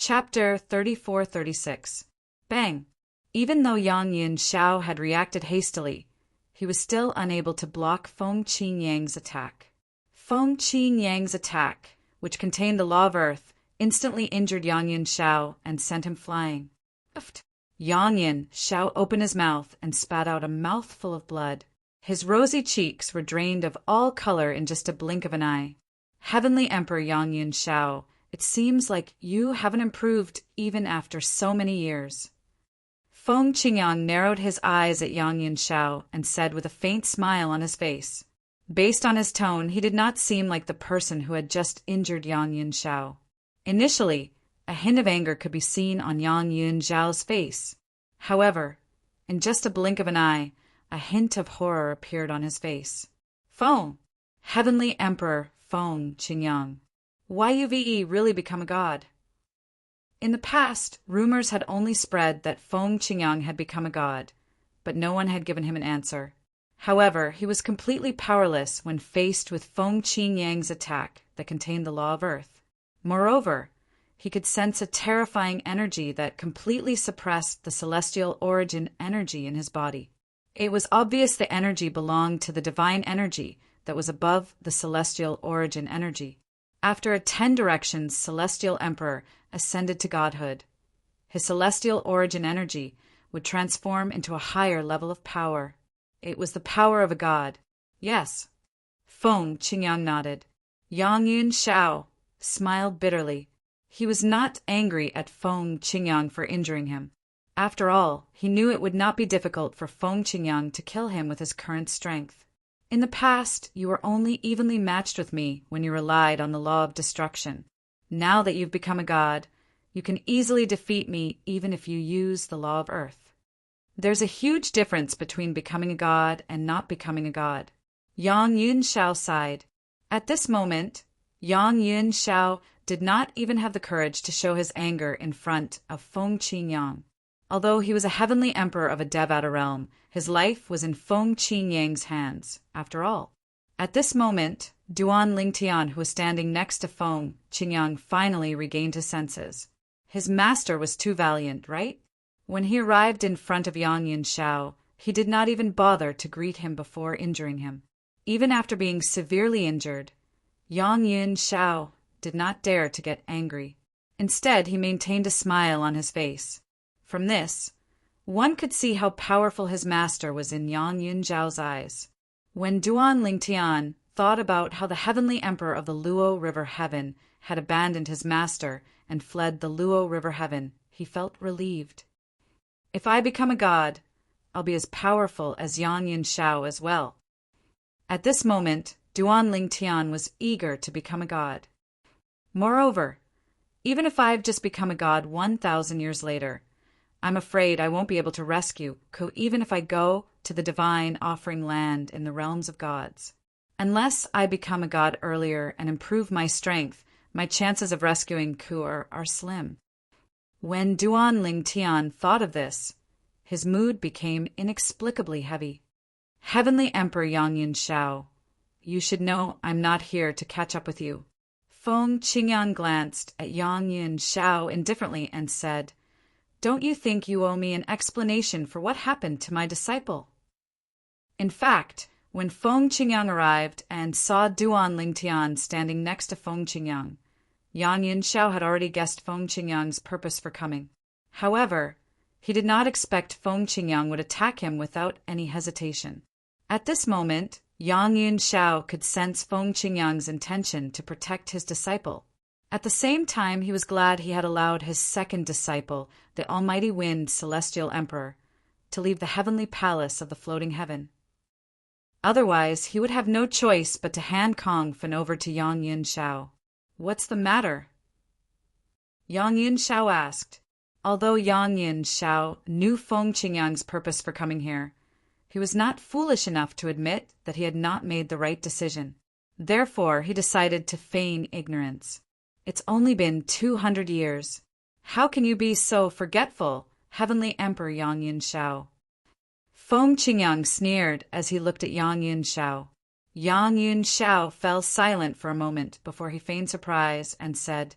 Chapter 34-36. Bang! Even though Yang Yin Xiao had reacted hastily, he was still unable to block Feng Qingyang's attack. Feng Qingyang's attack, which contained the law of earth, instantly injured Yang Yin Xiao and sent him flying. Yang Yin Xiao opened his mouth and spat out a mouthful of blood. His rosy cheeks were drained of all color in just a blink of an eye. Heavenly Emperor Yang Yin Xiao, it seems like you haven't improved even after so many years. Feng Qingyang narrowed his eyes at Yang Yin Xiao and said with a faint smile on his face. Based on his tone, he did not seem like the person who had just injured Yang Yin Xiao. Initially, a hint of anger could be seen on Yang Yin Xiao's face. However, in just a blink of an eye, a hint of horror appeared on his face. Feng, Heavenly Emperor Feng Qingyang, why you've really become a god? In the past, rumors had only spread that Feng Qingyang had become a god, but no one had given him an answer. However, he was completely powerless when faced with Feng Qingyang's attack that contained the law of earth. Moreover, he could sense a terrifying energy that completely suppressed the celestial origin energy in his body. It was obvious the energy belonged to the divine energy that was above the celestial origin energy. After a 10 directions celestial emperor ascended to godhood, his celestial origin energy would transform into a higher level of power. It was the power of a god. Yes. Feng Qingyang nodded. Yang Yin Xiao smiled bitterly. He was not angry at Feng Qingyang for injuring him. After all, he knew it would not be difficult for Feng Qingyang to kill him with his current strength. In the past, you were only evenly matched with me when you relied on the law of destruction. Now that you've become a god, you can easily defeat me even if you use the law of earth. There's a huge difference between becoming a god and not becoming a god. Yang Yin Xiao sighed. At this moment, Yang Yin Xiao did not even have the courage to show his anger in front of Feng Qingyang. Although he was a heavenly emperor of a Devata realm, his life was in Feng Qingyang's hands, after all. At this moment, Duan Lingtian, who was standing next to Feng Qingyang, finally regained his senses. His master was too valiant, right? When he arrived in front of Yang Yin Xiao, he did not even bother to greet him before injuring him. Even after being severely injured, Yang Yin Xiao did not dare to get angry. Instead, he maintained a smile on his face. From this, one could see how powerful his master was in Yang Yin Xiao's eyes. When Duan Lingtian thought about how the heavenly emperor of the Luo River Heaven had abandoned his master and fled the Luo River Heaven, he felt relieved. If I become a god, I'll be as powerful as Yang Yin Xiao as well. At this moment, Duan Lingtian was eager to become a god. Moreover, even if I've just become a god 1,000 years later, I'm afraid I won't be able to rescue Ko even if I go to the divine offering land in the realms of gods. Unless I become a god earlier and improve my strength, my chances of rescuing Ku are slim. When Duan Lingtian thought of this, his mood became inexplicably heavy. Heavenly Emperor Yang Yin Xiao, you should know I'm not here to catch up with you. Feng Qingyang glanced at Yang Yin Xiao indifferently and said, Don't you think you owe me an explanation for what happened to my disciple? In fact, when Feng Qingyang arrived and saw Duan Lingtian standing next to Feng Qingyang, Yang Yin Xiao had already guessed Feng Qingyang's purpose for coming. However, he did not expect Feng Qingyang would attack him without any hesitation. At this moment, Yang Yin Xiao could sense Feng Qingyang's intention to protect his disciple. At the same time, he was glad he had allowed his second disciple, the Almighty Wind Celestial Emperor, to leave the heavenly palace of the floating heaven. Otherwise, he would have no choice but to hand Kong Fen over to Yang Yin Xiao. What's the matter? Yang Yin Xiao asked. Although Yang Yin Xiao knew Feng Qingyang's purpose for coming here, he was not foolish enough to admit that he had not made the right decision. Therefore, he decided to feign ignorance. It's only been 200 years. How can you be so forgetful, Heavenly Emperor Yang Yin Xiao? Feng Qingyang sneered as he looked at Yang Yin Xiao. Yang Yin Xiao fell silent for a moment before he feigned surprise and said,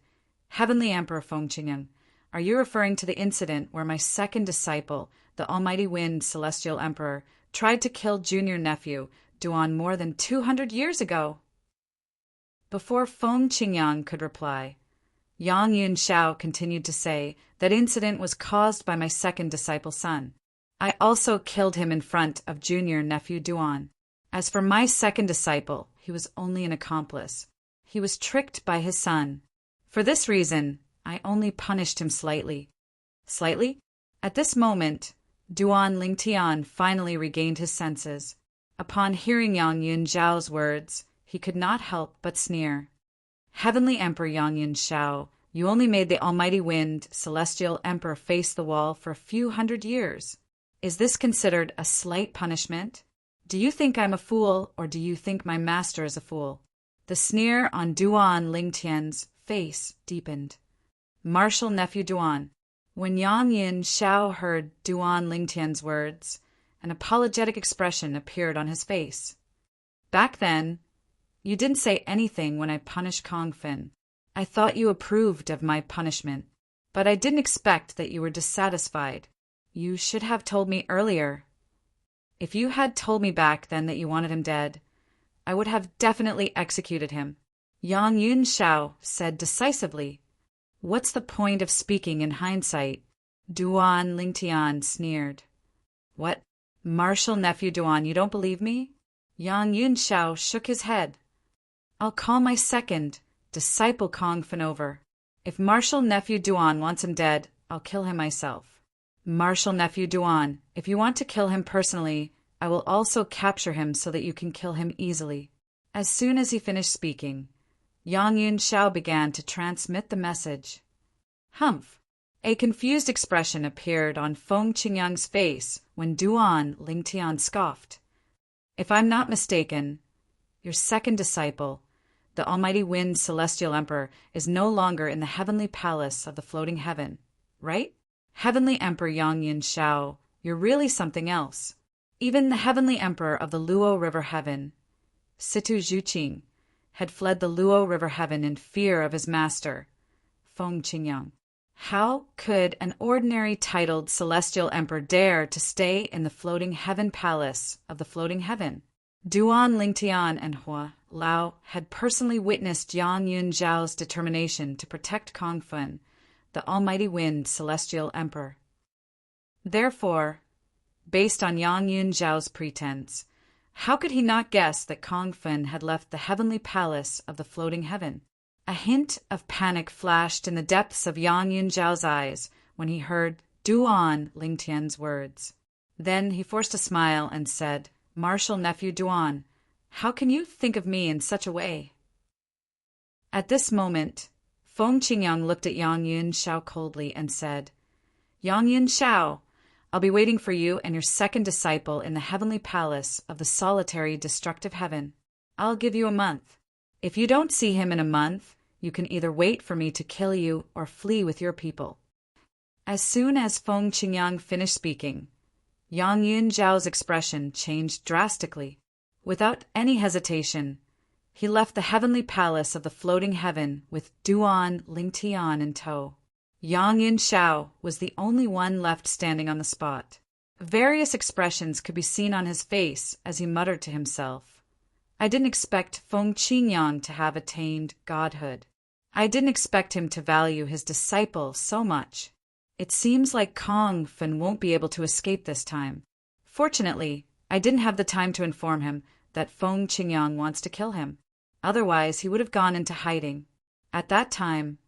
Heavenly Emperor Fengqingyang, are you referring to the incident where my second disciple, the Almighty Wind Celestial Emperor, tried to kill junior nephew Duan more than 200 years ago? Before Fengqingyang could reply, Yang Yunxiao continued to say that incident was caused by my second disciple's son. I also killed him in front of junior nephew Duan. As for my second disciple, he was only an accomplice. He was tricked by his son. For this reason, I only punished him slightly. Slightly? At this moment, Duan Lingtian finally regained his senses. Upon hearing Yang Yunxiao's words, he could not help but sneer. Heavenly Emperor Yang Yunxiao, you only made the Almighty Wind Celestial Emperor face the wall for a few hundred years. Is this considered a slight punishment? Do you think I'm a fool, or do you think my master is a fool? The sneer on Duan Lingtian's face deepened. Martial nephew Duan. When Yang Yunxiao heard Duan Lingtian's words, an apologetic expression appeared on his face. Back then, you didn't say anything when I punished Kongfen. I thought you approved of my punishment, but I didn't expect that you were dissatisfied. You should have told me earlier. If you had told me back then that you wanted him dead, I would have definitely executed him. Yang Yunxiao said decisively. What's the point of speaking in hindsight? Duan Lingtian sneered. What? Martial nephew Duan, you don't believe me? Yang Yunxiao shook his head. I'll call my second, disciple Kongfen over. If martial nephew Duan wants him dead, I'll kill him myself. Martial nephew Duan, if you want to kill him personally, I will also capture him so that you can kill him easily. As soon as he finished speaking, Yang Yunxiao began to transmit the message. Humph! A confused expression appeared on Fengqingyang's face when Duan Lingtian scoffed. If I'm not mistaken, your second disciple, the Almighty Wind Celestial Emperor, is no longer in the heavenly palace of the floating heaven, right? Heavenly Emperor Yang Yunxiao, you're really something else. Even the Heavenly Emperor of the Luo River Heaven, Situ Zhuqing, had fled the Luo River Heaven in fear of his master, Fengqingyang. How could an ordinary titled celestial emperor dare to stay in the floating heaven palace of the floating heaven? Duan Lingtian and Hua Lao had personally witnessed Yang Yunxiao's determination to protect Kongfen, the Almighty Wind Celestial Emperor. Therefore, based on Yang Yunxiao's pretense, how could he not guess that Kongfen had left the heavenly palace of the floating heaven? A hint of panic flashed in the depths of Yang Yunxiao's eyes when he heard Duan Lingtian's words. Then he forced a smile and said, Martial nephew Duan, how can you think of me in such a way? At this moment, Fengqingyang looked at Yang Yunxiao coldly and said, Yang Yunxiao, I'll be waiting for you and your second disciple in the heavenly palace of the solitary destructive heaven. I'll give you a month. If you don't see him in a month, you can either wait for me to kill you or flee with your people. As soon as Fengqingyang finished speaking, Yang Yunxiao's expression changed drastically. Without any hesitation, he left the heavenly palace of the floating heaven with Duan Lingtian in tow. Yang Yunxiao was the only one left standing on the spot. Various expressions could be seen on his face as he muttered to himself. I didn't expect Fengqingyang to have attained godhood. I didn't expect him to value his disciple so much. It seems like Kongfen won't be able to escape this time. Fortunately, I didn't have the time to inform him that Fengqingyang wants to kill him. Otherwise, he would have gone into hiding. At that time,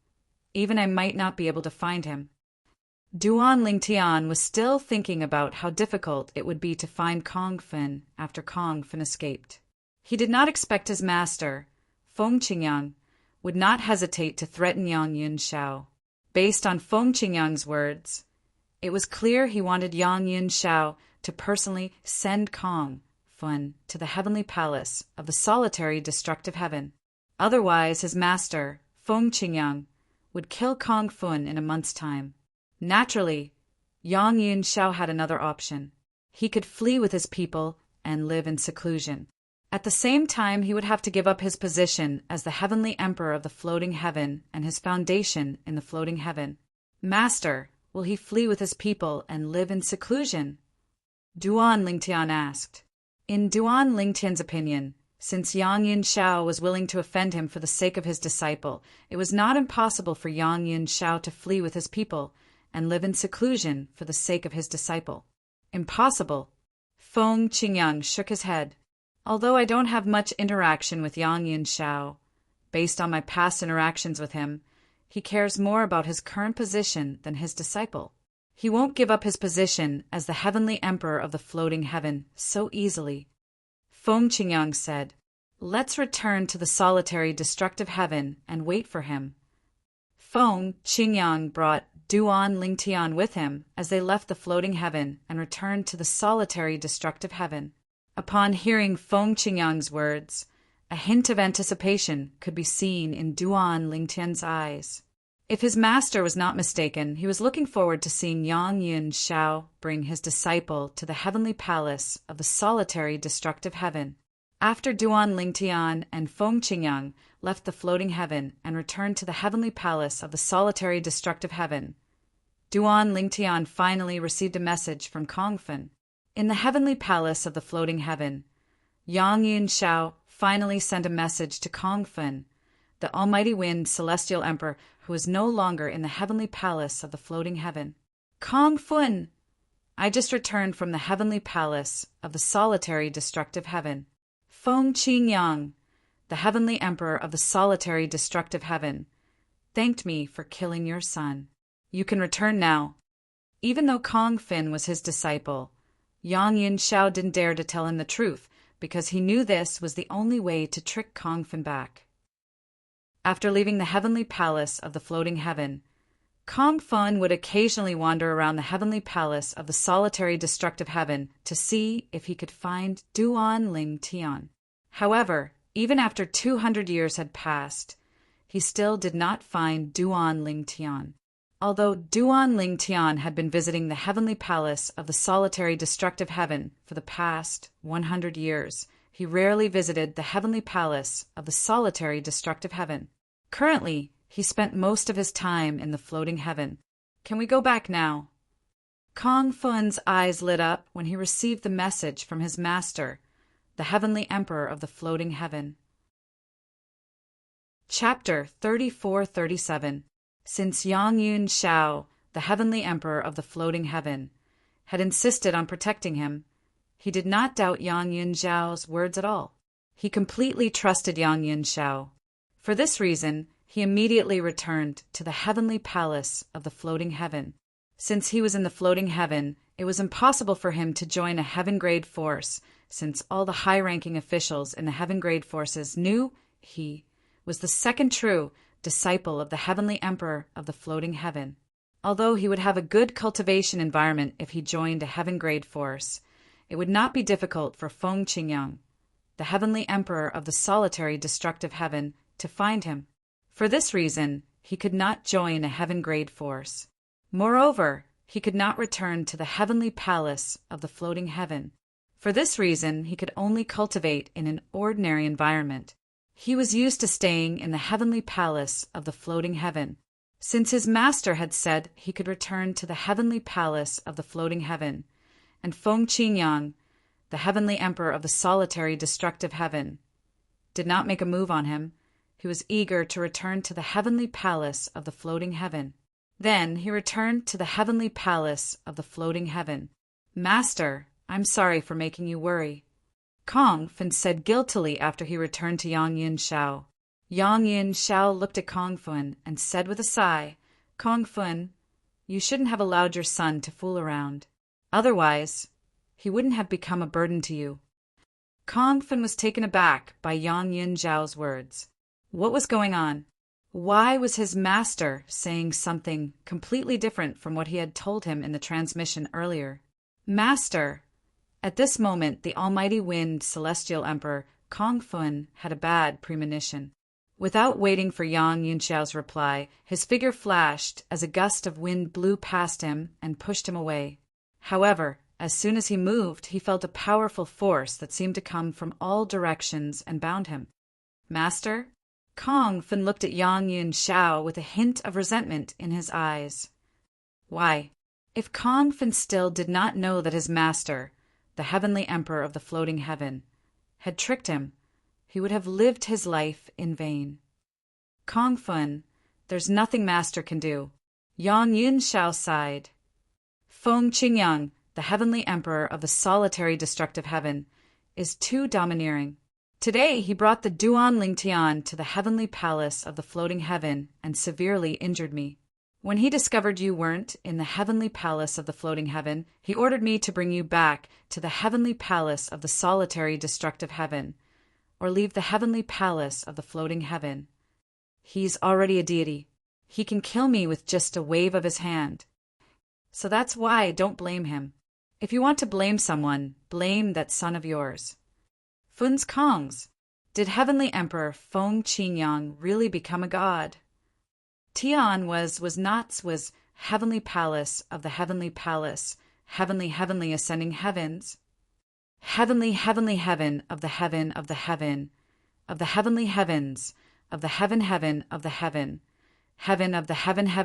even I might not be able to find him. Duan Lingtian was still thinking about how difficult it would be to find Kongfen after Kongfen escaped. He did not expect his master, Fengqingyang, would not hesitate to threaten Yang Yunxiao. Based on Fengqingyang's words, it was clear he wanted Yang Yunxiao to personally send Kongfen to the heavenly palace of the solitary destructive heaven. Otherwise, his master, Fengqingyang, would kill Kongfen in a month's time. Naturally, Yang Yunxiao had another option. He could flee with his people and live in seclusion. At the same time, he would have to give up his position as the heavenly emperor of the floating heaven and his foundation in the floating heaven. Master, will he flee with his people and live in seclusion? Duan Lingtian asked. In Duan Lingtian's opinion, since Yang Yinshao was willing to offend him for the sake of his disciple, it was not impossible for Yang Yinshao to flee with his people and live in seclusion for the sake of his disciple. Impossible. Feng Qingyang shook his head. Although I don't have much interaction with Yang Yinshao, based on my past interactions with him, he cares more about his current position than his disciple. He won't give up his position as the heavenly emperor of the floating heaven so easily. Feng Qingyang said, Let's return to the solitary destructive heaven and wait for him. Feng Qingyang brought Duan Lingtian with him as they left the floating heaven and returned to the solitary destructive heaven. Upon hearing Feng Qingyang's words, a hint of anticipation could be seen in Duan Lingtian's eyes. If his master was not mistaken, he was looking forward to seeing Yang Yinshao bring his disciple to the heavenly palace of the solitary destructive heaven. After Duan Lingtian and Feng Qingyang left the floating heaven and returned to the heavenly palace of the solitary destructive heaven, Duan Lingtian finally received a message from Kongfen. In the heavenly palace of the floating heaven, Yang Yinshao finally sent a message to Kongfen, the almighty wind celestial emperor who is no longer in the heavenly palace of the floating heaven. Kongfen, I just returned from the heavenly palace of the solitary destructive heaven. Feng Qingyang, the heavenly emperor of the solitary destructive heaven, thanked me for killing your son. You can return now. Even though Kongfen was his disciple, Yang Yinshao didn't dare to tell him the truth because he knew this was the only way to trick Kongfen back. After leaving the heavenly palace of the floating heaven, Kongfen would occasionally wander around the heavenly palace of the solitary destructive heaven to see if he could find Duan Lingtian. However, even after 200 years had passed, he still did not find Duan Lingtian. Although Duan Lingtian had been visiting the heavenly palace of the solitary destructive heaven for the past 100 years, he rarely visited the heavenly palace of the solitary destructive heaven. Currently, he spent most of his time in the floating heaven. Can we go back now? Kongfen's eyes lit up when he received the message from his master, the heavenly emperor of the floating heaven. Chapter 34-37. Since Yang Yinshao, the heavenly emperor of the floating heaven, had insisted on protecting him, he did not doubt Yang Yinshao's words at all. He completely trusted Yang Yinshao. For this reason, he immediately returned to the heavenly palace of the floating heaven. Since he was in the floating heaven, it was impossible for him to join a heaven-grade force, since all the high-ranking officials in the heaven-grade forces knew he was the second true disciple of the heavenly emperor of the floating heaven. Although he would have a good cultivation environment if he joined a heaven-grade force, it would not be difficult for Feng Qingyang, the heavenly emperor of the solitary destructive heaven, to find him. For this reason, he could not join a heaven-grade force. Moreover, he could not return to the heavenly palace of the floating heaven. For this reason, he could only cultivate in an ordinary environment. He was used to staying in the heavenly palace of the floating heaven. Since his master had said he could return to the heavenly palace of the floating heaven, and Feng Qingyang, the heavenly emperor of the solitary destructive heaven, did not make a move on him, he was eager to return to the heavenly palace of the floating heaven. Then he returned to the heavenly palace of the floating heaven. Master, I'm sorry for making you worry, Kongfen said guiltily after he returned to Yang Yinshao. Yang Yinshao looked at Kongfen and said with a sigh, Kongfen, you shouldn't have allowed your son to fool around. Otherwise, he wouldn't have become a burden to you. Kongfen was taken aback by Yang Yinshao's words. What was going on? Why was his master saying something completely different from what he had told him in the transmission earlier? Master! At this moment, the almighty wind celestial emperor, Kongfen, had a bad premonition. Without waiting for Yang Yinshao's reply, his figure flashed as a gust of wind blew past him and pushed him away. However, As soon as he moved, he felt a powerful force that seemed to come from all directions and bound him. Master? Kong Fen looked at Yang Yun Shao with a hint of resentment in his eyes. Why, if Kong Fen still did not know that his master, the heavenly emperor of the floating heaven, had tricked him, he would have lived his life in vain. Kong Fen, there's nothing master can do. Yang Yun Shao sighed. Feng Qingyang, the heavenly emperor of the solitary destructive heaven, is too domineering. Today he brought the Duan Lingtian to the heavenly palace of the floating heaven and severely injured me. When he discovered you weren't in the heavenly palace of the floating heaven, he ordered me to bring you back to the heavenly palace of the solitary destructive heaven, or leave the heavenly palace of the floating heaven. He's already a deity. He can kill me with just a wave of his hand. So that's why I don't blame him. If you want to blame someone, blame that son of yours. Fun's Kongs, did Heavenly Emperor Feng Qingyang really become a god? Tian was heavenly palace of the heavenly palace, heavenly ascending heavens. Heavenly heaven of the heaven of the heaven, of the heavenly heavens, of the heaven of the heaven, heaven of the heaven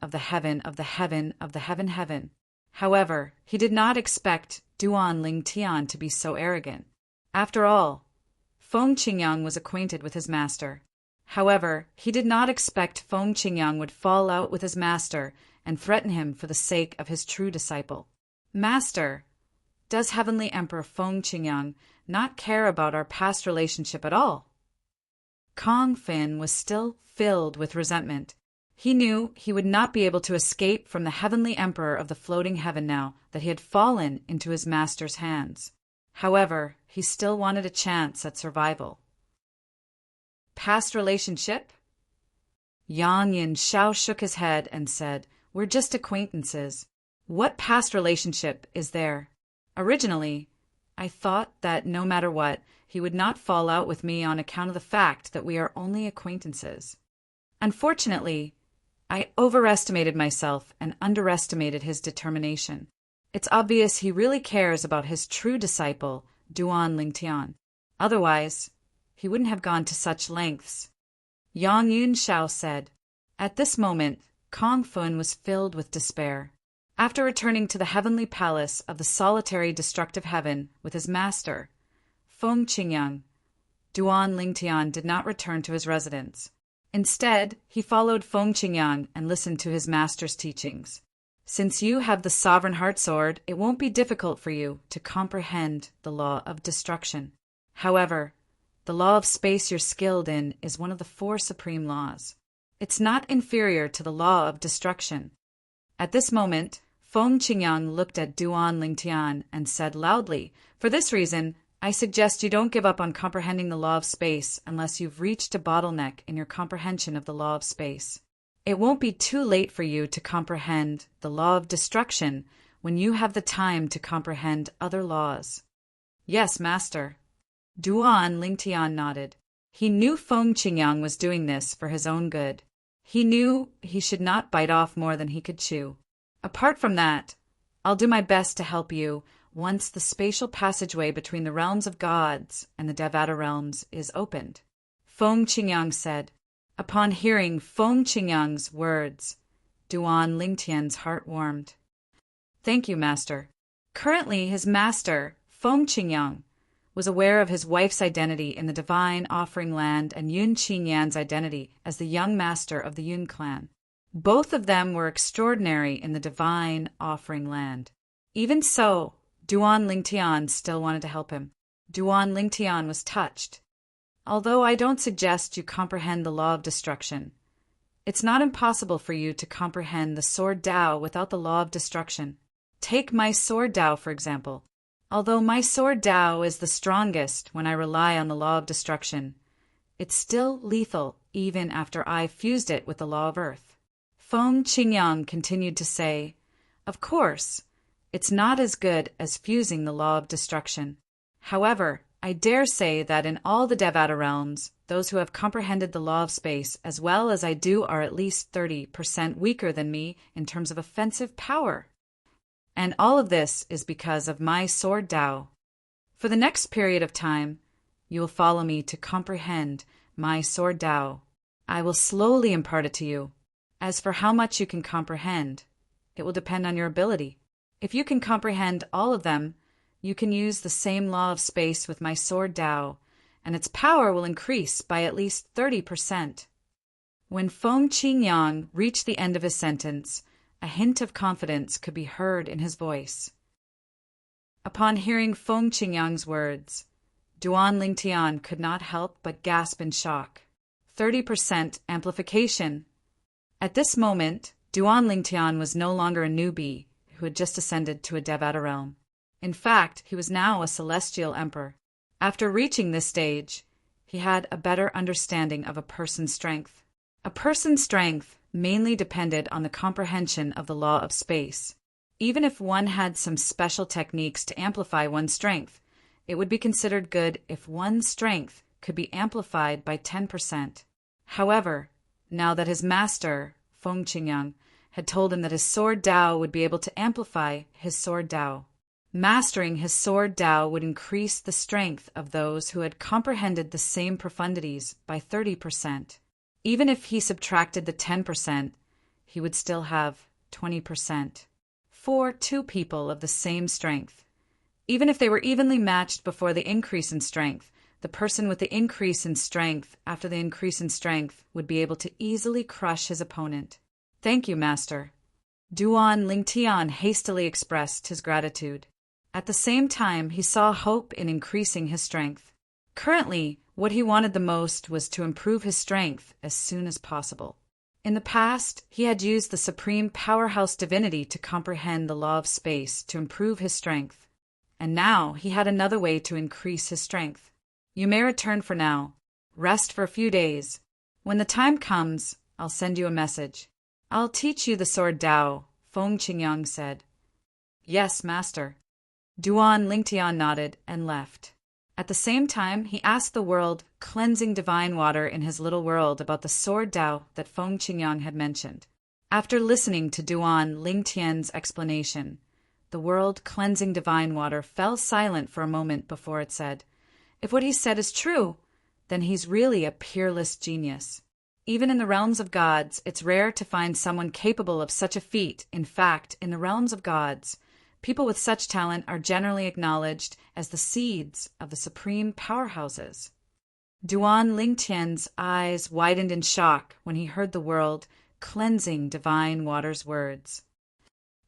of the heaven of the heaven of the heaven. However, he did not expect Duan Ling Tian to be so arrogant. After all, Feng Qingyang was acquainted with his master. However, he did not expect Feng Qingyang would fall out with his master and threaten him for the sake of his true disciple. Master, does Heavenly Emperor Feng Qingyang not care about our past relationship at all? Kong Fen was still filled with resentment. He knew he would not be able to escape from the Heavenly Emperor of the floating heaven now that he had fallen into his master's hands. However, he still wanted a chance at survival. Past relationship? Yang Yin Shao shook his head and said, "We're just acquaintances. What past relationship is there? Originally, I thought that no matter what, he would not fall out with me on account of the fact that we are only acquaintances. Unfortunately, I overestimated myself and underestimated his determination. It's obvious he really cares about his true disciple, Duan Lingtian. Otherwise, he wouldn't have gone to such lengths." Yang Yun Shao said. At this moment, Kong Fen was filled with despair. After returning to the heavenly palace of the solitary destructive heaven with his master, Feng Qingyang, Duan Lingtian did not return to his residence. Instead, he followed Feng Qingyang and listened to his master's teachings. Since you have the sovereign heart sword, it won't be difficult for you to comprehend the law of destruction. However, the law of space you're skilled in is one of the 4 supreme laws. It's not inferior to the law of destruction. At this moment, Feng Qingyang looked at Duan Lingtian and said loudly, "For this reason, I suggest you don't give up on comprehending the law of space unless you've reached a bottleneck in your comprehension of the law of space. It won't be too late for you to comprehend the law of destruction when you have the time to comprehend other laws." "Yes, master." Duan Lingtian nodded. He knew Feng Qingyang was doing this for his own good. He knew he should not bite off more than he could chew. Apart from that, I'll do my best to help you once the spatial passageway between the realms of gods and the Devata realms is opened, Feng Qingyang said. Upon hearing Feng Qingyang's words, Duan Lingtian's heart warmed. "Thank you, master." Currently, his master, Feng Qingyang, was aware of his wife's identity in the divine offering land and Yun Qinyan's identity as the young master of the Yun clan. Both of them were extraordinary in the divine offering land. Even so, Duan Lingtian still wanted to help him. Duan Lingtian was touched. "Although I don't suggest you comprehend the law of destruction, it's not impossible for you to comprehend the sword Tao without the law of destruction. Take my sword Tao, for example. Although my sword Tao is the strongest when I rely on the law of destruction, it's still lethal even after I've fused it with the law of earth." Feng Qingyang continued to say, "Of course, it's not as good as fusing the law of destruction. However, I dare say that in all the Devata realms, those who have comprehended the law of space as well as I do are at least 30% weaker than me in terms of offensive power." And all of this is because of my sword Tao. For the next period of time, you will follow me to comprehend my sword Tao. I will slowly impart it to you. As for how much you can comprehend, it will depend on your ability. If you can comprehend all of them, you can use the same law of space with my sword Tao, and its power will increase by at least 30%. When Feng Qingyang reached the end of his sentence, a hint of confidence could be heard in his voice. Upon hearing Feng Qingyang's words, Duan Lingtian could not help but gasp in shock. 30% amplification. At this moment, Duan Lingtian was no longer a newbie who had just ascended to a Devata realm. In fact, he was now a celestial emperor. After reaching this stage, he had a better understanding of a person's strength. A person's strength mainly depended on the comprehension of the law of space. Even if one had some special techniques to amplify one's strength, it would be considered good if one's strength could be amplified by 10%. However, now that his master, Feng Qingyang, had told him that his sword Tao would be able to amplify his sword Tao, mastering his sword Tao would increase the strength of those who had comprehended the same profundities by 30%. Even if he subtracted the 10%, he would still have 20%. For two people of the same strength, even if they were evenly matched before the increase in strength, the person with the increase in strength after the increase in strength would be able to easily crush his opponent. Thank you, Master. Duan Lingtian hastily expressed his gratitude. At the same time, he saw hope in increasing his strength. Currently, what he wanted the most was to improve his strength as soon as possible. In the past, he had used the supreme powerhouse divinity to comprehend the law of space to improve his strength. And now he had another way to increase his strength. You may return for now. Rest for a few days. When the time comes, I'll send you a message. I'll teach you the sword Tao, Feng Qingyang said. Yes, Master. Duan Lingtian nodded and left. At the same time, he asked the world cleansing divine water in his little world about the sword Tao that Feng Qingyang had mentioned. After listening to Duan Lingtian's explanation, the world cleansing divine water fell silent for a moment before it said, "If what he said is true, then he's really a peerless genius. Even in the realms of gods, it's rare to find someone capable of such a feat. In fact, in the realms of gods, people with such talent are generally acknowledged as the seeds of the supreme powerhouses." Duan Lingtian's eyes widened in shock when he heard the world cleansing divine water's words.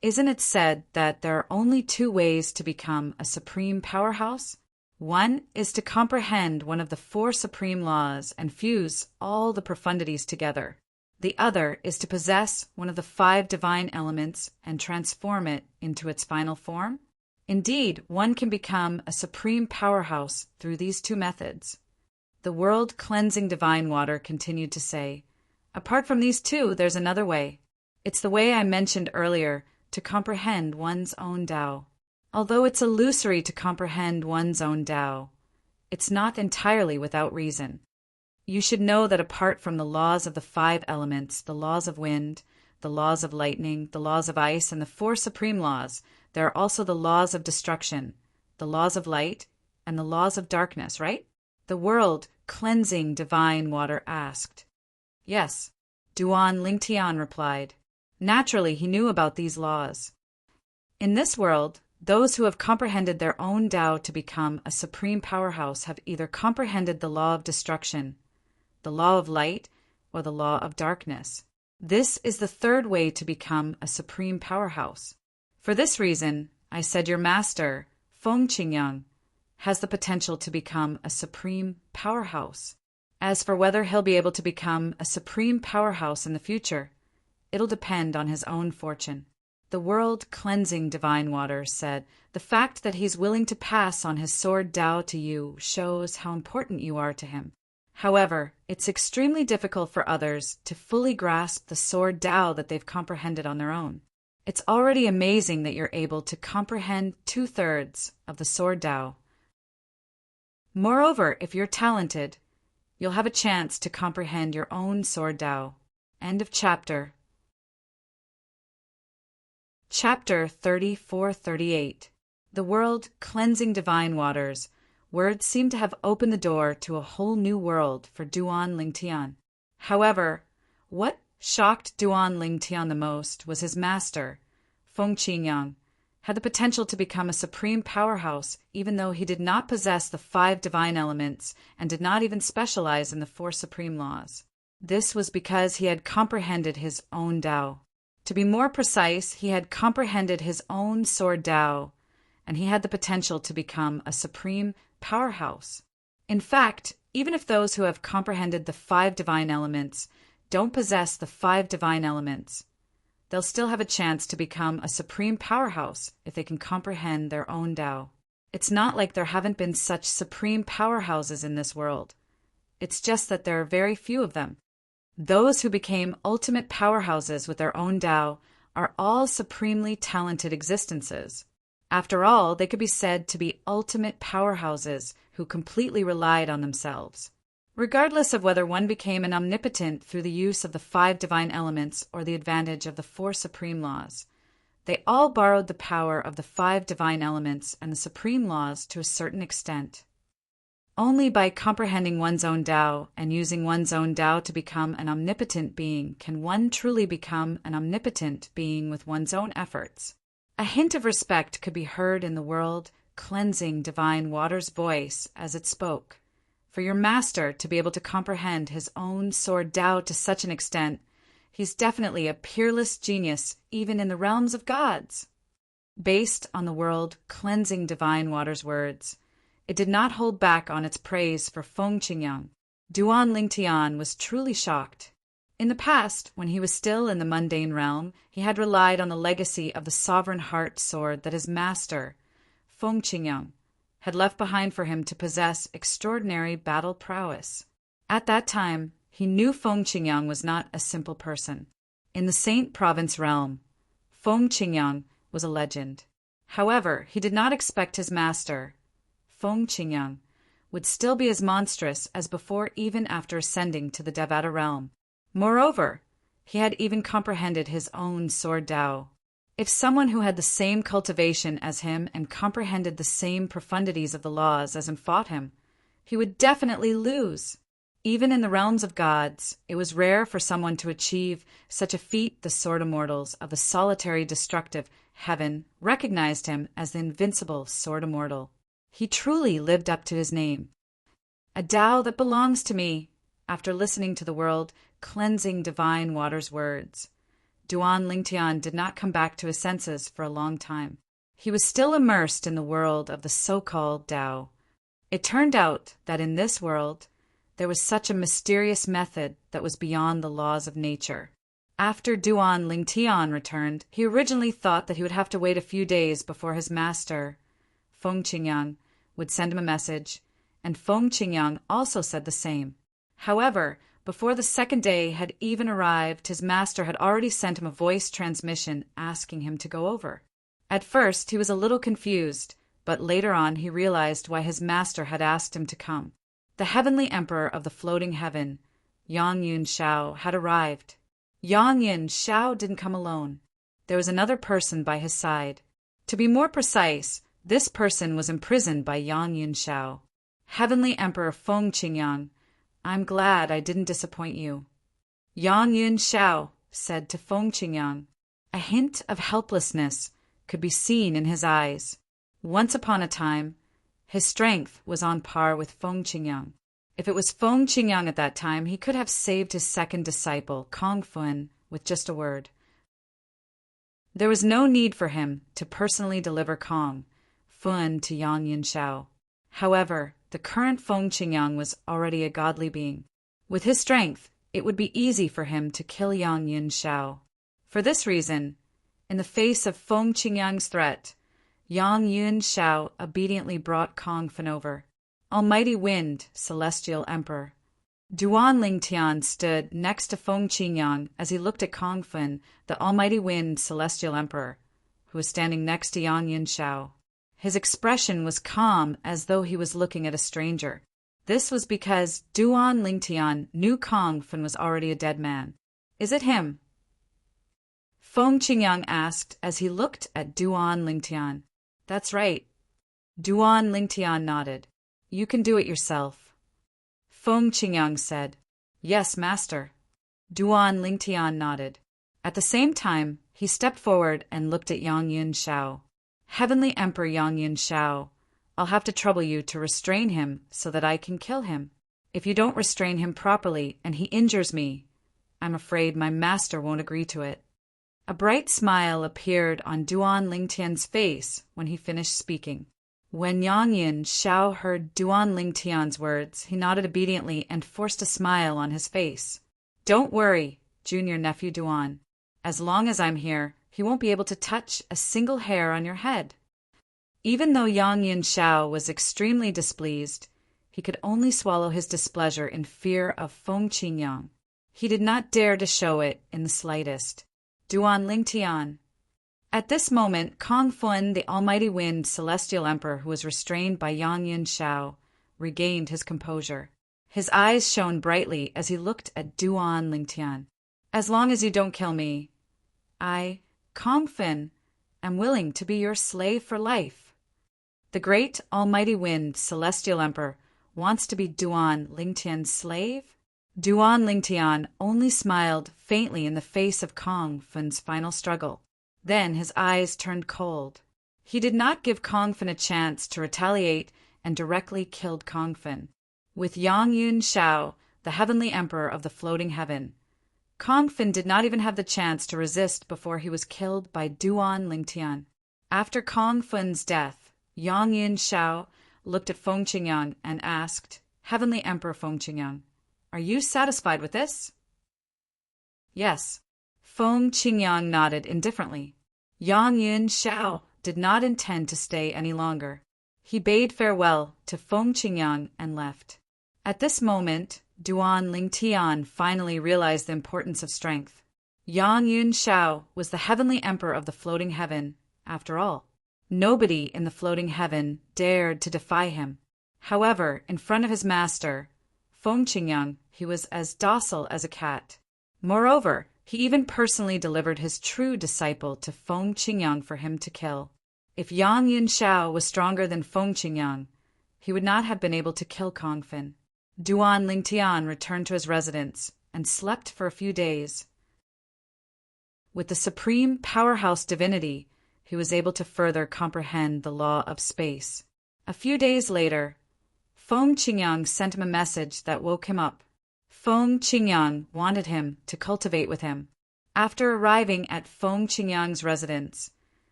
Isn't it said that there are only two ways to become a supreme powerhouse? One is to comprehend one of the four supreme laws and fuse all the profundities together. The other is to possess one of the five divine elements and transform it into its final form. Indeed, one can become a supreme powerhouse through these two methods. The world cleansing divine water continued to say, apart from these two, there's another way. It's the way I mentioned earlier, to comprehend one's own Tao. Although it's illusory to comprehend one's own Tao, it's not entirely without reason. You should know that apart from the laws of the five elements, the laws of wind, the laws of lightning, the laws of ice, and the four supreme laws, there are also the laws of destruction, the laws of light, and the laws of darkness, right? The world cleansing divine water asked. Yes, Duan Lingtian replied. Naturally, he knew about these laws. In this world, those who have comprehended their own Tao to become a supreme powerhouse have either comprehended the law of destruction, the law of light, or the law of darkness. This is the third way to become a supreme powerhouse. For this reason, I said your master, Feng Qingyang, has the potential to become a supreme powerhouse. As for whether he'll be able to become a supreme powerhouse in the future, it'll depend on his own fortune. The world cleansing divine water said, the fact that he's willing to pass on his sword Tao to you shows how important you are to him. However, it's extremely difficult for others to fully grasp the sword Tao that they've comprehended on their own. It's already amazing that you're able to comprehend 2/3 of the sword Tao. Moreover, if you're talented, you'll have a chance to comprehend your own sword Tao. End of chapter. Chapter 34-38. The world cleansing divine waters. Words seem to have opened the door to a whole new world for Duan Lingtian. However, what shocked Duan Lingtian the most was his master, Feng Qingyang, had the potential to become a supreme powerhouse even though he did not possess the 5 divine elements and did not even specialize in the 4 supreme laws. This was because he had comprehended his own Tao. To be more precise, he had comprehended his own sword Tao, and he had the potential to become a supreme powerhouse. In fact, even if those who have comprehended the 5 divine elements don't possess the 5 divine elements, they'll still have a chance to become a supreme powerhouse if they can comprehend their own Tao. It's not like there haven't been such supreme powerhouses in this world. It's just that there are very few of them. Those who became ultimate powerhouses with their own Tao are all supremely talented existences. After all, they could be said to be ultimate powerhouses who completely relied on themselves. Regardless of whether one became an omnipotent through the use of the 5 divine elements or the advantage of the 4 supreme laws, they all borrowed the power of the 5 divine elements and the supreme laws to a certain extent. Only by comprehending one's own Tao and using one's own Tao to become an omnipotent being can one truly become an omnipotent being with one's own efforts. A hint of respect could be heard in the world cleansing divine water's voice as it spoke. For your master to be able to comprehend his own sword Tao to such an extent, he's definitely a peerless genius even in the realms of gods. Based on the world cleansing divine water's words, it did not hold back on its praise for Feng Qingyang. Duan Lingtian was truly shocked. In the past, when he was still in the mundane realm, he had relied on the legacy of the sovereign heart sword that his master, Feng Qingyang, had left behind for him to possess extraordinary battle prowess. At that time, he knew Feng Qingyang was not a simple person. In the Saint Province realm, Feng Qingyang was a legend. However, he did not expect his master, Feng Qingyang, would still be as monstrous as before even after ascending to the Devata realm. Moreover, he had even comprehended his own sword Tao. If someone who had the same cultivation as him and comprehended the same profundities of the laws as him fought him, he would definitely lose. Even in the realms of gods, it was rare for someone to achieve such a feat. The sword immortals of the solitary destructive heaven recognized him as the invincible sword immortal. He truly lived up to his name. A Tao that belongs to me. After listening to the world cleansing divine water's words, Duan Lingtian did not come back to his senses for a long time. He was still immersed in the world of the so-called Tao. It turned out that in this world, there was such a mysterious method that was beyond the laws of nature. After Duan Lingtian returned, he originally thought that he would have to wait a few days before his master, Feng Qingyang, would send him a message, and Feng Qingyang also said the same. However, before the second day had even arrived, his master had already sent him a voice transmission asking him to go over. At first, he was a little confused, but later on he realized why his master had asked him to come. The heavenly emperor of the floating heaven, Yang Yun Shao, had arrived. Yang Yun Shao didn't come alone. There was another person by his side. To be more precise, this person was imprisoned by Yang Yun Shao. Heavenly Emperor Feng Qingyang, I'm glad I didn't disappoint you. Yang Yun Shao said to Feng Qingyang. A hint of helplessness could be seen in his eyes. Once upon a time, his strength was on par with Feng Qingyang. If it was Feng Qingyang at that time, he could have saved his second disciple, Kong Fun, with just a word. There was no need for him to personally deliver Kong Fun to Yang Yun Shao. However, the current Feng Qingyang was already a godly being. With his strength, it would be easy for him to kill Yang Yun Shao. For this reason, in the face of Feng Qingyang's threat, Yang Yun Shao obediently brought Kong Fun over. Almighty Wind, Celestial Emperor. Duan Lingtian stood next to Feng Qingyang as he looked at Kong Fun, the Almighty Wind, Celestial Emperor, who was standing next to Yang Yun Shao. His expression was calm as though he was looking at a stranger. This was because Duan Lingtian knew Kong Fun was already a dead man. Is it him? Feng Qingyang asked as he looked at Duan Lingtian. That's right. Duan Lingtian nodded. You can do it yourself. Feng Qingyang said. Yes, master. Duan Lingtian nodded. At the same time, he stepped forward and looked at Yang Yun Shao. Heavenly Emperor Yang Yun Shao, I'll have to trouble you to restrain him so that I can kill him. If you don't restrain him properly and he injures me, I'm afraid my master won't agree to it. A bright smile appeared on Duan Lingtian's face when he finished speaking. When Yang Yun Shao heard Duan Lingtian's words, he nodded obediently and forced a smile on his face. Don't worry, junior nephew Duan. As long as I'm here, he won't be able to touch a single hair on your head. Even though Yang Yun Shao was extremely displeased, he could only swallow his displeasure in fear of Feng Qingyang. He did not dare to show it in the slightest. Duan Lingtian. At this moment, Kong Fun, the Almighty Wind Celestial Emperor, who was restrained by Yang Yun Shao, regained his composure. His eyes shone brightly as he looked at Duan Lingtian. As long as you don't kill me, I, Kong Fun, am willing to be your slave for life. The great Almighty Wind Celestial Emperor wants to be Duan Lingtian's slave? Duan Lingtian only smiled faintly in the face of Kong Fun's final struggle. Then his eyes turned cold. He did not give Kong Fun a chance to retaliate and directly killed Kong Fun. With Yang Yun Shao, the Heavenly Emperor of the Floating Heaven, Kong Fun did not even have the chance to resist before he was killed by Duan Lingtian. After Kong Fun's death, Yang Yun Shao looked at Feng Qingyang and asked, Heavenly Emperor Feng Qingyang, are you satisfied with this? Yes. Feng Qingyang nodded indifferently. Yang Yun Shao did not intend to stay any longer. He bade farewell to Feng Qingyang and left. At this moment, Duan Lingtian finally realized the importance of strength. Yang Yun Shao was the Heavenly Emperor of the Floating Heaven, after all. Nobody in the Floating Heaven dared to defy him. However, in front of his master, Feng Qingyang, he was as docile as a cat. Moreover, he even personally delivered his true disciple to Feng Qingyang for him to kill. If Yang Yun Shao was stronger than Feng Qingyang, he would not have been able to kill Kong Fun. Duan Lingtian returned to his residence and slept for a few days. With the supreme powerhouse divinity, he was able to further comprehend the law of space. A few days later, Feng Qingyang sent him a message that woke him up. Feng Qingyang wanted him to cultivate with him. After arriving at Feng Qingyang's residence,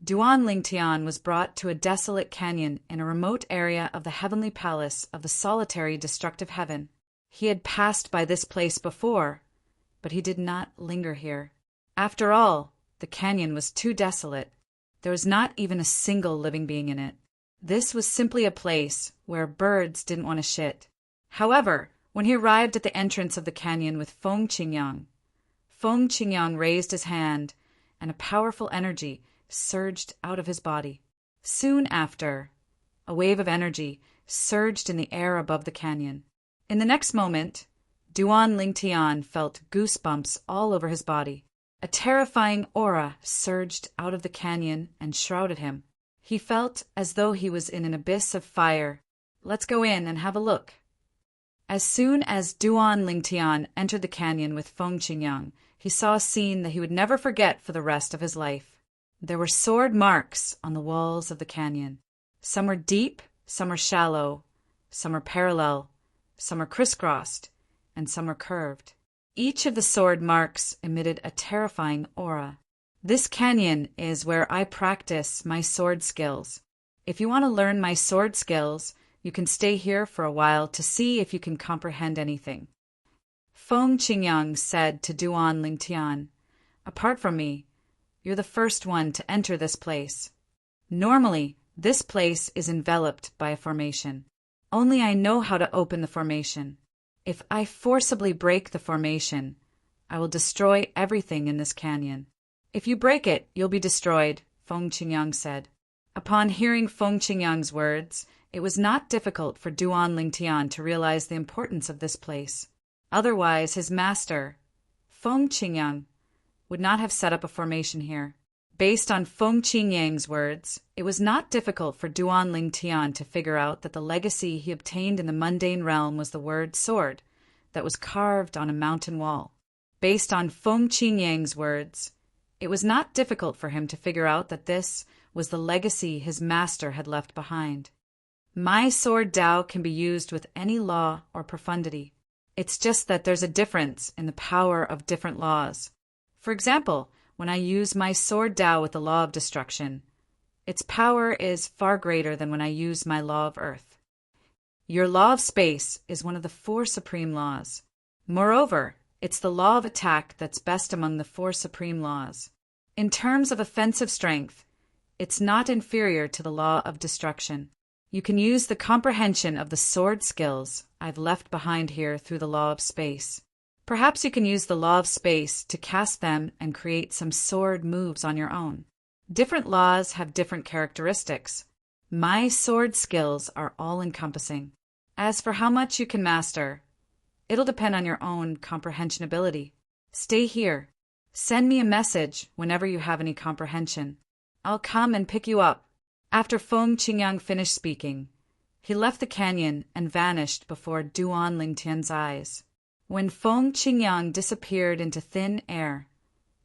Duan Lingtian was brought to a desolate canyon in a remote area of the heavenly palace of the solitary destructive heaven. He had passed by this place before, but he did not linger here. After all, the canyon was too desolate. There was not even a single living being in it. This was simply a place where birds didn't want to shit. However, when he arrived at the entrance of the canyon with Feng Qingyang raised his hand, and a powerful energy surged out of his body. Soon after, a wave of energy surged in the air above the canyon. In the next moment, Duan Lingtian felt goosebumps all over his body. A terrifying aura surged out of the canyon and shrouded him. He felt as though he was in an abyss of fire. Let's go in and have a look. As soon as Duan Lingtian entered the canyon with Feng Qingyang, he saw a scene that he would never forget for the rest of his life. There were sword marks on the walls of the canyon. Some were deep, some were shallow, some were parallel, some were crisscrossed, and some were curved. Each of the sword marks emitted a terrifying aura. This canyon is where I practice my sword skills. If you want to learn my sword skills, you can stay here for a while to see if you can comprehend anything. Feng Qingyang said to Duan Lingtian, apart from me, you're the first one to enter this place. Normally, this place is enveloped by a formation. Only I know how to open the formation. If I forcibly break the formation, I will destroy everything in this canyon. If you break it, you'll be destroyed, Feng Qingyang said. Upon hearing Feng Qingyang's words, it was not difficult for Duan Lingtian to realize the importance of this place. Otherwise, his master, Feng Qingyang, would not have set up a formation here. Based on Feng Qingyang's words, it was not difficult for Duan Lingtian to figure out that the legacy he obtained in the mundane realm was the word sword that was carved on a mountain wall. Based on Feng Qingyang's words, it was not difficult for him to figure out that this was the legacy his master had left behind. My sword Dao can be used with any law or profundity. It's just that there's a difference in the power of different laws. For example, when I use my sword Dao with the law of destruction, its power is far greater than when I use my law of earth. Your law of space is one of the 4 supreme laws. Moreover, it's the law of attack that's best among the 4 supreme laws. In terms of offensive strength, it's not inferior to the law of destruction. You can use the comprehension of the sword skills I've left behind here through the law of space. Perhaps you can use the law of space to cast them and create some sword moves on your own. Different laws have different characteristics. My sword skills are all-encompassing. As for how much you can master, it'll depend on your own comprehension ability. Stay here. Send me a message whenever you have any comprehension. I'll come and pick you up. After Feng Qingyang finished speaking, he left the canyon and vanished before Duan Lingtian's eyes. When Feng Qingyang disappeared into thin air,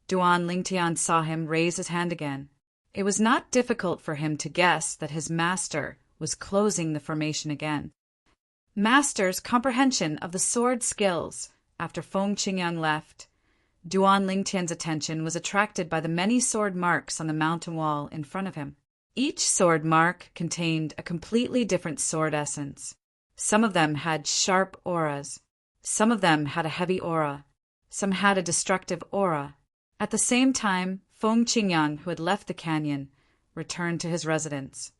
Duan Lingtian saw him raise his hand again. It was not difficult for him to guess that his master was closing the formation again. Master's comprehension of the sword skills. After Feng Qingyang left, Duan Lingtian's attention was attracted by the many sword marks on the mountain wall in front of him. Each sword mark contained a completely different sword essence. Some of them had sharp auras. Some of them had a heavy aura. Some had a destructive aura. At the same time, Feng Qingyang, who had left the canyon, returned to his residence.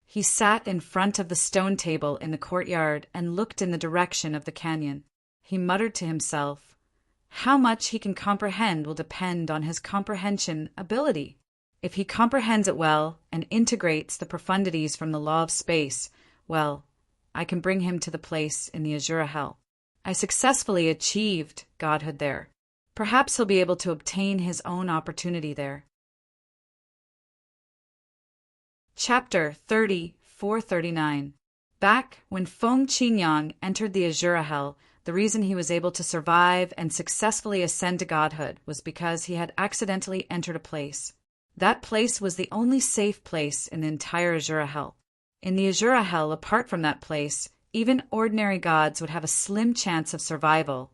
He sat in front of the stone table in the courtyard and looked in the direction of the canyon. He muttered to himself, "How much he can comprehend will depend on his comprehension ability. If he comprehends it well and integrates the profundities from the law of space, well, I can bring him to the place in the Azura Hell. I successfully achieved godhood there. Perhaps he'll be able to obtain his own opportunity there." Chapter 30:439. Back when Feng Qingyang entered the Azura Hell, the reason he was able to survive and successfully ascend to godhood was because he had accidentally entered a place. That place was the only safe place in the entire Azura Hell. In the Azura Hell, apart from that place, even ordinary gods would have a slim chance of survival,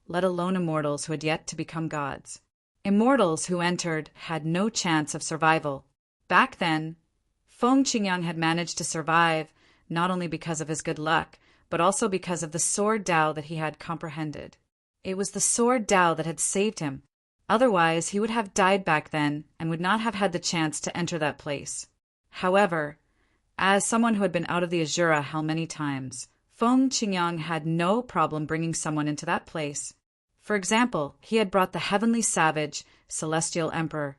let alone immortals who had yet to become gods. Immortals who entered had no chance of survival. Back then, Feng Qingyang had managed to survive not only because of his good luck, but also because of the sword Dao that he had comprehended. It was the sword Dao that had saved him. Otherwise, he would have died back then and would not have had the chance to enter that place. However, as someone who had been out of the Azura Hell many times, Feng Qingyang had no problem bringing someone into that place. For example, he had brought the heavenly savage, celestial emperor,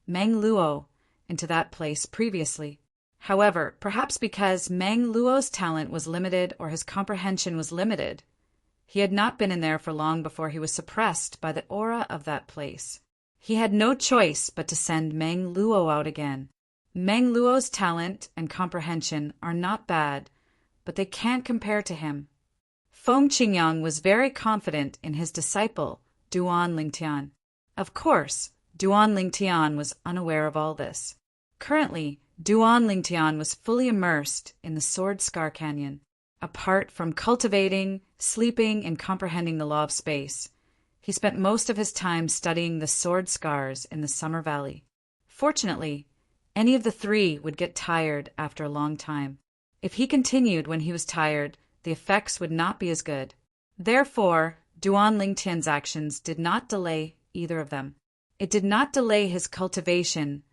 Meng Luo, into that place previously. However, perhaps because Meng Luo's talent was limited or his comprehension was limited, he had not been in there for long before he was suppressed by the aura of that place. He had no choice but to send Meng Luo out again. Meng Luo's talent and comprehension are not bad, but they can't compare to him. Feng Qingyang was very confident in his disciple, Duan Lingtian. Of course, Duan Lingtian was unaware of all this. Currently, Duan Lingtian was fully immersed in the Sword Scar Canyon. Apart from cultivating, sleeping, and comprehending the law of space, he spent most of his time studying the sword scars in the Summer Valley. Fortunately, any of the 3 would get tired after a long time. If he continued when he was tired, the effects would not be as good. Therefore, Duan Lingtian's actions did not delay either of them. It did not delay his cultivation,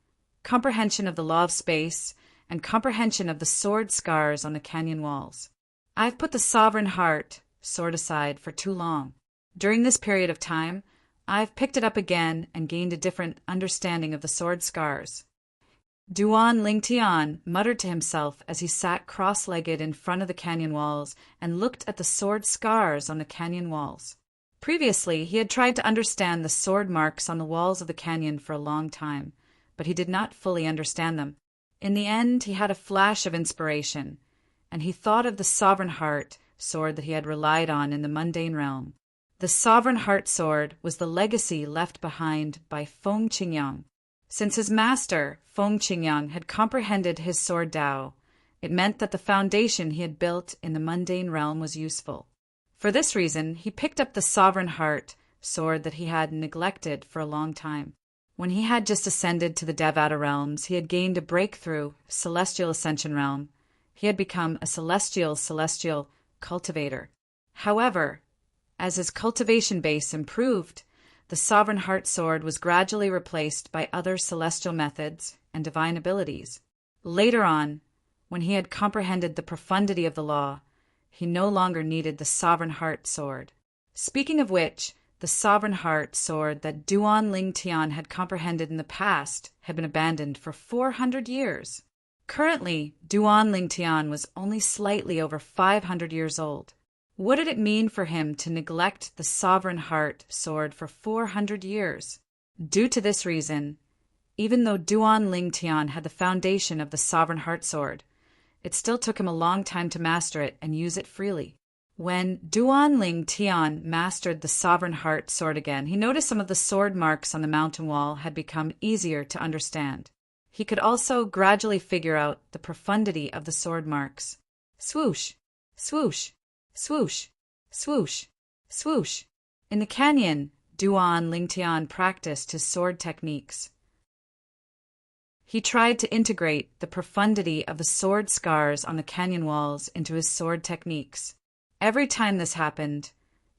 comprehension of the law of space, and comprehension of the sword scars on the canyon walls. I've put the sovereign heart, sword aside, for too long. During this period of time, I've picked it up again and gained a different understanding of the sword scars. Duan Lingtian muttered to himself as he sat cross-legged in front of the canyon walls and looked at the sword scars on the canyon walls. Previously, he had tried to understand the sword marks on the walls of the canyon for a long time, but he did not fully understand them. In the end, he had a flash of inspiration, and he thought of the Sovereign Heart sword that he had relied on in the mundane realm. The Sovereign Heart sword was the legacy left behind by Feng Qingyang. Since his master, Feng Qingyang, had comprehended his sword Dao, it meant that the foundation he had built in the mundane realm was useful. For this reason, he picked up the Sovereign Heart sword that he had neglected for a long time. When he had just ascended to the Devata realms, he had gained a breakthrough celestial ascension realm. He had become a celestial cultivator. However, as his cultivation base improved, the Sovereign Heart sword was gradually replaced by other celestial methods and divine abilities. Later on, when he had comprehended the profundity of the law, he no longer needed the Sovereign Heart sword. Speaking of which, the Sovereign Heart sword that Duan Ling Tian had comprehended in the past had been abandoned for 400 years. Currently, Duan Ling Tian was only slightly over 500 years old. What did it mean for him to neglect the Sovereign Heart sword for 400 years? Due to this reason, even though Duan Ling Tian had the foundation of the Sovereign Heart sword, it still took him a long time to master it and use it freely. When Duan Ling Tian mastered the Sovereign Heart sword again, he noticed some of the sword marks on the mountain wall had become easier to understand. He could also gradually figure out the profundity of the sword marks. Swoosh, swoosh, swoosh, swoosh, swoosh. In the canyon, Duan Ling Tian practiced his sword techniques. He tried to integrate the profundity of the sword scars on the canyon walls into his sword techniques. Every time this happened,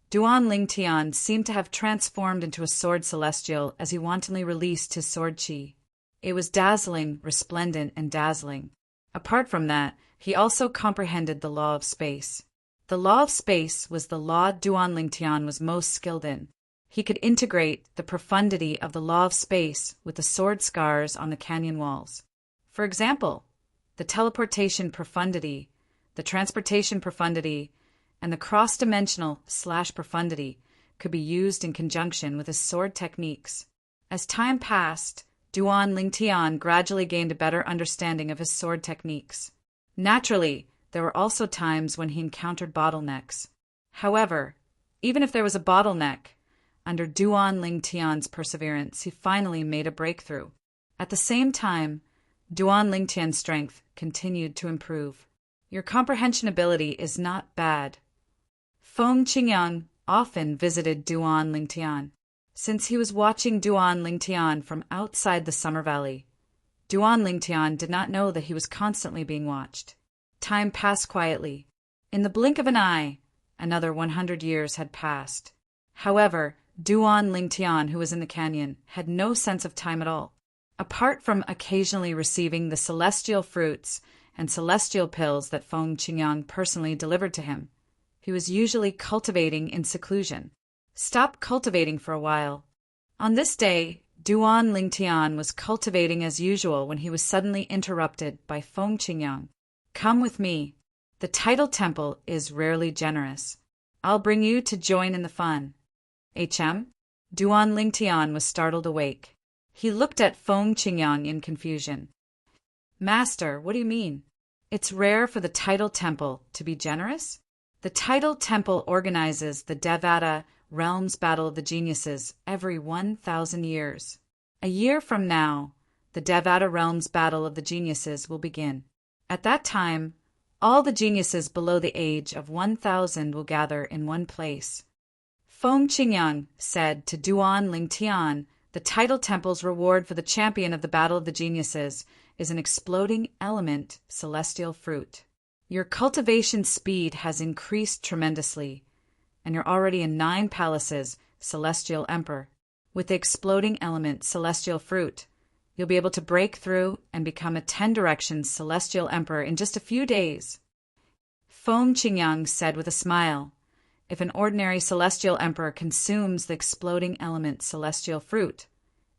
Duan Ling Tian seemed to have transformed into a sword celestial as he wantonly released his sword chi. It was dazzling, resplendent, and dazzling. Apart from that, he also comprehended the law of space. The law of space was the law Duan Ling Tian was most skilled in. He could integrate the profundity of the law of space with the sword scars on the canyon walls. For example, the teleportation profundity, the transportation profundity, and the cross-dimensional /profundity could be used in conjunction with his sword techniques. As time passed, Duan Ling Tian gradually gained a better understanding of his sword techniques. Naturally, there were also times when he encountered bottlenecks. However, even if there was a bottleneck, under Duan Ling Tian's perseverance, he finally made a breakthrough. At the same time, Duan Ling Tian's strength continued to improve. Your comprehension ability is not bad. Feng Qingyang often visited Duan Ling Tian. Since he was watching Duan Ling Tian from outside the Summer Valley, Duan Ling Tian did not know that he was constantly being watched. Time passed quietly. In the blink of an eye, another 100 years had passed. However, Duan Ling Tian, who was in the canyon, had no sense of time at all. Apart from occasionally receiving the celestial fruits and celestial pills that Feng Qingyang personally delivered to him, he was usually cultivating in seclusion. Stop cultivating for a while. On this day, Duan Ling Tian was cultivating as usual when he was suddenly interrupted by Feng Qingyang. Come with me. The title temple is rarely generous. I'll bring you to join in the fun. HM? Duan Ling Tian was startled awake. He looked at Feng Qingyang in confusion. Master, what do you mean? It's rare for the title temple to be generous? The title temple organizes the Devata Realms Battle of the Geniuses every 1,000 years. A year from now, the Devata Realms Battle of the Geniuses will begin. At that time, all the geniuses below the age of 1,000 will gather in one place. Feng Qingyang said to Duan Ling Tian, the title temple's reward for the champion of the Battle of the Geniuses is an exploding element celestial fruit. Your cultivation speed has increased tremendously, and you're already in 9 palaces, Celestial Emperor. With the exploding element celestial fruit, you'll be able to break through and become a 10 directions Celestial Emperor in just a few days. Feng Qingyang said with a smile, if an ordinary Celestial Emperor consumes the exploding element celestial fruit,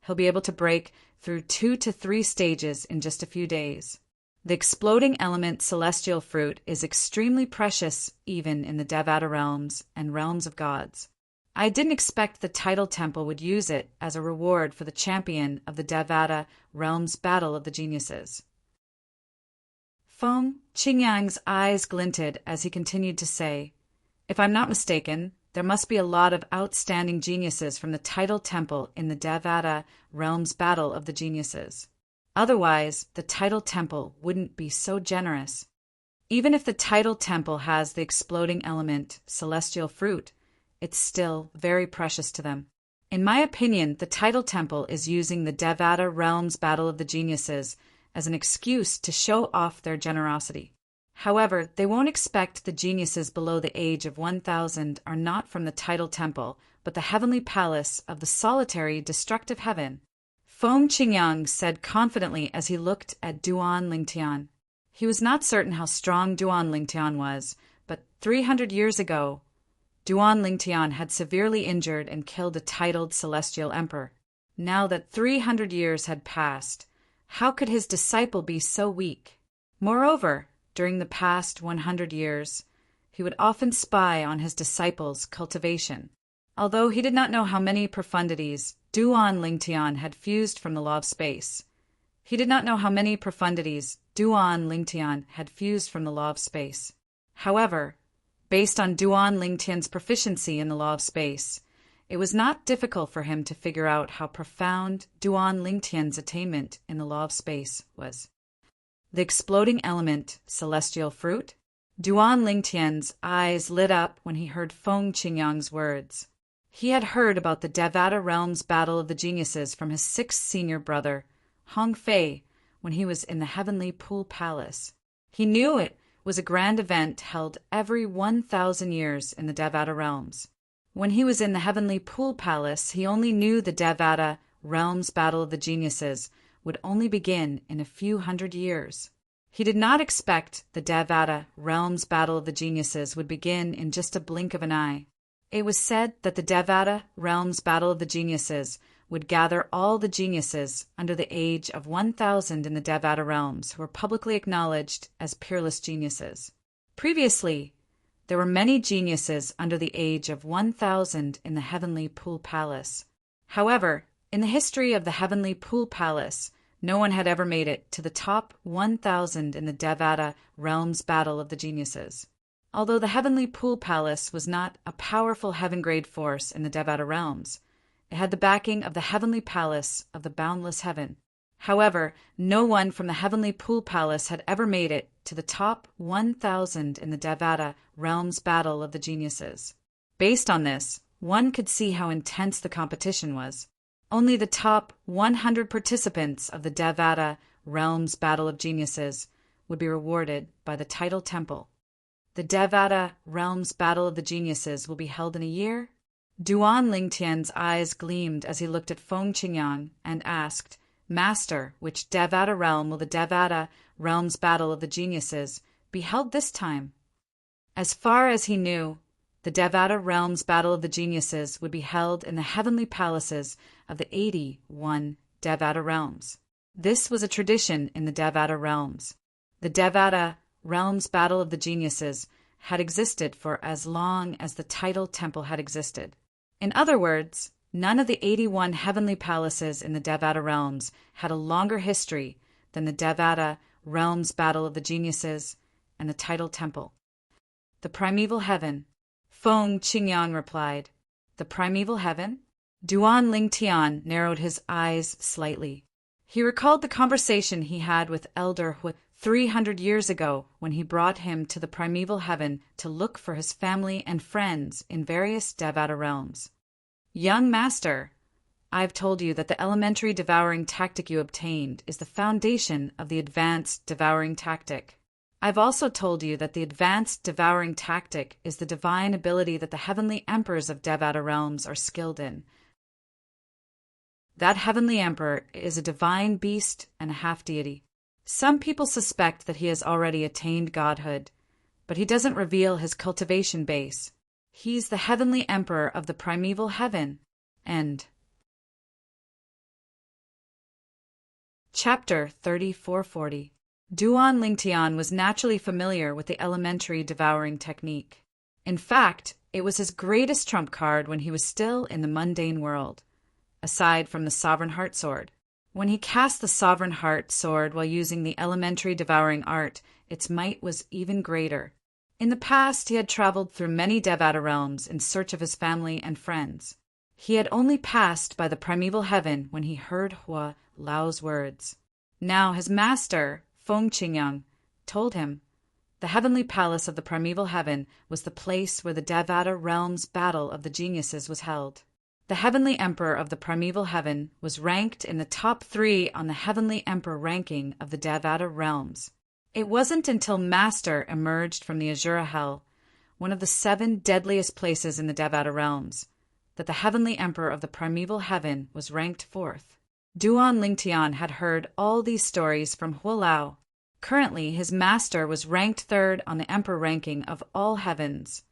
he'll be able to break through 2 to 3 stages in just a few days. The exploding element celestial fruit is extremely precious even in the Devata realms and realms of gods. I didn't expect the Title Temple would use it as a reward for the champion of the Devata realm's battle of the geniuses. Feng Qingyang's eyes glinted as he continued to say, "If I'm not mistaken, there must be a lot of outstanding geniuses from the Title Temple in the Devata realm's battle of the geniuses. Otherwise, the Title Temple wouldn't be so generous. Even if the Title Temple has the exploding element, celestial fruit, it's still very precious to them. In my opinion, the Title Temple is using the Devata realm's battle of the geniuses as an excuse to show off their generosity. However, they won't expect the geniuses below the age of 1,000 are not from the Title Temple, but the heavenly palace of the solitary destructive heaven," Feng Qingyang said confidently as he looked at Duan Lingtian. He was not certain how strong Duan Lingtian was, but 300 years ago, Duan Lingtian had severely injured and killed a titled celestial emperor. Now that 300 years had passed, how could his disciple be so weak? Moreover, during the past 100 years, he would often spy on his disciples' cultivation. Although he did not know how many profundities Duan Lingtian had fused from the law of space. However, based on Duan Lingtian's proficiency in the law of space, it was not difficult for him to figure out how profound Duan Lingtian's attainment in the law of space was. The exploding element, celestial fruit? Duan Lingtian's eyes lit up when he heard Feng Qingyang's words. He had heard about the Devata realm's battle of the geniuses from his sixth senior brother, Hong Fei, when he was in the Heavenly Pool Palace. He knew it was a grand event held every 1,000 years in the Devata realms. When he was in the Heavenly Pool Palace, he only knew the Devata realm's battle of the geniuses would only begin in a few hundred years. He did not expect the Devata realm's battle of the geniuses would begin in just a blink of an eye. It was said that the Devata realm's battle of the geniuses would gather all the geniuses under the age of 1,000 in the Devata realms who were publicly acknowledged as peerless geniuses. Previously, there were many geniuses under the age of 1,000 in the Heavenly Pool Palace. However, in the history of the Heavenly Pool Palace, no one had ever made it to the top 1,000 in the Devata realm's battle of the geniuses. Although the Heavenly Pool Palace was not a powerful heaven-grade force in the Devata realms, it had the backing of the Heavenly Palace of the boundless heaven. However, no one from the Heavenly Pool Palace had ever made it to the top 1,000 in the Devata realm's battle of the geniuses. Based on this, one could see how intense the competition was. Only the top 100 participants of the Devata realm's battle of geniuses would be rewarded by the Title Temple. The Devata realm's battle of the geniuses will be held in a year? Duan Lingtian's eyes gleamed as he looked at Feng Qingyang and asked, "Master, which Devata realm will the Devata realm's battle of the geniuses be held this time?" As far as he knew, the Devata realm's battle of the geniuses would be held in the heavenly palaces of the 81 Devata realms. This was a tradition in the Devata realms. The Devata realm's battle of the geniuses had existed for as long as the Title Temple had existed. In other words, none of the 81 heavenly palaces in the Devata realms had a longer history than the Devata realm's battle of the geniuses and the Title Temple. The primeval heaven, Feng Qingyang replied. The primeval heaven? Duan Lingtian narrowed his eyes slightly. He recalled the conversation he had with Elder Hui 300 years ago when he brought him to the primeval heaven to look for his family and friends in various Devata realms. "Young master, I've told you that the elementary devouring tactic you obtained is the foundation of the advanced devouring tactic. I've also told you that the advanced devouring tactic is the divine ability that the heavenly emperors of Devata realms are skilled in. That heavenly emperor is a divine beast and a half-deity. Some people suspect that he has already attained godhood, but he doesn't reveal his cultivation base. He's the heavenly emperor of the primeval heaven." End. Chapter 3440. Duan Lingtian was naturally familiar with the elementary devouring technique. In fact, It was his greatest trump card when he was still in the mundane world, aside from the Sovereign Heart Sword. When he cast the Sovereign Heart Sword while using the elementary devouring art, its might was even greater. In the past, he had traveled through many Devata realms in search of his family and friends. He had only passed by the primeval heaven when he heard Hua Lao's words. Now his master, Feng Qingyang, told him the heavenly palace of the primeval heaven was the place where the Devata realm's battle of the geniuses was held. The heavenly emperor of the primeval heaven was ranked in the top 3 on the heavenly emperor ranking of the Devata realms. It wasn't until Master emerged from the Azura Hell, one of the 7 deadliest places in the Devata realms, that the heavenly emperor of the primeval heaven was ranked 4th. Duan Lingtian had heard all these stories from Hua Lao. Currently, his master was ranked 3rd on the emperor ranking of all heavens,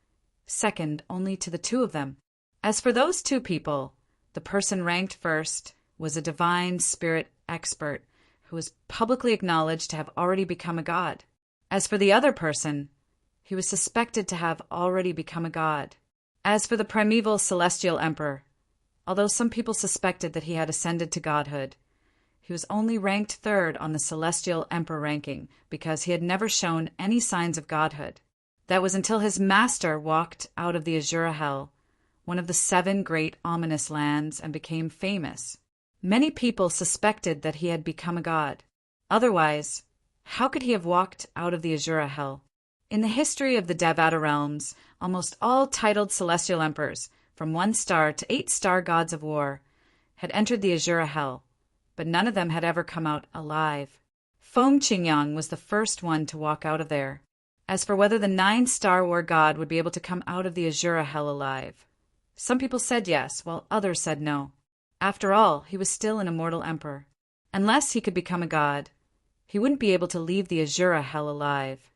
second only to the 2 of them. As for those 2 people, the person ranked 1st was a divine spirit expert who was publicly acknowledged to have already become a god. As for the other person, he was suspected to have already become a god. As for the primeval celestial emperor, although some people suspected that he had ascended to godhood, he was only ranked 3rd on the celestial emperor ranking because he had never shown any signs of godhood. That was until his master walked out of the Azura Hell, one of the 7 great ominous lands, and became famous. Many people suspected that he had become a god. Otherwise, how could he have walked out of the Azura Hell? In the history of the Devata realms, almost all titled celestial emperors, from 1-star to 8-star gods of war, had entered the Azura Hell, but none of them had ever come out alive. Feng Qingyang was the first one to walk out of there. As for whether the 9-star war god would be able to come out of the Azura Hell alive, some people said yes, while others said no. After all, he was still an immortal emperor. Unless he could become a god, he wouldn't be able to leave the Azura Hell alive.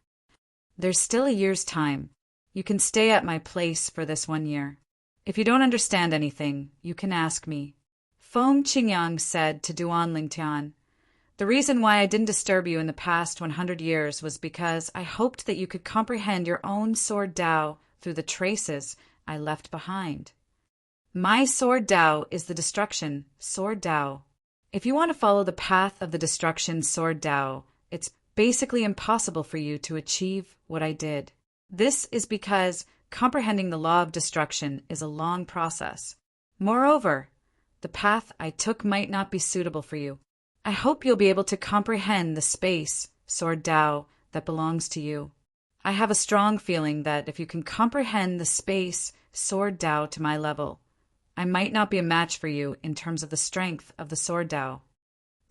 There's still a year's time. You can stay at my place for this 1 year. If you don't understand anything, you can ask me. Feng Qingyang said to Duan Lingtian, the reason why I didn't disturb you in the past 100 years was because I hoped that you could comprehend your own sword Tao through the traces I left behind. My sword Tao is the destruction sword Tao. If you want to follow the path of the destruction sword Tao, it's basically impossible for you to achieve what I did. This is because comprehending the law of destruction is a long process. Moreover, the path I took might not be suitable for you. I hope you'll be able to comprehend the space, sword Tao, that belongs to you. I have a strong feeling that if you can comprehend the space, sword Tao to my level, I might not be a match for you in terms of the strength of the sword Tao.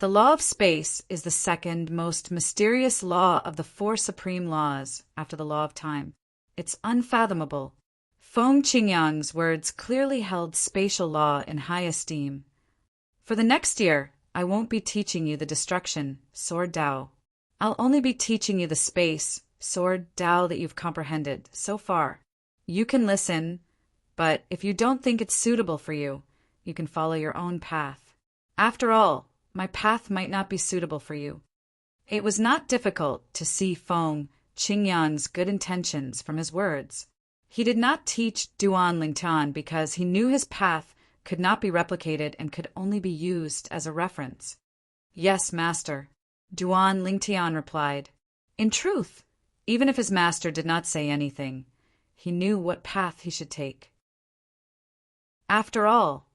The law of space is the second most mysterious law of the 4 supreme laws after the law of time. It's unfathomable. Feng Qingyang's words clearly held spatial law in high esteem. For the next year, I won't be teaching you the destruction, sword Tao. I'll only be teaching you the space, sword Tao that you've comprehended so far. You can listen, but if you don't think it's suitable for you, you can follow your own path. After all, my path might not be suitable for you. It was not difficult to see Feng Qingyang's good intentions from his words. He did not teach Duan Lingtian because he knew his path could not be replicated and could only be used as a reference. Yes, master, Duan Lingtian replied. In truth, even if his master did not say anything, he knew what path he should take. After all,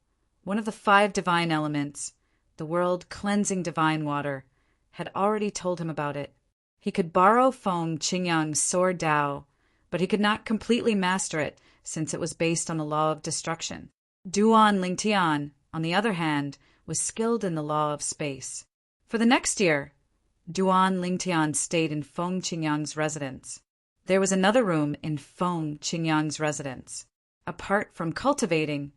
one of the 5 divine elements, the world-cleansing divine water, had already told him about it. He could borrow Feng Qingyang's sword Tao, but he could not completely master it since it was based on the law of destruction. Duan Lingtian, on the other hand, was skilled in the law of space. For the next year, Duan Lingtian stayed in Feng Qingyang's residence. There was another room in Feng Qingyang's residence. Apart from cultivating,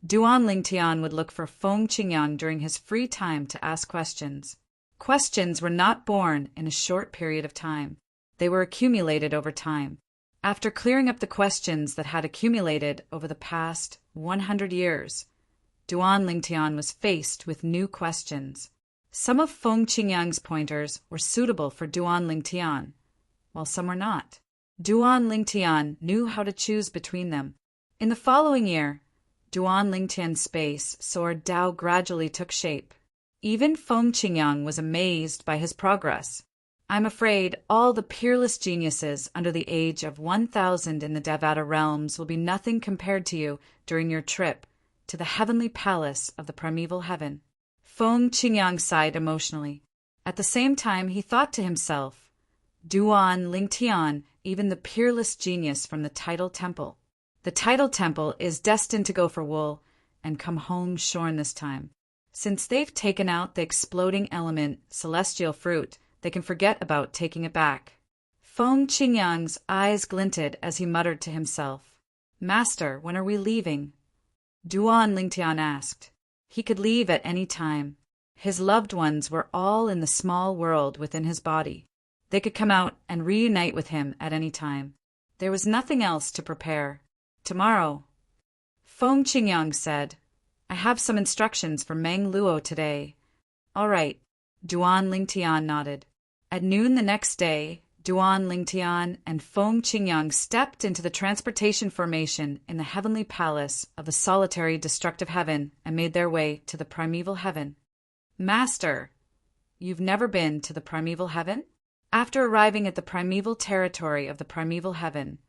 Duan Lingtian would look for Feng Qingyang during his free time to ask questions. Questions were not born in a short period of time. They were accumulated over time. After clearing up the questions that had accumulated over the past 100 years, Duan Lingtian was faced with new questions. Some of Feng Qingyang's pointers were suitable for Duan Lingtian, while some were not. Duan Lingtian knew how to choose between them. In the following year, Duan Lingtian's space sword Dao gradually took shape. Even Feng Qingyang was amazed by his progress. I'm afraid all the peerless geniuses under the age of 1,000 in the Devata realms will be nothing compared to you during your trip to the heavenly palace of the primeval heaven. Feng Qingyang sighed emotionally. At the same time, he thought to himself, Duan Lingtian, even the peerless genius from the Tidal Temple. The Tidal Temple is destined to go for wool and come home shorn this time. Since they've taken out the exploding element, celestial fruit, they can forget about taking it back. Feng Qingyang's eyes glinted as he muttered to himself, Master, when are we leaving? Duan Lingtian asked. He could leave at any time. His loved ones were all in the small world within his body. They could come out and reunite with him at any time. There was nothing else to prepare. Tomorrow, Feng Qingyang said, I have some instructions for Meng Luo today. All right, Duan Lingtian nodded. At noon the next day, Duan Lingtian and Feng Qingyang stepped into the transportation formation in the heavenly palace of the solitary destructive heaven and made their way to the primeval heaven. Master, you've never been to the primeval heaven? After arriving at the primeval territory of the primeval heaven,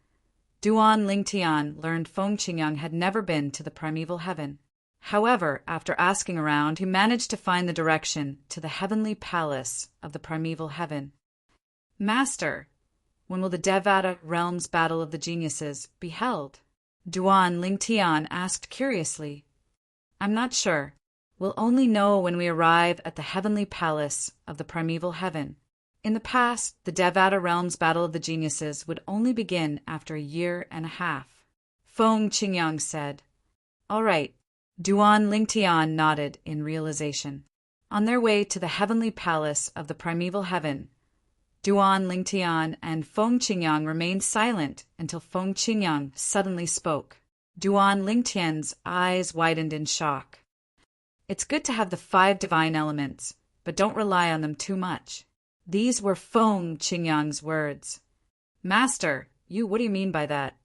Duan Lingtian learned Feng Qingyang had never been to the primeval heaven. However, after asking around, he managed to find the direction to the heavenly palace of the primeval heaven. Master, when will the Devata realms battle of the geniuses be held? Duan Lingtian asked curiously. I'm not sure. We'll only know when we arrive at the heavenly palace of the primeval heaven. In the past, the Devata realms battle of the geniuses would only begin after a year and a half. Feng Qingyang said. All right. Duan Lingtian nodded in realization. On their way to the heavenly palace of the primeval heaven, Duan Lingtian and Feng Qingyang remained silent until Feng Qingyang suddenly spoke. Duan Lingtian's eyes widened in shock. It's good to have the 5 divine elements, but don't rely on them too much. These were Feng Qingyang's words. Master, what do you mean by that?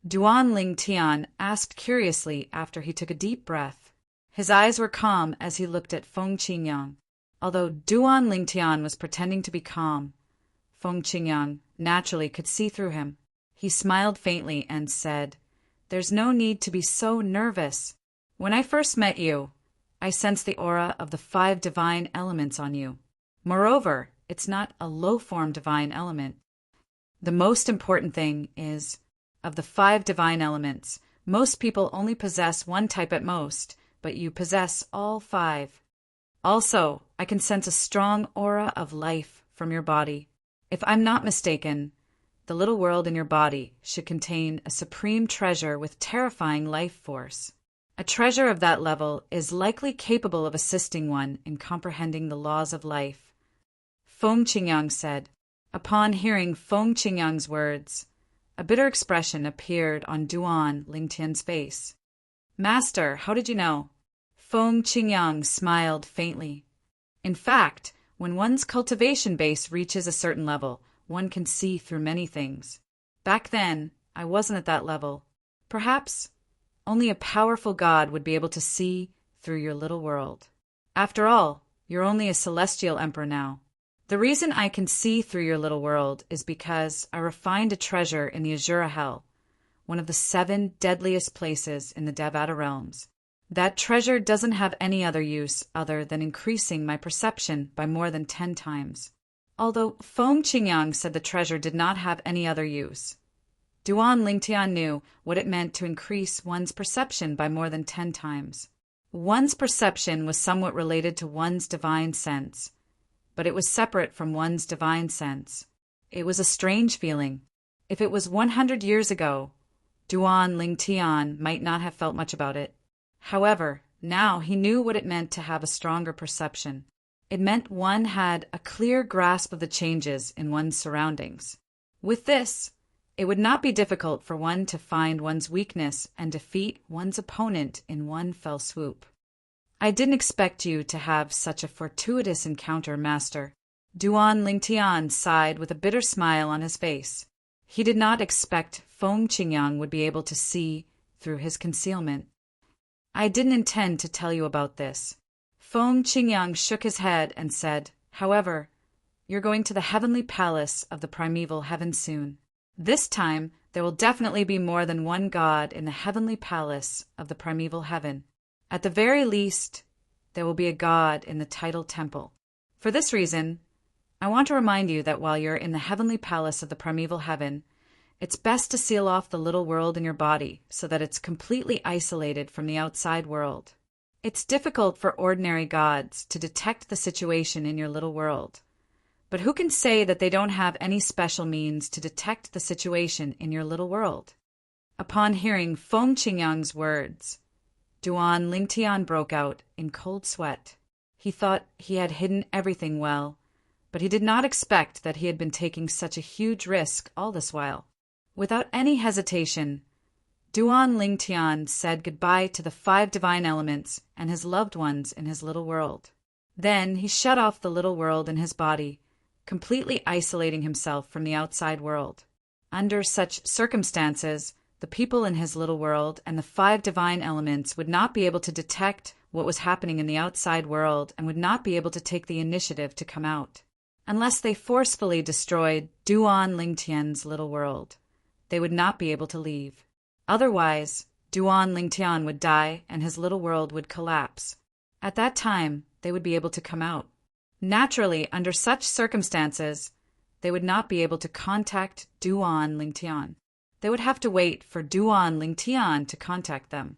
Duan Lingtian asked curiously after he took a deep breath. His eyes were calm as he looked at Feng Qingyang. Although Duan Lingtian was pretending to be calm, Feng Qingyang naturally could see through him. He smiled faintly and said, There's no need to be so nervous. When I first met you, I sensed the aura of the 5 divine elements on you. Moreover, it's not a low-form divine element. The most important thing is, of the 5 divine elements, most people only possess one type at most, but you possess all 5. Also, I can sense a strong aura of life from your body. If I'm not mistaken, the little world in your body should contain a supreme treasure with terrifying life force. A treasure of that level is likely capable of assisting one in comprehending the laws of life. Feng Qingyang said. Upon hearing Feng Qingyang's words, a bitter expression appeared on Duan Lingtian's face. Master, how did you know? Feng Qingyang smiled faintly. In fact, when one's cultivation base reaches a certain level, one can see through many things. Back then, I wasn't at that level. Perhaps only a powerful god would be able to see through your little world. After all, you're only a celestial emperor now. The reason I can see through your little world is because I refined a treasure in the Azura Hell, one of the 7 deadliest places in the Devata realms. That treasure doesn't have any other use other than increasing my perception by more than 10 times. Although Feng Qingyang said the treasure did not have any other use, Duan Lingtian knew what it meant to increase one's perception by more than 10 times. One's perception was somewhat related to one's divine sense, but it was separate from one's divine sense. It was a strange feeling. If it was 100 years ago, Duan Lingtian might not have felt much about it. However, now he knew what it meant to have a stronger perception. It meant one had a clear grasp of the changes in one's surroundings. With this, it would not be difficult for one to find one's weakness and defeat one's opponent in one fell swoop. I didn't expect you to have such a fortuitous encounter, Master. Duan Lingtian sighed with a bitter smile on his face. He did not expect Feng Qingyang would be able to see through his concealment. I didn't intend to tell you about this. Feng Qingyang shook his head and said, however, you're going to the heavenly palace of the primeval heaven soon. This time, there will definitely be more than one god in the heavenly palace of the primeval heaven. At the very least, there will be a god in the tidal temple. For this reason, I want to remind you that while you're in the heavenly palace of the primeval heaven, it's best to seal off the little world in your body so that it's completely isolated from the outside world. It's difficult for ordinary gods to detect the situation in your little world. But who can say that they don't have any special means to detect the situation in your little world? Upon hearing Feng Qingyang's words, Duan Lingtian broke out in cold sweat. He thought he had hidden everything well, but he did not expect that he had been taking such a huge risk all this while. Without any hesitation, Duan Lingtian said goodbye to the 5 divine elements and his loved ones in his little world. Then he shut off the little world in his body, completely isolating himself from the outside world. Under such circumstances, the people in his little world and the 5 divine elements would not be able to detect what was happening in the outside world and would not be able to take the initiative to come out. Unless they forcefully destroyed Duan Lingtian's little world, they would not be able to leave. Otherwise, Duan Lingtian would die and his little world would collapse. At that time, they would be able to come out. Naturally, under such circumstances, they would not be able to contact Duan Lingtian. They would have to wait for Duan Lingtian to contact them.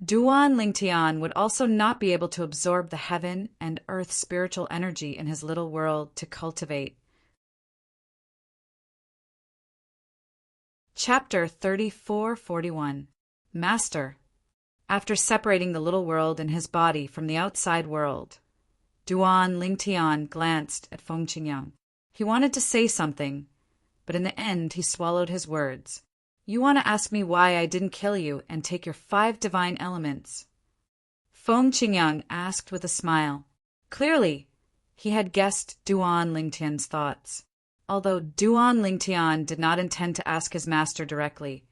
Duan Lingtian would also not be able to absorb the heaven and earth spiritual energy in his little world to cultivate. Chapter 3441. Master. After separating the little world in his body from the outside world, Duan Lingtian glanced at Feng Qingyang. He wanted to say something, but in the end he swallowed his words. You want to ask me why I didn't kill you and take your 5 divine elements? Feng Qingyang asked with a smile. Clearly, he had guessed Duan Lingtian's thoughts. Although Duan Lingtian did not intend to ask his master directly,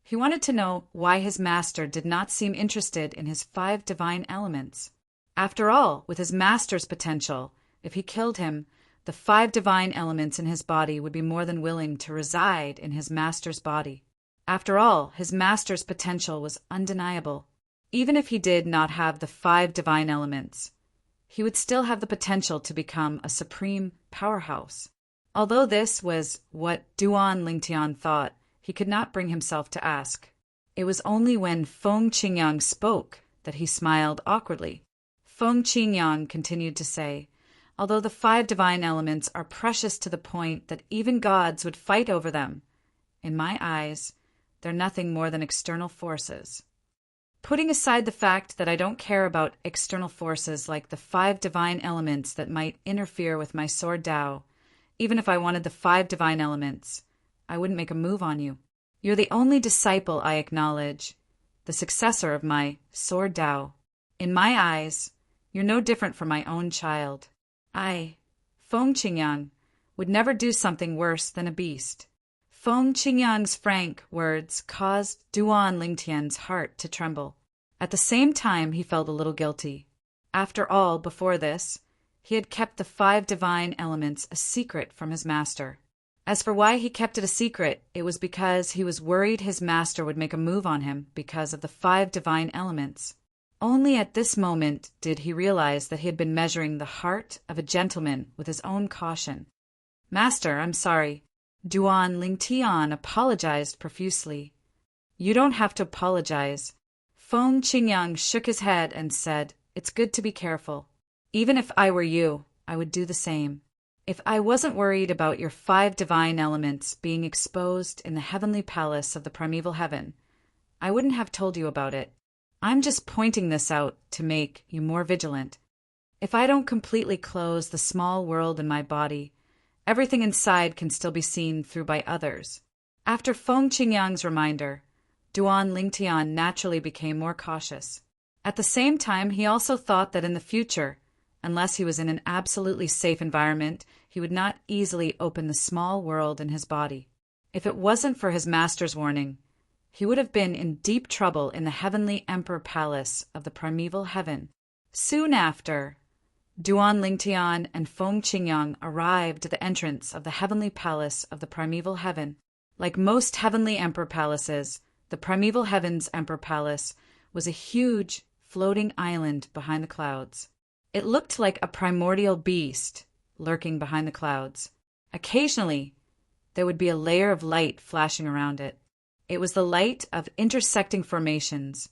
he wanted to know why his master did not seem interested in his 5 divine elements. After all, with his master's potential, if he killed him, the 5 divine elements in his body would be more than willing to reside in his master's body. After all, his master's potential was undeniable. Even if he did not have the 5 divine elements, he would still have the potential to become a supreme powerhouse. Although this was what Duan Lingtian thought, he could not bring himself to ask. It was only when Feng Qingyang spoke that he smiled awkwardly. Feng Qingyang continued to say, although the 5 divine elements are precious to the point that even gods would fight over them, in my eyes, they're nothing more than external forces. Putting aside the fact that I don't care about external forces like the 5 divine elements that might interfere with my sword Dao, even if I wanted the 5 divine elements, I wouldn't make a move on you. You're the only disciple I acknowledge, the successor of my sword Dao. In my eyes, you're no different from my own child. I, Feng Qingyang, would never do something worse than a beast. Feng Qingyang's frank words caused Duan Lingtian's heart to tremble. At the same time, he felt a little guilty. After all, before this, he had kept the 5 divine elements a secret from his master. As for why he kept it a secret, it was because he was worried his master would make a move on him because of the 5 divine elements. Only at this moment did he realize that he had been measuring the heart of a gentleman with his own caution. Master, I'm sorry. Duan Lingtian apologized profusely. You don't have to apologize. Feng Qingyang shook his head and said, It's good to be careful. Even if I were you, I would do the same. If I wasn't worried about your 5 divine elements being exposed in the heavenly palace of the primeval heaven, I wouldn't have told you about it. I'm just pointing this out to make you more vigilant. If I don't completely close the small world in my body, everything inside can still be seen through by others. After Feng Qingyang's reminder, Duan Lingtian naturally became more cautious. At the same time, he also thought that in the future, Unless he was in an absolutely safe environment, he would not easily open the small world in his body. If it wasn't for his master's warning, he would have been in deep trouble in the heavenly emperor palace of the primeval heaven. Soon after, Duan Lingtian and Feng Qingyang arrived at the entrance of the heavenly palace of the primeval heaven. Like most heavenly emperor palaces, the primeval heaven's emperor palace was a huge, floating island behind the clouds. It looked like a primordial beast lurking behind the clouds. Occasionally, there would be a layer of light flashing around it. It was the light of intersecting formations,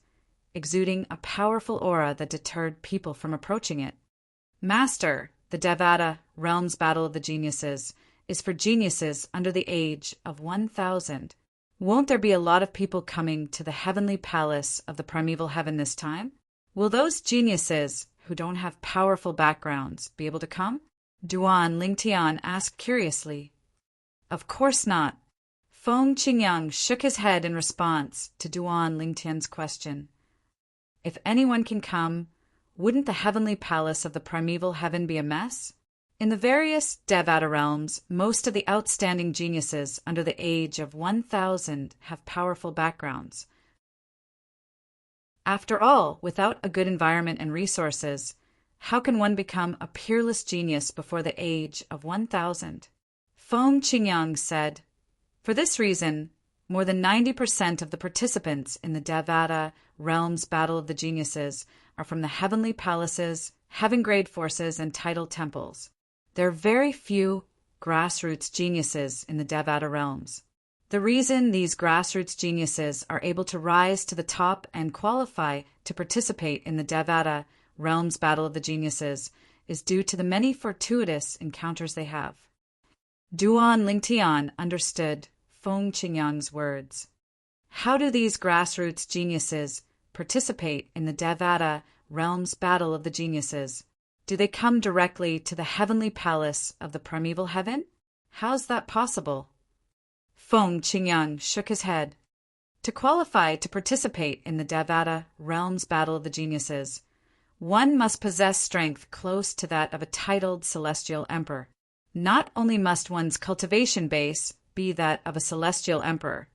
exuding a powerful aura that deterred people from approaching it. Master, the Devata Realms Battle of the Geniuses, is for geniuses under the age of 1,000. Won't there be a lot of people coming to the heavenly palace of the primeval heaven this time? Will those geniuses who don't have powerful backgrounds be able to come? Duan Lingtian asked curiously. Of course not. Feng Qingyang shook his head in response to Duan Lingtian's question. If anyone can come, wouldn't the heavenly palace of the primeval heaven be a mess? In the various Devata realms, most of the outstanding geniuses under the age of 1,000 have powerful backgrounds. After all, without a good environment and resources, how can one become a peerless genius before the age of 1,000? Feng Qingyang said, for this reason, more than 90% of the participants in the Devata Realms Battle of the Geniuses are from the heavenly palaces, heaven-grade forces, and tidal temples. There are very few grassroots geniuses in the Devata realms. The reason these grassroots geniuses are able to rise to the top and qualify to participate in the Devata Realms Battle of the Geniuses is due to the many fortuitous encounters they have. Duan Lingtian understood Feng Qingyang's words. How do these grassroots geniuses participate in the Devata Realms Battle of the Geniuses? Do they come directly to the heavenly palace of the primeval heaven? How's that possible? Feng Qingyang shook his head. To qualify to participate in the Devata Realms Battle of the Geniuses, one must possess strength close to that of a titled celestial emperor. Not only must one's cultivation base be that of a celestial emperor,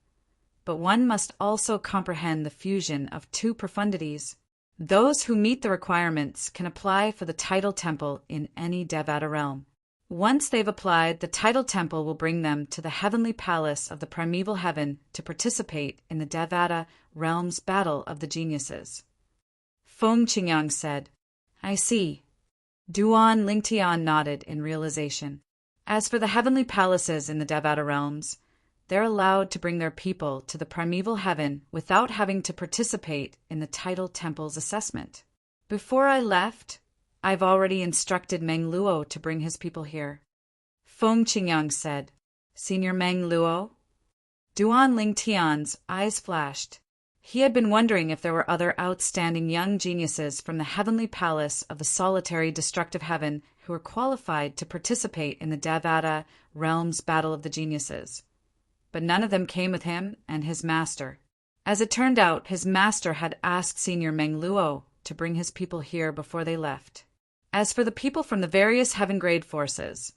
but one must also comprehend the fusion of two profundities. Those who meet the requirements can apply for the tidal temple in any Devata realm. Once they've applied, the tidal temple will bring them to the heavenly palace of the primeval heaven to participate in the Devata Realms Battle of the Geniuses. Feng Qingyang said, I see. Duan Lingtian nodded in realization. As for the heavenly palaces in the Devata realms, they're allowed to bring their people to the primeval heaven without having to participate in the tidal temple's assessment. Before I left, I've already instructed Meng Luo to bring his people here. Feng Qingyang said, Senior Meng Luo? Duan Lingtian's eyes flashed. He had been wondering if there were other outstanding young geniuses from the heavenly palace of the solitary destructive heaven who were qualified to participate in the Devata Realms Battle of the Geniuses. But none of them came with him and his master. As it turned out, his master had asked Senior Meng Luo to bring his people here before they left. As for the people from the various heaven-grade forces,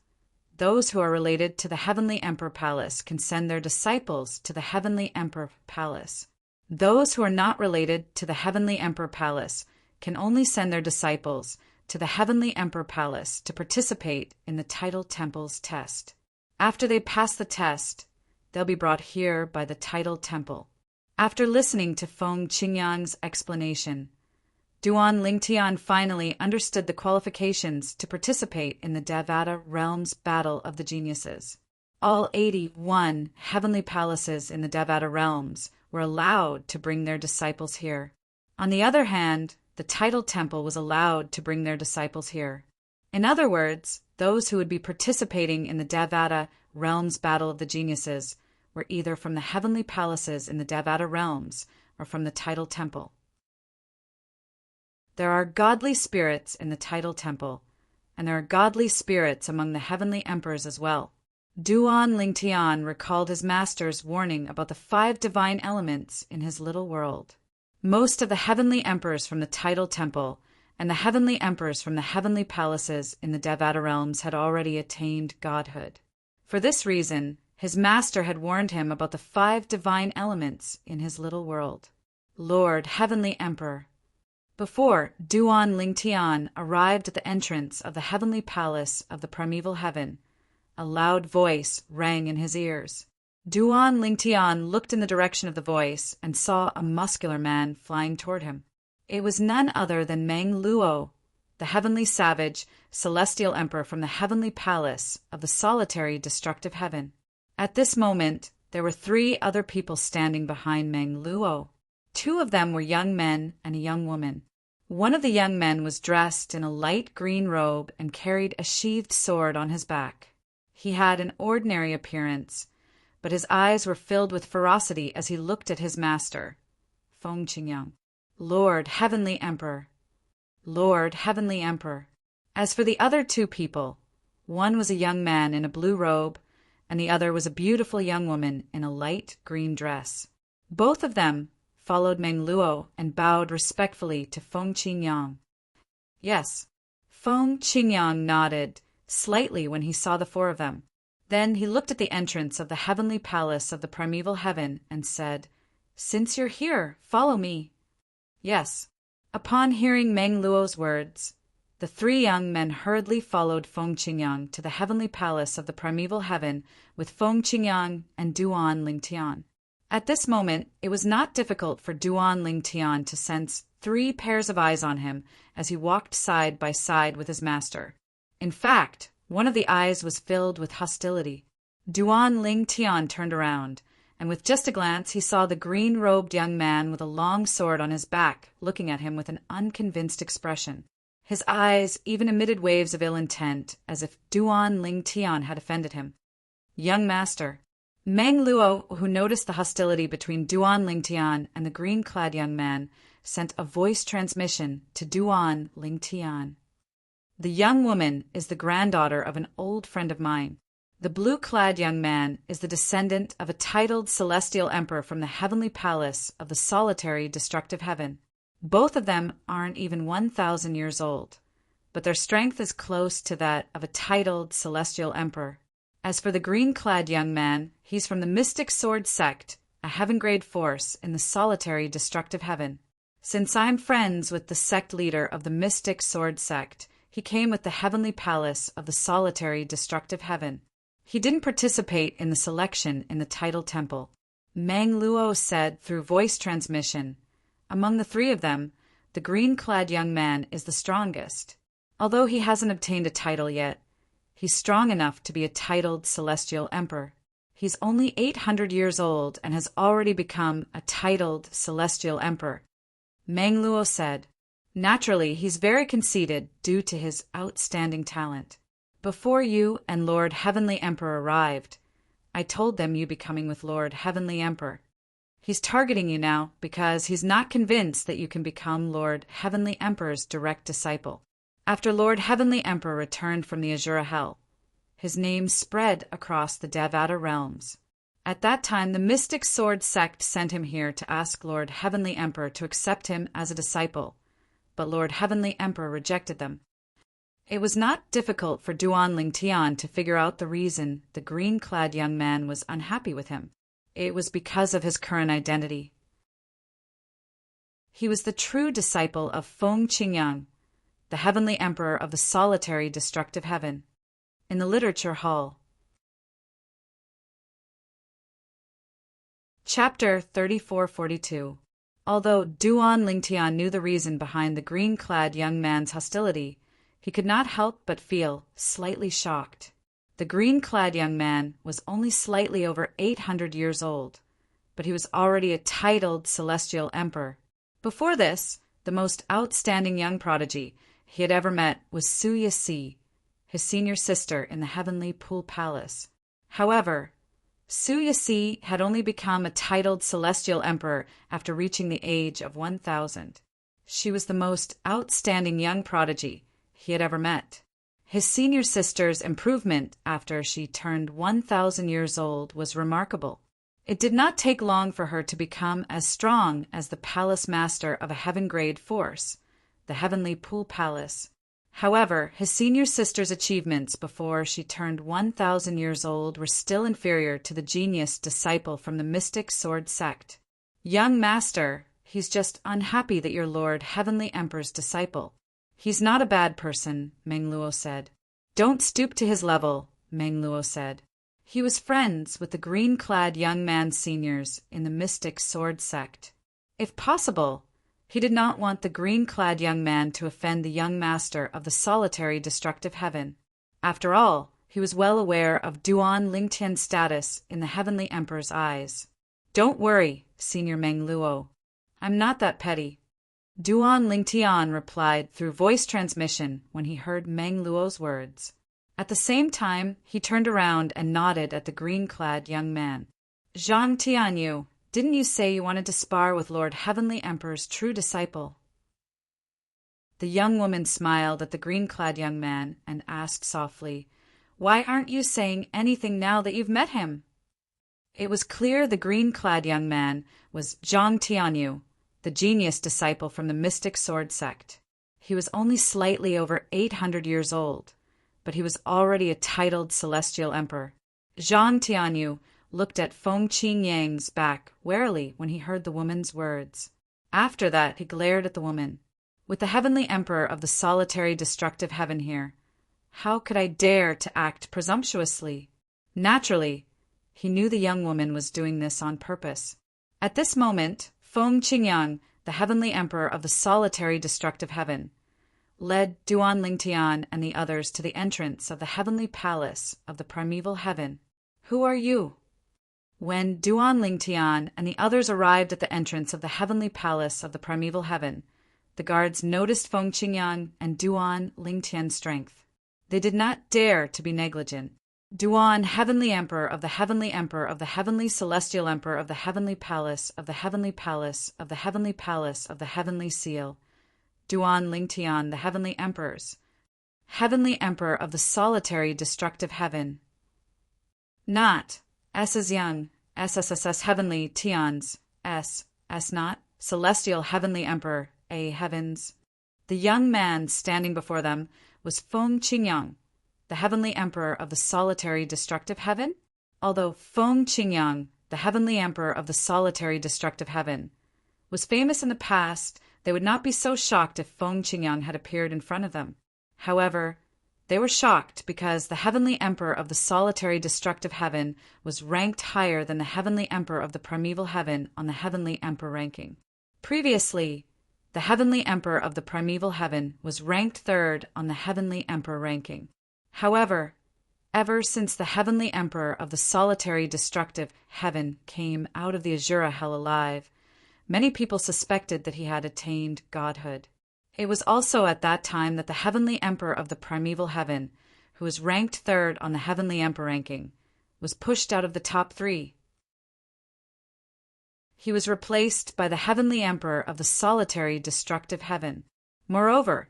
those who are related to the Heavenly Emperor Palace can send their disciples to the Heavenly Emperor Palace. Those who are not related to the Heavenly Emperor Palace can only send their disciples to the Heavenly Emperor Palace to participate in the Tidal Temple's test. After they pass the test, they'll be brought here by the Tidal Temple. After listening to Feng Qingyang's explanation, Duan Lingtian finally understood the qualifications to participate in the Devata Realms Battle of the Geniuses. All 81 heavenly palaces in the Devata realms were allowed to bring their disciples here. On the other hand, the Tidal Temple was allowed to bring their disciples here. In other words, those who would be participating in the Devata Realms Battle of the Geniuses were either from the heavenly palaces in the Devata realms or from the Tidal Temple. There are godly spirits in the Tidal Temple, and there are godly spirits among the heavenly emperors as well. Duan Lingtian recalled his master's warning about the 5 divine elements in his little world. Most of the heavenly emperors from the Tidal Temple and the heavenly emperors from the heavenly palaces in the Devata realms had already attained godhood. For this reason, his master had warned him about the 5 divine elements in his little world. Lord, Heavenly Emperor. Before Duan Lingtian arrived at the entrance of the heavenly palace of the primeval heaven, a loud voice rang in his ears. Duan Lingtian looked in the direction of the voice and saw a muscular man flying toward him. It was none other than Meng Luo, the heavenly savage, celestial emperor from the heavenly palace of the solitary destructive heaven. At this moment, there were 3 other people standing behind Meng Luo. 2 of them were young men and a young woman. One of the young men was dressed in a light green robe and carried a sheathed sword on his back. He had an ordinary appearance, but his eyes were filled with ferocity as he looked at his master, Feng Qingyang. Lord, Heavenly Emperor. Lord, Heavenly Emperor. As for the other 2 people, one was a young man in a blue robe, and the other was a beautiful young woman in a light green dress. Both of them followed Meng Luo and bowed respectfully to Feng Qingyang. Yes, Feng Qingyang nodded slightly when he saw the 4 of them. Then he looked at the entrance of the heavenly palace of the primeval heaven and said, "Since you're here, follow me." Yes. Upon hearing Meng Luo's words, the 3 young men hurriedly followed Feng Qingyang to the heavenly palace of the primeval heaven with Feng Qingyang and Duan Lingtian. At this moment, it was not difficult for Duan Lingtian to sense 3 pairs of eyes on him as he walked side by side with his master. In fact, one of the eyes was filled with hostility. Duan Lingtian turned around, and with just a glance he saw the green-robed young man with a long sword on his back looking at him with an unconvinced expression. His eyes even emitted waves of ill intent, as if Duan Lingtian had offended him. Young master. Meng Luo, who noticed the hostility between Duan Lingtian and the green-clad young man, sent a voice transmission to Duan Lingtian. The young woman is the granddaughter of an old friend of mine. The blue-clad young man is the descendant of a titled celestial emperor from the heavenly palace of the solitary destructive heaven. Both of them aren't even 1,000 years old, but their strength is close to that of a titled celestial emperor. As for the green-clad young man, he's from the Mystic Sword Sect, a heaven-grade force in the solitary destructive heaven. Since I'm friends with the sect leader of the Mystic Sword Sect, he came with the heavenly palace of the solitary destructive heaven. He didn't participate in the selection in the title temple. Meng Luo said through voice transmission, among the 3 of them, the green-clad young man is the strongest. Although he hasn't obtained a title yet, he's strong enough to be a titled celestial emperor. He's only 800 years old and has already become a titled celestial emperor. Meng Luo said, naturally, he's very conceited due to his outstanding talent. Before you and Lord Heavenly Emperor arrived, I told them you'd be coming with Lord Heavenly Emperor. He's targeting you now because he's not convinced that you can become Lord Heavenly Emperor's direct disciple. After Lord Heavenly Emperor returned from the Azura Hell, his name spread across the Devata realms. At that time, the Mystic Sword Sect sent him here to ask Lord Heavenly Emperor to accept him as a disciple, but Lord Heavenly Emperor rejected them. It was not difficult for Duan Lingtian to figure out the reason the green-clad young man was unhappy with him. It was because of his current identity. He was the true disciple of Feng Qingyang, the heavenly emperor of the solitary destructive heaven. In the literature hall. Chapter 3442. Although Duan Lingtian knew the reason behind the green-clad young man's hostility, he could not help but feel slightly shocked. The green-clad young man was only slightly over 800 years old, but he was already a titled celestial emperor. Before this, the most outstanding young prodigy he had ever met was Su Yisi, his senior sister in the heavenly Pool Palace. However, Su Yisi had only become a titled celestial emperor after reaching the age of 1,000. She was the most outstanding young prodigy he had ever met. His senior sister's improvement after she turned 1,000 years old was remarkable. It did not take long for her to become as strong as the palace master of a heaven-grade force, the heavenly pool palace. However, his senior sister's achievements before she turned 1,000 years old were still inferior to the genius disciple from the mystic sword sect. Young master, he's just unhappy that you're Lord Heavenly Emperor's disciple. He's not a bad person, Mengluo said. Don't stoop to his level, Mengluo said. He was friends with the green-clad young man seniors in the mystic sword sect. If possible, he did not want the green-clad young man to offend the young master of the solitary destructive heaven. After all, he was well aware of Duan Lingtian's status in the Heavenly Emperor's eyes. Don't worry, Senior Mengluo. I'm not that petty. Duan Lingtian replied through voice transmission when he heard Mengluo's words. At the same time, he turned around and nodded at the green-clad young man. Zhang Tianyu, didn't you say you wanted to spar with Lord Heavenly Emperor's true disciple? The young woman smiled at the green-clad young man and asked softly, Why aren't you saying anything now that you've met him? It was clear the green-clad young man was Zhang Tianyu, the genius disciple from the mystic sword sect. He was only slightly over 800 years old, but he was already a titled celestial emperor. Zhang Tianyu looked at Feng Qingyang's back warily when he heard the woman's words. After that, he glared at the woman. With the heavenly emperor of the solitary destructive heaven here, how could I dare to act presumptuously? Naturally, he knew the young woman was doing this on purpose. At this moment, Feng Qingyang, the heavenly emperor of the solitary destructive heaven, led Duan Lingtian and the others to the entrance of the heavenly palace of the primeval heaven. Who are you? When Duan Lingtian and the others arrived at the entrance of the heavenly palace of the primeval heaven, the guards noticed Feng Qingyang and Duan Lingtian's strength. They did not dare to be negligent. Duan, heavenly emperor of the heavenly emperor of the heavenly celestial emperor of the heavenly palace of the heavenly palace of the heavenly palace of the heavenly seal. Duan Lingtian, the heavenly emperors. Heavenly emperor of the solitary destructive heaven. Not S is young, SSSS heavenly Tians, S not, celestial heavenly emperor, A heavens. The young man standing before them was Feng Qingyang, the heavenly emperor of the solitary destructive heaven? Although Feng Qingyang, the heavenly emperor of the solitary destructive heaven, was famous in the past, they would not be so shocked if Feng Qingyang had appeared in front of them. However, they were shocked because the heavenly emperor of the solitary destructive heaven was ranked higher than the heavenly emperor of the primeval heaven on the heavenly emperor ranking. Previously, the heavenly emperor of the primeval heaven was ranked third on the heavenly emperor ranking. However, ever since the heavenly emperor of the solitary destructive heaven came out of the Azura hell alive, many people suspected that he had attained godhood. It was also at that time that the heavenly emperor of the primeval heaven, who was ranked third on the heavenly emperor ranking, was pushed out of the top 3. He was replaced by the heavenly emperor of the solitary destructive heaven. Moreover,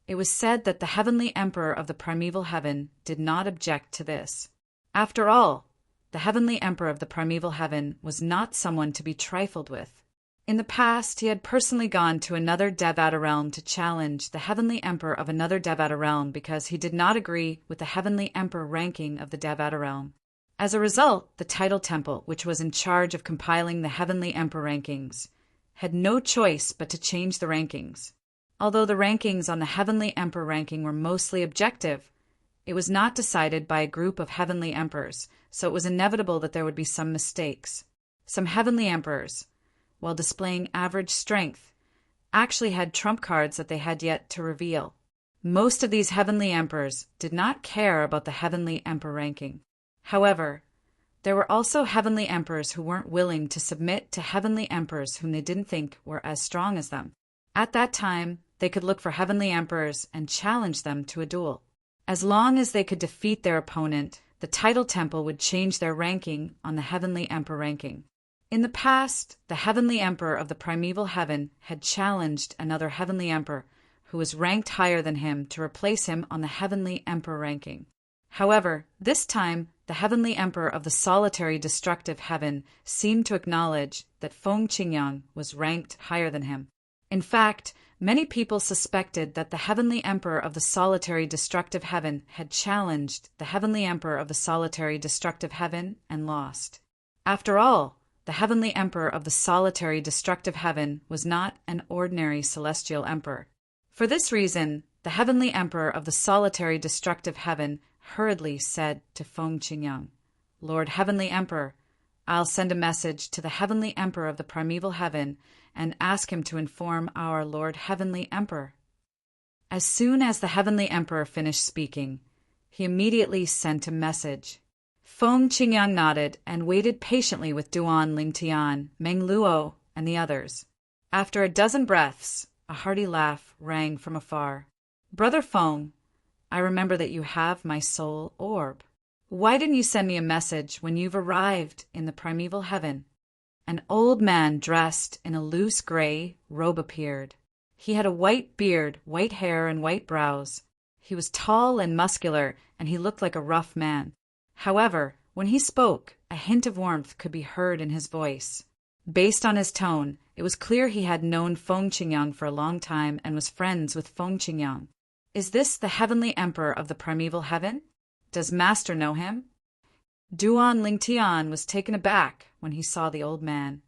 it was said that the heavenly emperor of the primeval heaven did not object to this. After all, the heavenly emperor of the primeval heaven was not someone to be trifled with. In the past, he had personally gone to another Devata realm to challenge the heavenly emperor of another Devata realm because he did not agree with the heavenly emperor ranking of the Devata realm. As a result, the title temple, which was in charge of compiling the heavenly emperor rankings, had no choice but to change the rankings. Although the rankings on the heavenly emperor ranking were mostly objective, it was not decided by a group of heavenly emperors, so it was inevitable that there would be some mistakes. Some heavenly emperors, while displaying average strength, actually had trump cards that they had yet to reveal. Most of these heavenly emperors did not care about the heavenly emperor ranking. However, there were also heavenly emperors who weren't willing to submit to heavenly emperors whom they didn't think were as strong as them. At that time, they could look for heavenly emperors and challenge them to a duel. As long as they could defeat their opponent, the title temple would change their ranking on the heavenly emperor ranking. In the past, the heavenly emperor of the primeval heaven had challenged another heavenly emperor who was ranked higher than him to replace him on the heavenly emperor ranking. However, this time, the heavenly emperor of the solitary destructive heaven seemed to acknowledge that Feng Qingyang was ranked higher than him. In fact, Many people suspected that the Heavenly Emperor of the Solitary Destructive Heaven had challenged the Heavenly Emperor of the Solitary Destructive Heaven and lost. After all, the Heavenly Emperor of the Solitary Destructive Heaven was not an ordinary celestial emperor. For this reason, the Heavenly Emperor of the Solitary Destructive Heaven hurriedly said to Feng Qingyang, "Lord Heavenly Emperor, I'll send a message to the Heavenly Emperor of the Primeval Heaven and ask him to inform our Lord Heavenly Emperor." As soon as the Heavenly Emperor finished speaking, he immediately sent a message. Feng Qingyang nodded and waited patiently with Duan Lingtian, Meng Luo, and the others. After a dozen breaths, a hearty laugh rang from afar. "Brother Feng, I remember that you have my soul orb. Why didn't you send me a message when you've arrived in the primeval heaven?" An old man dressed in a loose gray robe appeared. He had a white beard, white hair, and white brows. He was tall and muscular, and he looked like a rough man. However, when he spoke, a hint of warmth could be heard in his voice. Based on his tone, it was clear he had known Feng Qingyang for a long time and was friends with Feng Qingyang. "Is this the Heavenly Emperor of the Primeval Heaven? Does Master know him?" Duan Lingtian was taken aback when he saw the old man.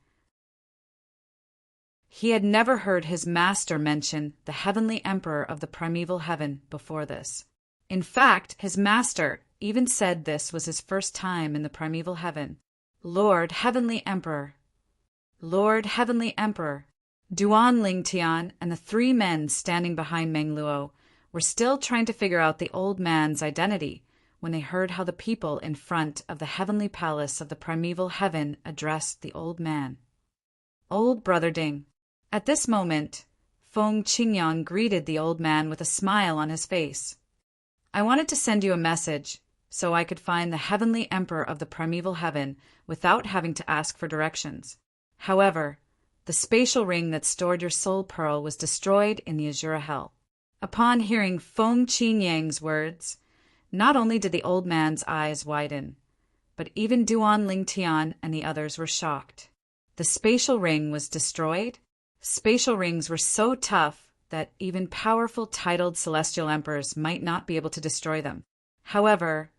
He had never heard his master mention the Heavenly Emperor of the Primeval Heaven before this. In fact, his master even said this was his first time in the Primeval Heaven. "Lord Heavenly Emperor! Lord Heavenly Emperor!" Duan Lingtian and the three men standing behind Meng Luo were still trying to figure out the old man's identity when they heard how the people in front of the heavenly palace of the primeval heaven addressed the old man. "Old Brother Ding." At this moment, Feng Qingyang greeted the old man with a smile on his face. "I wanted to send you a message so I could find the Heavenly Emperor of the primeval heaven without having to ask for directions. However, the spatial ring that stored your soul pearl was destroyed in the Azura Hell." Upon hearing Feng Qingyang's words, not only did the old man's eyes widen, but even Duan Lingtian and the others were shocked. The spatial ring was destroyed? Spatial rings were so tough that even powerful titled celestial emperors might not be able to destroy them. However,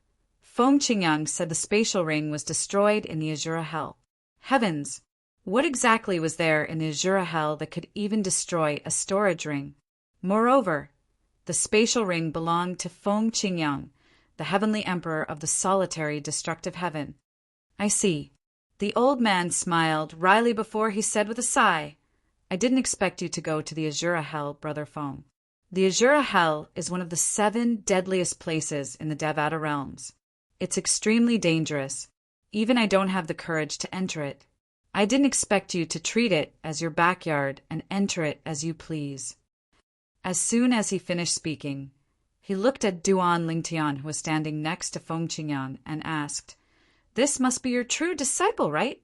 Feng Qingyang said the spatial ring was destroyed in the Azura Hell. Heavens! What exactly was there in the Azura Hell that could even destroy a storage ring? Moreover, the spatial ring belonged to Feng Qingyang, the Heavenly Emperor of the Solitary Destructive Heaven. "I see." The old man smiled wryly before he said with a sigh, "I didn't expect you to go to the Azura Hell, Brother Feng. The Azura Hell is one of the 7 deadliest places in the Devata realms. It's extremely dangerous. Even I don't have the courage to enter it. I didn't expect you to treat it as your backyard and enter it as you please." As soon as he finished speaking, he looked at Duan Lingtian, who was standing next to Feng Qingyang, and asked, "This must be your true disciple, right?"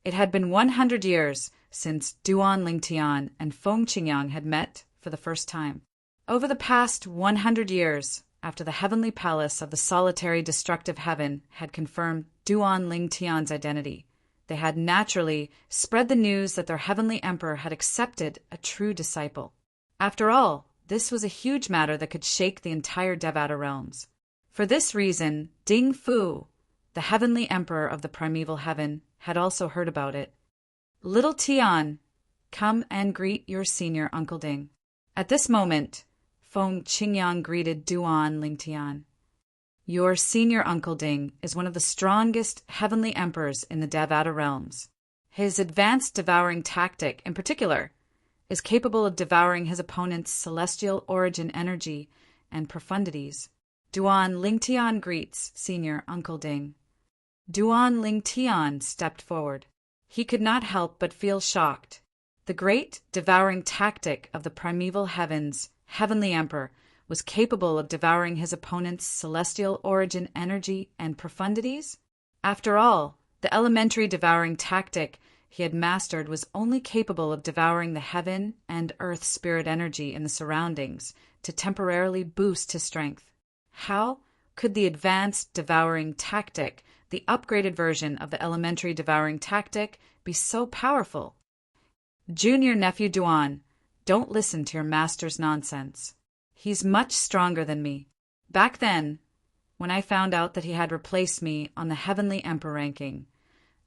It had been 100 years since Duan Lingtian and Feng Qingyang had met for the first time. Over the past 100 years, after the heavenly palace of the solitary destructive heaven had confirmed Duan Lingtian's identity, they had naturally spread the news that their heavenly emperor had accepted a true disciple. After all, this was a huge matter that could shake the entire Devata realms. For this reason, Ding Fu, the heavenly emperor of the primeval heaven, had also heard about it. "Little Tian, come and greet your senior Uncle Ding." At this moment, Feng Qingyang greeted Duan Lingtian. "Your senior Uncle Ding is one of the strongest heavenly emperors in the Devata realms. His advanced devouring tactic, in particular, is capable of devouring his opponent's celestial origin energy and profundities." Duan Lingtian greets senior Uncle Ding. Duan Lingtian stepped forward. He could not help but feel shocked. The great devouring tactic of the primeval heavens, heavenly emperor, was capable of devouring his opponent's celestial origin energy and profundities? After all, the elementary devouring tactic he had mastered was only capable of devouring the heaven and earth spirit energy in the surroundings to temporarily boost his strength. How could the advanced devouring tactic, the upgraded version of the elementary devouring tactic, be so powerful? "Junior nephew Duan, Don't listen to your master's nonsense. He's much stronger than me. Back then, when I found out that he had replaced me on the Heavenly Emperor ranking,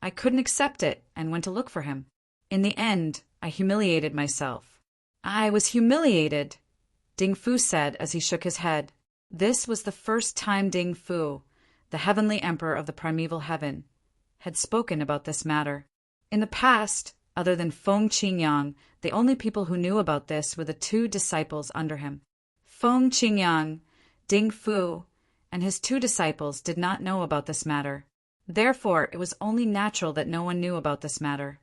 I couldn't accept it and went to look for him. In the end, I humiliated myself. I was humiliated, Ding Fu said as he shook his head. This was the first time Ding Fu, the Heavenly Emperor of the Primeval Heaven, had spoken about this matter. In the past, other than Feng Qingyang, the only people who knew about this were the 2 disciples under him. Feng Qingyang, Ding Fu, and his 2 disciples did not know about this matter. Therefore, it was only natural that no one knew about this matter.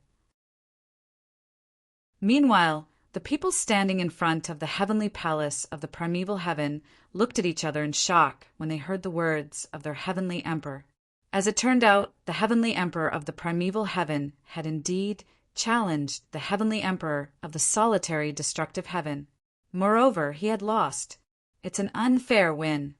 Meanwhile, the people standing in front of the heavenly palace of the primeval heaven looked at each other in shock when they heard the words of their heavenly emperor. As it turned out, the heavenly emperor of the primeval heaven had indeed challenged the heavenly emperor of the solitary destructive heaven. Moreover, he had lost. It's an unfair win.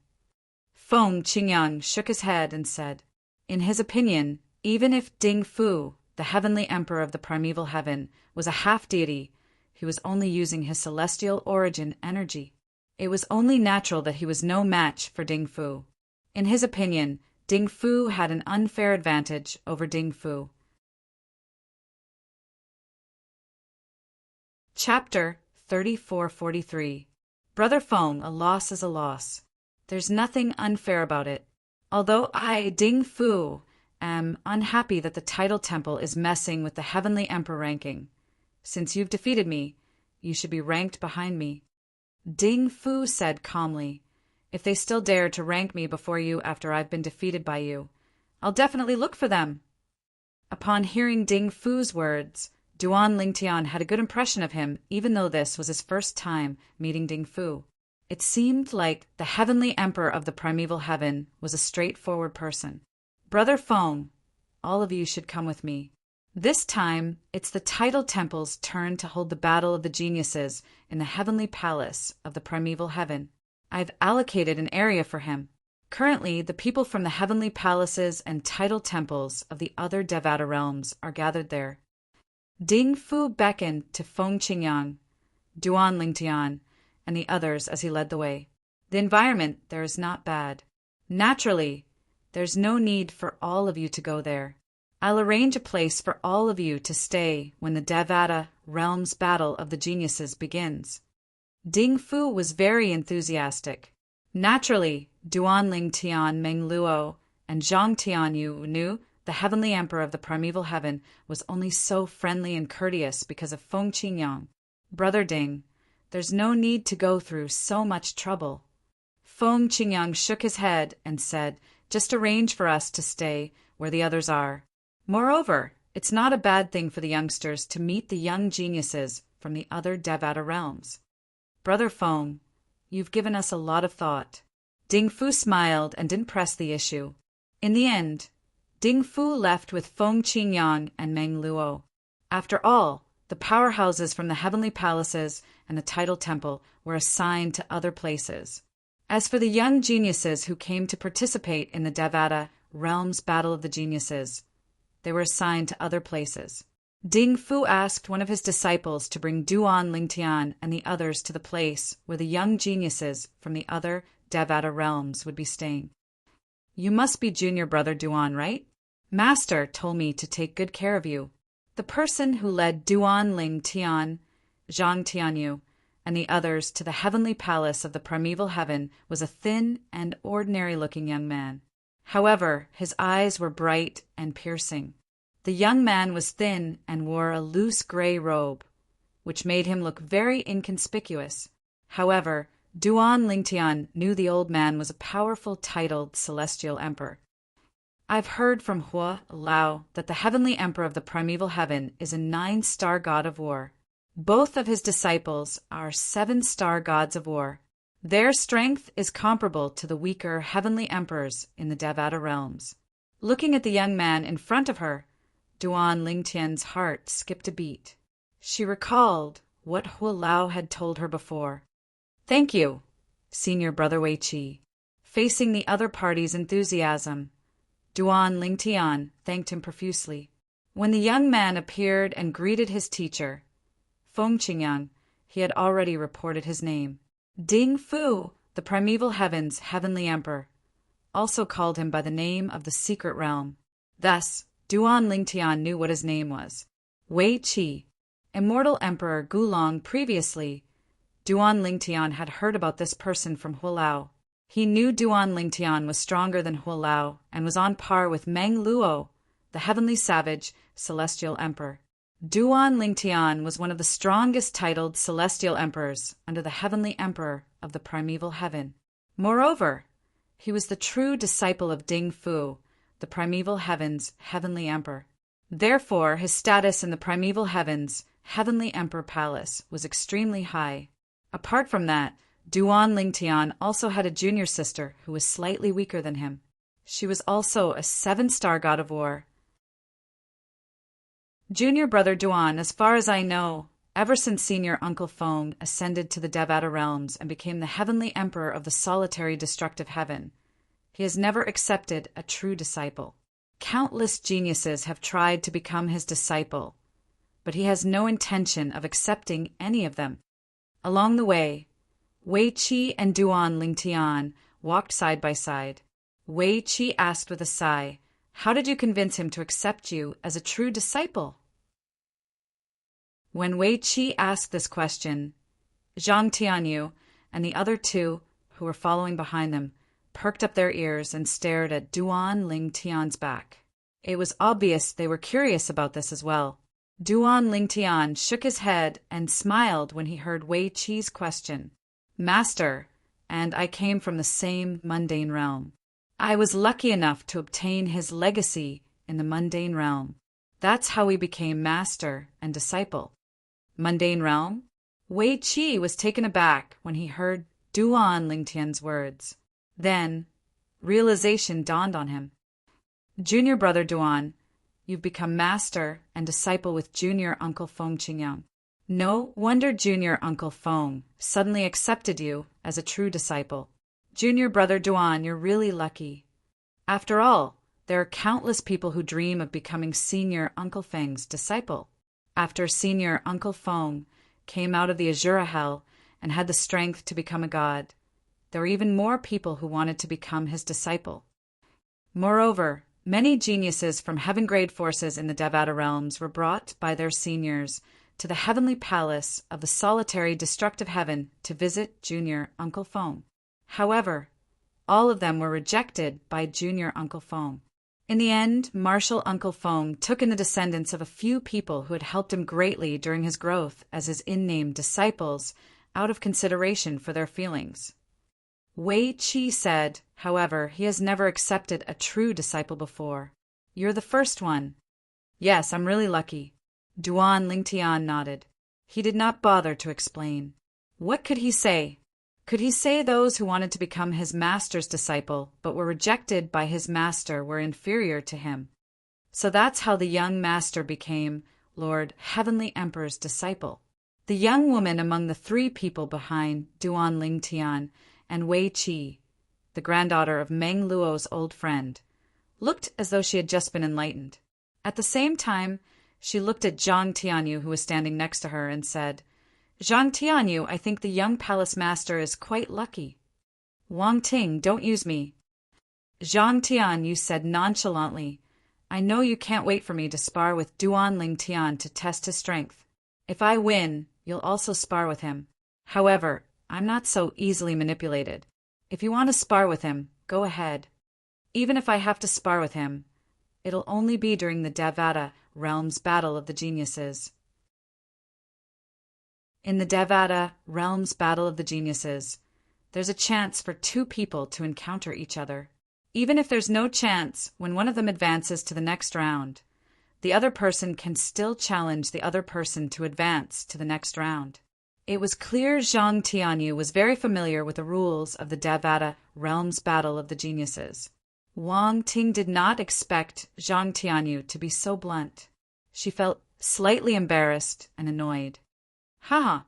Feng Qingyang shook his head and said, in his opinion, even if Ding Fu, the heavenly emperor of the primeval heaven, was a half-deity, he was only using his celestial origin energy. It was only natural that he was no match for Ding Fu. In his opinion, Ding Fu had an unfair advantage over Ding Fu. Chapter 3443. Brother Feng, a loss is a loss. There's nothing unfair about it. Although I, Ding Fu, am unhappy that the title temple is messing with the heavenly emperor ranking. Since you've defeated me, you should be ranked behind me. Ding Fu said calmly, if they still dare to rank me before you after I've been defeated by you, I'll definitely look for them. Upon hearing Ding Fu's words, Duan Lingtian had a good impression of him, even though this was his first time meeting Ding Fu. It seemed like the heavenly emperor of the primeval heaven was a straightforward person. Brother Feng, all of you should come with me. This time, it's the title temple's turn to hold the battle of the geniuses in the heavenly palace of the primeval heaven. I've allocated an area for him. Currently, the people from the heavenly palaces and title temples of the other Devata realms are gathered there. Ding Fu beckoned to Feng Qingyang, Duan Lingtian, and the others as he led the way. The environment there is not bad. Naturally, there's no need for all of you to go there. I'll arrange a place for all of you to stay when the Devata realm's battle of the geniuses begins. Ding Fu was very enthusiastic. Naturally, Duan Lingtian, Meng Luo, and Zhang Tianyu knew the heavenly emperor of the primeval heaven was only so friendly and courteous because of Feng Qingyang. Brother Ding, there's no need to go through so much trouble. Feng Qingyang shook his head and said, just arrange for us to stay where the others are. Moreover, it's not a bad thing for the youngsters to meet the young geniuses from the other Devata realms. Brother Feng, you've given us a lot of thought. Ding Fu smiled and didn't press the issue. In the end, Ding Fu left with Feng Qingyang and Meng Luo. After all, the powerhouses from the heavenly palaces and the title temple were assigned to other places. As for the young geniuses who came to participate in the Devata realm's battle of the geniuses, they were assigned to other places. Ding Fu asked one of his disciples to bring Duan Lingtian and the others to the place where the young geniuses from the other Devata realms would be staying. You must be junior brother Duan, right? Master told me to take good care of you. The person who led Duan Lingtian, Zhang Tianyu, and the others to the heavenly palace of the primeval heaven was a thin and ordinary-looking young man. However, his eyes were bright and piercing. The young man was thin and wore a loose gray robe, which made him look very inconspicuous. However, Duan Lingtian knew the old man was a powerful titled celestial emperor. I've heard from Hua Lao that the heavenly emperor of the primeval heaven is a 9-star god of war. Both of his disciples are 7-star gods of war. Their strength is comparable to the weaker heavenly emperors in the Devata realms. Looking at the young man in front of her, Duan Lingtian's heart skipped a beat. She recalled what Hua Lao had told her before. Thank you, Senior Brother Wei Qi. Facing the other party's enthusiasm, Duan Lingtian thanked him profusely. When the young man appeared and greeted his teacher, Feng Qingyang, he had already reported his name. Ding Fu, the primeval heaven's heavenly emperor, also called him by the name of the secret realm. Thus, Duan Lingtian knew what his name was. Wei Qi, immortal Emperor Gulong. Previously, Duan Lingtian had heard about this person from Huolao. He knew Duan Lingtian was stronger than Huolao and was on par with Meng Luo, the heavenly savage, celestial emperor. Duan Lingtian was one of the strongest titled celestial emperors under the heavenly emperor of the primeval heaven. Moreover, he was the true disciple of Ding Fu, the primeval heaven's heavenly emperor. Therefore, his status in the primeval heaven's heavenly emperor palace was extremely high. Apart from that, Duan Lingtian also had a junior sister who was slightly weaker than him. She was also a 7-star god of war. Junior brother Duan, as far as I know, ever since senior uncle Feng ascended to the Devata realms and became the heavenly emperor of the solitary destructive heaven, he has never accepted a true disciple. Countless geniuses have tried to become his disciple, but he has no intention of accepting any of them. Along the way, Wei Qi and Duan Lingtian walked side by side. Wei Qi asked with a sigh, "How did you convince him to accept you as a true disciple?" When Wei Qi asked this question, Zhang Tianyu and the other two, who were following behind them, perked up their ears and stared at Duan Lingtian's back. It was obvious they were curious about this as well. Duan Lingtian shook his head and smiled when he heard Wei Qi's question. "Master, and I came from the same mundane realm. I was lucky enough to obtain his legacy in the mundane realm. That's how we became master and disciple." Mundane realm? Wei Qi was taken aback when he heard Duan Lingtian's words. Then, realization dawned on him. "Junior brother Duan, you've become master and disciple with junior uncle Feng Qingyang. No wonder junior uncle Feng suddenly accepted you as a true disciple. Junior brother Duan, you're really lucky. After all, there are countless people who dream of becoming senior uncle Feng's disciple. After senior uncle Feng came out of the Azura Hell and had the strength to become a god, there were even more people who wanted to become his disciple. Moreover, many geniuses from heaven-grade forces in the Devata realms were brought by their seniors to the heavenly palace of the solitary destructive heaven to visit junior uncle Feng. However, all of them were rejected by junior uncle Feng. In the end, Martial Uncle Feng took in the descendants of a few people who had helped him greatly during his growth as his in-name disciples out of consideration for their feelings. Wei Qi said, however, he has never accepted a true disciple before. You're the first one. Yes, I'm really lucky. Duan Lingtian nodded. He did not bother to explain. What could he say? Could he say those who wanted to become his master's disciple but were rejected by his master were inferior to him? So that's how the young master became Lord Heavenly Emperor's disciple. The young woman among the 3 people behind Duan Lingtian and Wei Qi, the granddaughter of Meng Luo's old friend, looked as though she had just been enlightened. At the same time, she looked at Zhang Tianyu, who was standing next to her, and said, "Zhang Tianyu, I think the young palace master is quite lucky." "Wang Ting, don't use me." Zhang Tianyu said nonchalantly, "I know you can't wait for me to spar with Duan Lingtian to test his strength. If I win, you'll also spar with him. However, I'm not so easily manipulated. If you want to spar with him, go ahead. Even if I have to spar with him, it'll only be during the Devata realm's battle of the geniuses." In the Devata realm's battle of the geniuses, there's a chance for 2 people to encounter each other. Even if there's no chance when one of them advances to the next round, the other person can still challenge the other person to advance to the next round. It was clear Zhang Tianyu was very familiar with the rules of the Devata realm's battle of the geniuses. Wang Ting did not expect Zhang Tianyu to be so blunt. She felt slightly embarrassed and annoyed. "Haha."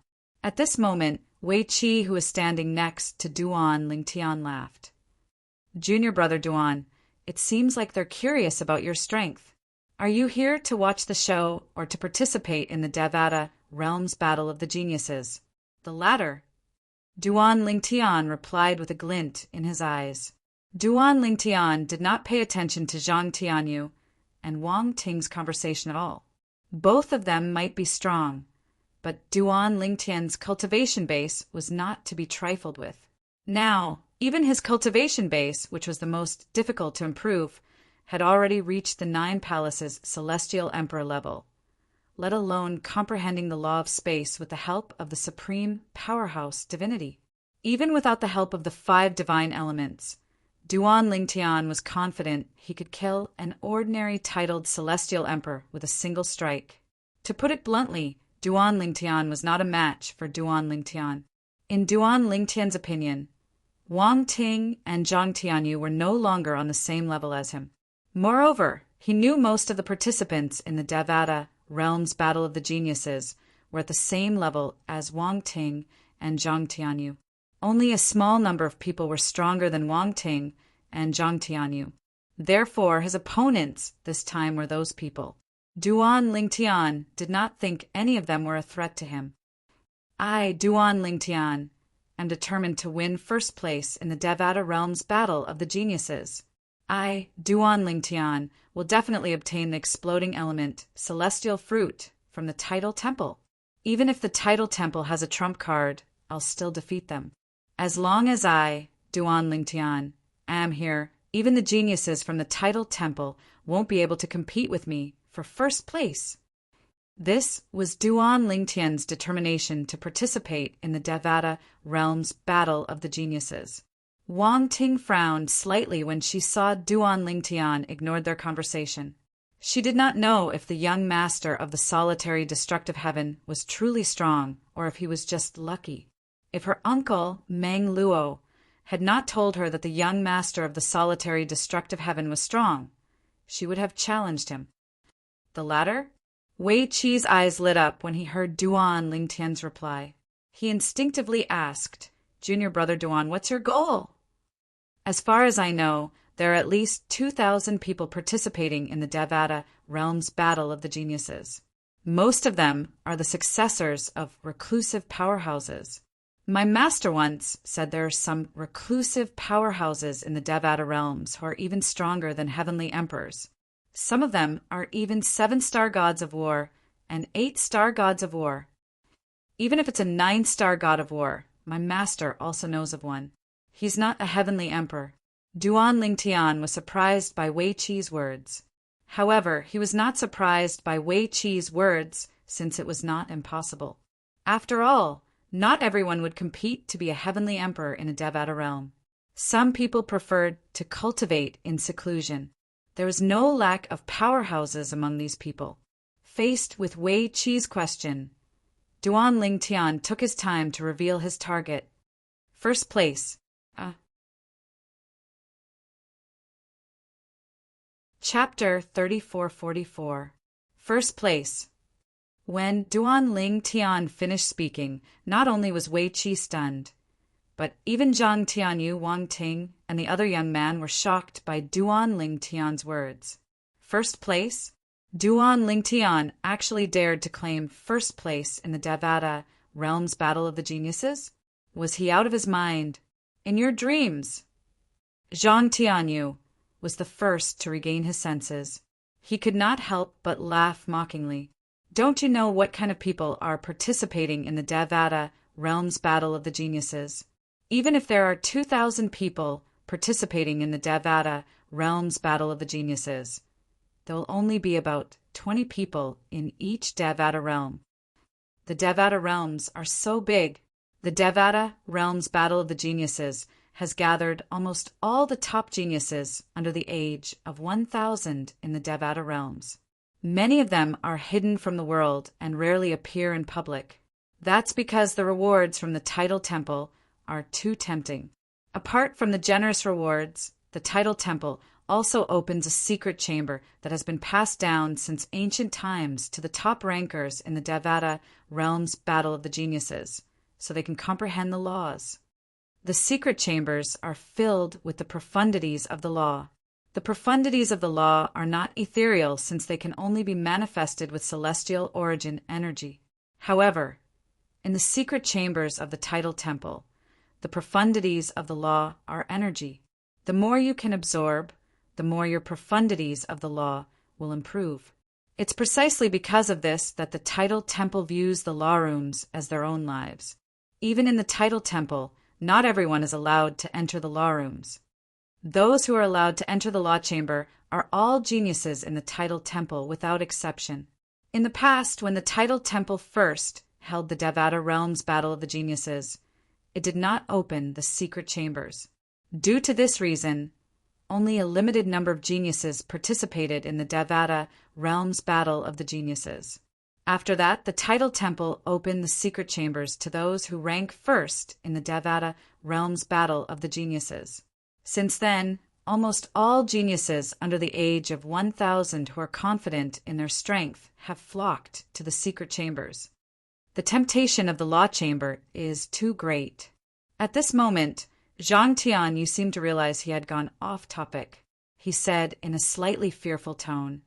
At this moment, Wei Qi, who was standing next to Duan Lingtian, laughed. "Junior brother Duan, it seems like they're curious about your strength. Are you here to watch the show or to participate in the Devata realm's battle of the geniuses?" The latter. Duan Lingtian replied with a glint in his eyes. Duan Lingtian did not pay attention to Zhang Tianyu and Wang Ting's conversation at all. Both of them might be strong, but Duan Lingtian's cultivation base was not to be trifled with. Now, even his cultivation base, which was the most difficult to improve, had already reached the 9 palaces celestial emperor level, let alone comprehending the law of space with the help of the supreme powerhouse divinity. Even without the help of the 5 divine elements, Duan Lingtian was confident he could kill an ordinary titled celestial emperor with a single strike. To put it bluntly, Duan Lingtian was not a match for Duan Lingtian. In Duan Lingtian's opinion, Wang Ting and Zhang Tianyu were no longer on the same level as him. Moreover, he knew most of the participants in the Devata Realms Battle of the Geniuses were at the same level as Wang Ting and Zhang Tianyu. Only a small number of people were stronger than Wang Ting and Zhang Tianyu. Therefore, his opponents this time were those people. Duan Lingtian did not think any of them were a threat to him. I, Duan Lingtian, am determined to win first place in the Devata Realms Battle of the Geniuses. I, Duan Lingtian, will definitely obtain the exploding element, celestial fruit, from the Tidal Temple. Even if the Tidal Temple has a trump card, I'll still defeat them. As long as I, Duan Lingtian, am here, even the geniuses from the Tidal Temple won't be able to compete with me for first place. This was Duan Lingtian's determination to participate in the Devata Realms Battle of the Geniuses. Wang Ting frowned slightly when she saw Duan Lingtian ignored their conversation. She did not know if the young master of the solitary destructive heaven was truly strong or if he was just lucky. If her uncle, Meng Luo, had not told her that the young master of the solitary destructive heaven was strong, she would have challenged him. The latter? Wei Qi's eyes lit up when he heard Duan Lingtian's reply. He instinctively asked, Junior brother Duan, what's your goal? As far as I know, there are at least 2,000 people participating in the Devata Realms Battle of the Geniuses. Most of them are the successors of reclusive powerhouses. My master once said there are some reclusive powerhouses in the Devata realms who are even stronger than heavenly emperors. Some of them are even 7-star gods of war and 8-star gods of war. Even if it's a 9-star god of war, my master also knows of one. He's not a heavenly emperor. Duan Lingtian was surprised by Wei Qi's words. However, he was not surprised by Wei Qi's words since it was not impossible. After all, not everyone would compete to be a heavenly emperor in a Devata realm. Some people preferred to cultivate in seclusion. There was no lack of powerhouses among these people. Faced with Wei Qi's question, Duan Lingtian took his time to reveal his target. First place. Chapter 3444. First place. When Duan Lingtian finished speaking, not only was Wei Qi stunned, but even Zhang Tianyu, Wang Ting, and the other young man were shocked by Duan Lingtian's words. First place? Duan Lingtian actually dared to claim first place in the Devata Realms Battle of the Geniuses? Was he out of his mind? In your dreams? Zhang Tianyu was the first to regain his senses. He could not help but laugh mockingly. Don't you know what kind of people are participating in the Devata Realms Battle of the Geniuses? Even if there are 2,000 people participating in the Devata Realms Battle of the Geniuses, there will only be about 20 people in each Devata realm. The Devata realms are so big. The Devata Realms Battle of the Geniuses has gathered almost all the top geniuses under the age of 1,000 in the Devata realms. Many of them are hidden from the world and rarely appear in public. That's because the rewards from the Tidal Temple are too tempting. Apart from the generous rewards, the Tidal Temple also opens a secret chamber that has been passed down since ancient times to the top rankers in the Devata Realms Battle of the Geniuses, so they can comprehend the laws. The secret chambers are filled with the profundities of the law. The profundities of the law are not ethereal since they can only be manifested with celestial origin energy. However, In the secret chambers of the tidal temple, the profundities of the law are energy. The more you can absorb, the more your profundities of the law will improve. It's precisely because of this that the tidal temple views the law rooms as their own lives. Even in the tidal temple, not everyone is allowed to enter the law rooms. Those who are allowed to enter the law chamber are all geniuses in the tidal temple without exception. In the past, when the tidal temple first held the Devata Realms Battle of the Geniuses, it did not open the secret chambers. Due to this reason, only a limited number of geniuses participated in the Devata Realms Battle of the Geniuses. After that, the tidal temple opened the secret chambers to those who rank first in the Devata Realms Battle of the Geniuses. Since then, almost all geniuses under the age of 1,000 who are confident in their strength have flocked to the secret chambers. The temptation of the law chamber is too great. At this moment, Zhang Tianyu seemed to realize he had gone off topic. He said in a slightly fearful tone,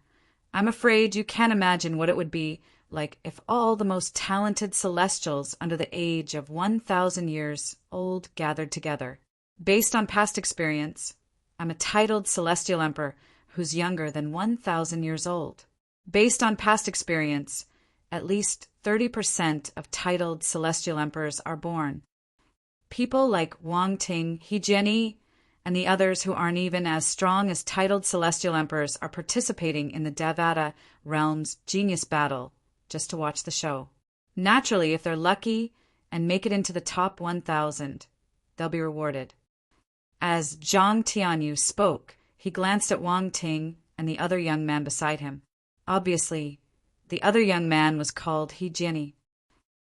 "I'm afraid you can't imagine what it would be like if all the most talented celestials under the age of 1,000 years old gathered together. Based on past experience, I'm a titled celestial emperor who's younger than 1,000 years old. Based on past experience, at least 30% of titled celestial emperors are born. People like Wang Ting, He Jianyi, and the others who aren't even as strong as titled celestial emperors are participating in the Devata Realms Genius Battle just to watch the show. Naturally, if they're lucky and make it into the top 1,000, they'll be rewarded." As Zhang Tianyu spoke, he glanced at Wang Ting and the other young man beside him. Obviously, the other young man was called He Jianyi.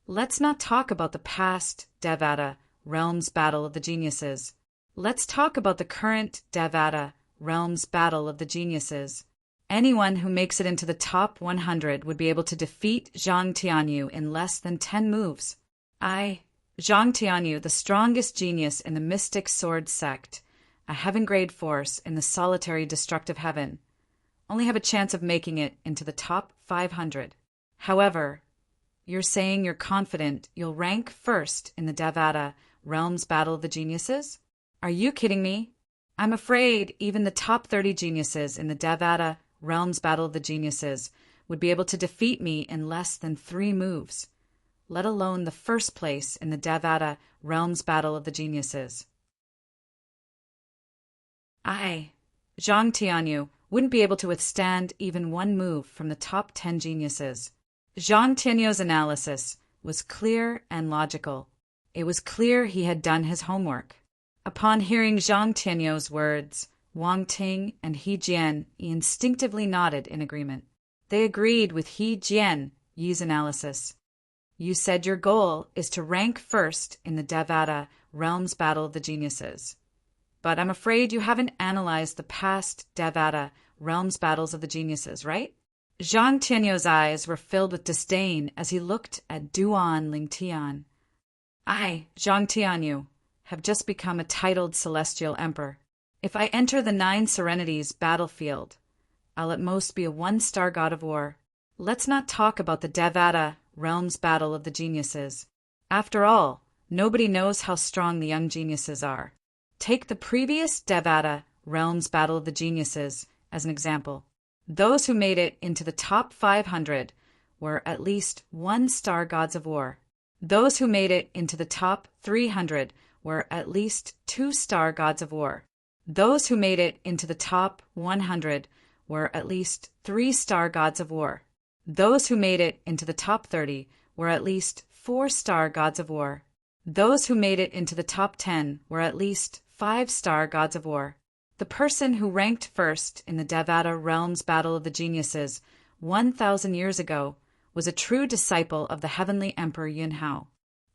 Let's not talk about the past Devata Realms Battle of the Geniuses. Let's talk about the current Devata Realms Battle of the Geniuses. Anyone who makes it into the top 100 would be able to defeat Zhang Tianyu in less than 10 moves. Zhang Tianyu, the strongest genius in the Mystic Sword Sect, a heaven-grade force in the solitary destructive heaven, only have a chance of making it into the top 500. However, you're saying you're confident you'll rank first in the Devata Realms Battle of the Geniuses? Are you kidding me? I'm afraid even the top 30 geniuses in the Devata Realms Battle of the Geniuses would be able to defeat me in less than 3 moves, let alone the first place in the Devata Realms Battle of the Geniuses. Zhang Tianyu wouldn't be able to withstand even 1 move from the top 10 geniuses. Zhang Tianyu's analysis was clear and logical. It was clear he had done his homework. Upon hearing Zhang Tianyu's words, Wang Ting and He Jianyi instinctively nodded in agreement. They agreed with He Jianyi's analysis. You said your goal is to rank first in the Devata Realms Battle of the Geniuses. But I'm afraid you haven't analyzed the past Devata Realms Battles of the Geniuses, right? Zhang Tianyu's eyes were filled with disdain as he looked at Duan Lingtian. I, Zhang Tianyu, have just become a titled celestial emperor. If I enter the 9 Serenities battlefield, I'll at most be a 1-star god of war. Let's not talk about the Devata Realms Battle of the Geniuses. After all, nobody knows how strong the young geniuses are. Take the previous Devata Realms Battle of the Geniuses as an example. Those who made it into the top 500 were at least 1-star gods of war. Those who made it into the top 300 were at least 2-star gods of war. Those who made it into the top 100 were at least 3-star gods of war. Those who made it into the top 30 were at least 4-star gods of war. Those who made it into the top 10 were at least 5-star gods of war. The person who ranked first in the Devata Realms Battle of the Geniuses 1,000 years ago was a true disciple of the heavenly emperor Yun Hao.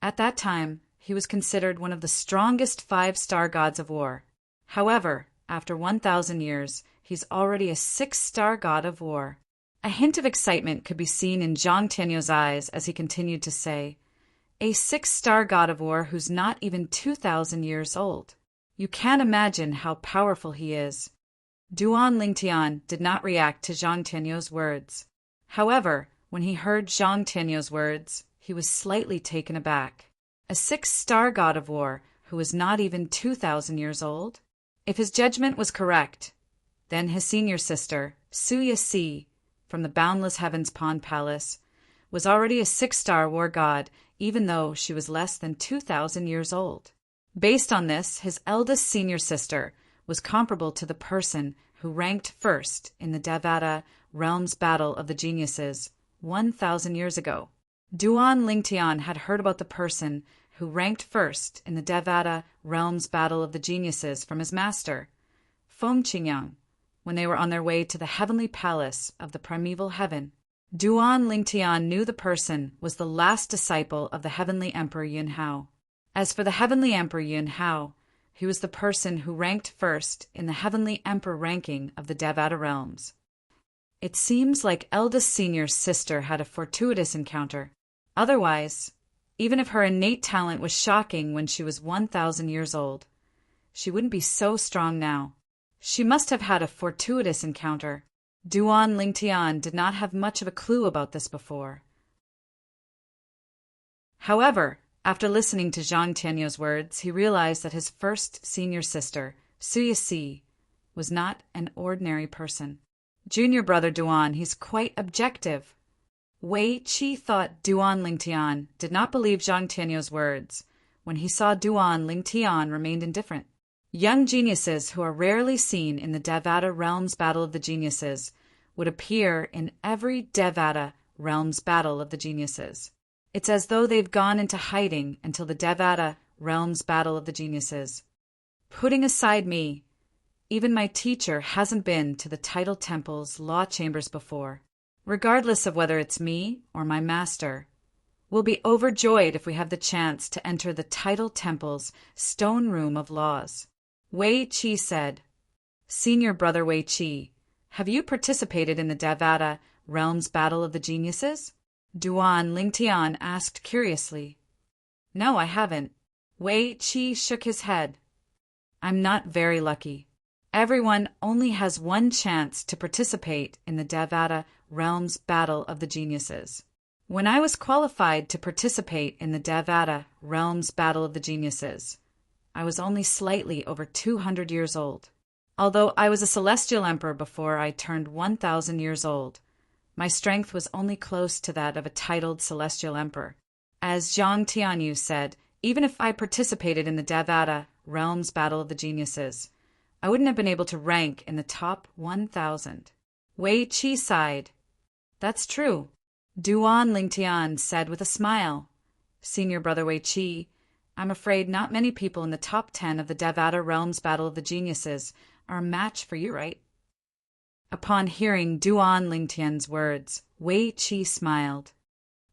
At that time, he was considered one of the strongest 5-star gods of war. However, after 1,000 years, he's already a 6-star god of war. A hint of excitement could be seen in Zhang Tianyu's eyes as he continued to say, a 6-star god of war who's not even 2,000 years old. You can't imagine how powerful he is. Duan Lingtian did not react to Zhang Tianyu's words. However, when he heard Zhang Tianyu's words, He was slightly taken aback. A 6-star god of war who was not even 2,000 years old? If his judgment was correct, then his senior sister, Suya Si, from the Boundless Heavens Pond Palace, was already a 6-star war god, even though she was less than 2,000 years old. Based on this, his eldest senior sister was comparable to the person who ranked first in the Devata Realms Battle of the Geniuses 1,000 years ago. Duan Lingtian had heard about the person who ranked first in the Devata Realms Battle of the Geniuses from his master, Feng Qingyang, when they were on their way to the heavenly palace of the primeval heaven. Duan Lingtian knew the person was the last disciple of the heavenly emperor Yun Hao. As for the heavenly emperor Yun Hao, he was the person who ranked first in the heavenly emperor ranking of the Devata realms. It seems like eldest senior's sister had a fortuitous encounter. Otherwise, even if her innate talent was shocking when she was 1,000 years old, she wouldn't be so strong now. She must have had a fortuitous encounter. Duan Lingtian did not have much of a clue about this before. However, after listening to Zhang Tianyou's words, he realized that his first senior sister, Suya Si, was not an ordinary person. Junior brother Duan, he's quite objective. Wei Qi thought Duan Lingtian did not believe Zhang Tianyou's words when he saw Duan Lingtian remained indifferent. Young geniuses who are rarely seen in the Devata Realms Battle of the Geniuses would appear in every Devata Realms Battle of the Geniuses. It's as though they've gone into hiding until the Devata Realms Battle of the Geniuses. Putting aside me, even my teacher hasn't been to the Tidal Temple's law chambers before. Regardless of whether it's me or my master, we'll be overjoyed if we have the chance to enter the Tidal Temple's stone room of laws. Wei Qi said, Senior brother Wei Qi, have you participated in the Devata Realms Battle of the Geniuses? Duan Lingtian asked curiously. No, I haven't. Wei Qi shook his head. I'm not very lucky. Everyone only has one chance to participate in the Devata Realms Battle of the Geniuses. When I was qualified to participate in the Devata Realms Battle of the Geniuses, I was only slightly over 200 years old. Although I was a celestial emperor before I turned 1,000 years old, my strength was only close to that of a titled celestial emperor. As Zhang Tianyu said, even if I participated in the Devata Realms Battle of the Geniuses, I wouldn't have been able to rank in the top 1,000. Wei Qi sighed. That's true. Duan Lingtian said with a smile. Senior brother Wei Qi, I'm afraid not many people in the top 10 of the Devata Realms Battle of the Geniuses are a match for you, right? Upon hearing Duan Lingtian's words, Wei Qi smiled.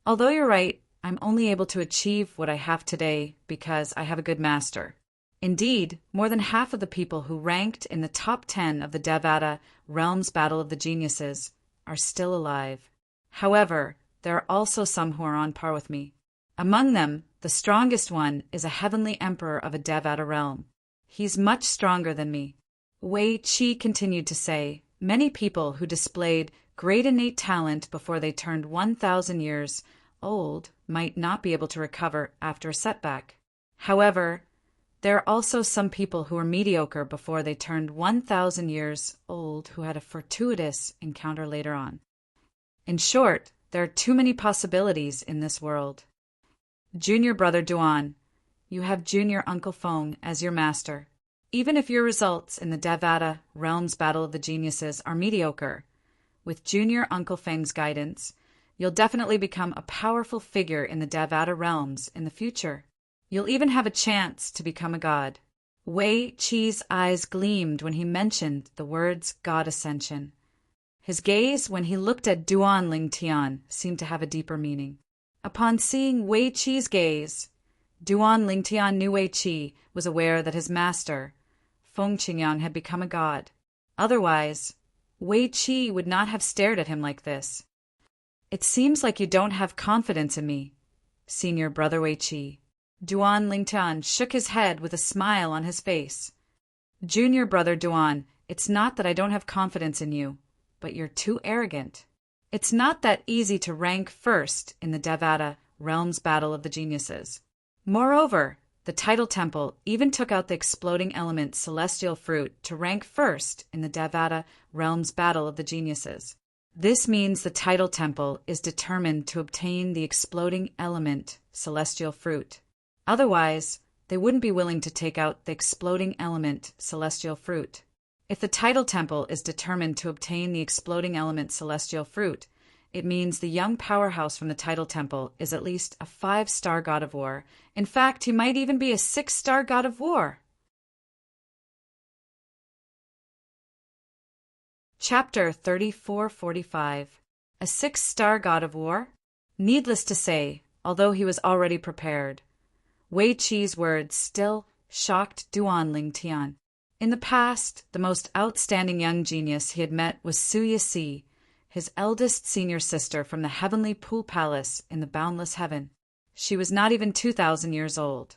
Although you're right, I'm only able to achieve what I have today because I have a good master. Indeed, more than half of the people who ranked in the top 10 of the Devata Realms Battle of the Geniuses are still alive. However, there are also some who are on par with me. Among them, the strongest one is a heavenly emperor of a Devata realm. He's much stronger than me. Wei Qi continued to say, many people who displayed great innate talent before they turned 1,000 years old might not be able to recover after a setback. However, there are also some people who were mediocre before they turned 1,000 years old who had a fortuitous encounter later on. In short, there are too many possibilities in this world. Junior brother Duan, you have junior uncle Feng as your master. Even if your results in the Devata Realms Battle of the Geniuses are mediocre, with junior uncle Feng's guidance, you'll definitely become a powerful figure in the Devata realms in the future. You'll even have a chance to become a god. Wei Qi's eyes gleamed when he mentioned the words God Ascension. His gaze, when he looked at Duan Lingtian, seemed to have a deeper meaning. Upon seeing Wei Qi's gaze, Duan Lingtian knew Wei Qi was aware that his master, Feng Qingyang, had become a god. Otherwise, Wei Qi would not have stared at him like this. It seems like you don't have confidence in me, senior brother Wei Qi. Duan Lingtian shook his head with a smile on his face. Junior brother Duan, it's not that I don't have confidence in you, but you're too arrogant. It's not that easy to rank first in the Devata realms battle of the geniuses. Moreover, the tidal temple even took out the exploding element celestial fruit to rank first in the Devata realms battle of the geniuses. This means the tidal temple is determined to obtain the exploding element celestial fruit. Otherwise, they wouldn't be willing to take out the exploding element celestial fruit. If the tidal temple is determined to obtain the exploding element celestial fruit, it means the young powerhouse from the tidal temple is at least a 5-star god of war. In fact, he might even be a 6-star god of war. Chapter 3445. A 6-star god of war? Needless to say, although he was already prepared, Wei Qi's words still shocked Duan Lingtian. In the past, the most outstanding young genius he had met was Su Yixi, his eldest senior sister from the heavenly pool palace in the boundless heaven. She was not even 2,000 years old,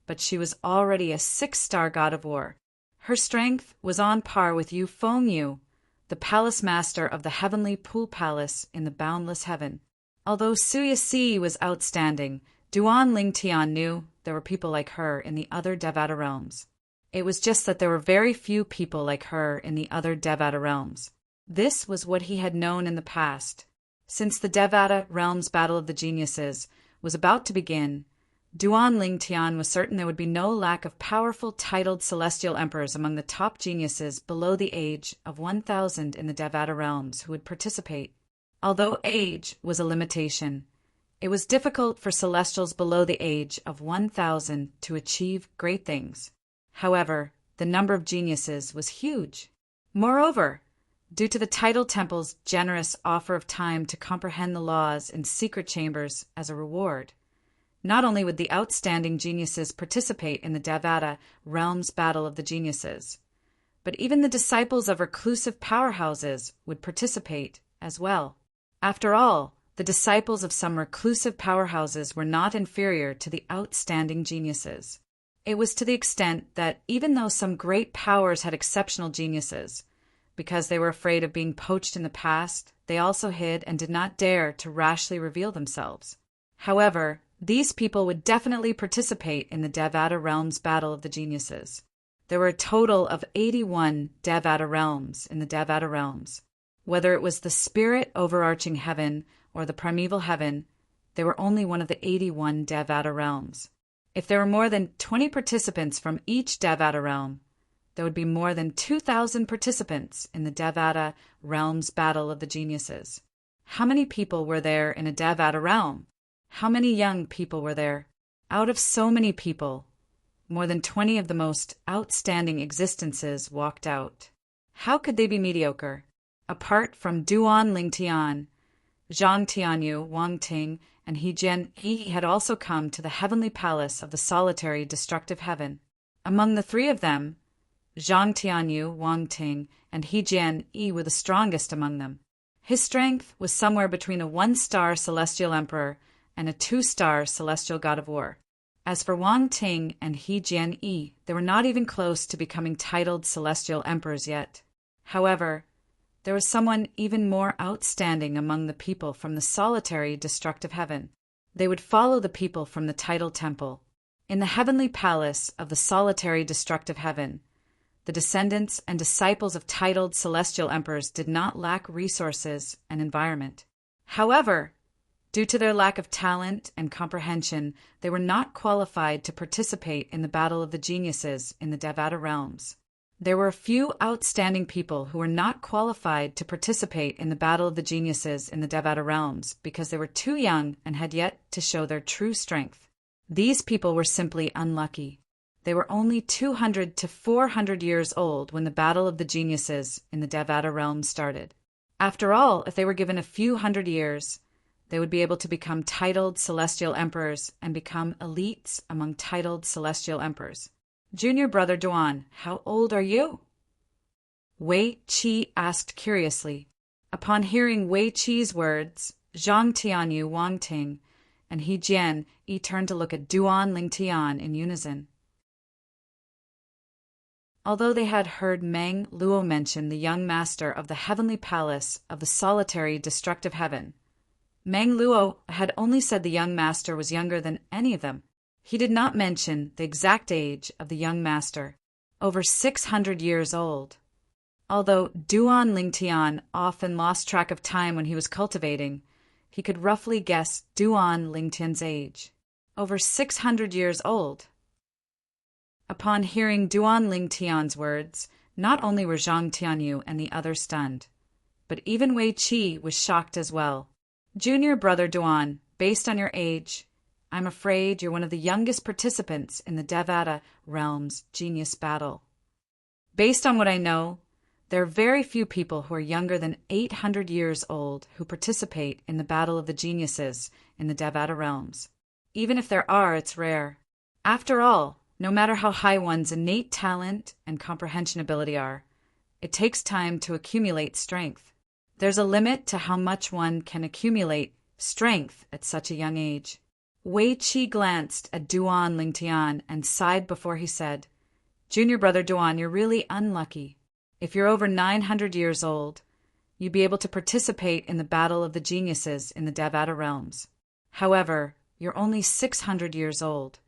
but she was already a 6-star god of war. Her strength was on par with Yu Fengyu, the palace master of the heavenly pool palace in the boundless heaven. Although Su Yixi was outstanding, Duan Lingtian knew there were people like her in the other Devata realms. It was just that there were very few people like her in the other Devata realms. This was what he had known in the past. Since the Devata realms battle of the geniuses was about to begin, Duan Lingtian was certain there would be no lack of powerful titled celestial emperors among the top geniuses below the age of 1,000 in the Devata realms who would participate. Although age was a limitation, it was difficult for celestials below the age of 1,000 to achieve great things. However, the number of geniuses was huge. Moreover, due to the tidal temple's generous offer of time to comprehend the laws in secret chambers as a reward, not only would the outstanding geniuses participate in the Devata realms battle of the geniuses, but even the disciples of reclusive powerhouses would participate as well. After all, the disciples of some reclusive powerhouses were not inferior to the outstanding geniuses. It was to the extent that even though some great powers had exceptional geniuses, because they were afraid of being poached in the past, they also hid and did not dare to rashly reveal themselves. However, these people would definitely participate in the Devata realms battle of the geniuses. There were a total of 81 Devata realms in the Devata realms. Whether it was the spirit overarching heaven or the primeval heaven, they were only one of the 81 Devata realms. If there were more than 20 participants from each Devata realm, there would be more than 2,000 participants in the Devata realms battle of the geniuses. How many people were there in a Devata realm? How many young people were there? Out of so many people, more than 20 of the most outstanding existences walked out. How could they be mediocre? Apart from Duan Lingtian, Zhang Tianyu, Wang Ting, and He Jian, he had also come to the heavenly palace of the solitary destructive heaven. Among the three of them, Zhang Tianyu, Wang Ting, and He Jian were the strongest among them. His strength was somewhere between a 1-star celestial emperor and a 2-star celestial god of war. As for Wang Ting and He Jian, they were not even close to becoming titled celestial emperors yet. However, there was someone even more outstanding among the people from the solitary destructive heaven. They would follow the people from the tidal temple. In the heavenly palace of the solitary destructive heaven, the descendants and disciples of titled celestial emperors did not lack resources and environment. However, due to their lack of talent and comprehension, they were not qualified to participate in the battle of the geniuses in the Devata realms. There were a few outstanding people who were not qualified to participate in the battle of the geniuses in the Devata realms because they were too young and had yet to show their true strength. These people were simply unlucky. They were only 200 to 400 years old when the battle of the geniuses in the Devata realms started. After all, if they were given a few hundred years, they would be able to become titled celestial emperors and become elites among titled celestial emperors. Junior brother Duan, how old are you? Wei Qi asked curiously. Upon hearing Wei Qi's words, Zhang Tianyu, Wang Ting, and He Jian turned to look at Duan Lingtian in unison. Although they had heard Meng Luo mention the young master of the heavenly palace of the solitary destructive heaven, Mang Luo had only said the young master was younger than any of them. He did not mention the exact age of the young master, over 600 years old. Although Duan Lingtian often lost track of time when he was cultivating, he could roughly guess Duan Lingtian's age, over 600 years old. Upon hearing Duan Lingtian's words, not only were Zhang Tianyu and the others stunned, but even Wei Qi was shocked as well. Junior brother Duan, based on your age, I'm afraid you're one of the youngest participants in the Devata realm's genius battle. Based on what I know, there are very few people who are younger than 800 years old who participate in the battle of the geniuses in the Devata realms. Even if there are, it's rare. After all, no matter how high one's innate talent and comprehension ability are, it takes time to accumulate strength. There's a limit to how much one can accumulate strength at such a young age. Wei Qi glanced at Duan Lingtian and sighed before he said, Junior brother Duan, you're really unlucky. If you're over 900 years old, you'd be able to participate in the battle of the geniuses in the Devata realms. However, you're only 600 years old.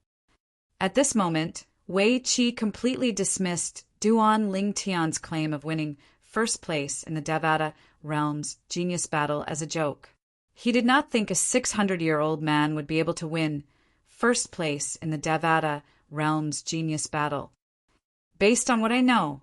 At this moment, Wei Qi completely dismissed Duan Lingtian's claim of winning first place in the Devata realm's genius battle as a joke. He did not think a 600-year-old man would be able to win first place in the Devata realm's genius battle. Based on what I know,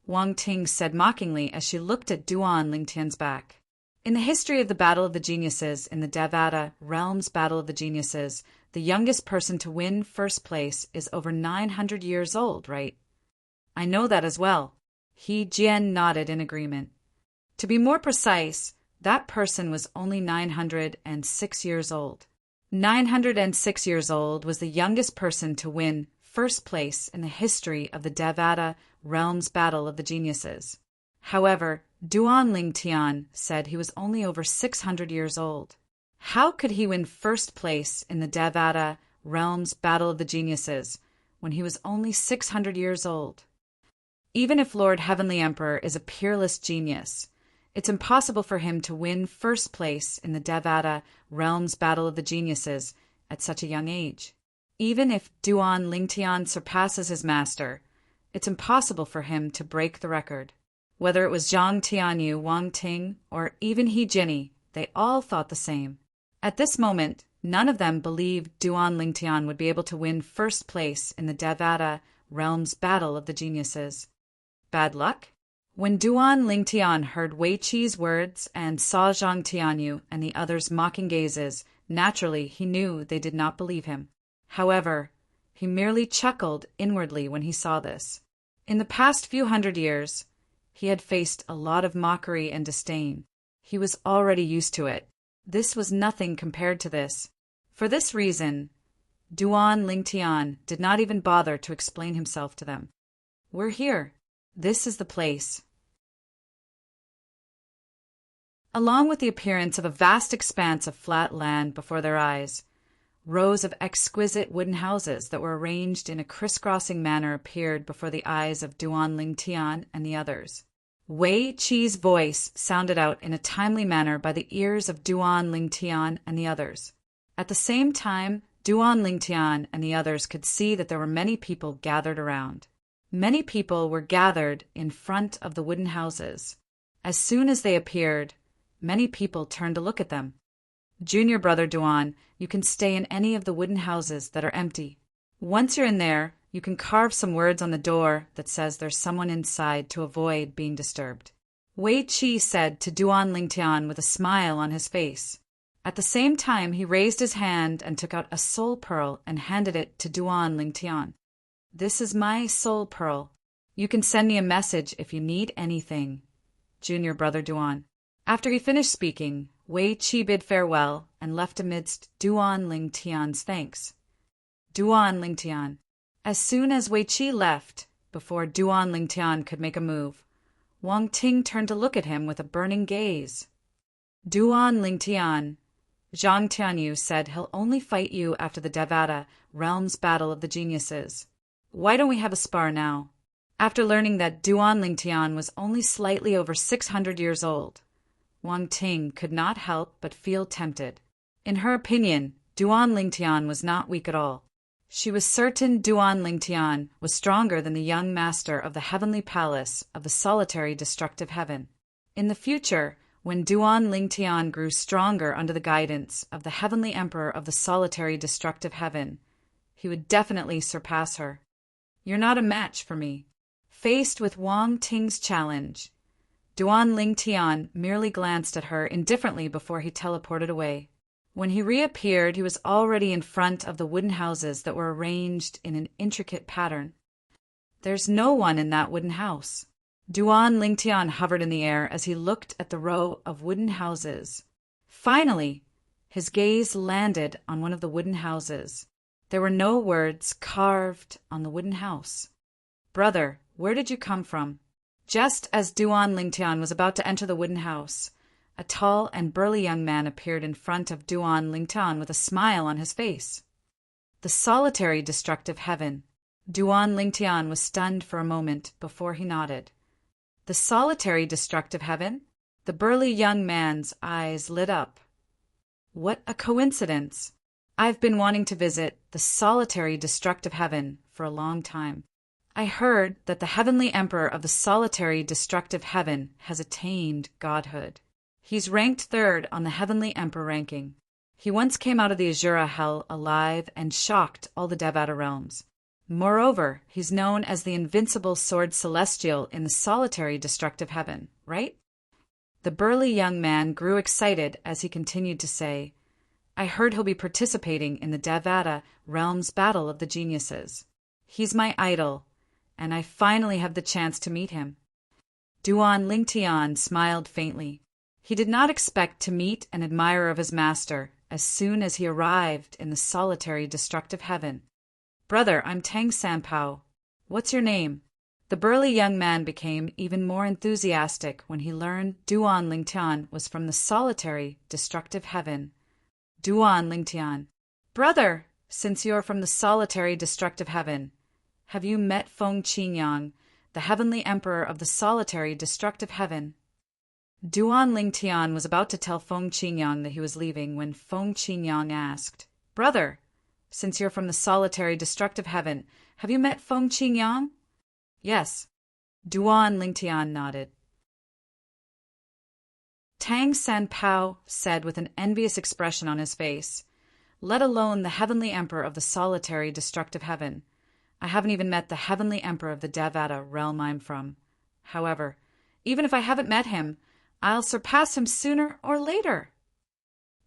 Wang Ting said mockingly as she looked at Duan Lingtian's back. In the history of the Battle of the Geniuses in the Devata realm's Battle of the Geniuses, the youngest person to win first place is over 900 years old, right? I know that as well. He Jian nodded in agreement. To be more precise, that person was only 906 years old. 906 years old was the youngest person to win first place in the history of the Devata realm's Battle of the Geniuses. However, Duan Lingtian said he was only over 600 years old. How could he win first place in the Devata realm's Battle of the Geniuses when he was only 600 years old? Even if Lord Heavenly Emperor is a peerless genius, it's impossible for him to win first place in the Devata realm's Battle of the Geniuses at such a young age. Even if Duan Lingtian surpasses his master, it's impossible for him to break the record. Whether it was Zhang Tianyu, Wang Ting, or even He Jinni, they all thought the same. At this moment, none of them believed Duan Lingtian would be able to win first place in the Devata realm's Battle of the Geniuses. Bad luck? When Duan Lingtian heard Wei Qi's words and saw Zhang Tianyu and the others' mocking gazes, naturally he knew they did not believe him. However, he merely chuckled inwardly when he saw this. In the past few hundred years, he had faced a lot of mockery and disdain. He was already used to it. This was nothing compared to this. For this reason, Duan Lingtian did not even bother to explain himself to them. We're here. This is the place. Along with the appearance of a vast expanse of flat land before their eyes, rows of exquisite wooden houses that were arranged in a crisscrossing manner appeared before the eyes of Duan Lingtian and the others. Wei Qi's voice sounded out in a timely manner by the ears of Duan Lingtian and the others. At the same time, Duan Lingtian and the others could see that there were many people gathered around. Many people were gathered in front of the wooden houses. As soon as they appeared, many people turned to look at them. Junior brother Duan, you can stay in any of the wooden houses that are empty. Once you're in there, you can carve some words on the door that says there's someone inside to avoid being disturbed. Wei Qi said to Duan Lingtian with a smile on his face. At the same time, he raised his hand and took out a soul pearl and handed it to Duan Lingtian. This is my soul pearl. You can send me a message if you need anything, Junior brother Duan. After he finished speaking, Wei Qi bid farewell and left amidst Duan Lingtian's thanks. Duan Lingtian. As soon as Wei Qi left, before Duan Lingtian could make a move, Wang Ting turned to look at him with a burning gaze. Duan Lingtian, Zhang Tianyu said he'll only fight you after the Devata realm's Battle of the Geniuses. Why don't we have a spar now? After learning that Duan Lingtian was only slightly over 600 years old, Wang Ting could not help but feel tempted. In her opinion, Duan Lingtian was not weak at all. She was certain Duan Lingtian was stronger than the young master of the heavenly palace of the solitary destructive heaven. In the future, when Duan Lingtian grew stronger under the guidance of the heavenly emperor of the solitary destructive heaven, he would definitely surpass her. You're not a match for me. Faced with Wang Ting's challenge, Duan Lingtian merely glanced at her indifferently before he teleported away. When he reappeared, he was already in front of the wooden houses that were arranged in an intricate pattern. There's no one in that wooden house. Duan Lingtian hovered in the air as he looked at the row of wooden houses. Finally, his gaze landed on one of the wooden houses. There were no words carved on the wooden house. Brother, where did you come from? Just as Duan Lingtian was about to enter the wooden house, a tall and burly young man appeared in front of Duan Lingtian with a smile on his face. The solitary destructive heaven. Duan Lingtian was stunned for a moment before he nodded. The solitary destructive heaven? The burly young man's eyes lit up. What a coincidence! I've been wanting to visit the solitary destructive heaven for a long time. I heard that the heavenly emperor of the solitary destructive heaven has attained godhood. He's ranked 3rd on the heavenly emperor ranking. He once came out of the Azura hell alive and shocked all the Devata realms. Moreover, he's known as the invincible sword celestial in the solitary destructive heaven, right? The burly young man grew excited as he continued to say, I heard he'll be participating in the Devata realm's battle of the geniuses. He's my idol, and I finally have the chance to meet him. Duan Lingtian smiled faintly. He did not expect to meet an admirer of his master as soon as he arrived in the solitary destructive heaven. Brother, I'm Tang Sanpao. What's your name? The burly young man became even more enthusiastic when he learned Duan Lingtian was from the solitary destructive heaven. Duan Lingtian. Brother, since you're from the solitary destructive heaven, have you met Feng Qinyang, the heavenly emperor of the solitary destructive heaven? Duan Lingtian was about to tell Feng Qinyang that he was leaving when Feng Qinyang asked, Brother, since you're from the solitary destructive heaven, have you met Feng Qinyang? Yes. Duan Lingtian nodded. Tang Sanpao said with an envious expression on his face, let alone the heavenly emperor of the solitary destructive heaven. I haven't even met the heavenly emperor of the Devata realm I'm from. However, even if I haven't met him, I'll surpass him sooner or later.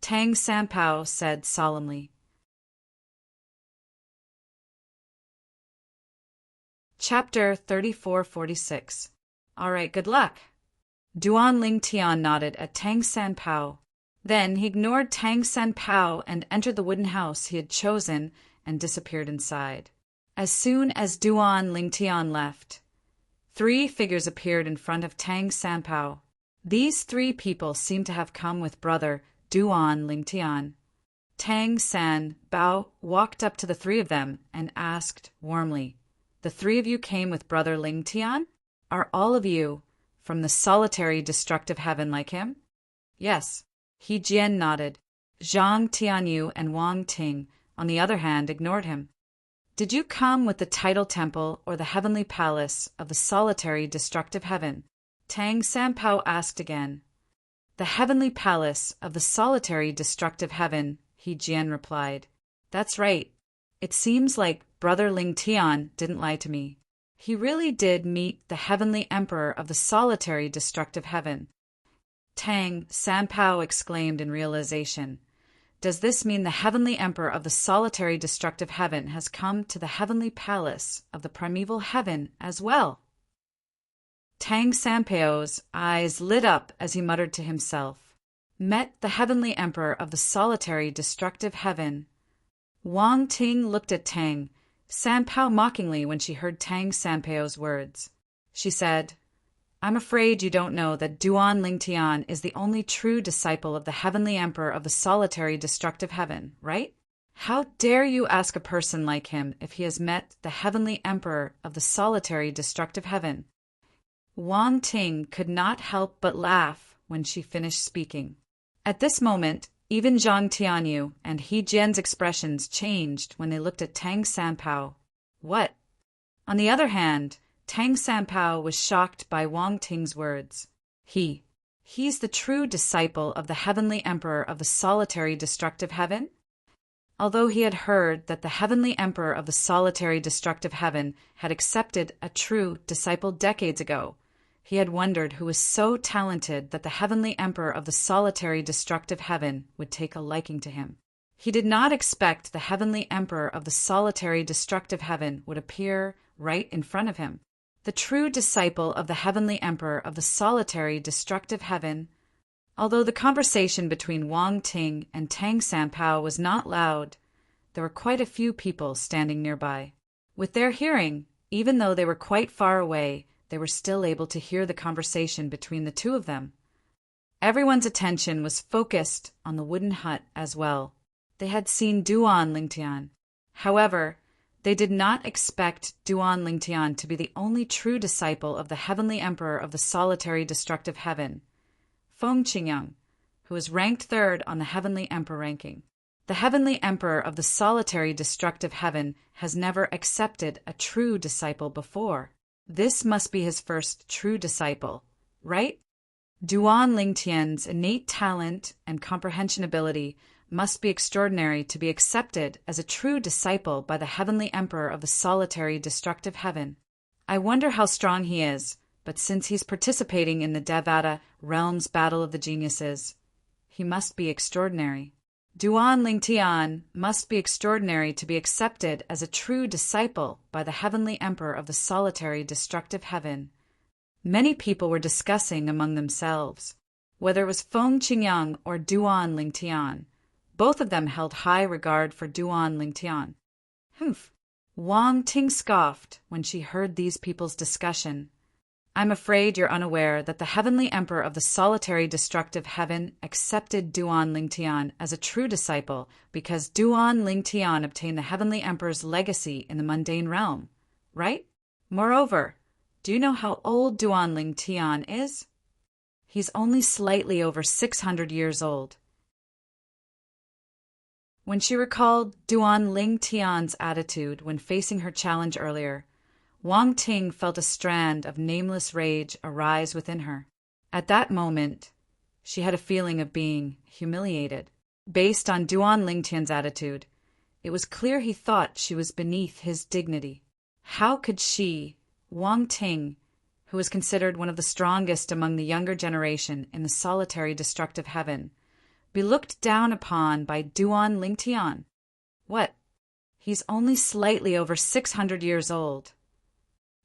Tang Sanpao said solemnly. Chapter 3446. All right, good luck. Duan Lingtian nodded at Tang Sanpao. Then he ignored Tang Sanpao and entered the wooden house he had chosen and disappeared inside. As soon as Duan Lingtian left, 3 figures appeared in front of Tang Sanpao. These 3 people seemed to have come with brother Duan Lingtian. Tang Sanpao walked up to the 3 of them and asked warmly, The 3 of you came with brother Lingtian? Are all of you from the solitary destructive heaven like him? Yes. He Jian nodded. Zhang Tianyu and Wang Ting, on the other hand, ignored him. Did you come with the title temple or the heavenly palace of the solitary destructive heaven? Tang Sanpao asked again. The heavenly palace of the solitary destructive heaven, He Jian replied. That's right. It seems like brother Lingtian didn't lie to me. He really did meet the heavenly emperor of the solitary destructive heaven. Tang Sanpao exclaimed in realization. Does this mean the heavenly emperor of the solitary destructive heaven has come to the heavenly palace of the primeval heaven as well? Tang Sanpao's eyes lit up as he muttered to himself. Met the heavenly emperor of the solitary destructive heaven. Wang Ting looked at Tang Sanpao mockingly when she heard Tang Sanpao's words. She said, I'm afraid you don't know that Duan Lingtian is the only true disciple of the heavenly emperor of the solitary destructive heaven, right? How dare you ask a person like him if he has met the heavenly emperor of the solitary destructive heaven? Wang Ting could not help but laugh when she finished speaking. At this moment, even Zhang Tianyu and He Jian's expressions changed when they looked at Tang Sanpao. What? On the other hand, Tang Sanpao was shocked by Wang Ting's words. He's the true disciple of the heavenly emperor of the solitary destructive heaven? Although he had heard that the heavenly emperor of the solitary destructive heaven had accepted a true disciple decades ago, he had wondered who was so talented that the heavenly emperor of the solitary destructive heaven would take a liking to him. He did not expect the heavenly emperor of the solitary destructive heaven would appear right in front of him. The true disciple of the heavenly emperor of the solitary destructive heaven. Although the conversation between Wang Ting and Tang Sanpao was not loud, there were quite a few people standing nearby. With their hearing, even though they were quite far away, they were still able to hear the conversation between the two of them. Everyone's attention was focused on the wooden hut as well. They had seen Duan Lingtian. However, they did not expect Duan Lingtian to be the only true disciple of the heavenly emperor of the solitary destructive heaven, Feng Qingyang, who was ranked third on the heavenly emperor ranking. The heavenly emperor of the solitary destructive heaven has never accepted a true disciple before. This must be his first true disciple, right? Duan Lingtian's innate talent and comprehension ability must be extraordinary to be accepted as a true disciple by the heavenly emperor of the solitary destructive heaven. I wonder how strong he is, but since he's participating in the Devata realm's battle of the geniuses, he must be extraordinary. Duan Lingtian must be extraordinary to be accepted as a true disciple by the heavenly emperor of the solitary destructive heaven. Many people were discussing among themselves. Whether it was Feng Qingyang or Duan Lingtian, both of them held high regard for Duan Lingtian. Humph! Wang Ting scoffed when she heard these people's discussion. I'm afraid you're unaware that the heavenly emperor of the solitary destructive heaven accepted Duan Lingtian as a true disciple because Duan Lingtian obtained the heavenly emperor's legacy in the mundane realm, right? Moreover, do you know how old Duan Lingtian is? He's only slightly over 600 years old. When she recalled Duan Lingtian's attitude when facing her challenge earlier, Wang Ting felt a strand of nameless rage arise within her. At that moment, she had a feeling of being humiliated. Based on Duan Lingtian's attitude, it was clear he thought she was beneath his dignity. How could she, Wang Ting, who was considered one of the strongest among the younger generation in the solitary destructive heaven, be looked down upon by Duan Lingtian? What? He's only slightly over 600 years old.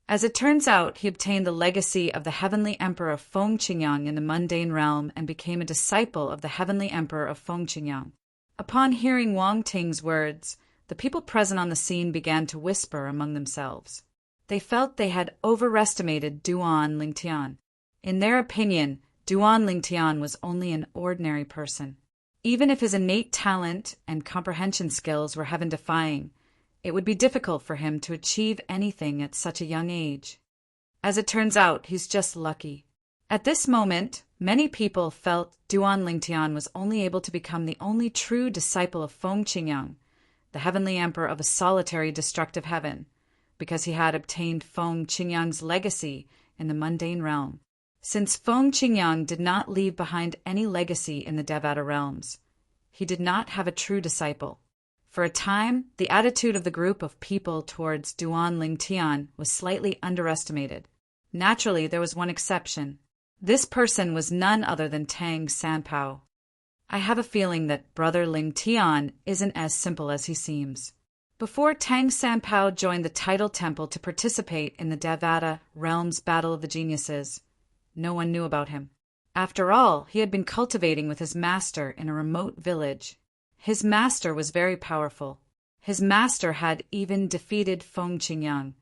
As it turns out, he obtained the legacy of the heavenly emperor of Feng Qingyang in the mundane realm and became a disciple of the heavenly emperor of Feng Qingyang. Upon hearing Wang Ting's words, the people present on the scene began to whisper among themselves. They felt they had overestimated Duan Lingtian. In their opinion, Duan Lingtian was only an ordinary person. Even if his innate talent and comprehension skills were heaven-defying, it would be difficult for him to achieve anything at such a young age. As it turns out, he's just lucky. At this moment, many people felt Duan Lingtian was only able to become the only true disciple of Feng Qingyang, the heavenly emperor of a solitary destructive heaven, because he had obtained Feng Qingyang's legacy in the mundane realm. Since Feng Qingyang did not leave behind any legacy in the Devata realms, he did not have a true disciple. For a time, the attitude of the group of people towards Duan Lingtian was slightly underestimated. Naturally, there was one exception. This person was none other than Tang Sanpao. I have a feeling that Brother Lingtian isn't as simple as he seems. Before Tang Sanpao joined the Tidal Temple to participate in the Devata realm's battle of the geniuses, no one knew about him. After all, he had been cultivating with his master in a remote village. His master was very powerful. His master had even defeated Feng Qingyang,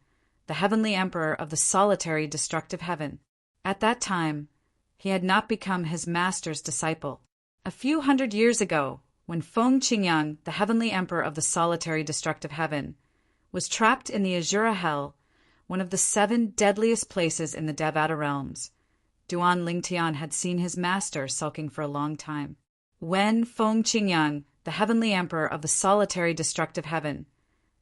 the heavenly emperor of the solitary destructive heaven. At that time, he had not become his master's disciple. A few hundred years ago, when Feng Qingyang, the heavenly emperor of the solitary destructive heaven, was trapped in the Azura Hell, one of the 7 deadliest places in the Devata realms, Duan Lingtian had seen his master sulking for a long time. When Feng Qingyang, the heavenly emperor of the solitary destructive heaven,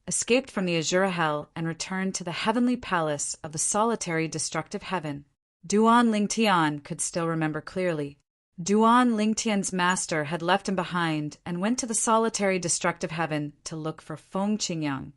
escaped from the Azura Hell and returned to the heavenly palace of the solitary destructive heaven, Duan Lingtian could still remember clearly. Duan Lingtian's master had left him behind and went to the solitary destructive heaven to look for Feng Qingyang,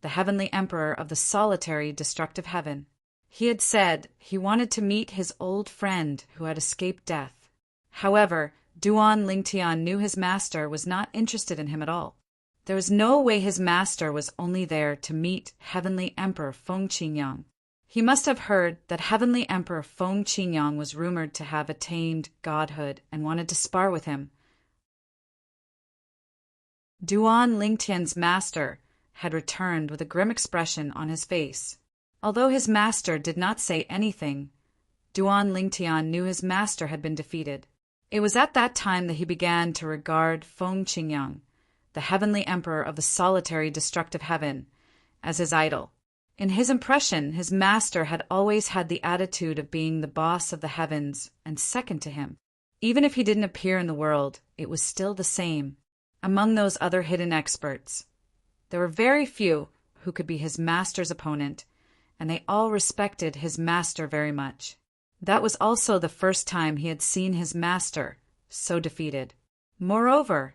the heavenly emperor of the solitary destructive heaven. He had said he wanted to meet his old friend who had escaped death. However, Duan Lingtian knew his master was not interested in him at all. There was no way his master was only there to meet heavenly emperor Feng Qingyang. He must have heard that heavenly emperor Feng Qingyang was rumored to have attained godhood and wanted to spar with him. Duan Lingtian's master had returned with a grim expression on his face. Although his master did not say anything, Duan Lingtian knew his master had been defeated. It was at that time that he began to regard Feng Qingyang, the heavenly emperor of the solitary destructive heaven, as his idol. In his impression, his master had always had the attitude of being the boss of the heavens and second to him. Even if he didn't appear in the world, it was still the same. Among those other hidden experts, there were very few who could be his master's opponent, and they all respected his master very much. That was also the first time he had seen his master so defeated. Moreover,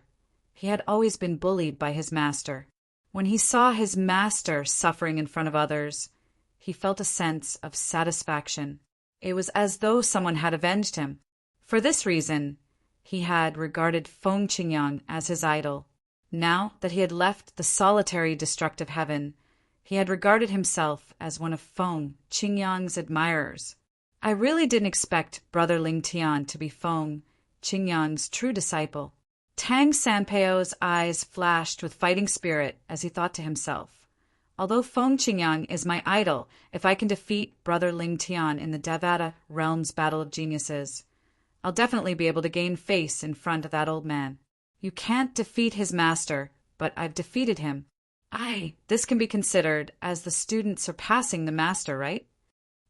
he had always been bullied by his master. When he saw his master suffering in front of others, he felt a sense of satisfaction. It was as though someone had avenged him. For this reason, he had regarded Feng Qingyang as his idol. Now that he had left the solitary destructive heaven, he had regarded himself as one of Feng Qingyang's admirers. I really didn't expect Brother Lingtian to be Feng Qingyang's true disciple. Tang Sanpeo's eyes flashed with fighting spirit as he thought to himself, although Feng Qingyang is my idol, if I can defeat Brother Lingtian in the Devata Realms Battle of Geniuses, I'll definitely be able to gain face in front of that old man. You can't defeat his master, but I've defeated him. This can be considered as the student surpassing the master, right?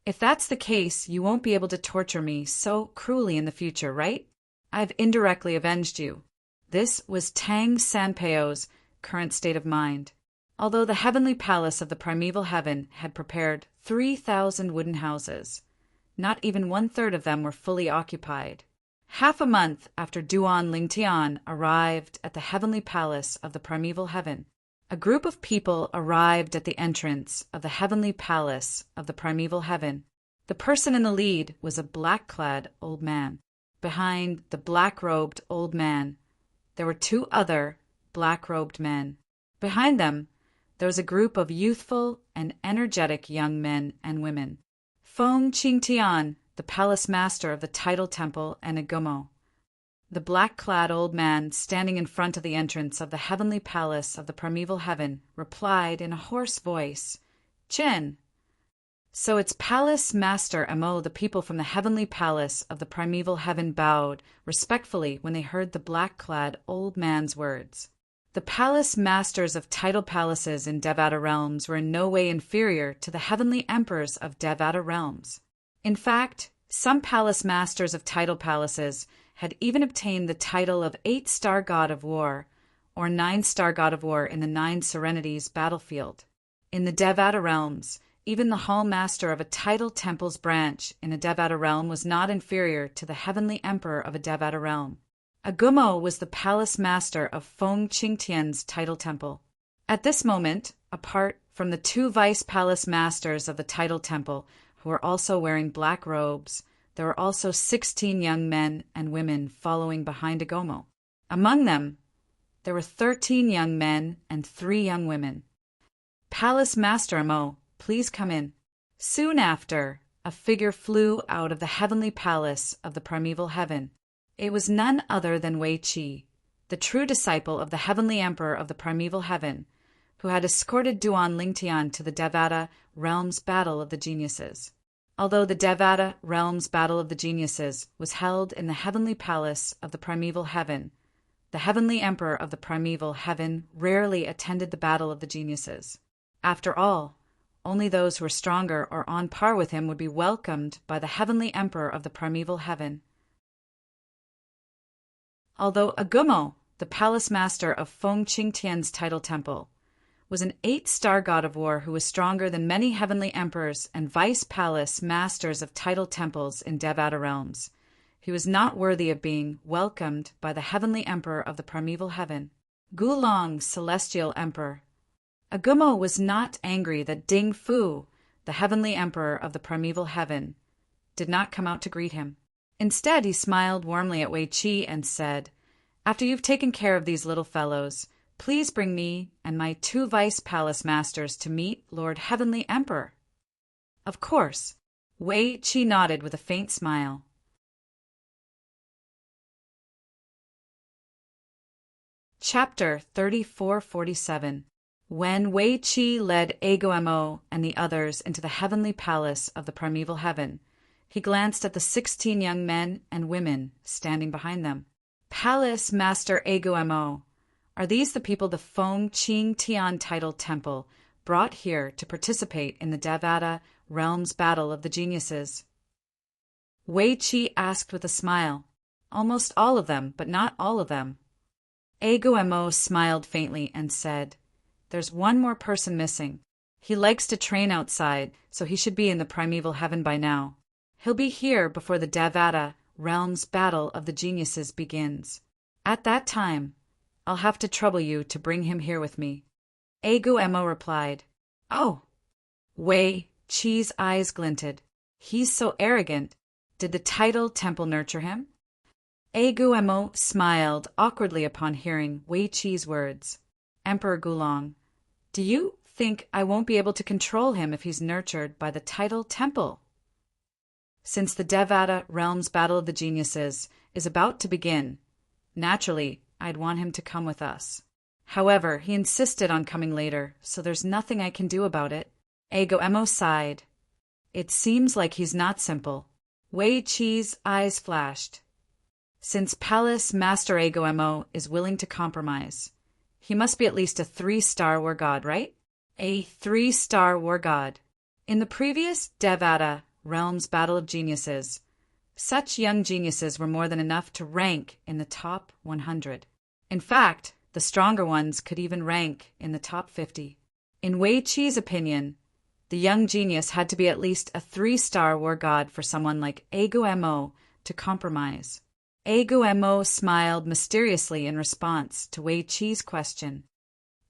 If that's the case, you won't be able to torture me so cruelly in the future, right? I've indirectly avenged you. This was Tang Sanpeo's current state of mind. Although the heavenly palace of the primeval heaven had prepared 3,000 wooden houses, not even 1/3 of them were fully occupied. Half a month after Duan Lingtian arrived at the heavenly palace of the primeval heaven, a group of people arrived at the entrance of the heavenly palace of the primeval heaven. The person in the lead was a black-clad old man. Behind the black-robed old man, there were 2 other black-robed men. Behind them, there was a group of youthful and energetic young men and women. Feng Qingtian, the palace master of the Tidal Temple and Agumo, the black-clad old man standing in front of the entrance of the heavenly palace of the primeval heaven, replied in a hoarse voice, "Chen." So its palace master Amo, the people from the heavenly palace of the primeval heaven bowed respectfully when they heard the black-clad old man's words. The palace masters of tidal palaces in Devata realms were in no way inferior to the heavenly emperors of Devata realms. In fact, some palace masters of tidal palaces had even obtained the title of 8-star god of war, or 9-star god of war in the 9 Serenities battlefield. In the Devata realms, even the hall master of a tidal temple's branch in a Devata realm was not inferior to the heavenly emperor of a Devata realm. Agumo was the palace master of Feng Qingtian's tidal temple. At this moment, apart from the 2 vice palace masters of the tidal temple, who were also wearing black robes, there were also 16 young men and women following behind Agumo. Among them, there were 13 young men and 3 young women. "Palace Master Amo, please come in." Soon after, a figure flew out of the heavenly palace of the primeval heaven. It was none other than Wei Qi, the true disciple of the heavenly emperor of the primeval heaven, who had escorted Duan Lingtian to the Devata Realms Battle of the Geniuses. Although the Devata Realms Battle of the Geniuses was held in the heavenly palace of the primeval heaven, the heavenly emperor of the primeval heaven rarely attended the Battle of the Geniuses. After all, only those who were stronger or on par with him would be welcomed by the heavenly emperor of the primeval heaven. Although Agumo, the palace master of Feng Qingtian's title temple, was an 8-star god of war who was stronger than many heavenly emperors and vice-palace masters of title temples in Devata realms, he was not worthy of being welcomed by the heavenly emperor of the primeval heaven, Gulong, celestial emperor. Agumo was not angry that Ding Fu, the heavenly emperor of the primeval heaven, did not come out to greet him. Instead, he smiled warmly at Wei Qi and said, "After you've taken care of these little fellows, please bring me and my 2 vice-palace masters to meet Lord Heavenly Emperor." "Of course." Wei Qi nodded with a faint smile. Chapter 3447. When Wei Qi led Agumo and the others into the heavenly palace of the primeval heaven, he glanced at the 16 young men and women standing behind them. "Palace Master Agumo, are these the people the Feng Qingtian title temple brought here to participate in the Devata realms battle of the geniuses?" Wei Qi asked with a smile. "Almost all of them, but not all of them." Agumo smiled faintly and said, "There's one more person missing. He likes to train outside, so he should be in the primeval heaven by now. He'll be here before the Devata realms battle of the geniuses begins. At that time, I'll have to trouble you to bring him here with me." Agumo replied, "Oh!" Wei Qi's eyes glinted. "He's so arrogant. Did the title temple nurture him?" Agumo smiled awkwardly upon hearing Wei Qi's words. "Emperor Gulong, do you think I won't be able to control him if he's nurtured by the title temple? Since the Devata realms battle of the geniuses is about to begin, naturally, I'd want him to come with us. However, he insisted on coming later, so there's nothing I can do about it." Agumo sighed. "It seems like he's not simple." Wei Qi's eyes flashed. "Since Palace Master Agumo is willing to compromise, he must be at least a 3-star war god, right?" "A 3-star war god. In the previous Devata realms battle of geniuses, such young geniuses were more than enough to rank in the top 100. In fact, the stronger ones could even rank in the top 50. In Wei Qi's opinion, the young genius had to be at least a 3-star war god for someone like Agumo to compromise." Agumo smiled mysteriously in response to Wei Qi's question.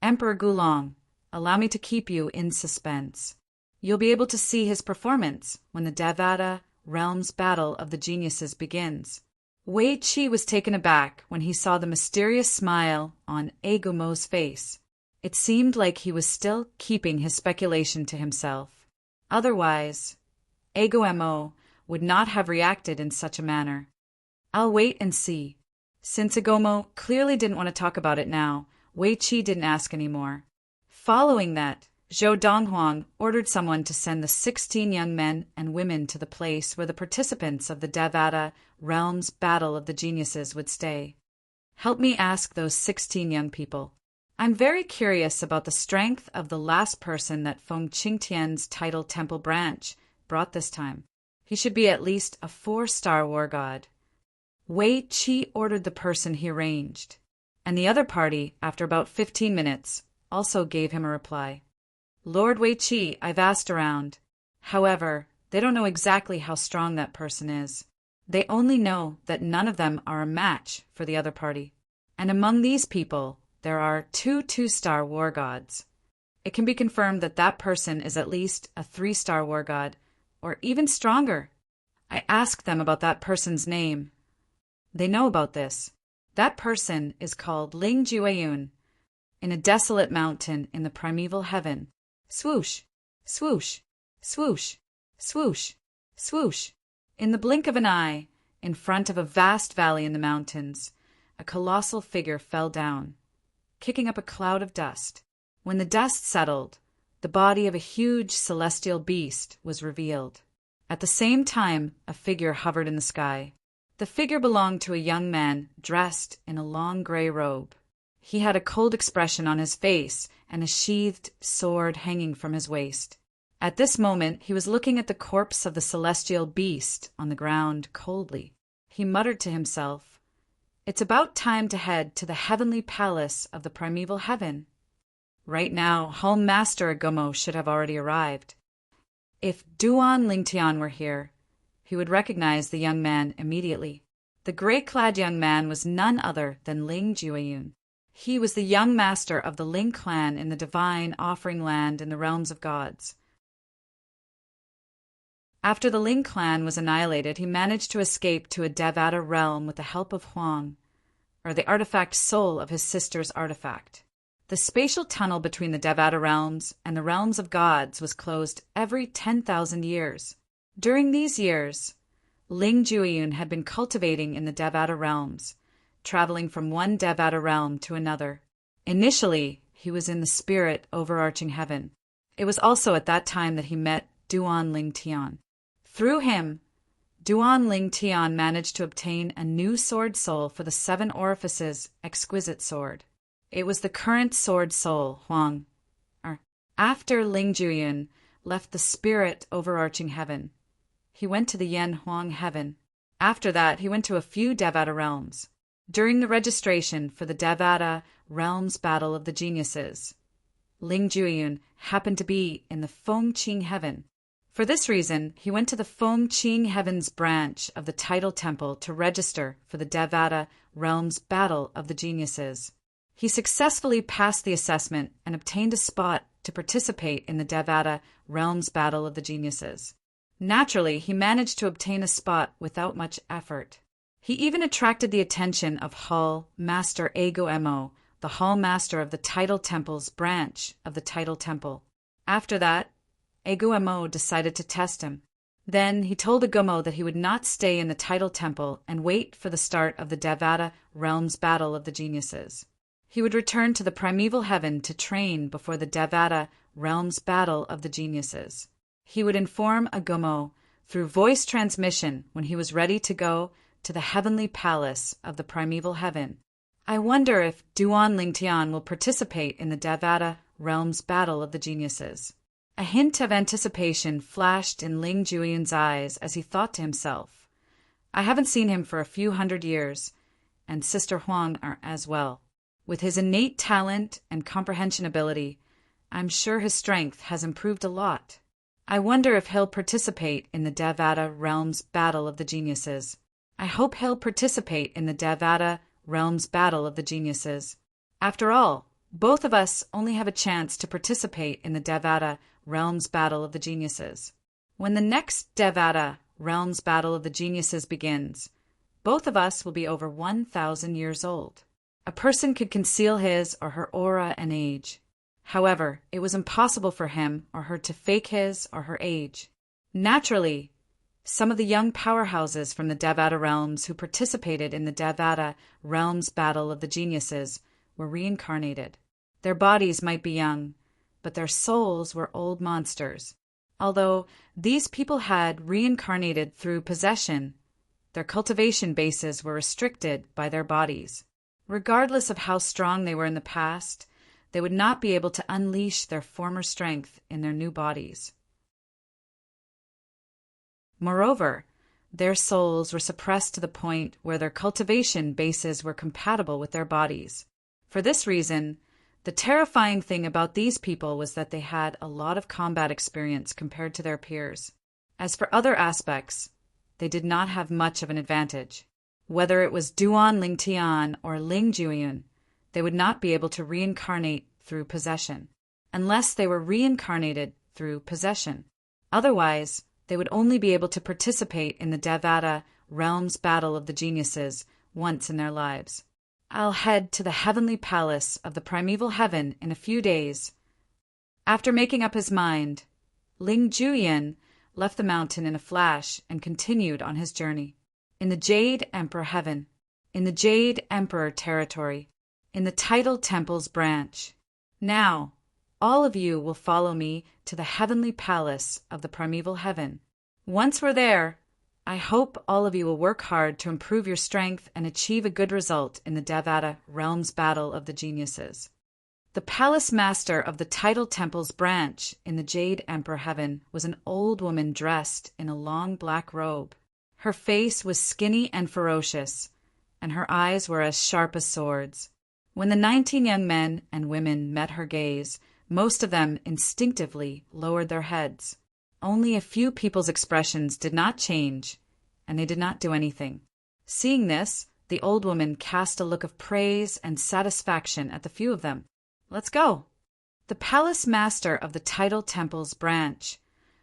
"Emperor Gulong, allow me to keep you in suspense. You'll be able to see his performance when the Devata realms battle of the geniuses begins." Wei Qi was taken aback when he saw the mysterious smile on Agumo's face. It seemed like he was still keeping his speculation to himself. Otherwise, Agumo would not have reacted in such a manner. "I'll wait and see." Since Agumo clearly didn't want to talk about it now, Wei Qi didn't ask any more. Following that, Zhou Donghuang ordered someone to send the 16 young men and women to the place where the participants of the Devata realms battle of the geniuses would stay. "Help me ask those 16 young people. I'm very curious about the strength of the last person that Feng Qingtian's title temple branch brought this time. He should be at least a 4-star war god." Wei Qi ordered the person he arranged, and the other party, after about 15 minutes, also gave him a reply. "Lord Wei Qi, I've asked around. However, they don't know exactly how strong that person is. They only know that none of them are a match for the other party. And among these people, there are 2 2-star war gods. It can be confirmed that that person is at least a 3-star war god, or even stronger. I asked them about that person's name. They know about this. That person is called Ling Jueyun, in a desolate mountain in the primeval heaven." Swoosh, swoosh, swoosh, swoosh, swoosh. In the blink of an eye, in front of a vast valley in the mountains, a colossal figure fell down, kicking up a cloud of dust. When the dust settled, the body of a huge celestial beast was revealed. At the same time, a figure hovered in the sky. The figure belonged to a young man dressed in a long gray robe. He had a cold expression on his face and a sheathed sword hanging from his waist. At this moment, he was looking at the corpse of the celestial beast on the ground coldly. He muttered to himself, "It's about time to head to the heavenly palace of the primeval heaven." Right now, Hall Master Agumo should have already arrived. If Duan Lingtian were here, he would recognize the young man immediately. The gray-clad young man was none other than Ling Jueyun. He was the young master of the Ling clan in the divine offering land in the realms of gods. After the Ling clan was annihilated, he managed to escape to a Devata realm with the help of Huang, or the artifact soul of his sister's artifact. The spatial tunnel between the Devata realms and the realms of gods was closed every 10,000 years. During these years, Ling Jueyun had been cultivating in the Devata realms, traveling from one Devata realm to another. Initially, he was in the spirit overarching heaven. It was also at that time that he met Duan Lingtian. Through him, Duan Lingtian managed to obtain a new sword soul for the Seven Orifices exquisite sword. It was the current sword soul, Huang. After Ling Jueyun left the spirit overarching heaven, he went to the Yen Huang heaven. After that, he went to a few Devata realms. During the registration for the Devata Realms Battle of the Geniuses, Ling Jueyun happened to be in the Fengqing heaven. For this reason, he went to the Fengqing heaven's branch of the Title Temple to register for the Devata Realms Battle of the Geniuses. He successfully passed the assessment and obtained a spot to participate in the Devata Realms Battle of the Geniuses. Naturally, he managed to obtain a spot without much effort. He even attracted the attention of Hall Master Ago-Mo, the Hall Master of the Title Temple's branch of the Title Temple. After that, Ago-Mo decided to test him. Then he told Agumo that he would not stay in the Title Temple and wait for the start of the Devata Realms Battle of the Geniuses. He would return to the primeval heaven to train before the Devata Realms Battle of the Geniuses. He would inform Agumo through voice transmission when he was ready to go to the heavenly palace of the primeval heaven. I wonder if Duan Lingtian will participate in the Devata Realms Battle of the Geniuses. A hint of anticipation flashed in Ling Jueyun's eyes as he thought to himself, I haven't seen him for a few hundred years, and Sister Huang are as well. With his innate talent and comprehension ability, I'm sure his strength has improved a lot. I wonder if he'll participate in the Devata Realms Battle of the Geniuses. I hope he'll participate in the Devata Realms Battle of the Geniuses. After all, both of us only have a chance to participate in the Devata Realms Battle of the Geniuses. When the next Devata Realms Battle of the Geniuses begins, both of us will be over 1,000 years old. A person could conceal his or her aura and age. However, it was impossible for him or her to fake his or her age. Naturally, some of the young powerhouses from the Devata realms who participated in the Devata Realms Battle of the Geniuses were reincarnated. Their bodies might be young, but their souls were old monsters. Although these people had reincarnated through possession, their cultivation bases were restricted by their bodies. Regardless of how strong they were in the past, they would not be able to unleash their former strength in their new bodies. Moreover, their souls were suppressed to the point where their cultivation bases were compatible with their bodies. For this reason, the terrifying thing about these people was that they had a lot of combat experience compared to their peers. As for other aspects, they did not have much of an advantage. Whether it was Duan Lingtian or Ling Jueyun, they would not be able to reincarnate through possession, unless they were reincarnated through possession. Otherwise, they would only be able to participate in the Devata Realms Battle of the Geniuses once in their lives. I'll head to the heavenly palace of the primeval heaven in a few days. After making up his mind, Ling Jueyun left the mountain in a flash and continued on his journey. In the Jade Emperor heaven, in the Jade Emperor territory, in the Title Temple's branch. Now, all of you will follow me to the heavenly palace of the primeval heaven. Once we're there, I hope all of you will work hard to improve your strength and achieve a good result in the Devata Realms Battle of the Geniuses. The palace master of the Tidal Temple's branch in the Jade Emperor Heaven was an old woman dressed in a long black robe. Her face was skinny and ferocious, and her eyes were as sharp as swords. When the 19 young men and women met her gaze, most of them instinctively lowered their heads. Only a few people's expressions did not change, and they did not do anything. Seeing this, the old woman cast a look of praise and satisfaction at the few of them. Let's go. The palace master of the Tidal Temple's branch,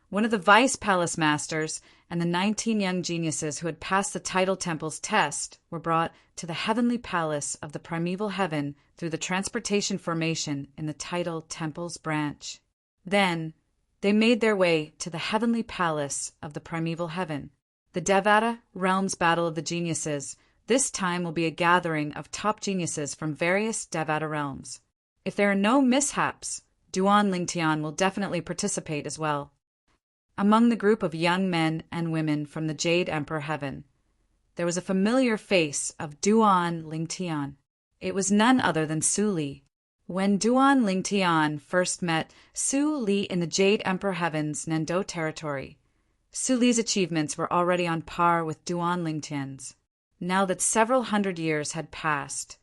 one of the vice palace masters, and the 19 young geniuses who had passed the Tidal Temple's test were brought to the heavenly palace of the primeval heaven through the transportation formation in the Tidal Temple's branch. Then they made their way to the heavenly palace of the primeval heaven. The Devata Realms Battle of the Geniuses this time will be a gathering of top geniuses from various Devata realms. If there are no mishaps, Duan Lingtian will definitely participate as well. Among the group of young men and women from the Jade Emperor Heaven, there was a familiar face of Duan Lingtian. It was none other than Su Li. When Duan Lingtian first met Su Li in the Jade Emperor Heaven's Nendo territory, Su Li's achievements were already on par with Duan Lingtian's. Now that several hundred years had passed,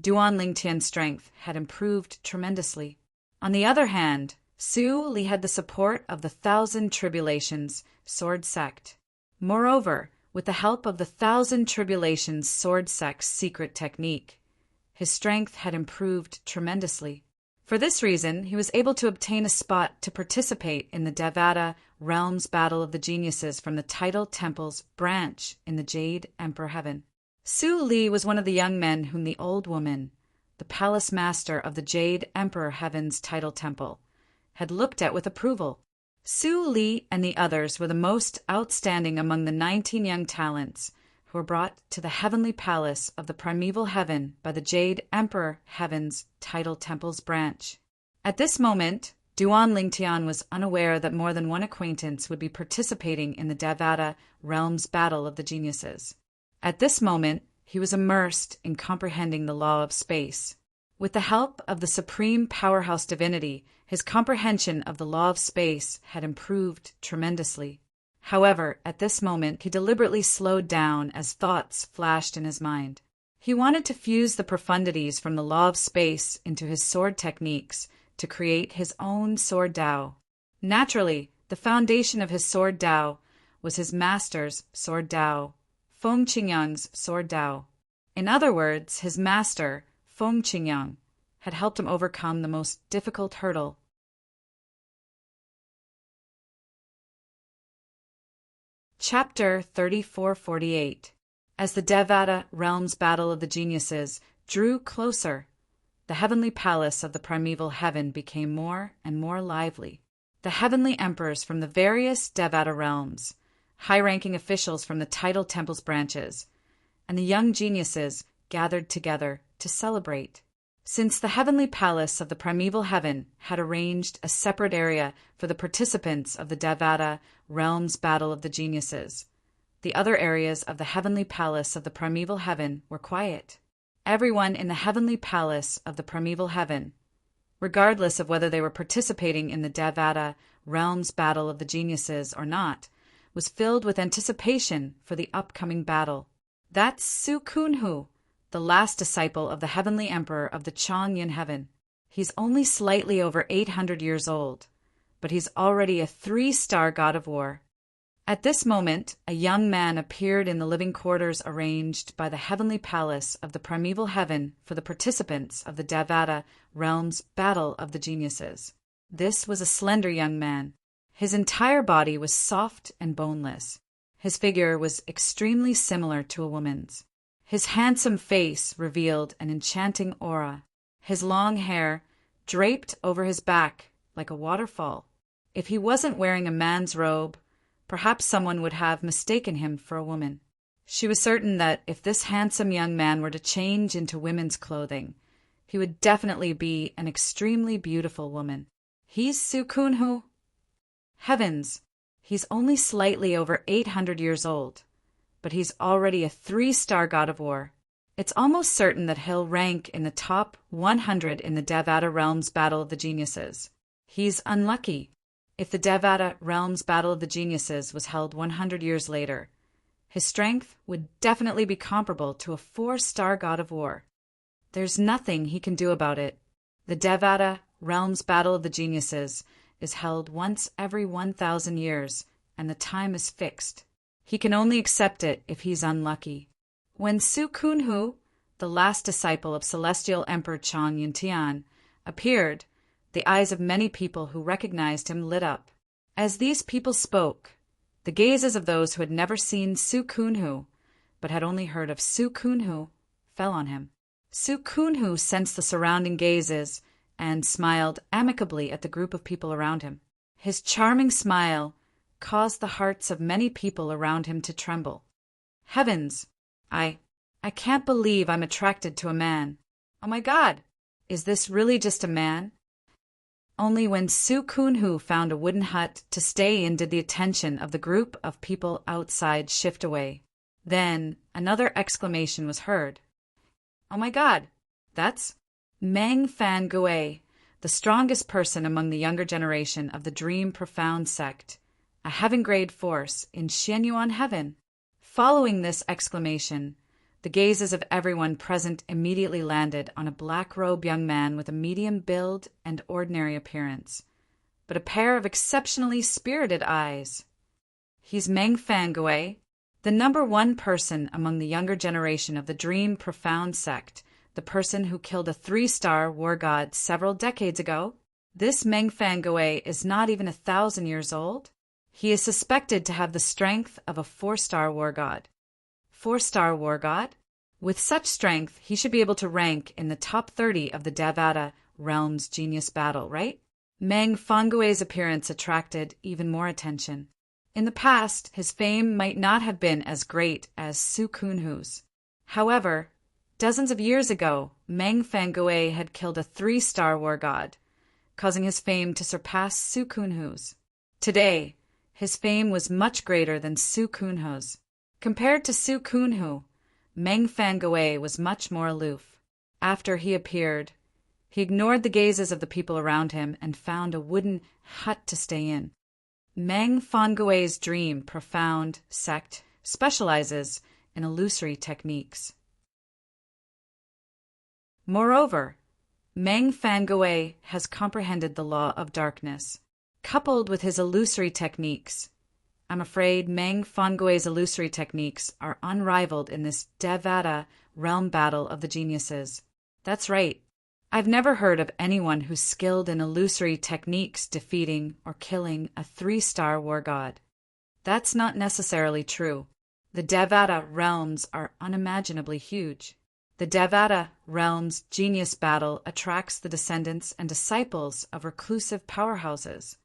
Duan Lingtian's strength had improved tremendously. On the other hand, Su Li had the support of the Thousand Tribulations sword sect. Moreover, with the help of the Thousand Tribulations sword sect's secret technique, his strength had improved tremendously. For this reason, he was able to obtain a spot to participate in the Devata Realms Battle of the Geniuses from the Tidal Temple's branch in the Jade Emperor Heaven. Su Li was one of the young men whom the old woman, the palace master of the Jade Emperor Heaven's Tidal Temple, had looked at with approval. Su Li and the others were the most outstanding among the 19 young talents who were brought to the heavenly palace of the primeval heaven by the Jade Emperor Heaven's Tidal Temple's branch. At this moment, Duan Lingtian was unaware that more than one acquaintance would be participating in the Devata Realms Battle of the Geniuses. At this moment, he was immersed in comprehending the law of space. With the help of the supreme powerhouse divinity, his comprehension of the law of space had improved tremendously. However, at this moment, he deliberately slowed down as thoughts flashed in his mind. He wanted to fuse the profundities from the law of space into his sword techniques to create his own sword Dao. Naturally, the foundation of his sword Dao was his master's sword Dao, Feng Qingyang's sword Dao. In other words, his master, Feng Qingyang, had helped him overcome the most difficult hurdle. Chapter 3448. As the Devata Realms Battle of the Geniuses drew closer, the heavenly palace of the primeval heaven became more and more lively. The heavenly emperors from the various Devata realms, high-ranking officials from the Tidal Temple's branches, and the young geniuses gathered together to celebrate. Since the heavenly palace of the primeval heaven had arranged a separate area for the participants of the Devata Realms Battle of the Geniuses, the other areas of the heavenly palace of the primeval heaven were quiet. Everyone in the heavenly palace of the primeval heaven, regardless of whether they were participating in the Devata Realms Battle of the Geniuses or not, was filled with anticipation for the upcoming battle. That's Su Kunhu, the last disciple of the heavenly emperor of the Changyin heaven. He's only slightly over 800 years old, but he's already a 3-star god of war. At this moment, a young man appeared in the living quarters arranged by the heavenly palace of the primeval heaven for the participants of the Devata Realms Battle of the Geniuses. This was a slender young man. His entire body was soft and boneless. His figure was extremely similar to a woman's. His handsome face revealed an enchanting aura. His long hair draped over his back like a waterfall. If he wasn't wearing a man's robe, perhaps someone would have mistaken him for a woman. She was certain that if this handsome young man were to change into women's clothing, he would definitely be an extremely beautiful woman. He's Su Kunhu. Heavens, he's only slightly over 800 years old, but he's already a 3-star god of war. It's almost certain that he'll rank in the top 100 in the Devata Realms Battle of the Geniuses. He's unlucky. If the Devata Realms Battle of the Geniuses was held 100 years later, his strength would definitely be comparable to a 4-star god of war. There's nothing he can do about it. The Devata Realms Battle of the Geniuses is held once every 1,000 years, and the time is fixed. He can only accept it if he's unlucky. When Su Kunhu, the last disciple of Celestial Emperor Chang Yuntian, appeared, the eyes of many people who recognized him lit up. As these people spoke, the gazes of those who had never seen Su Kunhu, but had only heard of Su Kunhu, fell on him. Su Kunhu sensed the surrounding gazes and smiled amicably at the group of people around him. His charming smile caused the hearts of many people around him to tremble. Heavens! I can't believe I'm attracted to a man. Oh my God! Is this really just a man? Only when Su Kunhu found a wooden hut to stay in did the attention of the group of people outside shift away. Then another exclamation was heard. Oh my God! That's Meng Fan Gui, the strongest person among the younger generation of the Dream Profound sect, a heaven-grade force in Xianyuan heaven. Following this exclamation, the gazes of everyone present immediately landed on a black-robed young man with a medium build and ordinary appearance, but a pair of exceptionally spirited eyes. He's Meng Fan Gui, the number one person among the younger generation of the Dream Profound sect, the person who killed a 3-star war god several decades ago. This Meng Fan Gui is not even 1,000 years old. He is suspected to have the strength of a 4-star war god. 4-star war god? With such strength, he should be able to rank in the top 30 of the Devata Realms Genius Battle, right? Meng Fan Gui's appearance attracted even more attention. In the past, his fame might not have been as great as Su Kunhu's. However, dozens of years ago, Meng Fan Gui had killed a 3-star war god, causing his fame to surpass Su Kunhu's. Today, his fame was much greater than Su Kunhu's. Compared to Su Kunhu, Meng Fan Gui was much more aloof. After he appeared, he ignored the gazes of the people around him and found a wooden hut to stay in. Meng Fan Gui's Dream Profound sect specializes in illusory techniques. Moreover, Meng Fan Gui has comprehended the law of darkness. Coupled with his illusory techniques, I'm afraid Meng Fan Gui's illusory techniques are unrivaled in this Devata realm battle of the geniuses. That's right. I've never heard of anyone who's skilled in illusory techniques defeating or killing a 3-star war god. That's not necessarily true. The Devata realms are unimaginably huge. The Devata realms genius battle attracts the descendants and disciples of reclusive powerhouses.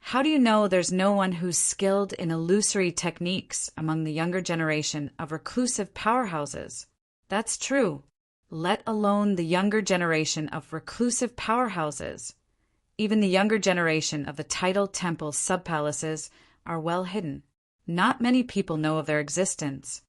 How do you know there's no one who's skilled in illusory techniques among the younger generation of reclusive powerhouses? That's true. Let alone the younger generation of reclusive powerhouses. Even the younger generation of the tidal temple subpalaces are well hidden. Not many people know of their existence.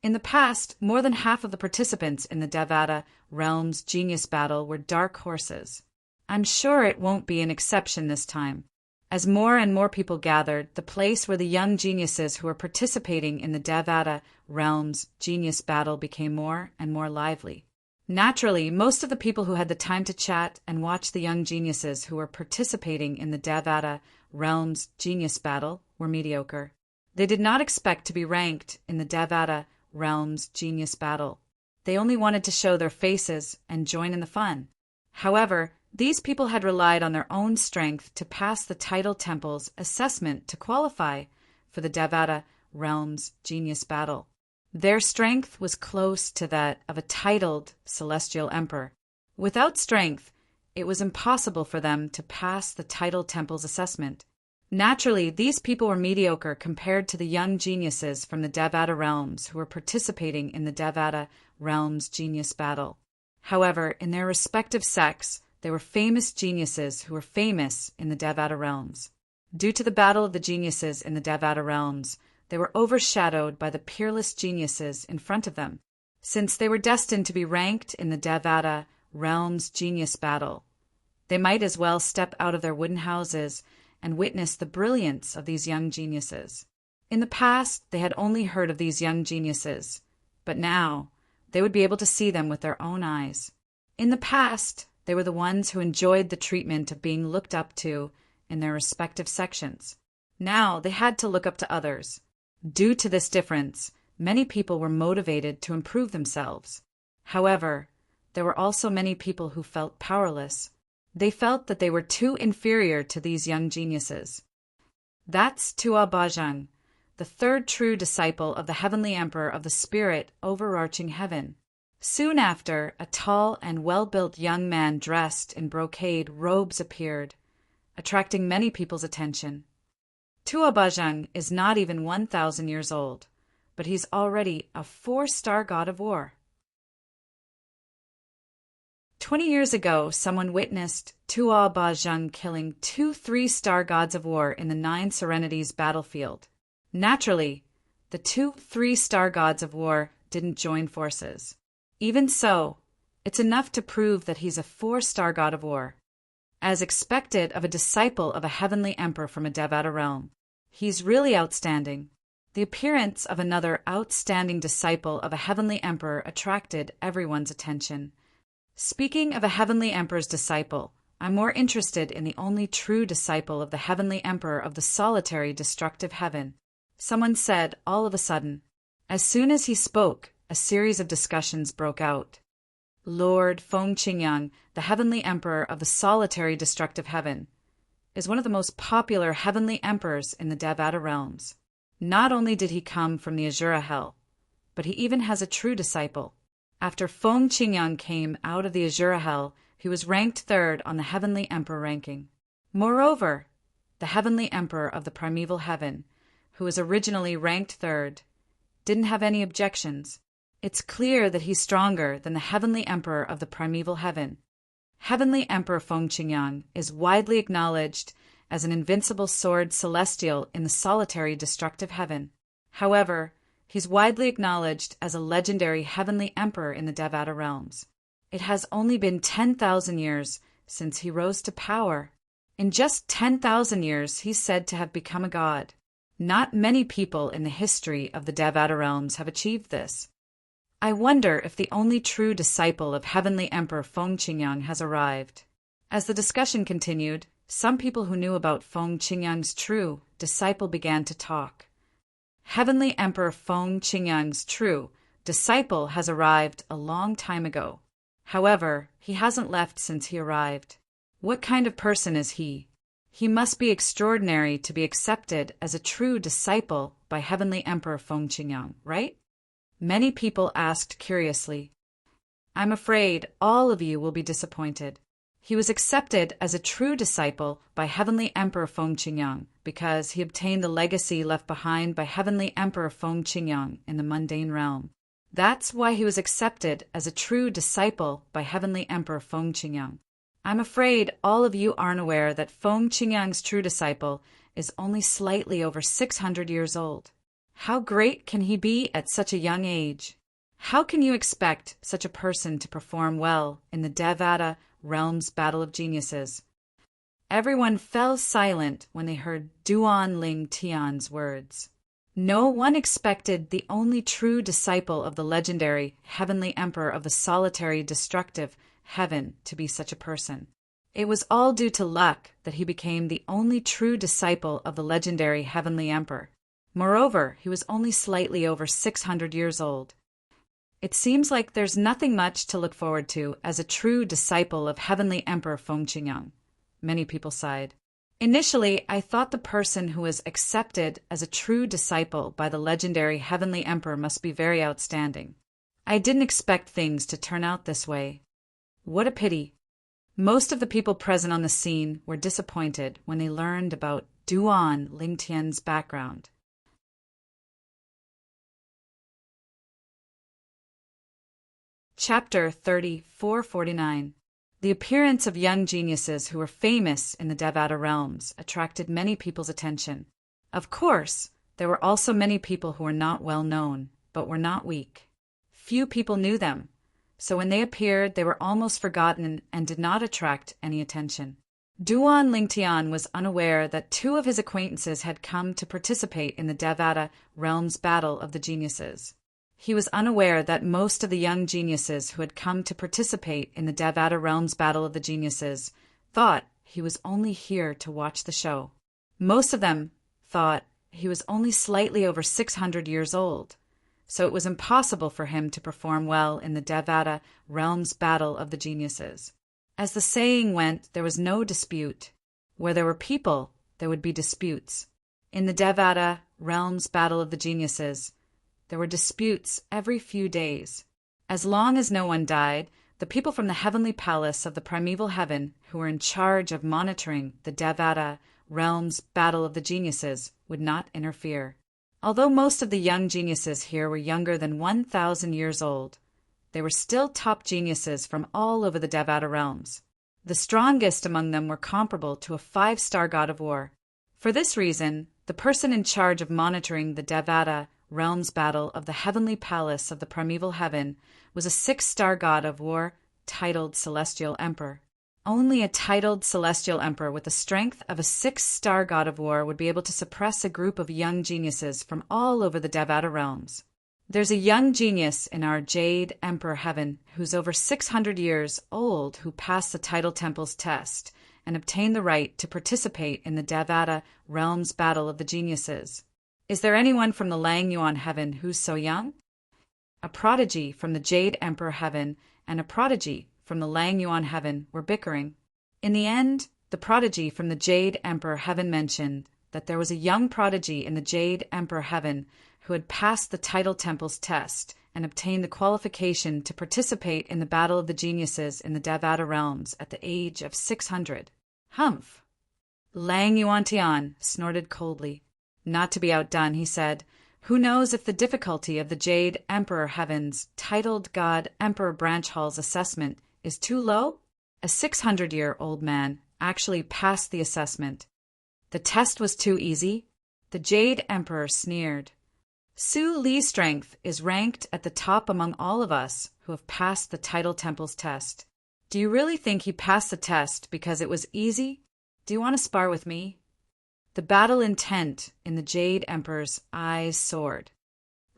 In the past, more than half of the participants in the Devata Realms Genius Battle were dark horses. I'm sure it won't be an exception this time. As more and more people gathered, the place where the young geniuses who were participating in the Devata Realms Genius Battle became more and more lively. Naturally, most of the people who had the time to chat and watch the young geniuses who were participating in the Devata Realms Genius Battle were mediocre. They did not expect to be ranked in the Devata Realms Genius Battle. They only wanted to show their faces and join in the fun. However, these people had relied on their own strength to pass the Tidal Temple's assessment to qualify for the Devata Realms Genius Battle. Their strength was close to that of a titled celestial emperor. Without strength, it was impossible for them to pass the Tidal Temple's assessment. Naturally, these people were mediocre compared to the young geniuses from the Devata realms who were participating in the Devata Realms Genius Battle. However, in their respective sects, they were famous geniuses who were famous in the Devata realms. Due to the battle of the geniuses in the Devata realms, they were overshadowed by the peerless geniuses in front of them. Since they were destined to be ranked in the Devata realm's genius battle, they might as well step out of their wooden houses and witness the brilliance of these young geniuses. In the past, they had only heard of these young geniuses, but now they would be able to see them with their own eyes. In the past, they were the ones who enjoyed the treatment of being looked up to in their respective sections. Now they had to look up to others. Due to this difference, many people were motivated to improve themselves. However, there were also many people who felt powerless. They felt that they were too inferior to these young geniuses. That's Tua Bajang, the third true disciple of the Heavenly Emperor of the Spirit overarching heaven. Soon after, a tall and well-built young man dressed in brocade robes appeared, attracting many people's attention. Tua Bajang is not even 1,000 years old, but he's already a 4-star god of war. 20 years ago, someone witnessed Tua Bajang killing 2 3-star gods of war in the 9 Serenities battlefield. Naturally, the 2 3-star gods of war didn't join forces. Even so, it's enough to prove that he's a 4-star god of war. As expected of a disciple of a heavenly emperor from a Devata realm, he's really outstanding. The appearance of another outstanding disciple of a heavenly emperor attracted everyone's attention. Speaking of a heavenly emperor's disciple, I'm more interested in the only true disciple of the heavenly emperor of the solitary destructive heaven. Someone said all of a sudden. As soon as he spoke, a series of discussions broke out. Lord Feng Qingyang, the heavenly emperor of the solitary destructive heaven, is one of the most popular heavenly emperors in the Devata realms. Not only did he come from the Azura Hell, but he even has a true disciple. After Feng Qingyang came out of the Azura Hell, he was ranked 3rd on the heavenly emperor ranking. Moreover, the heavenly emperor of the primeval heaven, who was originally ranked 3rd, didn't have any objections. It's clear that he's stronger than the heavenly emperor of the primeval heaven. Heavenly Emperor Feng Qingyang is widely acknowledged as an invincible sword celestial in the solitary destructive heaven. However, he's widely acknowledged as a legendary heavenly emperor in the Devata realms. It has only been 10,000 years since he rose to power. In just 10,000 years, he's said to have become a god. Not many people in the history of the Devata realms have achieved this. I wonder if the only true disciple of Heavenly Emperor Feng Qingyang has arrived. As the discussion continued, some people who knew about Feng Qingyang's true disciple began to talk. Heavenly Emperor Feng Qingyang's true disciple has arrived a long time ago. However, he hasn't left since he arrived. What kind of person is he? He must be extraordinary to be accepted as a true disciple by Heavenly Emperor Feng Qingyang, right? Many people asked curiously. I'm afraid all of you will be disappointed. He was accepted as a true disciple by Heavenly Emperor Feng Qingyang because he obtained the legacy left behind by Heavenly Emperor Feng Qingyang in the mundane realm. That's why he was accepted as a true disciple by Heavenly Emperor Feng Qingyang. I'm afraid all of you aren't aware that Feng Qingyang's true disciple is only slightly over 600 years old. How great can he be at such a young age? How can you expect such a person to perform well in the Devata realm's battle of geniuses? Everyone fell silent when they heard Duan Ling Tian's words. No one expected the only true disciple of the legendary Heavenly Emperor of the solitary destructive heaven to be such a person. It was all due to luck that he became the only true disciple of the legendary Heavenly Emperor. Moreover, he was only slightly over 600 years old. It seems like there's nothing much to look forward to as a true disciple of Heavenly Emperor Feng Qingyang. Many people sighed. Initially, I thought the person who was accepted as a true disciple by the legendary Heavenly Emperor must be very outstanding. I didn't expect things to turn out this way. What a pity. Most of the people present on the scene were disappointed when they learned about Duan Lingtian's background. Chapter 3449. The appearance of young geniuses who were famous in the Devata realms attracted many people's attention. Of course, there were also many people who were not well known, but were not weak. Few people knew them, so when they appeared, they were almost forgotten and did not attract any attention. Duan Lingtian was unaware that two of his acquaintances had come to participate in the Devata realm's battle of the geniuses. He was unaware that most of the young geniuses who had come to participate in the Devata realm's battle of the geniuses thought he was only here to watch the show. Most of them thought he was only slightly over 600 years old, so it was impossible for him to perform well in the Devata realm's battle of the geniuses. As the saying went, there was no dispute. Where there were people, there would be disputes. In the Devata realm's battle of the geniuses, there were disputes every few days. As long as no one died, the people from the heavenly palace of the primeval heaven who were in charge of monitoring the Devata realm's battle of the geniuses would not interfere. Although most of the young geniuses here were younger than 1,000 years old, they were still top geniuses from all over the Devata realms. The strongest among them were comparable to a 5-star god of war. For this reason, the person in charge of monitoring the Devata realm's battle of the heavenly palace of the primeval heaven was a 6-star god of war titled Celestial Emperor. Only a titled Celestial Emperor with the strength of a 6-star god of war would be able to suppress a group of young geniuses from all over the Devata realms. There's a young genius in our Jade Emperor Heaven who's over 600 years old who passed the Tidal Temple's test and obtained the right to participate in the Devata realm's battle of the geniuses. Is there anyone from the Lang Yuan Heaven who's so young? A prodigy from the Jade Emperor Heaven and a prodigy from the Lang Yuan Heaven were bickering. In the end, the prodigy from the Jade Emperor Heaven mentioned that there was a young prodigy in the Jade Emperor Heaven who had passed the Tidal Temple's test and obtained the qualification to participate in the battle of the geniuses in the Devata realms at the age of 600. Humph! Lang Yuantian snorted coldly. Not to be outdone, he said, "Who knows if the difficulty of the Jade Emperor Heaven's titled God Emperor Branch Hall's assessment is too low?" A 600-year-old man actually passed the assessment. The test was too easy. The Jade Emperor sneered. Su Li's strength is ranked at the top among all of us who have passed the Tidal Temple's test. Do you really think he passed the test because it was easy? Do you want to spar with me? The battle intent in the Jade Emperor's eyes soared.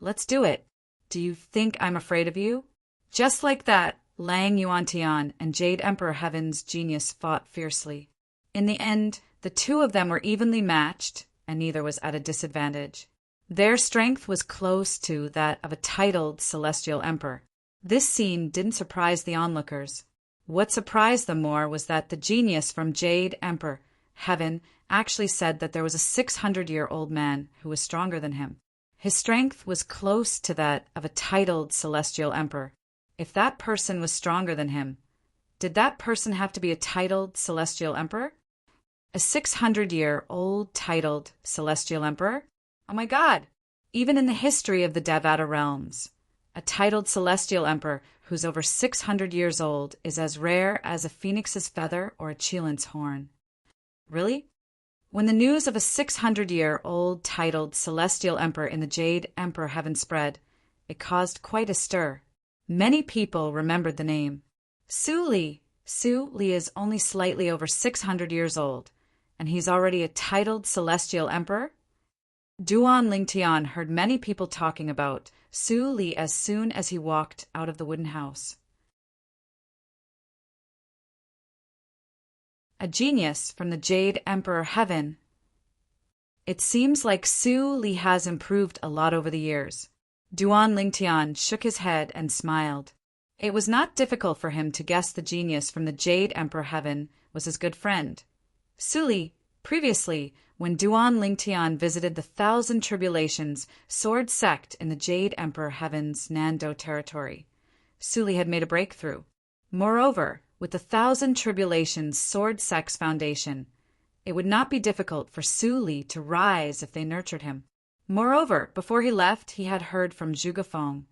Let's do it. Do you think I'm afraid of you? Just like that, Lang Yuantian and Jade Emperor Heaven's genius fought fiercely. In the end, the two of them were evenly matched, and neither was at a disadvantage. Their strength was close to that of a titled Celestial Emperor. This scene didn't surprise the onlookers. What surprised them more was that the genius from Jade Emperor Heaven actually said that there was a 600-year-old man who was stronger than him. His strength was close to that of a titled Celestial Emperor. If that person was stronger than him, did that person have to be a titled Celestial Emperor? A 600-year-old titled Celestial Emperor? Oh my God! Even in the history of the Devata realms, a titled Celestial Emperor who's over 600 years old is as rare as a phoenix's feather or a cheilant's horn. Really? When the news of a 600-year-old titled Celestial Emperor in the Jade Emperor Heaven spread, it caused quite a stir. Many people remembered the name. Su Li. Su Li is only slightly over 600 years old, and he's already a titled Celestial Emperor? Duan Lingtian heard many people talking about Su Li as soon as he walked out of the wooden house. A genius from the Jade Emperor Heaven. It seems like Su Li has improved a lot over the years. Duan Lingtian shook his head and smiled. It was not difficult for him to guess the genius from the Jade Emperor Heaven was his good friend. Su Li, previously, when Duan Lingtian visited the Thousand Tribulations sword sect in the Jade Emperor Heaven's Nando territory, Su Li had made a breakthrough. Moreover, with the Thousand Tribulations sword sect's foundation, it would not be difficult for Su Li to rise if they nurtured him. Moreover, before he left, he had heard from Zhuge Feng,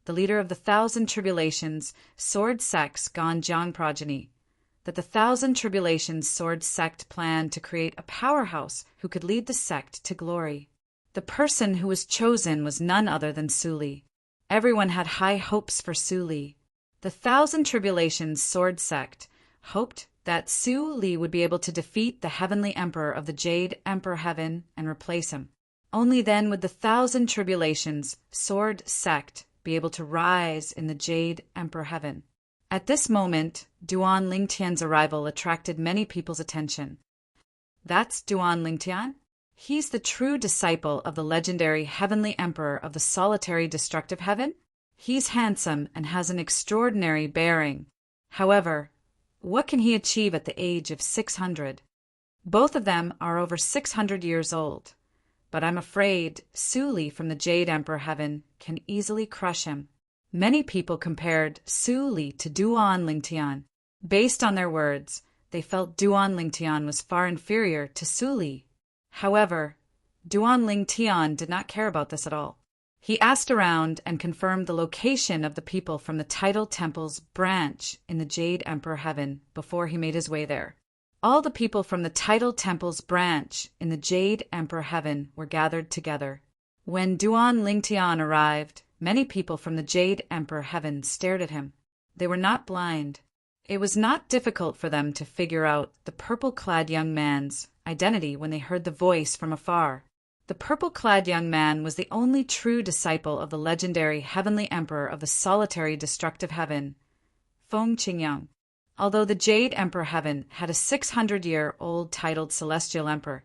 the leader of the Thousand Tribulations sword sect's Ganjiang progeny, that the Thousand Tribulations sword sect planned to create a powerhouse who could lead the sect to glory. The person who was chosen was none other than Su Li. Everyone had high hopes for Su Li. The Thousand Tribulations Sword Sect hoped that Su Li would be able to defeat the Heavenly Emperor of the Jade Emperor Heaven and replace him. Only then would the Thousand Tribulations Sword Sect be able to rise in the Jade Emperor Heaven. At this moment, Duan Lingtian's arrival attracted many people's attention. That's Duan Lingtian? He's the true disciple of the legendary Heavenly Emperor of the Solitary Destructive Heaven? He's handsome and has an extraordinary bearing. However, what can he achieve at the age of 600? Both of them are over 600 years old, but I'm afraid Su Li from the Jade Emperor Heaven can easily crush him. Many people compared Su Li to Duan Lingtian. Based on their words, they felt Duan Lingtian was far inferior to Su Li. However, Duan Lingtian did not care about this at all. He asked around and confirmed the location of the people from the Tidal Temple's branch in the Jade Emperor Heaven before he made his way there. All the people from the Tidal Temple's branch in the Jade Emperor Heaven were gathered together. When Duan Lingtian arrived, many people from the Jade Emperor Heaven stared at him. They were not blind. It was not difficult for them to figure out the purple-clad young man's identity when they heard the voice from afar. The purple-clad young man was the only true disciple of the legendary Heavenly Emperor of the Solitary Destructive Heaven, Feng Qingyang. Although the Jade Emperor Heaven had a 600-year-old titled Celestial Emperor,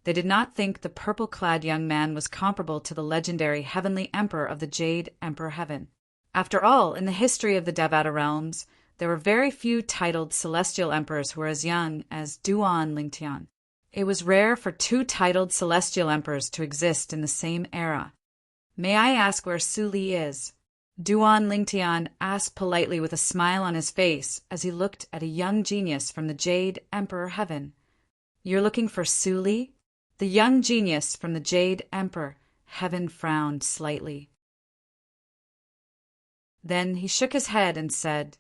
they did not think the purple-clad young man was comparable to the legendary Heavenly Emperor of the Jade Emperor Heaven. After all, in the history of the Devata realms, there were very few titled Celestial Emperors who were as young as Duan Lingtian. It was rare for two titled Celestial Emperors to exist in the same era. "May I ask where Su Li is?" Duan Lingtian asked politely with a smile on his face as he looked at a young genius from the Jade Emperor Heaven. "You're looking for Su Li?" The young genius from the Jade Emperor Heaven frowned slightly. Then he shook his head and said,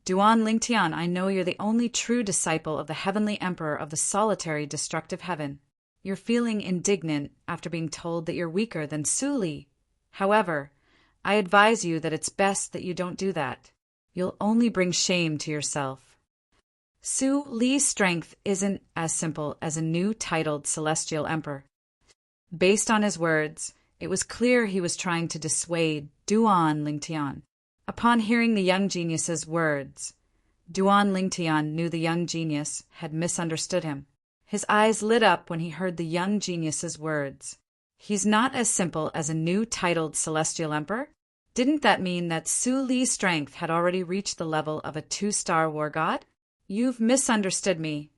"Duan Lingtian, I know you're the only true disciple of the Heavenly Emperor of the Solitary Destructive Heaven. You're feeling indignant after being told that you're weaker than Su Li. However, I advise you that it's best that you don't do that. You'll only bring shame to yourself. Su Li's strength isn't as simple as a new titled Celestial Emperor." Based on his words, it was clear he was trying to dissuade Duan Lingtian. Upon hearing the young genius's words, Duan Lingtian knew the young genius had misunderstood him. His eyes lit up when he heard the young genius's words. He's not as simple as a new titled Celestial Emperor? Didn't that mean that Su Li's strength had already reached the level of a 2-star war god? You've misunderstood me.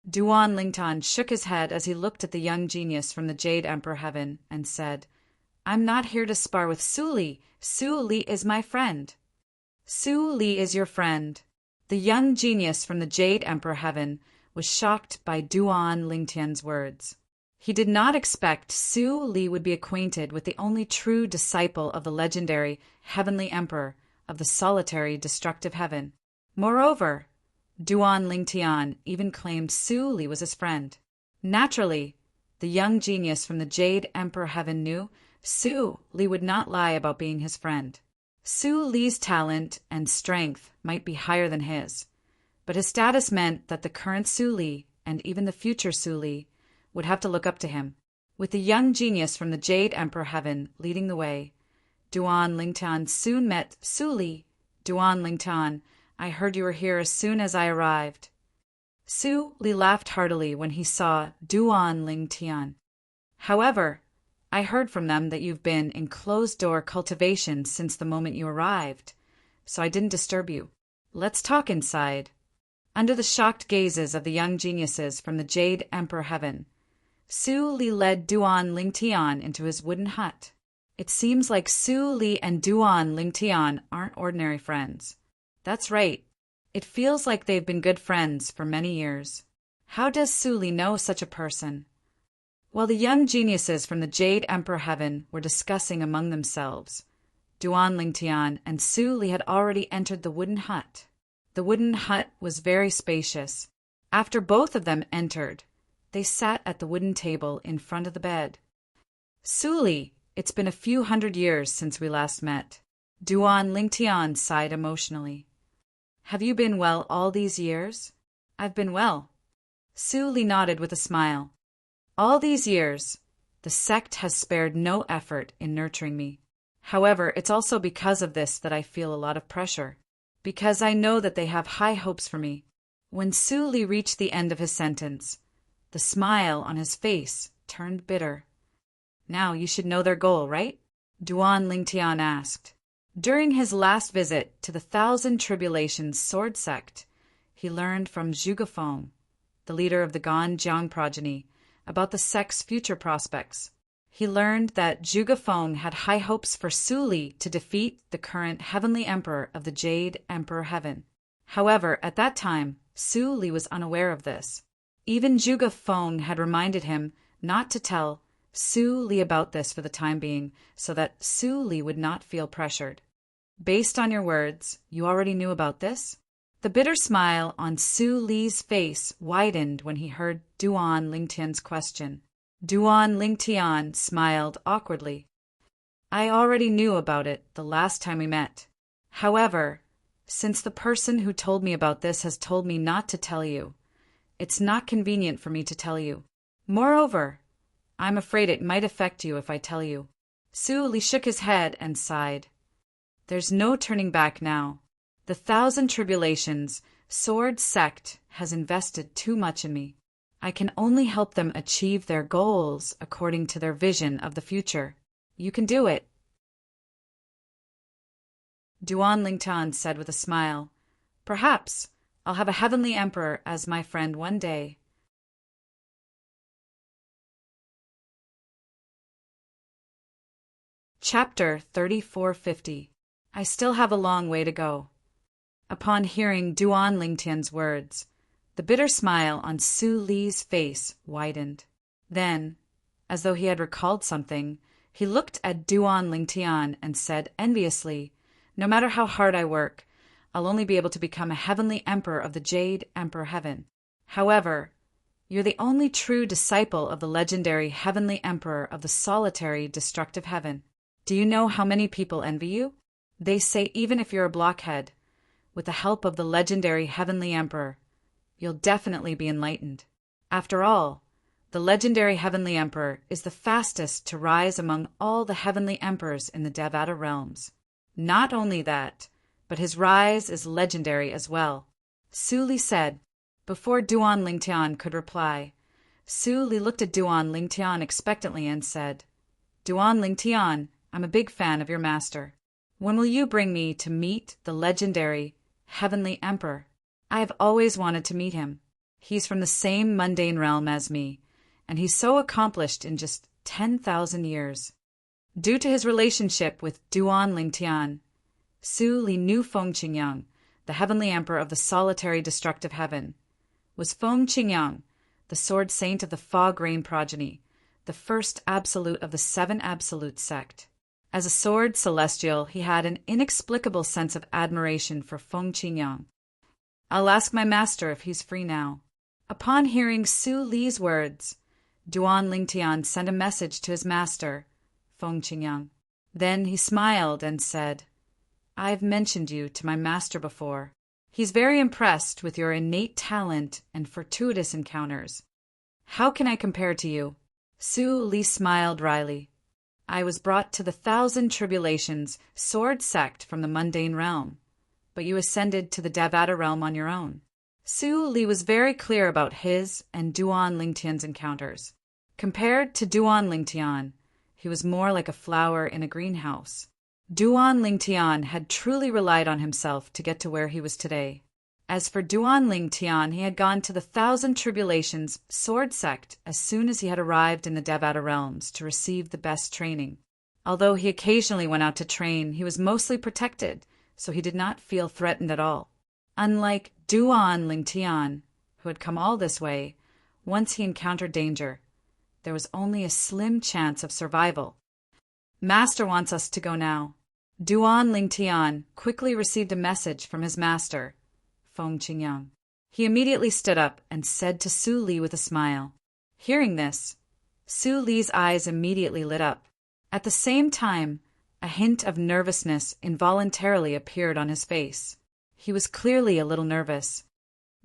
Duan Lingtian shook his head as he looked at the young genius from the Jade Emperor Heaven and said, "I'm not here to spar with Su Li. Su Li is my friend." "Su Li is your friend." The young genius from the Jade Emperor Heaven was shocked by Duan Lingtian's words. He did not expect Su Li would be acquainted with the only true disciple of the legendary Heavenly Emperor of the Solitary Destructive Heaven. Moreover, Duan Lingtian even claimed Su Li was his friend. Naturally, the young genius from the Jade Emperor Heaven knew Su Li would not lie about being his friend. Su Li's talent and strength might be higher than his, but his status meant that the current Su Li and even the future Su Li would have to look up to him. With the young genius from the Jade Emperor Heaven leading the way, Duan Lingtian soon met Su Li. "Duan Lingtian, I heard you were here as soon as I arrived." Su Li laughed heartily when he saw Duan Lingtian. "However, I heard from them that you've been in closed-door cultivation since the moment you arrived, so I didn't disturb you. Let's talk inside." Under the shocked gazes of the young geniuses from the Jade Emperor Heaven, Su Li led Duan Lingtian into his wooden hut. It seems like Su Li and Duan Lingtian aren't ordinary friends. That's right. It feels like they've been good friends for many years. How does Su Li know such a person? While the young geniuses from the Jade Emperor Heaven were discussing among themselves, Duan Lingtian and Su Li had already entered the wooden hut. The wooden hut was very spacious. After both of them entered, they sat at the wooden table in front of the bed. "Su Li, It's been a few hundred years since we last met. Duan Lingtian sighed emotionally. Have you been well all these years? I've been well. Su Li nodded with a smile. All these years, the sect has spared no effort in nurturing me. However, it's also because of this that I feel a lot of pressure. Because I know that they have high hopes for me. When Su Li reached the end of his sentence, the smile on his face turned bitter. Now you should know their goal, right? Duan Lingtian asked. During his last visit to the Thousand Tribulations sword sect, he learned from Zhuge Feng, the leader of the Ganjiang progeny, about the sect's future prospects. He learned that Zhuge Feng had high hopes for Su Li to defeat the current Heavenly Emperor of the Jade Emperor Heaven. However, at that time, Su Li was unaware of this. Even Zhuge Feng had reminded him not to tell Su Li about this for the time being, so that Su Li would not feel pressured. Based on your words, you already knew about this? The bitter smile on Su Li's face widened when he heard Duan Lingtian's question. Duan Lingtian smiled awkwardly. I already knew about it the last time we met. However, since the person who told me about this has told me not to tell you, it's not convenient for me to tell you. Moreover, I'm afraid it might affect you if I tell you. Su Li shook his head and sighed. There's no turning back now. The Thousand Tribulations sword sect has invested too much in me. I can only help them achieve their goals according to their vision of the future. You can do it. Duan Lingtian said with a smile. Perhaps I'll have a heavenly emperor as my friend one day. Chapter 3450. I still have a long way to go. Upon hearing Duan Lingtian's words, the bitter smile on Su Li's face widened. Then, as though he had recalled something, he looked at Duan Lingtian and said enviously, No matter how hard I work, I'll only be able to become a heavenly emperor of the Jade Emperor Heaven. However, you're the only true disciple of the legendary heavenly emperor of the solitary destructive heaven. Do you know how many people envy you? They say even if you're a blockhead, with the help of the legendary heavenly emperor, you'll definitely be enlightened. After all, the legendary heavenly emperor is the fastest to rise among all the heavenly emperors in the Devata realms. Not only that, but his rise is legendary as well. Su Li said. Before Duan Lingtian could reply, Su Li looked at Duan Lingtian expectantly and said, Duan Lingtian, I'm a big fan of your master. When will you bring me to meet the legendary Heavenly Emperor? I have always wanted to meet him. He's from the same mundane realm as me, and he's so accomplished in just 10,000 years. Due to his relationship with Duan Lingtian, Su Li knew Feng Qingyang, the Heavenly Emperor of the solitary destructive heaven. Was Feng Qingyang, the sword saint of the fog rain progeny, the first absolute of the seven absolute sect. As a sword celestial, he had an inexplicable sense of admiration for Feng Qingyang. I'll ask my master if he's free now. Upon hearing Su Li's words, Duan Lingtian sent a message to his master, Feng Qingyang. Then he smiled and said, I've mentioned you to my master before. He's very impressed with your innate talent and fortuitous encounters. How can I compare to you? Su Li smiled wryly. I was brought to the Thousand Tribulations sword sect from the mundane realm, but you ascended to the Devata realm on your own. Su Li was very clear about his and Duan Lingtian's encounters. Compared to Duan Lingtian, he was more like a flower in a greenhouse. Duan Lingtian had truly relied on himself to get to where he was today. As for Duan Lingtian, he had gone to the Thousand Tribulations sword sect as soon as he had arrived in the Devata realms to receive the best training. Although he occasionally went out to train, he was mostly protected, so he did not feel threatened at all. Unlike Duan Lingtian, who had come all this way, once he encountered danger, there was only a slim chance of survival. Master wants us to go now. Duan Lingtian quickly received a message from his master, Feng Qingyang. He immediately stood up and said to Su Li with a smile. Hearing this, Su Li's eyes immediately lit up. At the same time, a hint of nervousness involuntarily appeared on his face. He was clearly a little nervous.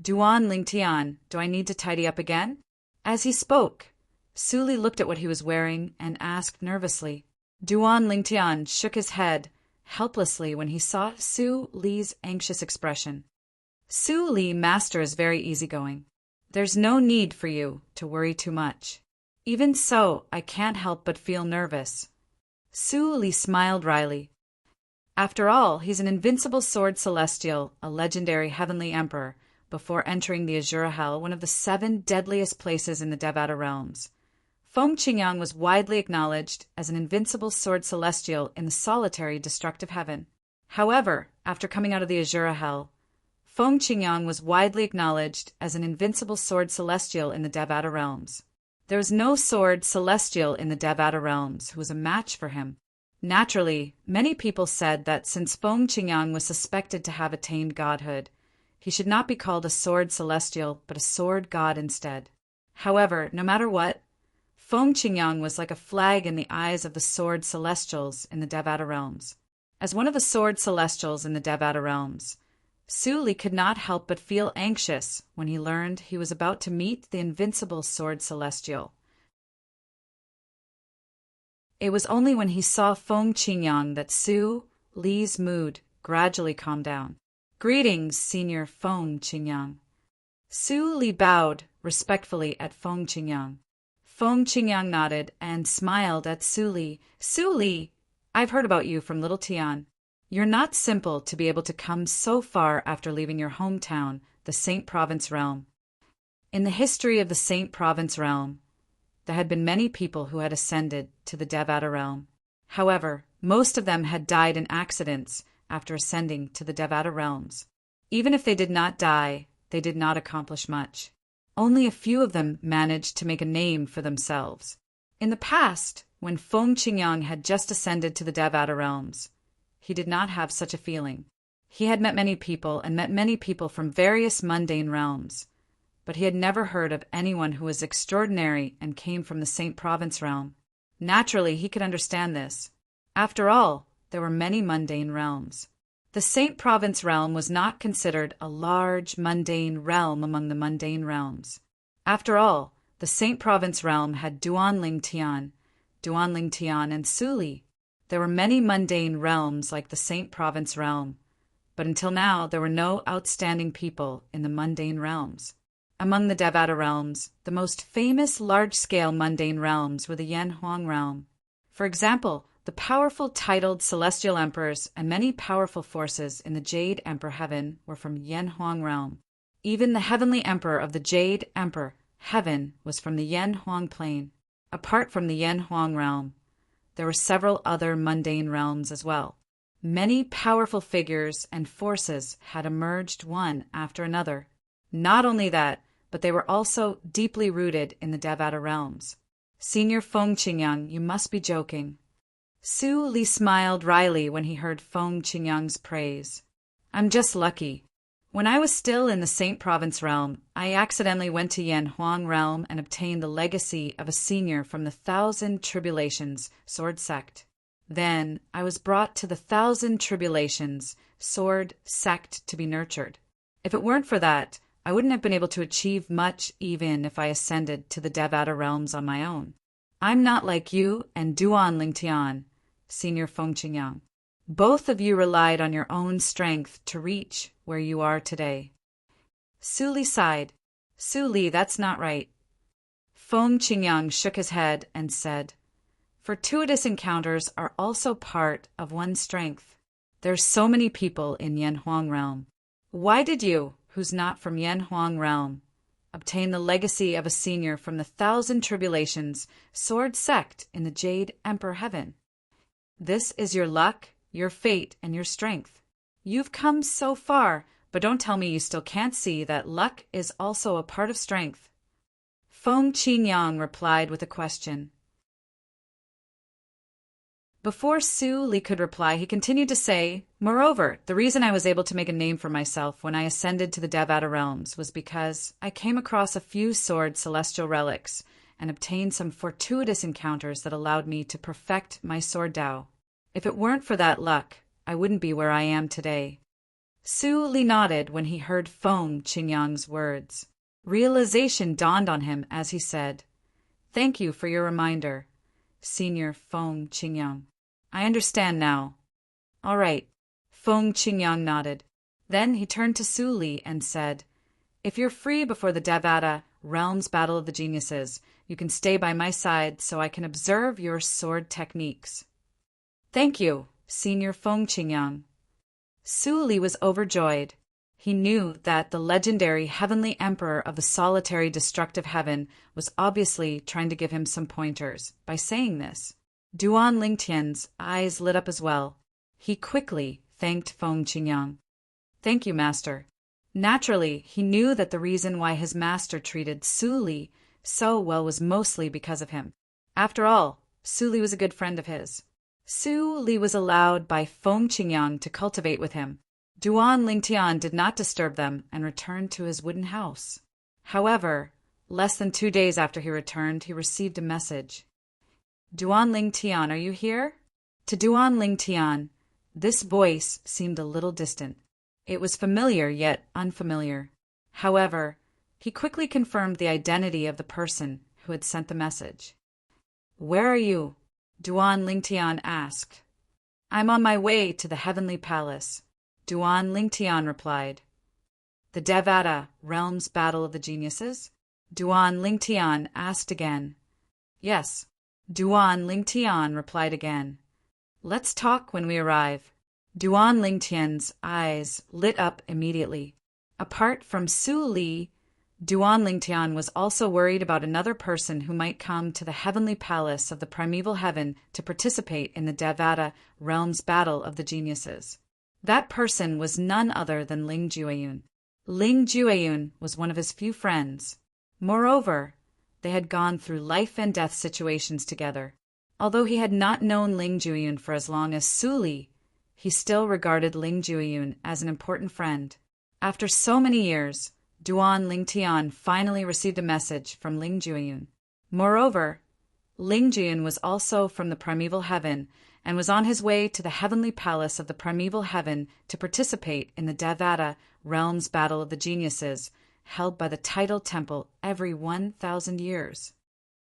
Duan Lingtian, do I need to tidy up again? As he spoke, Su Li looked at what he was wearing and asked nervously. Duan Lingtian shook his head helplessly when he saw Su Li's anxious expression. Su Li, master, is very easygoing. There's no need for you to worry too much. Even so, I can't help but feel nervous. Su Li smiled wryly. After all, he's an invincible sword celestial, a legendary heavenly emperor, before entering the Azura Hell, one of the 7 deadliest places in the Devata realms. Feng Qingyang was widely acknowledged as an invincible sword celestial in the solitary destructive heaven. However, after coming out of the Azura Hell, Feng Qingyang was widely acknowledged as an invincible sword celestial in the Devata realms. There was no sword celestial in the Devata realms who was a match for him. Naturally, many people said that since Feng Qingyang was suspected to have attained godhood, he should not be called a sword celestial, but a sword god instead. However, no matter what, Feng Qingyang was like a flag in the eyes of the sword celestials in the Devata realms. As one of the sword celestials in the Devata realms, Su Li could not help but feel anxious when he learned he was about to meet the invincible sword celestial. It was only when he saw Feng Qingyang that Su Li's mood gradually calmed down. Greetings, Senior Feng Qingyang. Su Li bowed respectfully at Feng Qingyang. Feng Qingyang nodded and smiled at Su Li. Su Li, I've heard about you from Little Tian. You're not simple to be able to come so far after leaving your hometown, the Saint Province realm. In the history of the Saint Province realm, there had been many people who had ascended to the Devata realm. However, most of them had died in accidents after ascending to the Devata realms. Even if they did not die, they did not accomplish much. Only a few of them managed to make a name for themselves. In the past, when Feng Qingyang had just ascended to the Devata realms, he did not have such a feeling. He had met many people and met many people from various mundane realms, but he had never heard of anyone who was extraordinary and came from the Saint Province realm. Naturally, he could understand this. After all, there were many mundane realms. The Saint Province realm was not considered a large, mundane realm among the mundane realms. After all, the Saint Province realm had Duanling Tian, and Su Li. There were many mundane realms like the Saint Province realm, but until now there were no outstanding people in the mundane realms. Among the Devata realms, the most famous large-scale mundane realms were the Yen Huang realm. For example, the powerful titled celestial emperors and many powerful forces in the Jade Emperor Heaven were from Yen Huang realm. Even the heavenly emperor of the Jade Emperor Heaven was from the Yen Huang plane. Apart from the Yen Huang realm, there were several other mundane realms as well. Many powerful figures and forces had emerged one after another. Not only that, but they were also deeply rooted in the Devata realms. Senior Feng Qingyang, you must be joking. Su Li smiled wryly when he heard Feng Qingyang's praise. I'm just lucky. When I was still in the Saint Province realm, I accidentally went to Yen Huang realm and obtained the legacy of a senior from the Thousand Tribulations sword sect. Then I was brought to the Thousand Tribulations sword sect to be nurtured. If it weren't for that, I wouldn't have been able to achieve much even if I ascended to the Devata realms on my own. I'm not like you and Duan Lingtian, Senior Feng Qingyang. Both of you relied on your own strength to reach where you are today. Su Li sighed. Su Li, that's not right. Feng Qingyang shook his head and said, fortuitous encounters are also part of one's strength. There's so many people in Yen Huang realm. Why did you, who's not from Yen Huang realm, obtain the legacy of a senior from the Thousand Tribulations sword sect in the Jade Emperor Heaven? This is your luck, your fate, and your strength. You've come so far, but don't tell me you still can't see that luck is also a part of strength. Feng Qingyang replied with a question. Before Su Li could reply, he continued to say, moreover, the reason I was able to make a name for myself when I ascended to the Devata realms was because I came across a few sword celestial relics and obtained some fortuitous encounters that allowed me to perfect my sword Dao. If it weren't for that luck, I wouldn't be where I am today." Su Li nodded when he heard Feng Qingyang's words. Realization dawned on him as he said, "Thank you for your reminder, Senior Feng Qingyang. I understand now." "All right." Feng Qingyang nodded. Then he turned to Su Li and said, "If you're free before the Devata Realms Battle of the Geniuses, you can stay by my side so I can observe your sword techniques." "Thank you, Senior Feng Qingyang." Su Li was overjoyed. He knew that the legendary Heavenly Emperor of the solitary destructive heaven was obviously trying to give him some pointers by saying this. Duan Lingtian's eyes lit up as well. He quickly thanked Feng Qingyang. "Thank you, Master." Naturally, he knew that the reason why his master treated Su Li so well was mostly because of him. After all, Su Li was a good friend of his. Su Li was allowed by Feng Qingyang to cultivate with him. Duan Lingtian did not disturb them and returned to his wooden house. However, less than 2 days after he returned, he received a message. "Duan Lingtian, are you here?" To Duan Lingtian, this voice seemed a little distant. It was familiar yet unfamiliar. However, he quickly confirmed the identity of the person who had sent the message. "Where are you?" Duan Lingtian asked. "I'm on my way to the Heavenly Palace," Duan Lingtian replied. "The Devata Realms Battle of the Geniuses?" Duan Lingtian asked again. "Yes," Duan Lingtian replied again. "Let's talk when we arrive." Duan Lingtian's eyes lit up immediately. Apart from Su Li, Duan Lingtian was also worried about another person who might come to the Heavenly Palace of the Primeval Heaven to participate in the Devata Realms Battle of the Geniuses. That person was none other than Ling Jueyun. Ling Jueyun was one of his few friends. Moreover, they had gone through life and death situations together. Although he had not known Ling Jueyun for as long as Su Li, he still regarded Ling Jueyun as an important friend. After so many years, Duan Lingtian finally received a message from Ling Jueyun. Moreover, Ling Jueyun was also from the Primeval Heaven and was on his way to the Heavenly Palace of the Primeval Heaven to participate in the Devata Realms Battle of the Geniuses, held by the Tidal Temple every 1,000 years.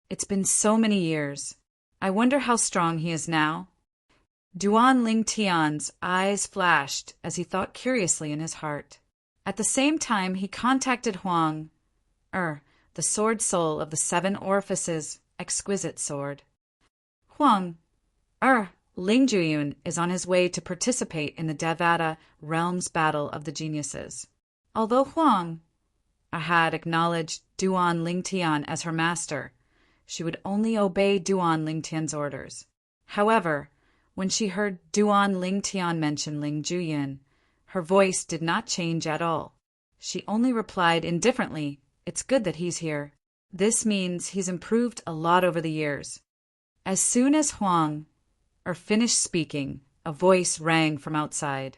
It's been so many years. I wonder how strong he is now. Duan Lingtian's eyes flashed as he thought curiously in his heart. At the same time, he contacted Huang, the sword soul of the 7 orifices, exquisite sword. "Huang, Ling Jueyun is on his way to participate in the Devata Realms Battle of the Geniuses." Although Huang had acknowledged Duan Lingtian as her master, she would only obey Duan Lingtian's orders. However, when she heard Duan Lingtian mention Ling Jueyun, her voice did not change at all. She only replied indifferently, "It's good that he's here. This means he's improved a lot over the years." As soon as Huang finished speaking, a voice rang from outside.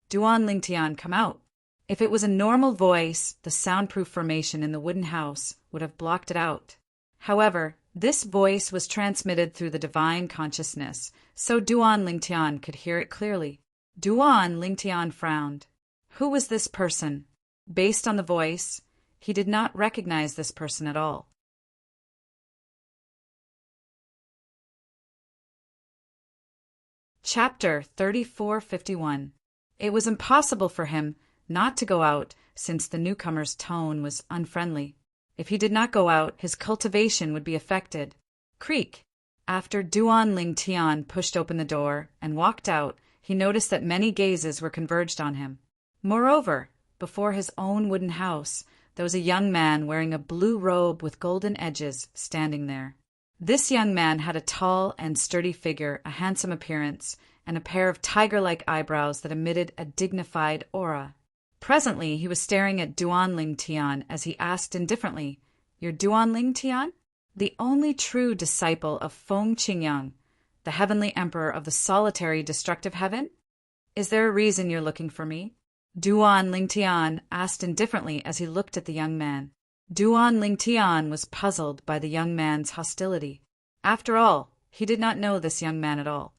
"Duan Lingtian, come out." If it was a normal voice, the soundproof formation in the wooden house would have blocked it out. However, this voice was transmitted through the divine consciousness, so Duan Lingtian could hear it clearly. Duan Lingtian frowned. Who was this person? Based on the voice, he did not recognize this person at all. Chapter 3451. It was impossible for him not to go out since the newcomer's tone was unfriendly. If he did not go out, his cultivation would be affected. Creak! After Duan Lingtian pushed open the door and walked out, he noticed that many gazes were converged on him. Moreover, before his own wooden house, there was a young man wearing a blue robe with golden edges standing there. This young man had a tall and sturdy figure, a handsome appearance, and a pair of tiger-like eyebrows that emitted a dignified aura. Presently, he was staring at Duan Lingtian as he asked indifferently, "You're Duan Lingtian? The only true disciple of Feng Qingyang, the Heavenly Emperor of the solitary destructive heaven? Is there a reason you're looking for me?" Duan Lingtian asked indifferently as he looked at the young man. Duan Lingtian was puzzled by the young man's hostility. After all, he did not know this young man at all.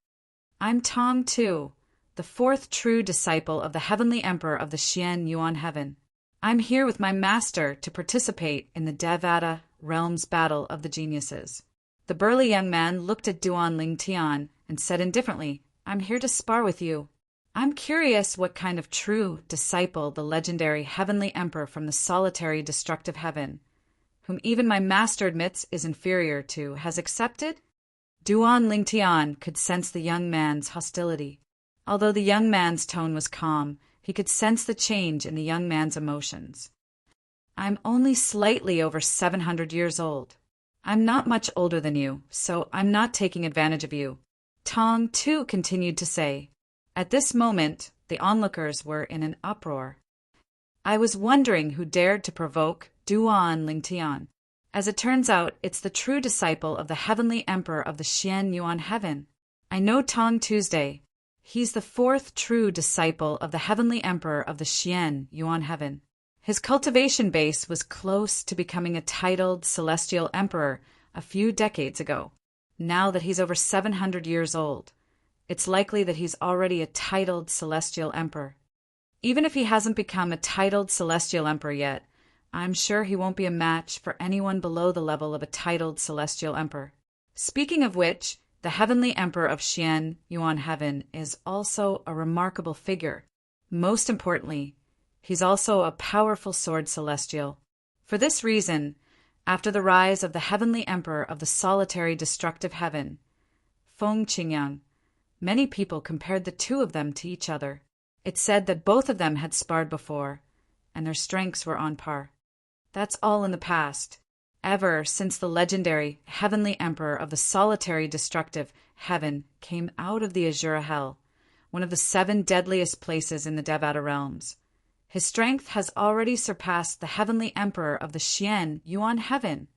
I'm Tong Tu, the fourth true disciple of the Heavenly Emperor of the Xian Yuan Heaven. I'm here with my master to participate in the Devata Realms Battle of the Geniuses. The burly young man looked at Duan Lingtian and said indifferently, I'm here to spar with you. I'm curious what kind of true disciple the legendary Heavenly Emperor from the solitary destructive heaven, whom even my master admits is inferior to, has accepted? Duan Lingtian could sense the young man's hostility. Although the young man's tone was calm, he could sense the change in the young man's emotions. I'm only slightly over 700 years old. I'm not much older than you, so I'm not taking advantage of you. Tong Tu continued to say. At this moment, the onlookers were in an uproar. I was wondering who dared to provoke Duan Lingtian. As it turns out, it's the true disciple of the Heavenly Emperor of the Xian Yuan Heaven. I know Tong Tuesday. He's the fourth true disciple of the Heavenly Emperor of the Xian Yuan Heaven. His cultivation base was close to becoming a titled celestial emperor a few decades ago. Now that he's over 700 years old, it's likely that he's already a titled celestial emperor. Even if he hasn't become a titled celestial emperor yet, I'm sure he won't be a match for anyone below the level of a titled celestial emperor. Speaking of which, the Heavenly Emperor of Xian Yuan Heaven is also a remarkable figure. Most importantly, he's also a powerful sword celestial. For this reason, after the rise of the Heavenly Emperor of the solitary destructive heaven, Feng Qingyang, many people compared the two of them to each other. It said that both of them had sparred before, and their strengths were on par. That's all in the past. Ever since the legendary Heavenly Emperor of the solitary destructive heaven came out of the Azura Hell, one of the 7 deadliest places in the Devata realms, his strength has already surpassed the Heavenly Emperor of the Xian Yuan Heaven.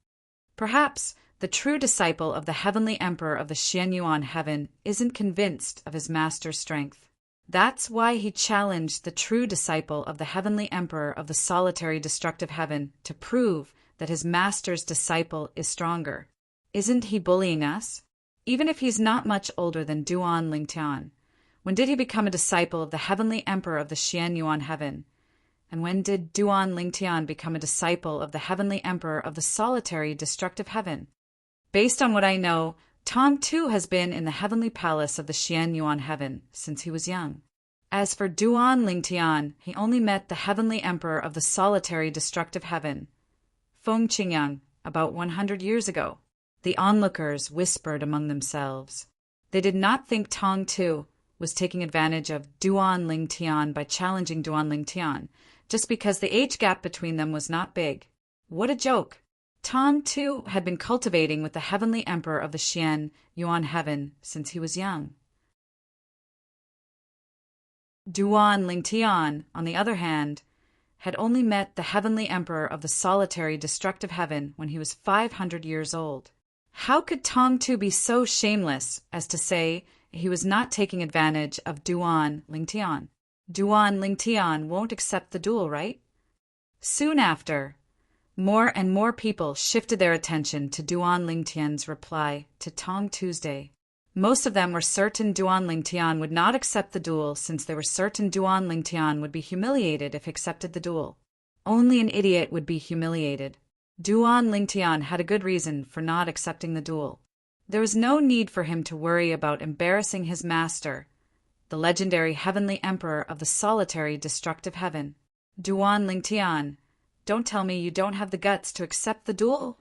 Perhaps the true disciple of the Heavenly Emperor of the Xian Yuan Heaven isn't convinced of his master's strength. That's why he challenged the true disciple of the Heavenly Emperor of the solitary destructive heaven to prove that his master's disciple is stronger. Isn't he bullying us? Even if he's not much older than Duan Lingtian, when did he become a disciple of the Heavenly Emperor of the Xian Yuan Heaven? And when did Duan Lingtian become a disciple of the Heavenly Emperor of the solitary destructive heaven? Based on what I know, Tong Tu has been in the heavenly palace of the Xian Yuan Heaven since he was young. As for Duan Lingtian, he only met the Heavenly Emperor of the solitary destructive heaven, Feng Qingyang, about 100 years ago. The onlookers whispered among themselves. They did not think Tong Tu was taking advantage of Duan Lingtian by challenging Duan Lingtian, just because the age gap between them was not big. What a joke! Tong Tu had been cultivating with the Heavenly Emperor of the Xian Yuan Heaven since he was young. Duan Lingtian, on the other hand, had only met the Heavenly Emperor of the solitary destructive heaven when he was 500 years old. How could Tong Tu be so shameless as to say he was not taking advantage of Duan Lingtian? Duan Lingtian won't accept the duel, right? Soon after, more and more people shifted their attention to Duan Lingtian's reply to Tong Tuesday. Most of them were certain Duan Lingtian would not accept the duel since they were certain Duan Lingtian would be humiliated if he accepted the duel. Only an idiot would be humiliated. Duan Lingtian had a good reason for not accepting the duel. There was no need for him to worry about embarrassing his master, the legendary Heavenly Emperor of the solitary destructive heaven. Duan Lingtian, don't tell me you don't have the guts to accept the duel.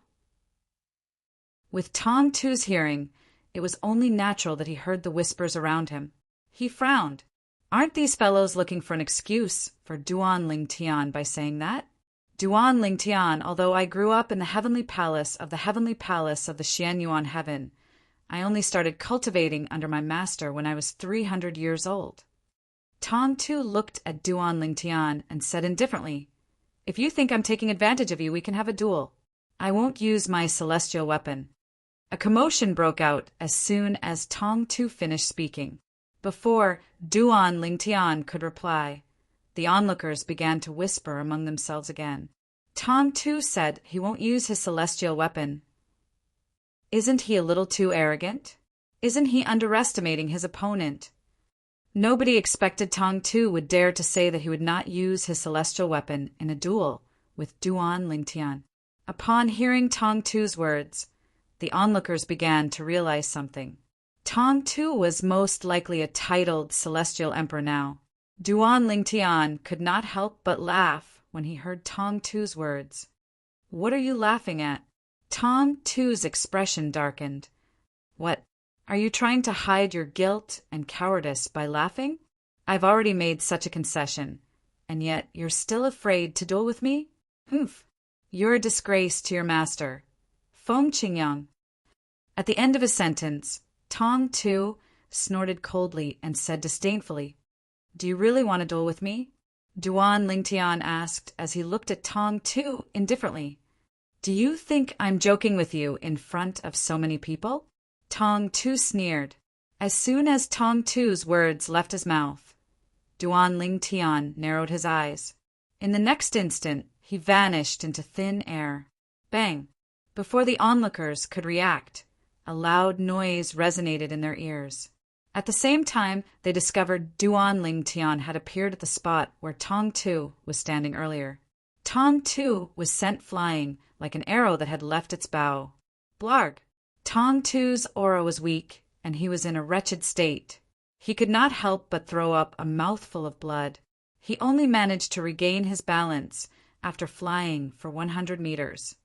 With Tong Tu's hearing, it was only natural that he heard the whispers around him. He frowned. Aren't these fellows looking for an excuse for Duan Lingtian by saying that? Duan Lingtian, although I grew up in the heavenly palace of the Xian Yuan Heaven, I only started cultivating under my master when I was 300 years old. Tong Tu looked at Duan Lingtian and said indifferently, If you think I'm taking advantage of you, we can have a duel. I won't use my celestial weapon. A commotion broke out as soon as Tong Tu finished speaking. Before Duan Lingtian could reply, the onlookers began to whisper among themselves again. Tong Tu said he won't use his celestial weapon. Isn't he a little too arrogant? Isn't he underestimating his opponent? Nobody expected Tong Tu would dare to say that he would not use his celestial weapon in a duel with Duan Lingtian. Upon hearing Tong Tu's words, the onlookers began to realize something. Tong Tu was most likely a titled celestial emperor now. Duan Lingtian could not help but laugh when he heard Tong Tu's words. "What are you laughing at?" Tong Tu's expression darkened. "What? Are you trying to hide your guilt and cowardice by laughing? I've already made such a concession, and yet you're still afraid to duel with me? Humph! You're a disgrace to your master, Feng Qingyang." At the end of his sentence, Tong Tu snorted coldly and said disdainfully, "Do you really want to duel with me?" Duan Lingtian asked as he looked at Tong Tu indifferently. "Do you think I'm joking with you in front of so many people?" Tong Tu sneered. As soon as Tong Tu's words left his mouth, Duan Lingtian narrowed his eyes. In the next instant, he vanished into thin air. Bang! Before the onlookers could react, a loud noise resonated in their ears. At the same time, they discovered Duan Lingtian had appeared at the spot where Tong Tu was standing earlier. Tong Tu was sent flying like an arrow that had left its bow. Blarg! Tong Tu's aura was weak, and he was in a wretched state. He could not help but throw up a mouthful of blood. He only managed to regain his balance after flying for 100 meters.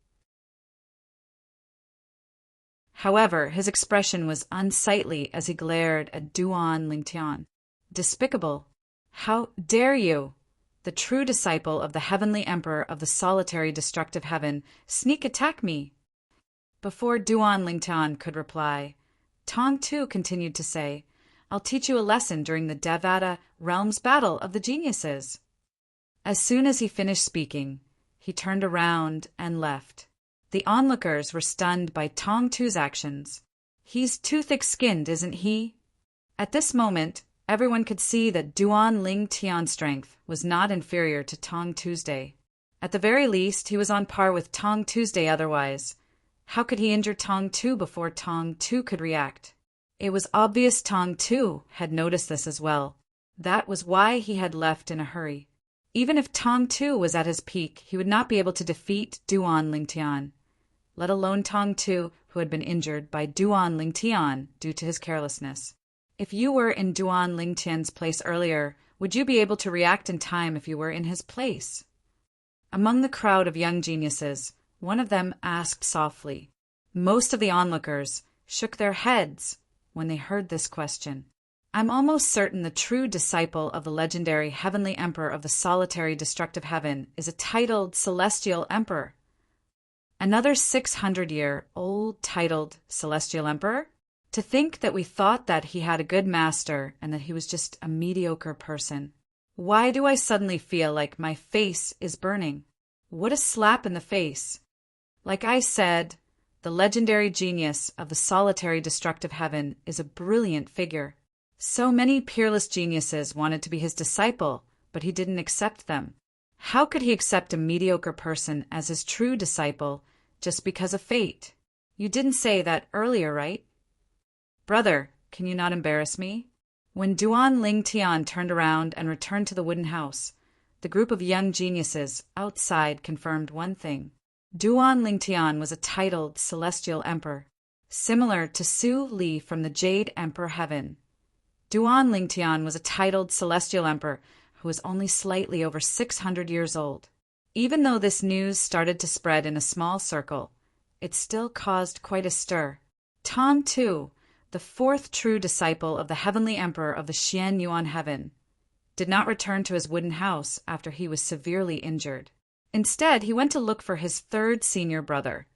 However, his expression was unsightly as he glared at Duan Lingtian. "Despicable! How dare you, the true disciple of the heavenly emperor of the solitary destructive heaven, sneak attack me?" Before Duan Lingtian could reply, Tong Tu continued to say, "I'll teach you a lesson during the Devata Realms Battle of the Geniuses." As soon as he finished speaking, he turned around and left. The onlookers were stunned by Tong Tu's actions. "He's too thick-skinned, isn't he?" At this moment, everyone could see that Duan Lingtian's strength was not inferior to Tong Tuesday. At the very least, he was on par with Tong Tuesday otherwise. How could he injure Tong Tu before Tong Tu could react? It was obvious Tong Tu had noticed this as well. That was why he had left in a hurry. Even if Tong Tu was at his peak, he would not be able to defeat Duan Lingtian, let alone Tong Tu, who had been injured by Duan Lingtian due to his carelessness. If you were in Duan Lingtian's place earlier, would you be able to react in time if you were in his place? Among the crowd of young geniuses, one of them asked softly. Most of the onlookers shook their heads when they heard this question. "I'm almost certain the true disciple of the legendary heavenly emperor of the solitary destructive heaven is a titled celestial emperor." Another 600-year-old titled celestial emperor? To think that we thought that he had a good master and that he was just a mediocre person. Why do I suddenly feel like my face is burning? What a slap in the face. Like I said, the legendary genius of the solitary destructive heaven is a brilliant figure. So many peerless geniuses wanted to be his disciple, but he didn't accept them. How could he accept a mediocre person as his true disciple just because of fate? You didn't say that earlier, right? Brother, can you not embarrass me? When Duan Lingtian turned around and returned to the wooden house, the group of young geniuses outside confirmed one thing. Duan Lingtian was a titled celestial emperor, similar to Su Li from the Jade Emperor Heaven. Duan Lingtian was a titled celestial emperor who was only slightly over 600 years old. Even though this news started to spread in a small circle, it still caused quite a stir. Tong Tu, the fourth true disciple of the heavenly emperor of the Xian Yuan heaven, did not return to his wooden house after he was severely injured. Instead, he went to look for his third senior brother,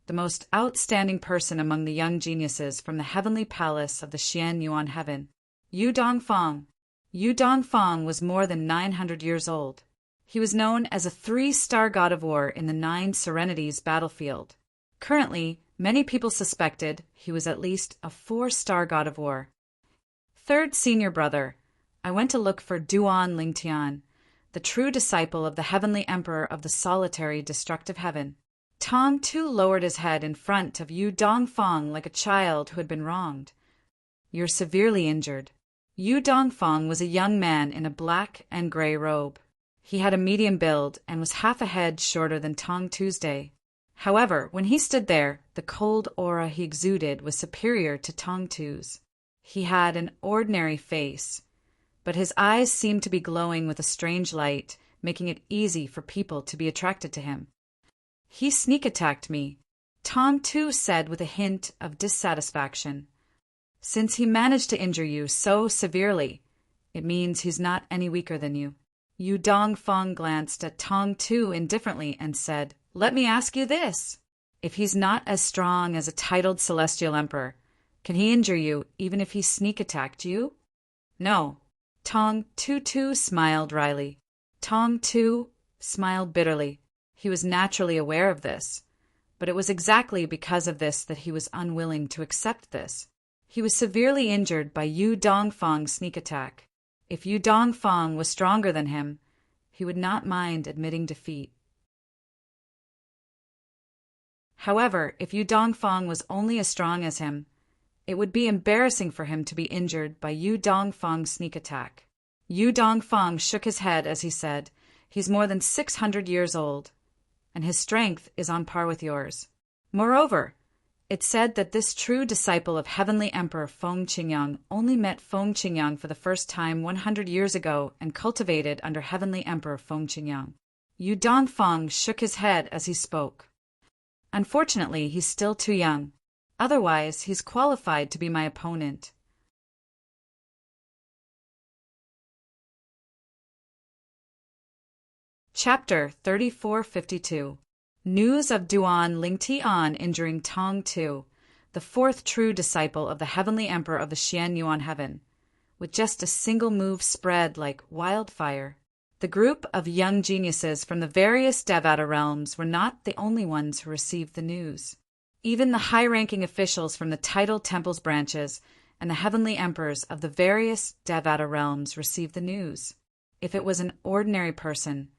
the most outstanding person among the young geniuses from the heavenly palace of the Xian Yuan heaven, Yu Dongfang. Yu Dongfang was more than 900 years old. He was known as a 3-star god of war in the 9 Serenities battlefield. Currently, many people suspected he was at least a 4-star god of war. Third senior brother, I went to look for Duan Lingtian, the true disciple of the heavenly emperor of the solitary destructive heaven. Tong Tu lowered his head in front of Yu Dongfang like a child who had been wronged. "You're severely injured." Yu Dongfang was a young man in a black and gray robe. He had a medium build and was half a head shorter than Tong Tuesday. However, when he stood there, the cold aura he exuded was superior to Tong Tu's. He had an ordinary face, but his eyes seemed to be glowing with a strange light, making it easy for people to be attracted to him. "He sneak attacked me," Tong Tu said with a hint of dissatisfaction. "Since he managed to injure you so severely, it means he's not any weaker than you." Yu Dongfang glanced at Tong Tu indifferently and said, "Let me ask you this. If he's not as strong as a titled celestial emperor, can he injure you even if he sneak attacked you?" "No." Tong Tu smiled wryly. Tong Tu smiled bitterly. He was naturally aware of this, but it was exactly because of this that he was unwilling to accept this. He was severely injured by Yu Dongfang's sneak attack. If Yu Dongfang was stronger than him, he would not mind admitting defeat. However, if Yu Dongfang was only as strong as him, it would be embarrassing for him to be injured by Yu Dongfang's sneak attack. Yu Dongfang shook his head as he said, "He's more than 600 years old, and his strength is on par with yours. Moreover, it's said that this true disciple of Heavenly Emperor Feng Qingyang only met Feng Qingyang for the first time 100 years ago and cultivated under Heavenly Emperor Feng Qingyang." Yu Dongfang shook his head as he spoke. "Unfortunately, he's still too young. Otherwise, he's qualified to be my opponent." Chapter 3452. News of Duan Lingtian injuring Tong Tu, the fourth true disciple of the heavenly emperor of the Xian Yuan heaven, with just a single move spread like wildfire. The group of young geniuses from the various Devata realms were not the only ones who received the news. Even the high-ranking officials from the titled temple's branches and the heavenly emperors of the various Devata realms received the news. If it was an ordinary person,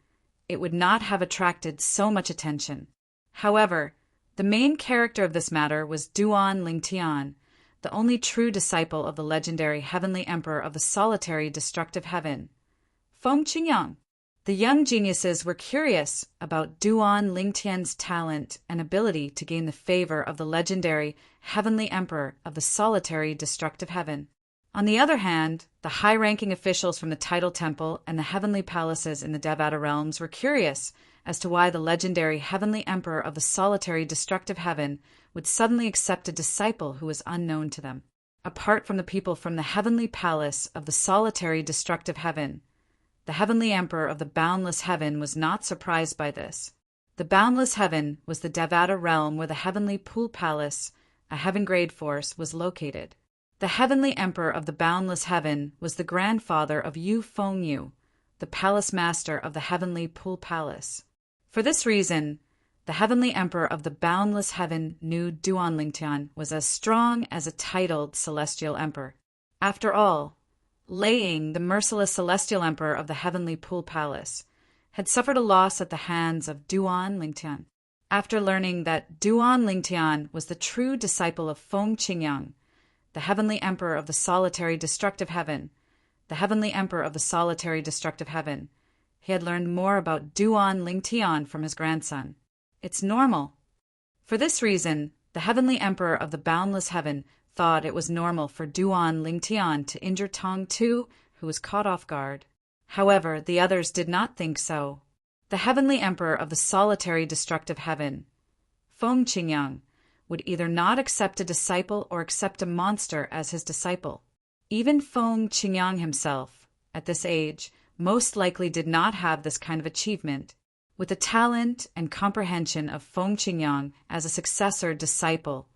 it would not have attracted so much attention. However, the main character of this matter was Duan Lingtian, the only true disciple of the legendary heavenly emperor of the solitary destructive heaven, Feng Qingyang. The young geniuses were curious about Duan Lingtian's talent and ability to gain the favor of the legendary heavenly emperor of the solitary destructive heaven. On the other hand, the high-ranking officials from the Tidal Temple and the heavenly palaces in the Devata realms were curious as to why the legendary heavenly emperor of the solitary destructive heaven would suddenly accept a disciple who was unknown to them. Apart from the people from the heavenly palace of the solitary destructive heaven, the heavenly emperor of the boundless heaven was not surprised by this. The boundless heaven was the Devata realm where the heavenly pool palace, a heaven-grade force, was located. The heavenly emperor of the boundless heaven was the grandfather of Yu Fengyu, the palace master of the heavenly pool palace. For this reason, the heavenly emperor of the boundless heaven knew Duan Lingtian was as strong as a titled celestial emperor. After all, Laying, the merciless celestial emperor of the heavenly pool palace, had suffered a loss at the hands of Duan Lingtian. After learning that Duan Lingtian was the true disciple of Feng Qingyang, the heavenly emperor of the solitary destructive heaven, the heavenly emperor of the solitary destructive heaven, he had learned more about Duan Lingtian from his grandson. It's normal. For this reason, the heavenly emperor of the boundless heaven thought it was normal for Duan Lingtian to injure Tong Tu, who was caught off guard. However, the others did not think so. The heavenly emperor of the solitary destructive heaven, Feng Qingyang, would either not accept a disciple or accept a monster as his disciple. Even Feng Qingyang himself, at this age, most likely did not have this kind of achievement. With the talent and comprehension of Feng Qingyang as a successor disciple,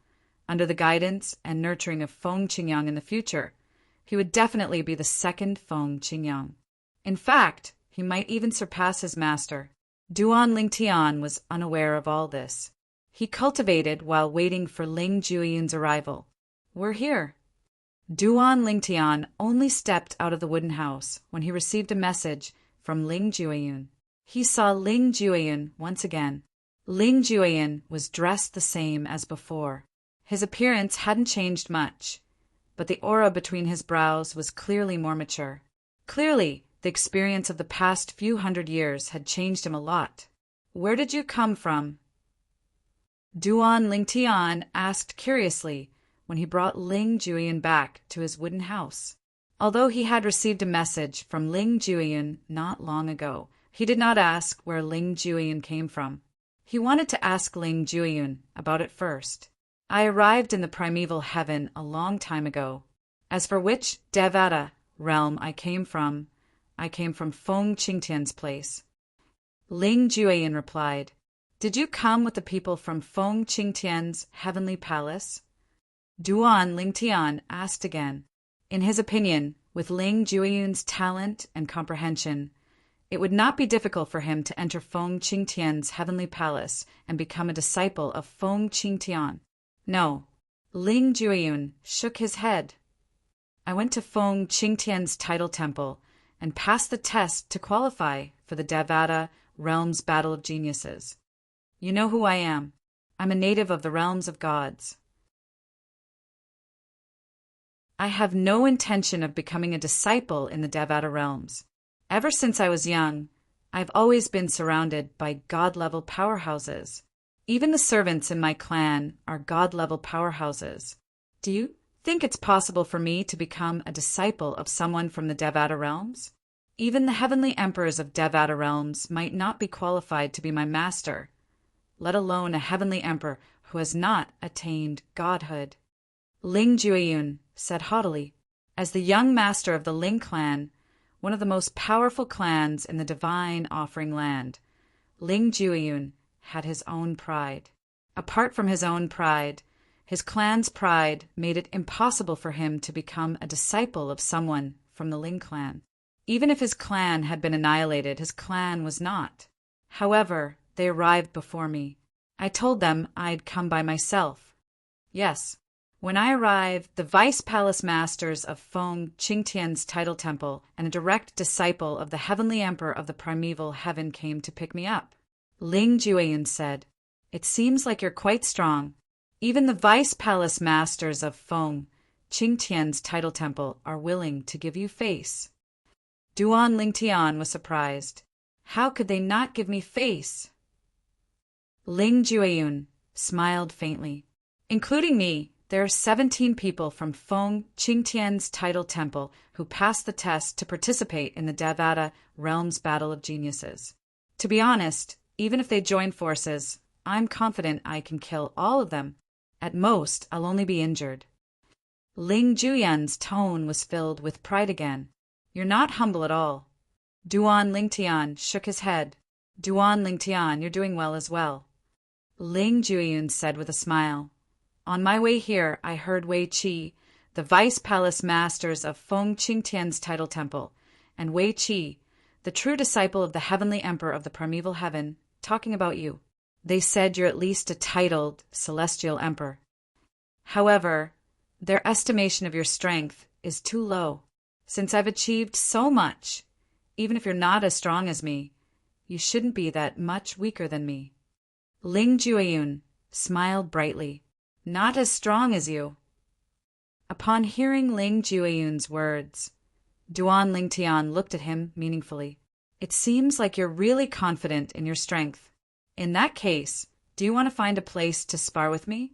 under the guidance and nurturing of Feng Qingyang in the future, he would definitely be the second Feng Qingyang. In fact, he might even surpass his master. Duan Lingtian was unaware of all this. He cultivated while waiting for Ling Jueyun's arrival. "We're here." Duan Lingtian only stepped out of the wooden house when he received a message from Ling Jueyun. He saw Ling Jueyun once again. Ling Jueyun was dressed the same as before. His appearance hadn't changed much, but the aura between his brows was clearly more mature. Clearly, the experience of the past few hundred years had changed him a lot. "Where did you come from?" Duan Lingtian asked curiously when he brought Ling Jueyun back to his wooden house. Although he had received a message from Ling Jueyun not long ago, he did not ask where Ling Jueyun came from. He wanted to ask Ling Jueyun about it first. "I arrived in the primeval heaven a long time ago. As for which Devata realm I came from Feng Qingtian's place." Ling Jueyun replied, "Did you come with the people from Feng Qingtian's heavenly palace?" Duan Lingtian asked again. In his opinion, with Ling Jueyun's talent and comprehension, it would not be difficult for him to enter Feng Qingtian's heavenly palace and become a disciple of Feng Qingtian. "No." Ling Jueyun shook his head. "I went to Feng Qingtian's title temple and passed the test to qualify for the Devata Realm's Battle of Geniuses. You know who I am. I'm a native of the realms of gods. I have no intention of becoming a disciple in the Devata realms. Ever since I was young, I've always been surrounded by god-level powerhouses. Even the servants in my clan are god-level powerhouses. Do you think it's possible for me to become a disciple of someone from the Devata realms? Even the heavenly emperors of Devata realms might not be qualified to be my master, let alone a heavenly emperor who has not attained godhood." Ling Jueyun said haughtily, "As the young master of the Ling clan, one of the most powerful clans in the divine offering land, Ling Jueyun had his own pride. Apart from his own pride, his clan's pride made it impossible for him to become a disciple of someone from the Ling clan. Even if his clan had been annihilated, his clan was not. However, they arrived before me. I told them I'd come by myself. Yes, when I arrived, the vice palace masters of Feng Qingtian's title temple and a direct disciple of the heavenly emperor of the primeval heaven came to pick me up." Ling Jueyun said, "It seems like you're quite strong. Even the vice palace masters of Feng Qingtian's title temple are willing to give you face." Duan Lingtian was surprised. How could they not give me face? Ling Jueyun smiled faintly. "Including me, there are 17 people from Feng Qingtian's title temple who passed the test to participate in the Devata Realm's Battle of Geniuses. To be honest, even if they join forces, I'm confident I can kill all of them. At most, I'll only be injured." Ling Jueyun's tone was filled with pride again. "You're not humble at all." Duan Lingtian shook his head. "Duan Lingtian, you're doing well as well." Ling Jueyun said with a smile, "On my way here, I heard Wei Qi, the vice palace masters of Feng Qingtian's title temple, and Wei Qi, the true disciple of the heavenly emperor of the primeval heaven, talking about you. They said you're at least a titled celestial emperor. However, their estimation of your strength is too low. Since I've achieved so much, even if you're not as strong as me, you shouldn't be that much weaker than me." Ling Jueyun smiled brightly. "Not as strong as you." Upon hearing Ling Jueyun's words, Duan Lingtian looked at him meaningfully. "It seems like you're really confident in your strength. In that case, do you want to find a place to spar with me?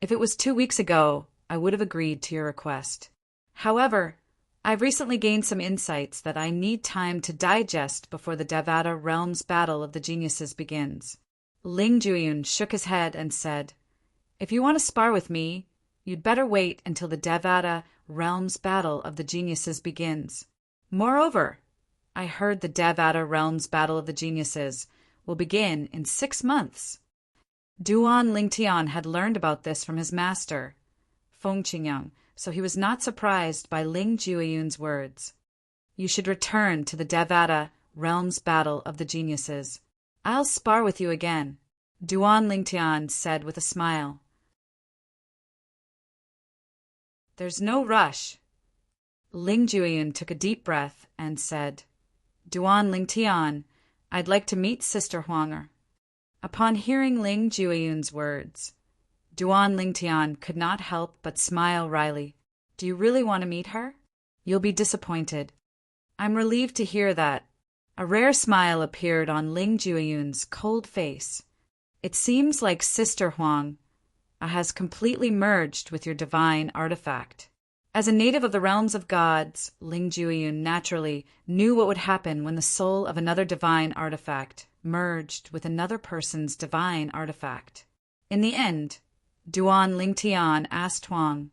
If it was 2 weeks ago, I would have agreed to your request. However, I've recently gained some insights that I need time to digest before the Devata Realm's Battle of the Geniuses begins." Ling Jueyun shook his head and said, "If you want to spar with me, you'd better wait until the Devata Realm's Battle of the Geniuses begins. Moreover, I heard the Devata Realm's Battle of the Geniuses will begin in 6 months." Duan Lingtian had learned about this from his master, Feng Qingyang, so he was not surprised by Ling Jueyun's words. "You should return to the Devata Realm's Battle of the Geniuses. I'll spar with you again," Duan Lingtian said with a smile. "There's no rush." Ling Jueyun took a deep breath and said, Duan Lingtian, I'd like to meet Sister Huang. Upon hearing Ling Jueyun's words, Duan Lingtian could not help but smile wryly. Do you really want to meet her? You'll be disappointed. I'm relieved to hear that. A rare smile appeared on Ling Jueyun's cold face. It seems like Sister Huang has completely merged with your divine artifact. As a native of the realms of gods, Ling Jueyun naturally knew what would happen when the soul of another divine artifact merged with another person's divine artifact. In the end, Duan Lingtian asked Huang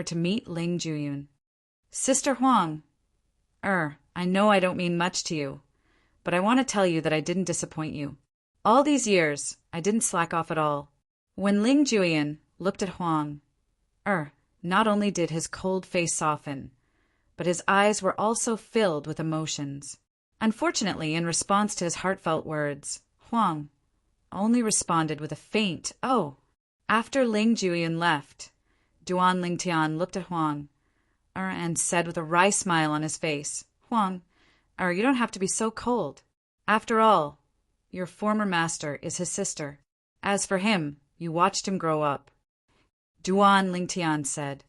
to meet Ling Jueyun. Sister Huang, I know I don't mean much to you, but I want to tell you that I didn't disappoint you. All these years, I didn't slack off at all. When Ling Jueyun looked at Huang, not only did his cold face soften, but his eyes were also filled with emotions. Unfortunately, in response to his heartfelt words, Huang only responded with a faint "oh." After Ling Jueyun left, Duan Lingtian looked at Huang and said with a wry smile on his face, Huang, you don't have to be so cold. After all, your former master is his sister. As for him, you watched him grow up. Duan Lingtian said,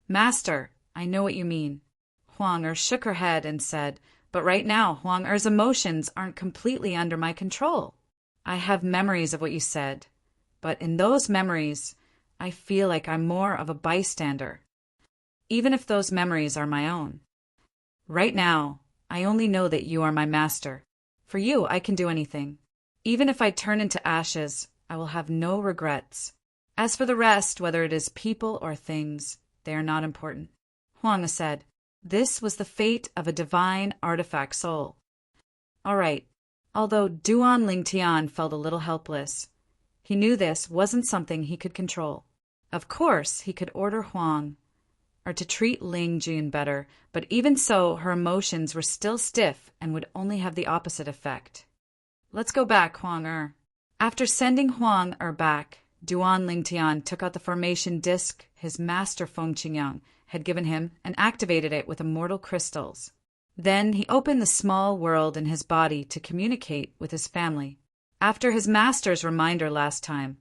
Master, I know what you mean. Huang shook her head and said, but right now, Huang emotions aren't completely under my control. I have memories of what you said, but in those memories, I feel like I'm more of a bystander, even if those memories are my own. Right now, I only know that you are my master. For you, I can do anything. Even if I turn into ashes, I will have no regrets. As for the rest, whether it is people or things, they are not important. Huang said, this was the fate of a divine artifact soul. All right. Although Duan Lingtian felt a little helpless, he knew this wasn't something he could control. Of course, he could order Huang to treat Ling Jueyun better, but even so, her emotions were still stiff and would only have the opposite effect. Let's go back, Huang. After sending Huang back, Duan Lingtian took out the formation disc his master Feng Qingyang had given him and activated it with immortal crystals. Then he opened the small world in his body to communicate with his family. After his master's reminder last time,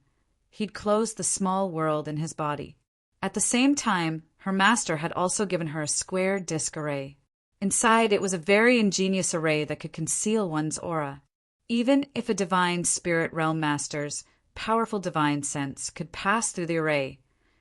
he'd closed the small world in his body. At the same time, her master had also given her a square disc array. Inside, it was a very ingenious array that could conceal one's aura. Even if a divine spirit realm master's powerful divine sense could pass through the array,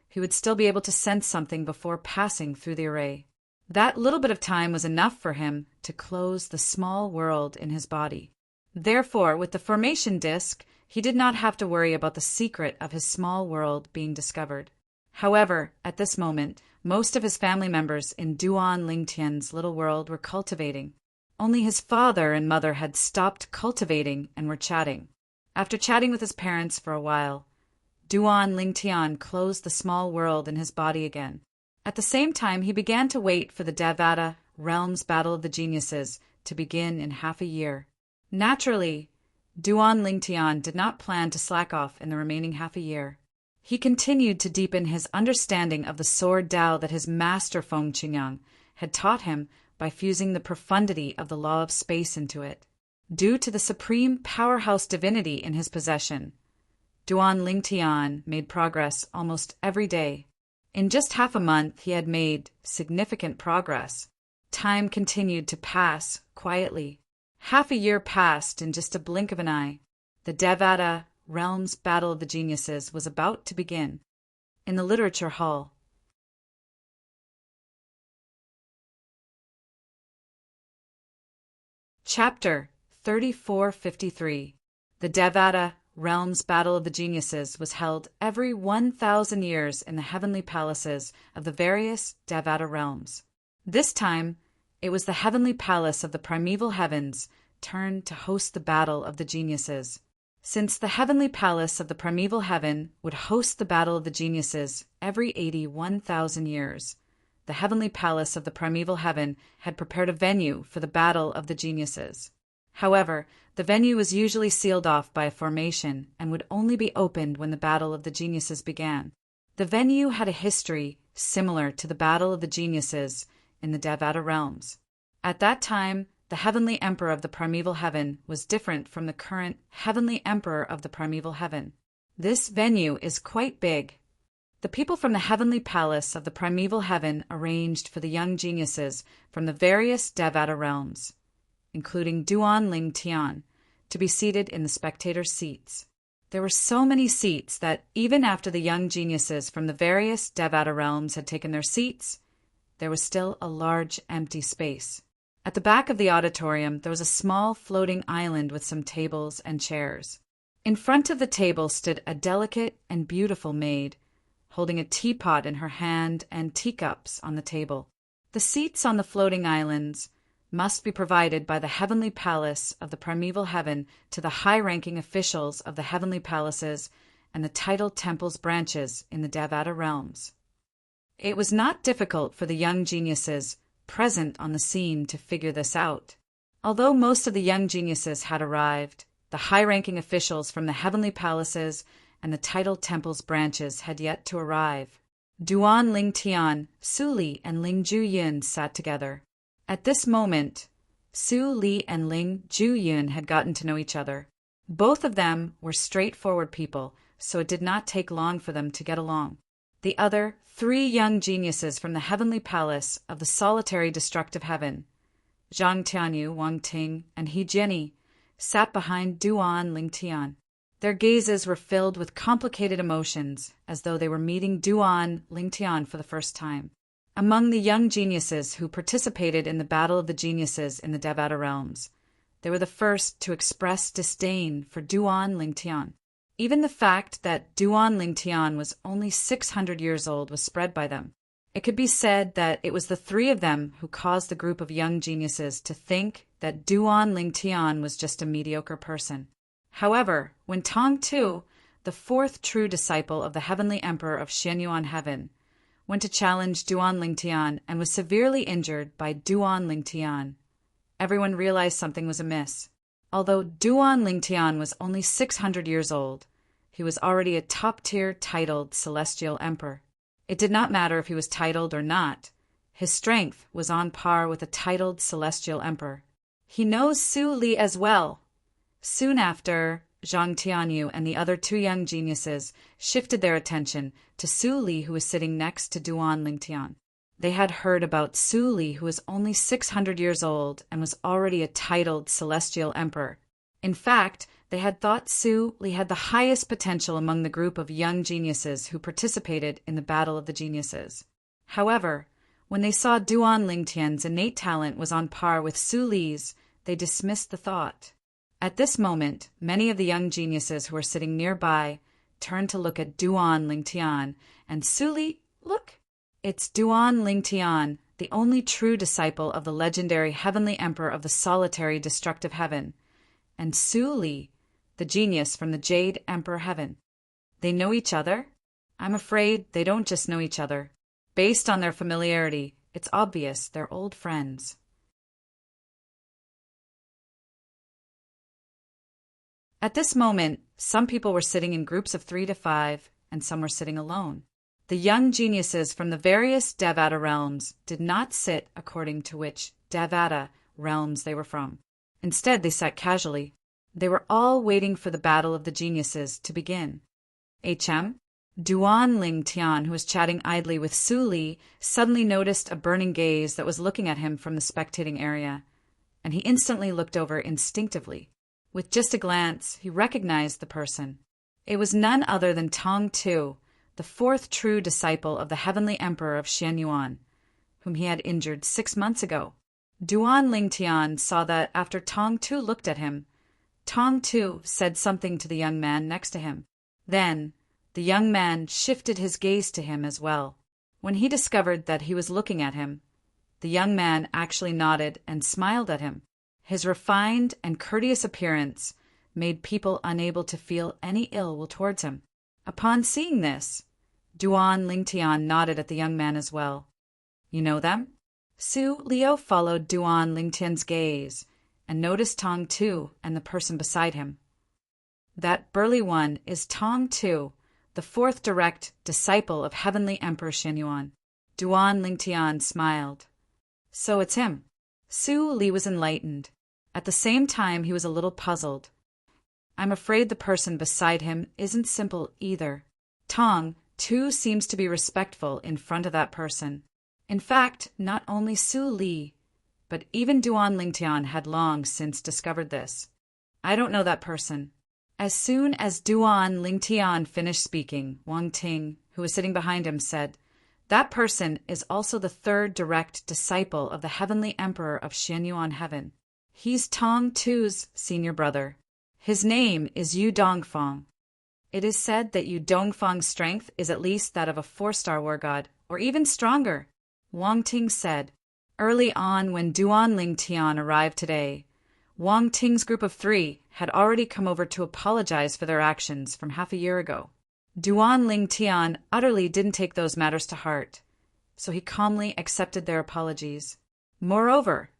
he would still be able to sense something before passing through the array. That little bit of time was enough for him to close the small world in his body. Therefore, with the formation disc, he did not have to worry about the secret of his small world being discovered. However, at this moment, most of his family members in Duan Lingtian's little world were cultivating. Only his father and mother had stopped cultivating and were chatting. After chatting with his parents for a while, Duan Lingtian closed the small world in his body again. At the same time, he began to wait for the Devata Realms Battle of the Geniuses to begin in half a year. Naturally, Duan Lingtian did not plan to slack off in the remaining half a year. He continued to deepen his understanding of the sword Tao that his master Feng Qingyang had taught him by fusing the profundity of the law of space into it. Due to the supreme powerhouse divinity in his possession, Duan Lingtian made progress almost every day. In just half a month, he had made significant progress. Time continued to pass quietly. Half a year passed in just a blink of an eye. The Devata Realms Battle of the Geniuses was about to begin. In the literature hall, Chapter 3453. The Devata Realms Battle of the Geniuses was held every 1,000 years in the heavenly palaces of the various Devata realms. This time, it was the heavenly palace of the primeval heavens turned to host the Battle of the Geniuses. Since the heavenly palace of the primeval heaven would host the Battle of the Geniuses every 81,000 years, the heavenly palace of the primeval heaven had prepared a venue for the Battle of the Geniuses. However, the venue was usually sealed off by a formation and would only be opened when the Battle of the Geniuses began. The venue had a history similar to the Battle of the Geniuses in the Devata realms. At that time, the heavenly emperor of the primeval heaven, was different from the current heavenly emperor of the primeval heaven. This venue is quite big. The people from the heavenly palace of the primeval heaven arranged for the young geniuses from the various Devata realms, including Duan Ling Tian, to be seated in the spectator seats. There were so many seats that even after the young geniuses from the various Devata realms had taken their seats, there was still a large empty space. At the back of the auditorium, there was a small floating island with some tables and chairs. In front of the table stood a delicate and beautiful maid, holding a teapot in her hand and teacups on the table. The seats on the floating islands must be provided by the heavenly palace of the primeval heaven to the high-ranking officials of the heavenly palaces and the titled temples branches in the Devata realms. It was not difficult for the young geniuses present on the scene to figure this out. Although most of the young geniuses had arrived, the high-ranking officials from the heavenly palaces and the titled temples branches had yet to arrive. Duan Ling Tian, Su Li, and Ling Ju-yun sat together. At this moment, Su Li and Ling Ju-yun had gotten to know each other. Both of them were straightforward people, so it did not take long for them to get along. The other 3 young geniuses from the heavenly palace of the solitary destructive heaven, Zhang Tianyu, Wang Ting, and He Jianyi, sat behind Duan Ling Tian. Their gazes were filled with complicated emotions, as though they were meeting Duan Ling Tian for the first time. Among the young geniuses who participated in the Battle of the Geniuses in the Devata realms, they were the first to express disdain for Duan Ling Tian. Even the fact that Duan Ling Tian was only 600 years old was spread by them. It could be said that it was the 3 of them who caused the group of young geniuses to think that Duan Ling Tian was just a mediocre person. However, when Tong Tu, the 4th true disciple of the heavenly emperor of Xianyuan heaven, went to challenge Duan Ling Tian and was severely injured by Duan Ling Tian, everyone realized something was amiss. Although Duan Ling Tian was only 600 years old, he was already a top-tier titled celestial emperor. It did not matter if he was titled or not. His strength was on par with a titled celestial emperor. He knows Su Li as well. Soon after, Zhang Tianyu and the other 2 young geniuses shifted their attention to Su Li, who was sitting next to Duan Ling Tian. They had heard about Su Li, who was only 600 years old and was already a titled celestial emperor. In fact, they had thought Su Li had the highest potential among the group of young geniuses who participated in the Battle of the Geniuses. However, when they saw Duan Ling Tian's innate talent was on par with Su Li's, they dismissed the thought. At this moment, many of the young geniuses who were sitting nearby turned to look at Duan Ling Tian, and Su Li, look! It's Duan Ling Tian, the only true disciple of the legendary heavenly emperor of the solitary destructive heaven, and Su Li, the genius from the Jade Emperor heaven. They know each other? I'm afraid they don't just know each other. Based on their familiarity, it's obvious they're old friends. At this moment, some people were sitting in groups of 3 to 5, and some were sitting alone. The young geniuses from the various Devata realms did not sit according to which Devata realms they were from. Instead, they sat casually. They were all waiting for the Battle of the Geniuses to begin. Duan Ling Tian, who was chatting idly with Su Li, suddenly noticed a burning gaze that was looking at him from the spectating area, and he instantly looked over instinctively. With just a glance, he recognized the person. It was none other than Tong Tu, the 4th true disciple of the heavenly emperor of Xianyuan, whom he had injured 6 months ago. Duan Ling Tian saw that after Tong Tu looked at him, Tong Tu said something to the young man next to him. Then, the young man shifted his gaze to him as well. When he discovered that he was looking at him, the young man actually nodded and smiled at him. His refined and courteous appearance made people unable to feel any ill will towards him. Upon seeing this, Duan Ling Tian nodded at the young man as well. You know them? Su Liu followed Duan Ling Tian's gaze and noticed Tong Tu and the person beside him. That burly one is Tong Tu, the 4th direct disciple of Heavenly Emperor Xianyuan. Duan Ling Tian smiled. So it's him. Su Li was enlightened. At the same time, he was a little puzzled. I'm afraid the person beside him isn't simple either. Tong, too, seems to be respectful in front of that person. In fact, not only Su Li, but even Duan Lingtian had long since discovered this. I don't know that person. As soon as Duan Lingtian finished speaking, Wang Ting, who was sitting behind him, said, that person is also the third direct disciple of the heavenly emperor of Xianyuan heaven. He's Tong Tu's senior brother. His name is Yu Dongfang. It is said that Yu Dongfang's strength is at least that of a 4-star war god, or even stronger. Wang Ting said. Early on, when Duan Lingtian arrived today, Wang Ting's group of 3 had already come over to apologize for their actions from half a year ago. Duan Lingtian utterly didn't take those matters to heart, so he calmly accepted their apologies. Moreover,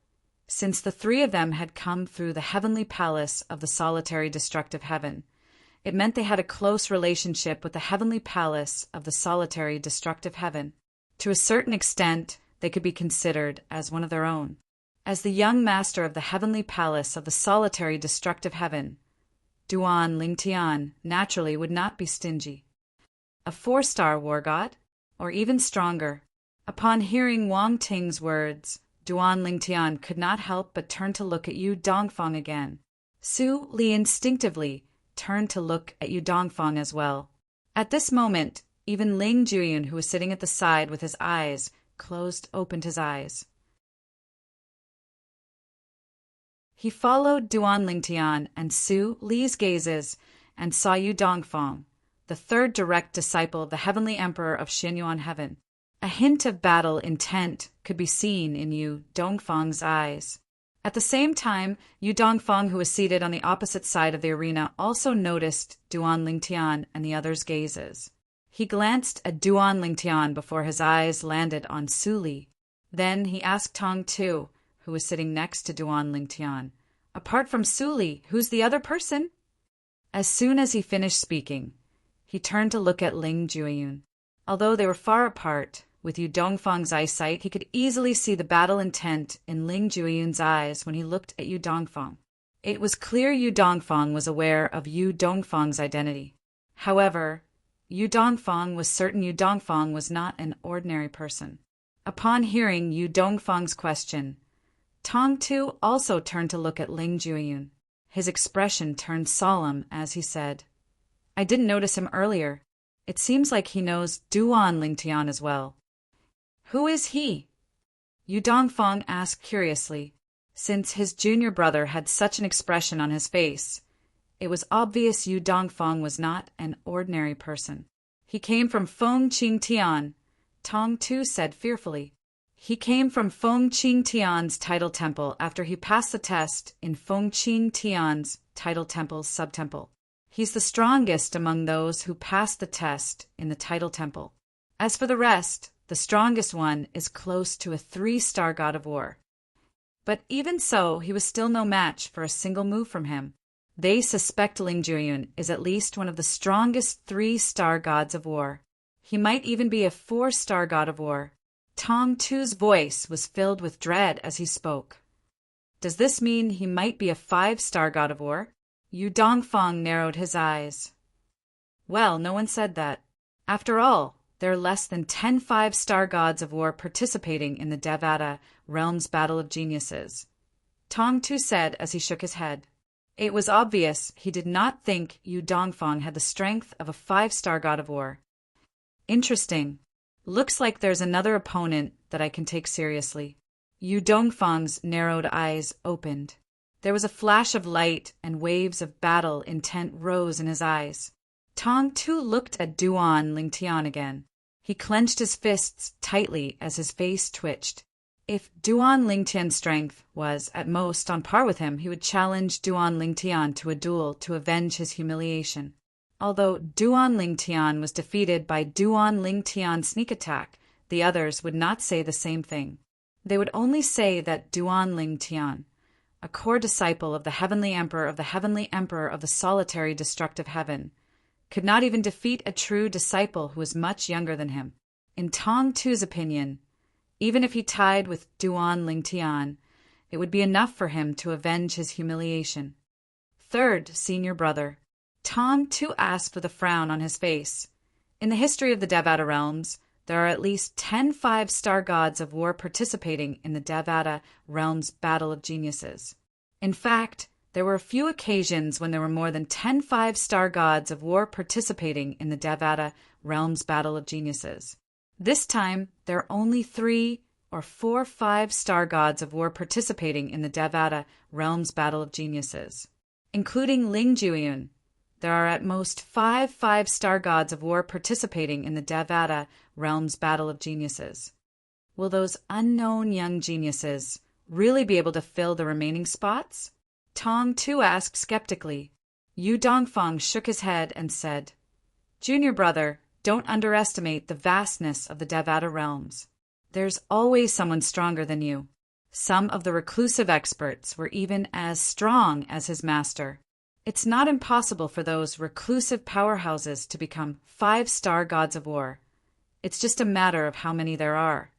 since the 3 of them had come through the heavenly palace of the solitary destructive heaven, it meant they had a close relationship with the heavenly palace of the solitary destructive heaven. To a certain extent, they could be considered as one of their own. As the young master of the heavenly palace of the solitary destructive heaven, Duan Lingtian naturally would not be stingy. A 4-star war god, or even stronger. Upon hearing Wang Ting's words, Duan Lingtian could not help but turn to look at Yu Dongfang again. Su Li instinctively turned to look at Yu Dongfang as well. At this moment, even Ling Juyun, who was sitting at the side with his eyes closed, opened his eyes. He followed Duan Lingtian and Su Li's gazes and saw Yu Dongfang, the third direct disciple of the heavenly emperor of Xianyuan heaven. A hint of battle intent could be seen in Yu Dongfang's eyes. At the same time, Yu Dongfang, who was seated on the opposite side of the arena, also noticed Duan Lingtian and the others' gazes. He glanced at Duan Lingtian before his eyes landed on Su Li. Then he asked Tong Tu, who was sitting next to Duan Lingtian, apart from Su Li, who's the other person? As soon as he finished speaking, he turned to look at Ling Juyun. Although they were far apart, with Yu Dongfang's eyesight, he could easily see the battle intent in Ling Juyun's eyes when he looked at Yu Dongfang. It was clear Yu Dongfang was aware of Yu Dongfang's identity. However, Yu Dongfang was certain Yu Dongfang was not an ordinary person. Upon hearing Yu Dongfang's question, Tong Tu also turned to look at Ling Juyun. His expression turned solemn as he said, I didn't notice him earlier. It seems like he knows Duan Lingtian as well. Who is he? Yu Dongfang asked curiously. Since his junior brother had such an expression on his face, it was obvious Yu Dongfang was not an ordinary person. He came from Feng Qing Tian, Tong Tu said fearfully. He came from Feng Qing Tian's title temple after he passed the test in Feng Qing Tian's title temple's subtemple. He's the strongest among those who passed the test in the title temple. As for the rest, the strongest one is close to a 3-star god of war. But even so, he was still no match for a single move from him. They suspect Ling Juyun is at least one of the strongest 3-star gods of war. He might even be a 4-star god of war. Tong Tu's voice was filled with dread as he spoke. Does this mean he might be a 5-star god of war? Yu Dongfang narrowed his eyes. Well, no one said that. After all, there are less than 10 5-star gods of war participating in the Devata Realm's Battle of Geniuses. Tong Tu said as he shook his head. It was obvious he did not think Yu Dongfang had the strength of a 5-star god of war. Interesting. Looks like there's another opponent that I can take seriously. Yu Dongfang's narrowed eyes opened. There was a flash of light and waves of battle intent rose in his eyes. Tong Tu looked at Duan Lingtian again. He clenched his fists tightly as his face twitched. If Duan Lingtian's strength was, at most, on par with him, he would challenge Duan Lingtian to a duel to avenge his humiliation. Although Duan Lingtian was defeated by Duan Lingtian's sneak attack, the others would not say the same thing. They would only say that Duan Lingtian, a core disciple of the heavenly emperor of the solitary destructive heaven, could not even defeat a true disciple who was much younger than him. In Tong Tu's opinion, even if he tied with Duan Lingtian, It would be enough for him to avenge his humiliation. Third, senior brother. Tong too asked with a frown on his face. In the history of the Devata realms, there are at least 10 five-star gods of war participating in the Devata realms battle of geniuses. In fact, there were a few occasions when there were more than 10 five-star gods of war participating in the Devata realms battle of geniuses. This time, there are only 3 or 4 five-star gods of war participating in the Devata realms battle of geniuses. Including Ling Jueyun, there are at most 5 five-star gods of war participating in the Devata realms battle of geniuses. Will those unknown young geniuses really be able to fill the remaining spots? Tong Tu asked skeptically. Yu Dongfang shook his head and said, Junior brother, don't underestimate the vastness of the Devata realms. There's always someone stronger than you. Some of the reclusive experts were even as strong as his master. It's not impossible for those reclusive powerhouses to become 5-star gods of war. It's just a matter of how many there are.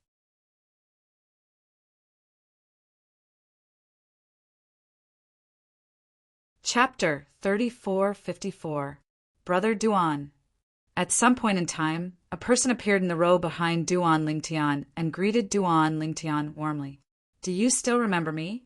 Chapter 3454. Brother Duan. At some point in time, a person appeared in the row behind Duan Lingtian and greeted Duan Lingtian warmly. Do you still remember me?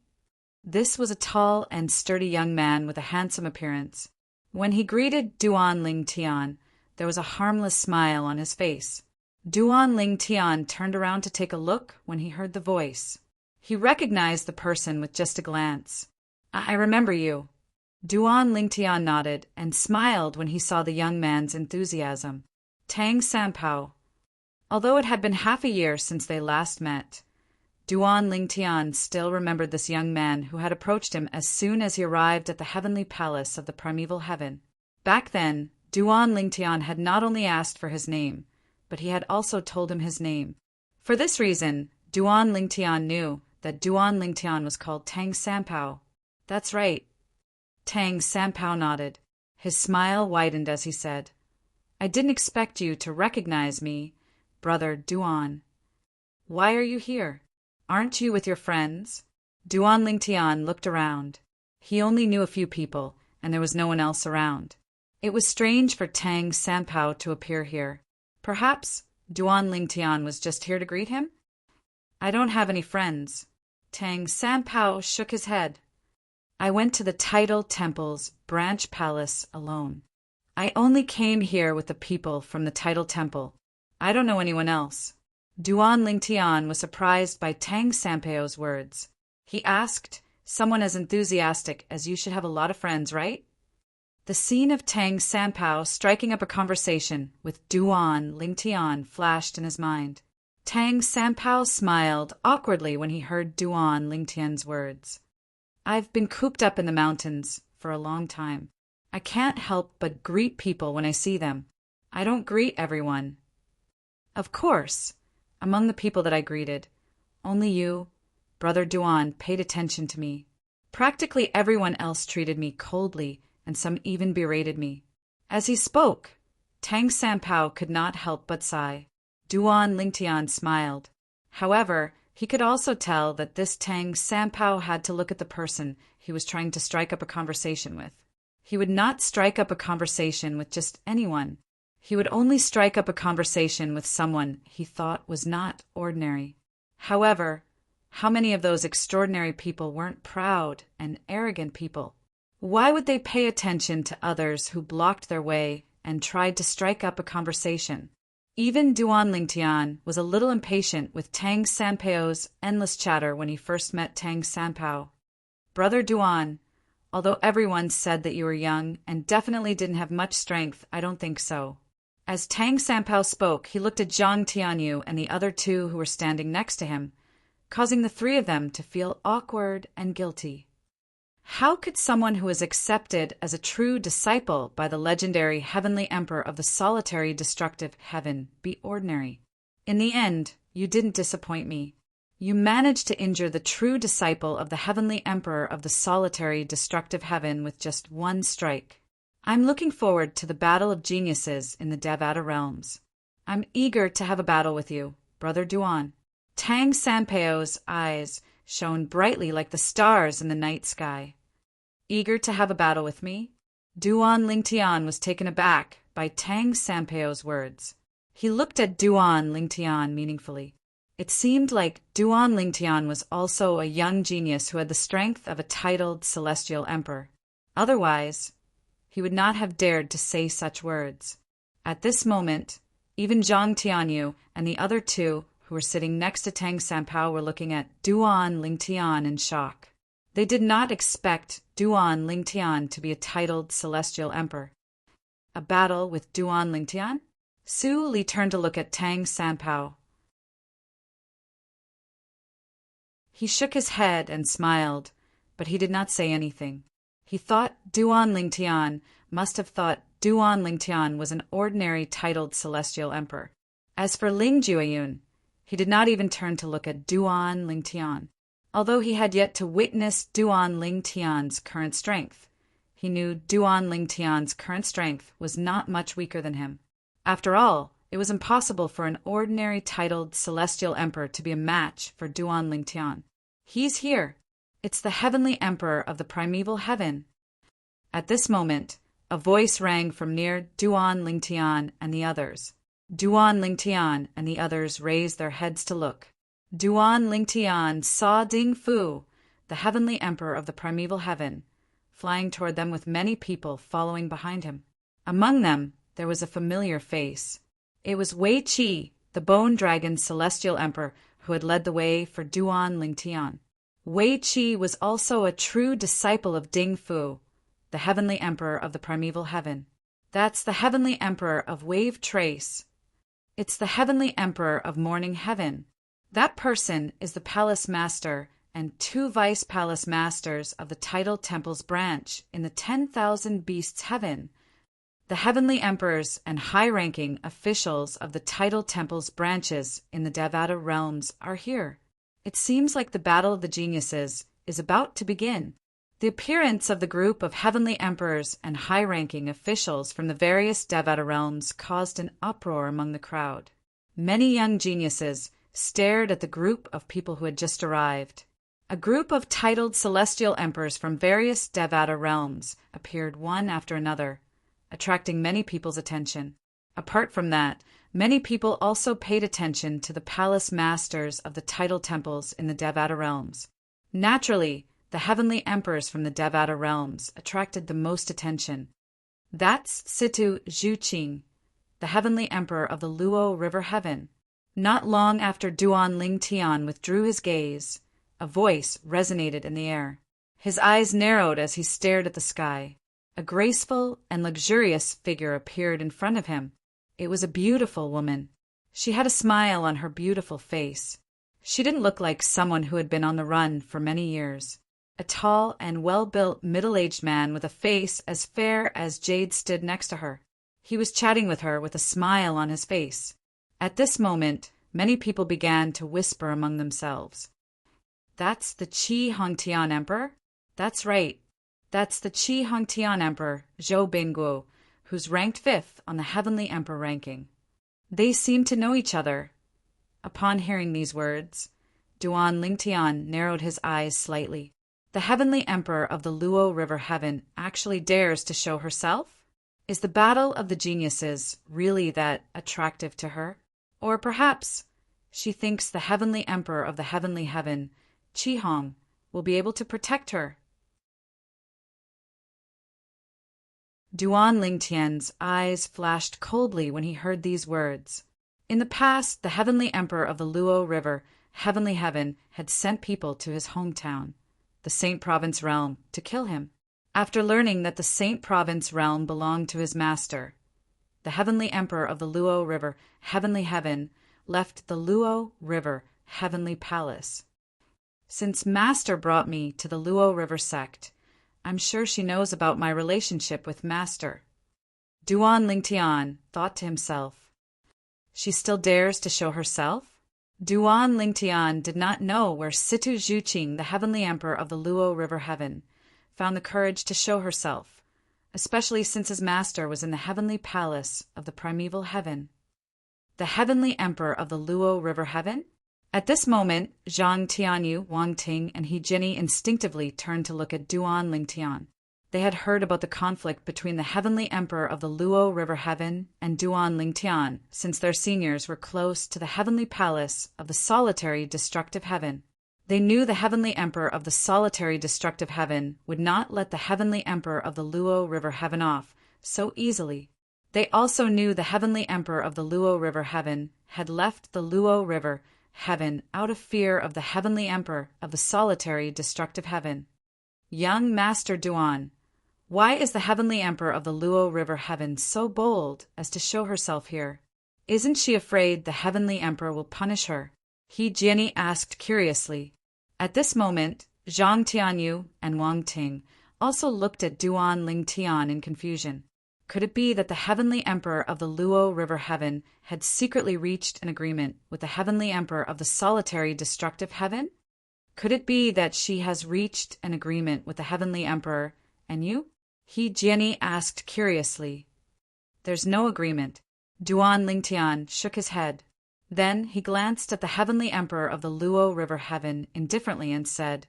This was a tall and sturdy young man with a handsome appearance. When he greeted Duan Lingtian, there was a harmless smile on his face. Duan Lingtian turned around to take a look when he heard the voice. He recognized the person with just a glance. I remember you. Duan Lingtian nodded and smiled when he saw the young man's enthusiasm. Tang Sanpao. Although it had been half a year since they last met, Duan Lingtian still remembered this young man who had approached him as soon as he arrived at the heavenly palace of the primeval heaven. Back then, Duan Lingtian had not only asked for his name, but he had also told him his name. For this reason, Duan Lingtian knew that Duan Lingtian was called Tang Sanpao. That's right. Tang Sanpao nodded. His smile widened as he said, I didn't expect you to recognize me, Brother Duan. Why are you here? Aren't you with your friends? Duan Lingtian looked around. He only knew a few people, and there was no one else around. It was strange for Tang Sanpao to appear here. Perhaps Duan Lingtian was just here to greet him? I don't have any friends. Tang Sanpao shook his head. I went to the Tidal Temple's branch palace alone. I only came here with the people from the Tidal Temple. I don't know anyone else. Duan Lingtian was surprised by Tang Sanpao's words. He asked, someone as enthusiastic as you should have a lot of friends, right? The scene of Tang Sanpao striking up a conversation with Duan Lingtian flashed in his mind. Tang Sanpao smiled awkwardly when he heard Duan Lingtian's words. I've been cooped up in the mountains for a long time. I can't help but greet people when I see them. I don't greet everyone. Of course, among the people that I greeted, only you, Brother Duan, paid attention to me. Practically everyone else treated me coldly, and some even berated me. As he spoke, Tang Sanpao could not help but sigh. Duan Lingtian smiled. However, he could also tell that this Tang Sanpao had to look at the person he was trying to strike up a conversation with. He would not strike up a conversation with just anyone. He would only strike up a conversation with someone he thought was not ordinary. However, how many of those extraordinary people weren't proud and arrogant people? Why would they pay attention to others who blocked their way and tried to strike up a conversation? Even Duan Lingtian was a little impatient with Tang Sanpao's endless chatter when he first met Tang Sanpao. Brother Duan, although everyone said that you were young and definitely didn't have much strength, I don't think so. As Tang Sanpao spoke, he looked at Zhang Tianyu and the other 2 who were standing next to him, causing the 3 of them to feel awkward and guilty. How could someone who is accepted as a true disciple by the legendary Heavenly Emperor of the solitary destructive heaven be ordinary? In the end, you didn't disappoint me. You managed to injure the true disciple of the Heavenly Emperor of the solitary destructive heaven with just one strike. I'm looking forward to the battle of geniuses in the Devata realms. I'm eager to have a battle with you, Brother Duan. Tang Sanpao's eyes shone brightly like the stars in the night sky. Eager to have a battle with me? Duan Lingtian was taken aback by Tang Sanpao's words. He looked at Duan Lingtian meaningfully. It seemed like Duan Lingtian was also a young genius who had the strength of a titled celestial emperor. Otherwise, he would not have dared to say such words. At this moment, even Zhang Tianyu and the other two who were sitting next to Tang Sanpao were looking at Duan Lingtian in shock. They did not expect Duan Lingtian to be a titled celestial emperor. A battle with Duan Lingtian? Su Li turned to look at Tang Sanpao. He shook his head and smiled, but he did not say anything. He thought Duan Lingtian must have thought Duan Lingtian was an ordinary titled celestial emperor. As for Ling Jueyun, he did not even turn to look at Duan Lingtian. Although he had yet to witness Duan Lingtian's current strength, he knew Duan Lingtian's current strength was not much weaker than him. After all, it was impossible for an ordinary titled celestial emperor to be a match for Duan Lingtian. He's here. It's the heavenly emperor of the primeval heaven. At this moment, a voice rang from near Duan Lingtian and the others. Duan Lingtian and the others raised their heads to look. Duan Lingtian saw Ding Fu, the heavenly emperor of the primeval heaven, flying toward them with many people following behind him. Among them, there was a familiar face. It was Wei Qi, the Bone Dragon celestial emperor who had led the way for Duan Lingtian. Wei Qi was also a true disciple of Ding Fu, the heavenly emperor of the primeval heaven. That's the heavenly emperor of Wave Trace. It's the heavenly emperor of Morning Heaven. That person is the palace master and 2 vice palace masters of the Tidal Temple's branch in the 10,000 Beasts Heaven. The heavenly emperors and high-ranking officials of the Tidal Temple's branches in the Devata realms are here. It seems like the battle of the geniuses is about to begin. The appearance of the group of heavenly emperors and high-ranking officials from the various Devata realms caused an uproar among the crowd. Many young geniuses stared at the group of people who had just arrived. A group of titled celestial emperors from various Devata realms appeared one after another, attracting many people's attention. Apart from that, many people also paid attention to the palace masters of the Tidal Temples in the Devata realms. Naturally, the heavenly emperors from the Devata realms attracted the most attention. That's Situ Zhuqing, the heavenly emperor of the Luo River Heaven. Not long after Duan Lingtian withdrew his gaze, a voice resonated in the air. His eyes narrowed as he stared at the sky. A graceful and luxurious figure appeared in front of him. It was a beautiful woman. She had a smile on her beautiful face. She didn't look like someone who had been on the run for many years. A tall and well-built middle-aged man with a face as fair as jade stood next to her. He was chatting with her with a smile on his face. At this moment, many people began to whisper among themselves. That's the Qi Hongtian Emperor? That's right. That's the Qi Hongtian Emperor, Zhou Bingguo, who's ranked 5th on the Heavenly Emperor ranking. They seem to know each other. Upon hearing these words, Duan Lingtian narrowed his eyes slightly. The Heavenly Emperor of the Luo River Heaven actually dares to show herself? Is the battle of the geniuses really that attractive to her? Or perhaps she thinks the Heavenly Emperor of the Heavenly Heaven, Qi Hong, will be able to protect her. Duan Lingtian's eyes flashed coldly when he heard these words. In the past, the Heavenly Emperor of the Luo River, Heavenly Heaven, had sent people to his hometown, the Saint Province realm, to kill him. After learning that the Saint Province realm belonged to his master, the Heavenly Emperor of the Luo River, Heavenly Heaven, left the Luo River Heavenly Palace. Since Master brought me to the Luo River sect, I'm sure she knows about my relationship with Master. Duan Lingtian thought to himself. She still dares to show herself? Duan Lingtian did not know where Situ Zhuqing, the Heavenly Emperor of the Luo River Heaven, found the courage to show herself, especially since his master was in the Heavenly Palace of the Primeval Heaven. The Heavenly Emperor of the Luo River Heaven? At this moment, Zhang Tianyu, Wang Ting, and He Jinni instinctively turned to look at Duan Lingtian. They had heard about the conflict between the Heavenly Emperor of the Luo River Heaven and Duan Lingtian, since their seniors were close to the Heavenly Palace of the Solitary Destructive Heaven. They knew the Heavenly Emperor of the Solitary Destructive Heaven would not let the Heavenly Emperor of the Luo River Heaven off so easily. They also knew the Heavenly Emperor of the Luo River Heaven had left the Luo River Heaven out of fear of the Heavenly Emperor of the Solitary Destructive Heaven. Young Master Duan, why is the Heavenly Emperor of the Luo River Heaven so bold as to show herself here? Isn't she afraid the Heavenly Emperor will punish her? He Jinni asked curiously. At this moment, Zhang Tianyu and Wang Ting also looked at Duan Lingtian in confusion. Could it be that the Heavenly Emperor of the Luo River Heaven had secretly reached an agreement with the Heavenly Emperor of the Solitary Destructive Heaven? Could it be that she has reached an agreement with the Heavenly Emperor and you? He Jinni asked curiously. There's no agreement. Duan Lingtian shook his head. Then he glanced at the Heavenly Emperor of the Luo River Heaven indifferently and said,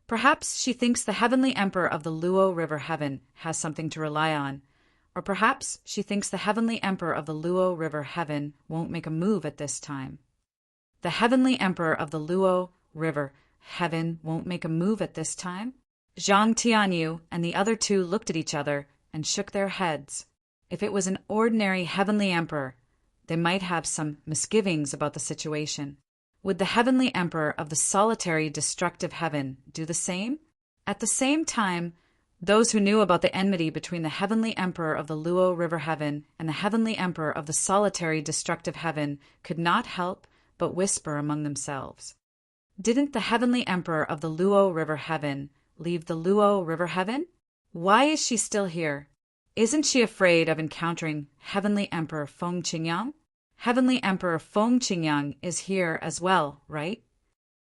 perhaps she thinks the Heavenly Emperor of the Luo River Heaven has something to rely on. Or perhaps she thinks the Heavenly Emperor of the Luo River Heaven won't make a move at this time. The Heavenly Emperor of the Luo River Heaven won't make a move at this time? Zhang Tianyu and the other two looked at each other and shook their heads. If it was an ordinary Heavenly Emperor, they might have some misgivings about the situation. Would the Heavenly Emperor of the Solitary Destructive Heaven do the same? At the same time, those who knew about the enmity between the Heavenly Emperor of the Luo River Heaven and the Heavenly Emperor of the Solitary Destructive Heaven could not help but whisper among themselves. Didn't the Heavenly Emperor of the Luo River Heaven leave the Luo River Heaven? Why is she still here? Isn't she afraid of encountering Heavenly Emperor Feng Qingyang? Heavenly Emperor Feng Qingyang is here as well, right?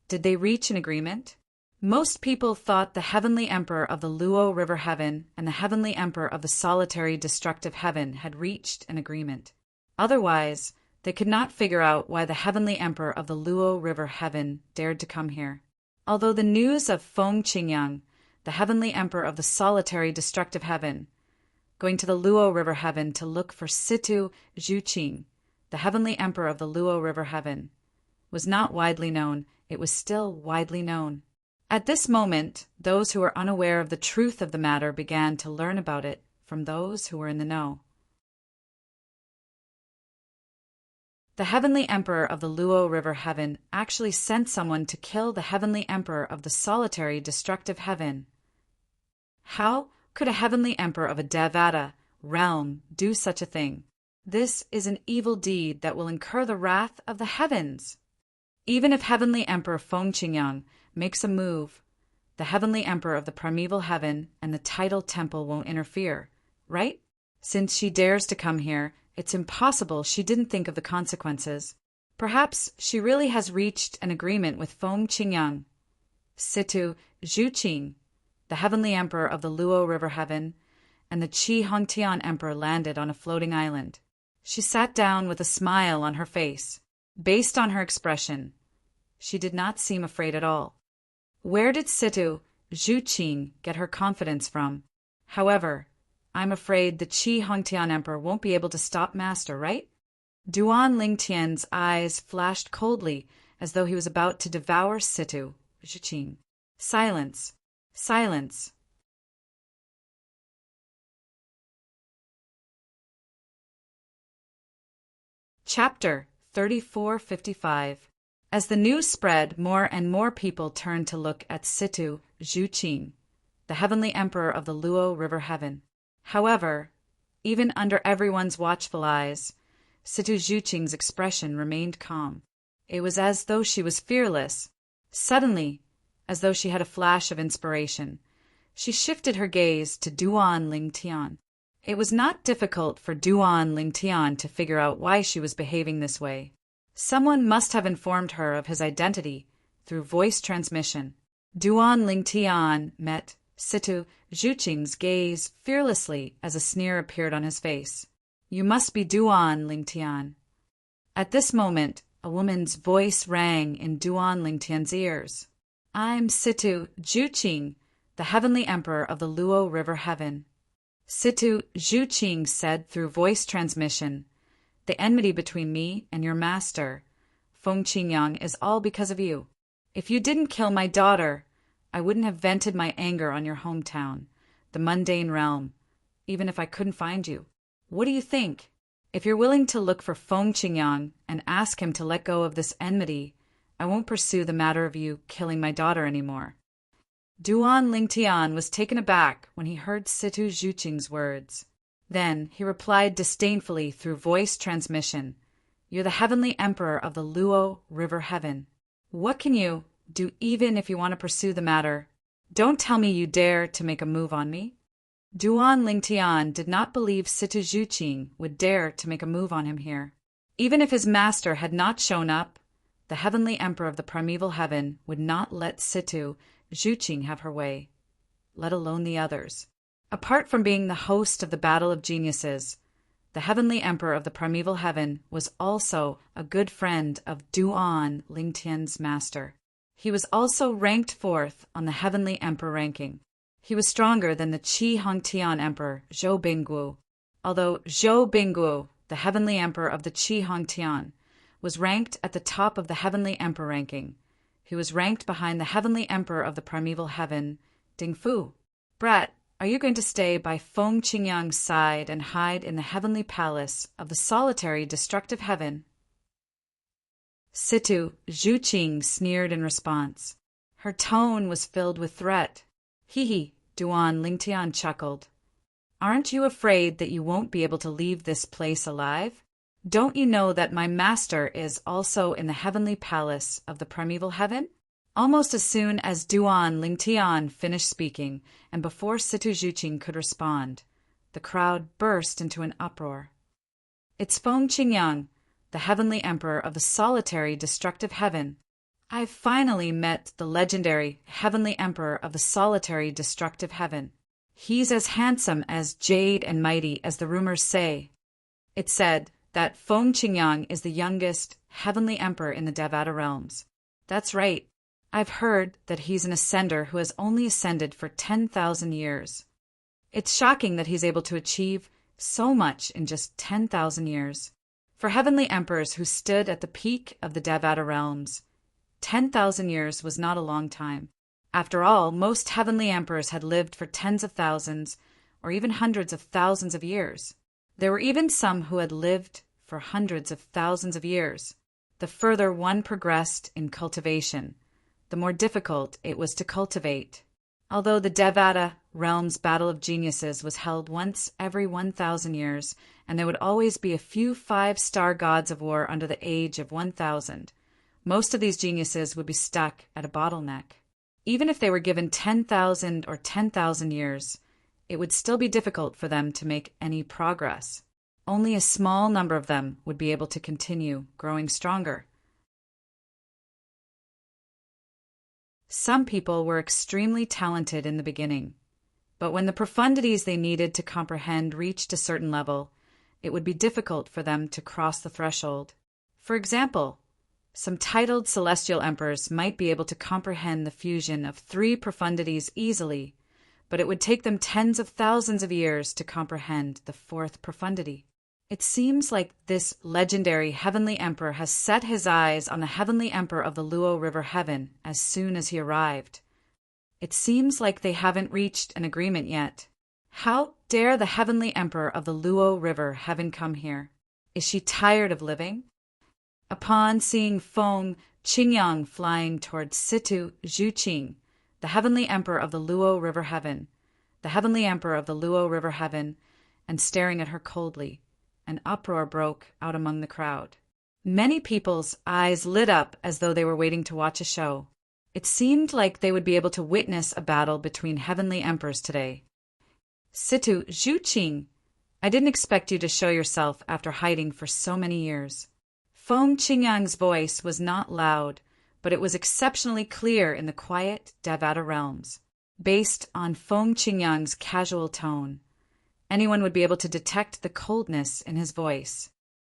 Did they reach an agreement? Most people thought the Heavenly Emperor of the Luo River Heaven and the Heavenly Emperor of the Solitary Destructive Heaven had reached an agreement. Otherwise, they could not figure out why the Heavenly Emperor of the Luo River Heaven dared to come here. Although the news of Feng Qingyang, the Heavenly Emperor of the Solitary Destructive Heaven, going to the Luo River Heaven to look for Situ Zhuqing, the Heavenly Emperor of the Luo River Heaven, was not widely known, it was still widely known. At this moment, those who were unaware of the truth of the matter began to learn about it from those who were in the know. The Heavenly Emperor of the Luo River Heaven actually sent someone to kill the Heavenly Emperor of the Solitary Destructive Heaven. How could a Heavenly Emperor of a Devata realm do such a thing? This is an evil deed that will incur the wrath of the heavens. Even if Heavenly Emperor Feng Qingyang makes a move, the Heavenly Emperor of the Primeval Heaven and the Tidal Temple won't interfere, right? Since she dares to come here, it's impossible she didn't think of the consequences. Perhaps she really has reached an agreement with Feng Qingyang. Situ Zhuqing, the Heavenly Emperor of the Luo River Heaven, and the Qi Hongtian Emperor landed on a floating island. She sat down with a smile on her face. Based on her expression, she did not seem afraid at all. Where did Situ Zhuqing get her confidence from? However, I'm afraid the Qi Hongtian Emperor won't be able to stop Master, right? Duan Lingtian's eyes flashed coldly as though he was about to devour Situ Zhuqing. Silence. Silence. Chapter 3455. As the news spread, more and more people turned to look at Situ Zhuqing, the Heavenly Emperor of the Luo River Heaven. However, even under everyone's watchful eyes, Situ Zhuqing's expression remained calm. It was as though she was fearless. Suddenly, as though she had a flash of inspiration, she shifted her gaze to Duan Lingtian. It was not difficult for Duan Lingtian to figure out why she was behaving this way. Someone must have informed her of his identity through voice transmission. Duan Lingtian met Situ Zhuqing's gaze fearlessly as a sneer appeared on his face. You must be Duan Lingtian. At this moment, a woman's voice rang in Duan Lingtian's ears. I'm Situ Zhuqing, the heavenly emperor of the Luo River Heaven. Situ Zhuqing said through voice transmission, the enmity between me and your master, Feng Qingyang, is all because of you. If you didn't kill my daughter, I wouldn't have vented my anger on your hometown, the mundane realm, even if I couldn't find you. What do you think? If you're willing to look for Feng Qingyang and ask him to let go of this enmity, I won't pursue the matter of you killing my daughter anymore. Duan Lingtian was taken aback when he heard Situ Zhuqing's words. Then he replied disdainfully through voice transmission, You're the heavenly emperor of the Luo River Heaven. What can you do even if you want to pursue the matter? Don't tell me you dare to make a move on me. Duan Lingtian did not believe Situ Zhuqing would dare to make a move on him here. Even if his master had not shown up, the heavenly emperor of the primeval heaven would not let Situ Zhuqing have her way, let alone the others. Apart from being the host of the Battle of Geniuses, the heavenly emperor of the primeval heaven was also a good friend of Duan Lingtian's master. He was also ranked fourth on the heavenly emperor ranking. He was stronger than the Qi Hongtian emperor, Zhou Bingguo. Although Zhou Bingguo, the heavenly emperor of the Qi Hongtian, was ranked at the top of the heavenly emperor ranking, he was ranked behind the heavenly emperor of the primeval heaven, Dingfu. Brat, are you going to stay by Feng Qingyang's side and hide in the heavenly palace of the solitary destructive heaven? Situ Zhuqing sneered in response. Her tone was filled with threat. Hee, Duan Lingtian chuckled. Aren't you afraid that you won't be able to leave this place alive? Don't you know that my master is also in the heavenly palace of the primeval heaven? Almost as soon as Duan Lingtian finished speaking, and before Situ Zhuqing could respond, the crowd burst into an uproar. It's Feng Qingyang, the heavenly emperor of the solitary destructive heaven. I've finally met the legendary heavenly emperor of the solitary destructive heaven. He's as handsome as jade and mighty as the rumors say. It's said that Feng Qingyang is the youngest heavenly emperor in the Devata realms. That's right. I've heard that he's an ascender who has only ascended for 10,000 years. It's shocking that he's able to achieve so much in just 10,000 years. For heavenly emperors who stood at the peak of the Devata realms, 10,000 years was not a long time. After all, most heavenly emperors had lived for tens of thousands or even hundreds of thousands of years. There were even some who had lived for hundreds of thousands of years. The further one progressed in cultivation, the more difficult it was to cultivate. Although the Devata realm's Battle of Geniuses was held once every 1,000 years, and there would always be a few 5-star gods of war under the age of 1,000, most of these geniuses would be stuck at a bottleneck. Even if they were given 10,000 or 10,000 years, it would still be difficult for them to make any progress. Only a small number of them would be able to continue growing stronger. Some people were extremely talented in the beginning, but when the profundities they needed to comprehend reached a certain level, it would be difficult for them to cross the threshold. For example, some titled celestial emperors might be able to comprehend the fusion of 3 profundities easily, but it would take them tens of thousands of years to comprehend the 4th profundity. It seems like this legendary heavenly emperor has set his eyes on the heavenly emperor of the Luo River Heaven as soon as he arrived. It seems like they haven't reached an agreement yet. How dare the heavenly emperor of the Luo River Heaven come here? Is she tired of living? Upon seeing Feng Qingyang flying towards Situ Zhuqing, the heavenly emperor of the Luo River Heaven, the heavenly emperor of the Luo River Heaven, and staring at her coldly, an uproar broke out among the crowd. Many people's eyes lit up as though they were waiting to watch a show. It seemed like they would be able to witness a battle between heavenly emperors today. Situ Zhuqing, I didn't expect you to show yourself after hiding for so many years. Feng Qingyang's voice was not loud, but it was exceptionally clear in the quiet Devata realms. Based on Feng Qingyang's casual tone, anyone would be able to detect the coldness in his voice.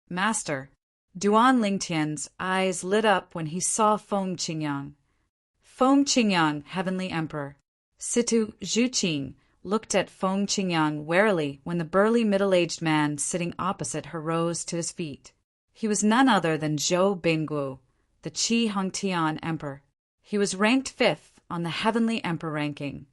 Master, Duan Lingtian's eyes lit up when he saw Feng Qingyang. Feng Qingyang, Heavenly Emperor. Situ Zhuqing looked at Feng Qingyang warily when the burly middle-aged man sitting opposite her rose to his feet. He was none other than Zhou Bingguo, the Qi Hongtian Emperor. He was ranked 5th on the Heavenly Emperor ranking,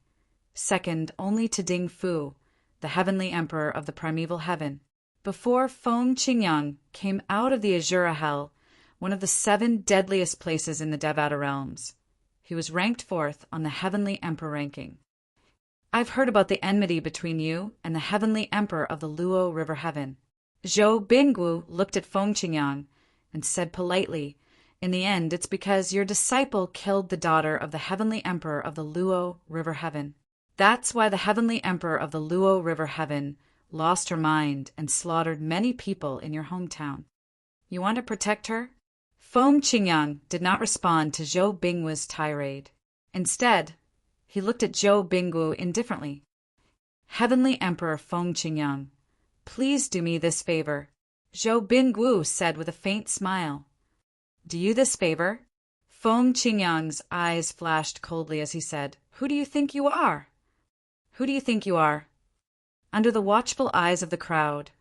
second only to Ding Fu, the Heavenly Emperor of the Primeval Heaven. Before Feng Qingyang came out of the Azura Hell, one of the 7 deadliest places in the Devata realms. He was ranked 4th on the Heavenly Emperor ranking. I've heard about the enmity between you and the Heavenly Emperor of the Luo River Heaven. Zhou Bingguo looked at Feng Qingyang and said politely, in the end, it's because your disciple killed the daughter of the Heavenly Emperor of the Luo River Heaven. That's why the Heavenly Emperor of the Luo River Heaven lost her mind and slaughtered many people in your hometown. You want to protect her? Feng Qingyang did not respond to Zhou Bingguo's tirade. Instead, he looked at Zhou Bingguo indifferently. Heavenly Emperor Feng Qingyang, please do me this favor, Zhou Bingguo said with a faint smile. Do you this favor? Feng Qingyang's eyes flashed coldly as he said, Who do you think you are? Who do you think you are? Under the watchful eyes of the crowd,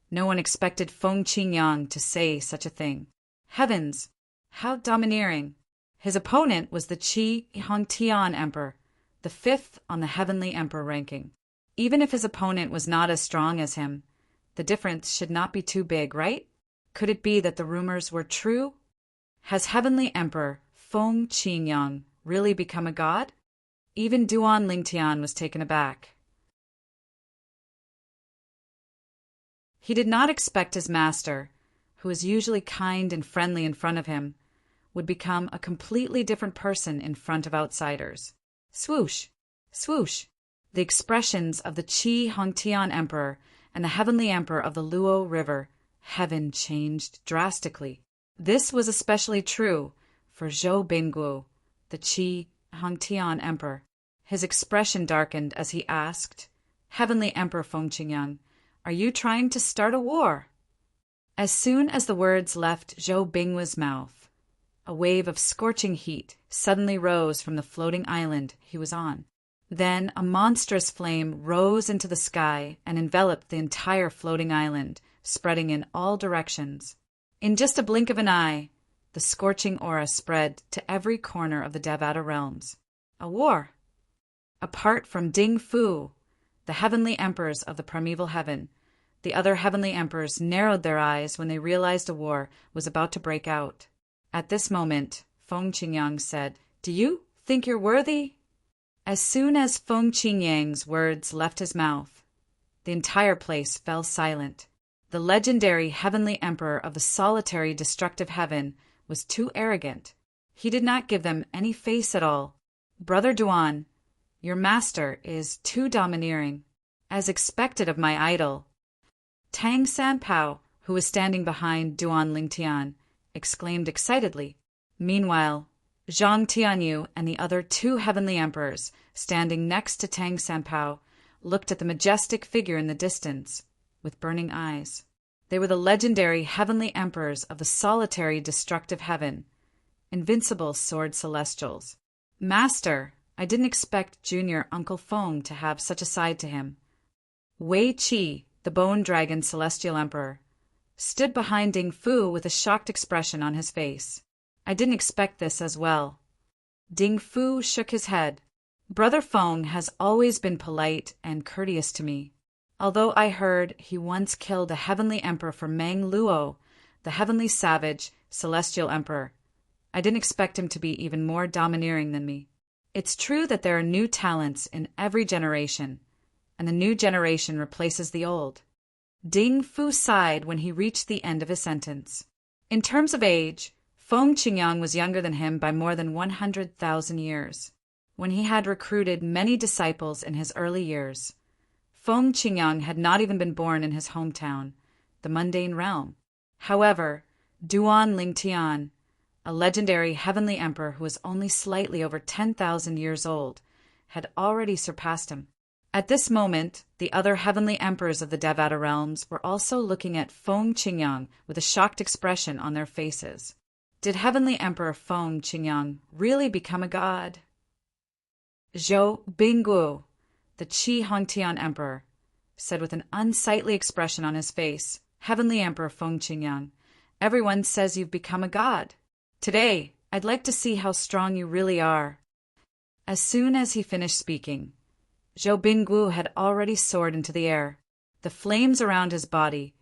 no one expected Feng Qingyang to say such a thing. Heavens, how domineering! His opponent was the Qi Hongtian Emperor, the 5th on the Heavenly Emperor ranking. Even if his opponent was not as strong as him, the difference should not be too big, right? Could it be that the rumors were true? Has Heavenly Emperor Feng Qingyang really become a god? Even Duan Lingtian was taken aback. He did not expect his master, who is usually kind and friendly in front of him, would become a completely different person in front of outsiders. Swoosh! Swoosh! The expressions of the Qi Hongtian Emperor and the Heavenly Emperor of the Luo River Heaven changed drastically. This was especially true for Zhou Bingguo, the Qi Hongtian Emperor. His expression darkened as he asked, Heavenly Emperor Feng Qingyang, are you trying to start a war? As soon as the words left Zhou Bingguo's mouth, a wave of scorching heat suddenly rose from the floating island he was on. Then a monstrous flame rose into the sky and enveloped the entire floating island, spreading in all directions. In just a blink of an eye, the scorching aura spread to every corner of the Devata realms. A war! Apart from Ding Fu, the Heavenly Emperors of the Primeval Heaven, the other Heavenly Emperors narrowed their eyes when they realized a war was about to break out. At this moment, Feng Qingyang said, Do you think you're worthy? As soon as Feng Qingyang's words left his mouth, the entire place fell silent. The legendary Heavenly Emperor of the solitary destructive heaven was too arrogant. He did not give them any face at all. Brother Duan, your master is too domineering, as expected of my idol. Tang Sanpao, who was standing behind Duan Lingtian, exclaimed excitedly. Meanwhile, Zhang Tianyu and the other 2 Heavenly Emperors, standing next to Tang Sanpao, looked at the majestic figure in the distance with burning eyes. They were the legendary Heavenly Emperors of the solitary destructive heaven, invincible sword celestials. Master, I didn't expect Junior Uncle Feng to have such a side to him. Wei Qi, the Bone Dragon Celestial Emperor, stood behind Ding Fu with a shocked expression on his face. I didn't expect this as well. Ding Fu shook his head. Brother Feng has always been polite and courteous to me. Although I heard he once killed a Heavenly Emperor for Mang Luo, the Heavenly Savage Celestial Emperor, I didn't expect him to be even more domineering than me. It's true that there are new talents in every generation, and the new generation replaces the old. Ding Fu sighed when he reached the end of his sentence. In terms of age, Feng Qingyang was younger than him by more than 100,000 years. When he had recruited many disciples in his early years, Feng Qingyang had not even been born in his hometown, the mundane realm. However, Duan Lingtian, a legendary Heavenly Emperor who was only slightly over 10,000 years old, had already surpassed him. At this moment, the other heavenly emperors of the Devata realms were also looking at Feng Qingyang with a shocked expression on their faces. Did Heavenly Emperor Feng Qingyang really become a god? Zhou Bingguo, the Qi Hongtian Emperor, said with an unsightly expression on his face, Heavenly Emperor Feng Qingyang, everyone says you've become a god. Today, I'd like to see how strong you really are. As soon as he finished speaking, Zhou Bingguo had already soared into the air. The flames around his body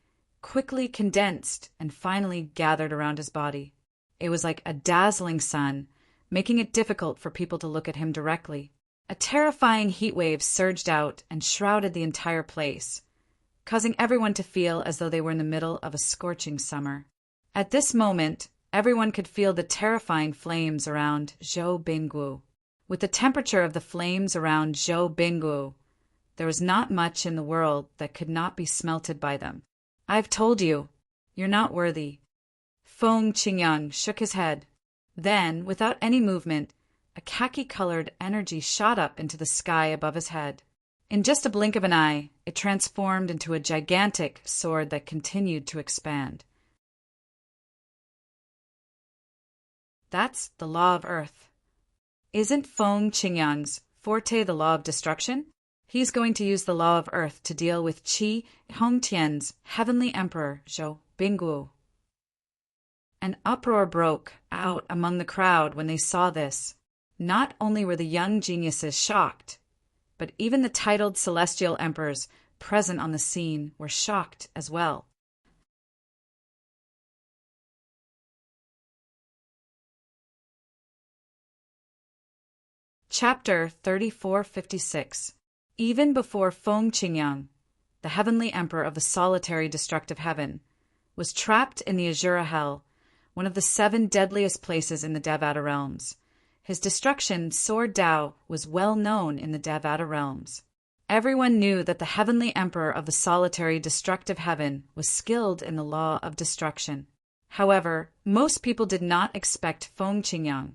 quickly condensed and finally gathered around his body. It was like a dazzling sun, making it difficult for people to look at him directly. A terrifying heat wave surged out and shrouded the entire place, causing everyone to feel as though they were in the middle of a scorching summer. At this moment, everyone could feel the terrifying flames around Zhou Bingguo. With the temperature of the flames around Zhou Bingguo, there was not much in the world that could not be smelted by them. I've told you, you're not worthy. Feng Qingyang shook his head. Then, without any movement, a khaki-colored energy shot up into the sky above his head. In just a blink of an eye, it transformed into a gigantic sword that continued to expand. That's the law of Earth. Isn't Feng Qingyang's forte the law of destruction? He's going to use the law of Earth to deal with Qi Hongtian's heavenly emperor, Zhou Bingguo. An uproar broke out among the crowd when they saw this. Not only were the young geniuses shocked, but even the titled celestial emperors present on the scene were shocked as well. Chapter 3456. Even before Feng Qingyang, the heavenly emperor of the solitary destructive heaven, was trapped in the Azura Hell, one of the 7 deadliest places in the Devata realms. His destruction, Sword Dao, was well known in the Devata realms. Everyone knew that the heavenly emperor of the solitary destructive heaven was skilled in the law of destruction. However, most people did not expect Feng Qingyang,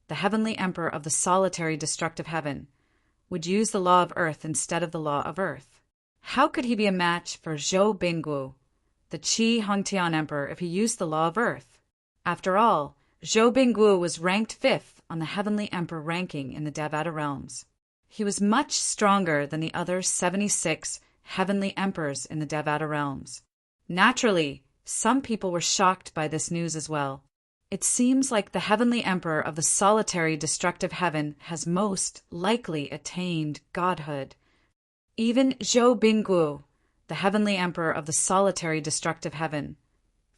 the heavenly emperor of the solitary destructive heaven, would use the law of Earth instead of the law of Earth. How could he be a match for Zhou Bingguo, the Qi Hongtian emperor, if he used the law of Earth? After all, Zhou Bingguo was ranked 5th on the heavenly emperor ranking in the Devata realms. He was much stronger than the other 76 heavenly emperors in the Devata realms. Naturally, some people were shocked by this news as well. It seems like the heavenly emperor of the solitary destructive heaven has most likely attained godhood. Even Zhou Bingguo, the heavenly emperor of the solitary destructive heaven,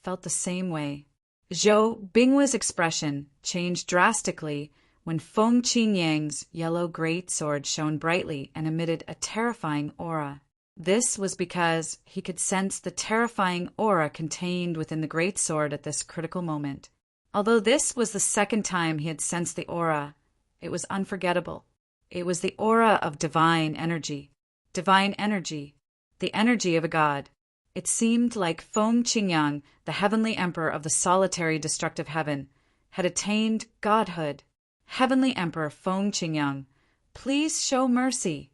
felt the same way. Zhou Bingguo's expression changed drastically when Feng Qingyang's yellow great sword shone brightly and emitted a terrifying aura. This was because he could sense the terrifying aura contained within the great sword at this critical moment. Although this was the 2nd time he had sensed the aura, it was unforgettable. It was the aura of divine energy, the energy of a god. It seemed like Feng Qingyang, the heavenly emperor of the solitary destructive heaven, had attained godhood. Heavenly Emperor Feng Qingyang, please show mercy.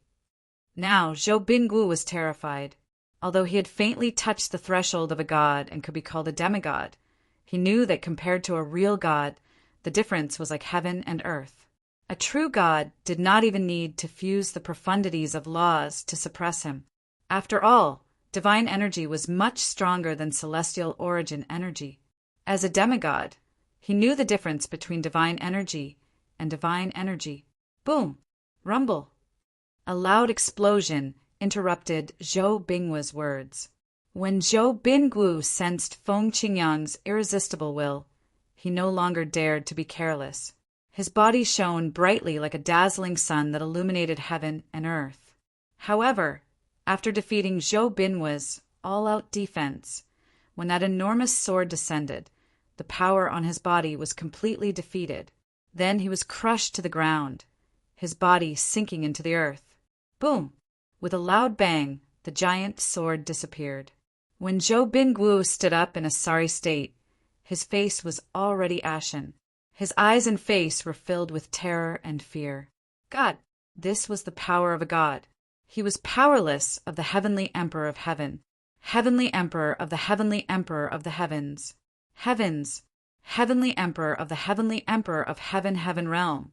Now Zhou Bingguo was terrified. Although he had faintly touched the threshold of a god and could be called a demigod, he knew that compared to a real god, the difference was like heaven and earth. A true god did not even need to fuse the profundities of laws to suppress him. After all, divine energy was much stronger than celestial origin energy. As a demigod, he knew the difference between divine energy and divine energy. Boom! Rumble! A loud explosion interrupted Zhou Bingguo's words. When Zhou Bingguo sensed Feng Qingyang's irresistible will, he no longer dared to be careless. His body shone brightly like a dazzling sun that illuminated heaven and earth. However, after defeating Zhou Bingguo's all-out defense, when that enormous sword descended, the power on his body was completely defeated. Then he was crushed to the ground, his body sinking into the earth. Boom! With a loud bang, the giant sword disappeared. When Zhou Bingguo stood up in a sorry state, his face was already ashen. His eyes and face were filled with terror and fear. God! This was the power of a god. He was powerless of the heavenly Emperor of Heaven, heavenly Emperor of the heavenly Emperor of the heavens, heavens, heavenly Emperor of the heavenly Emperor of heaven realm.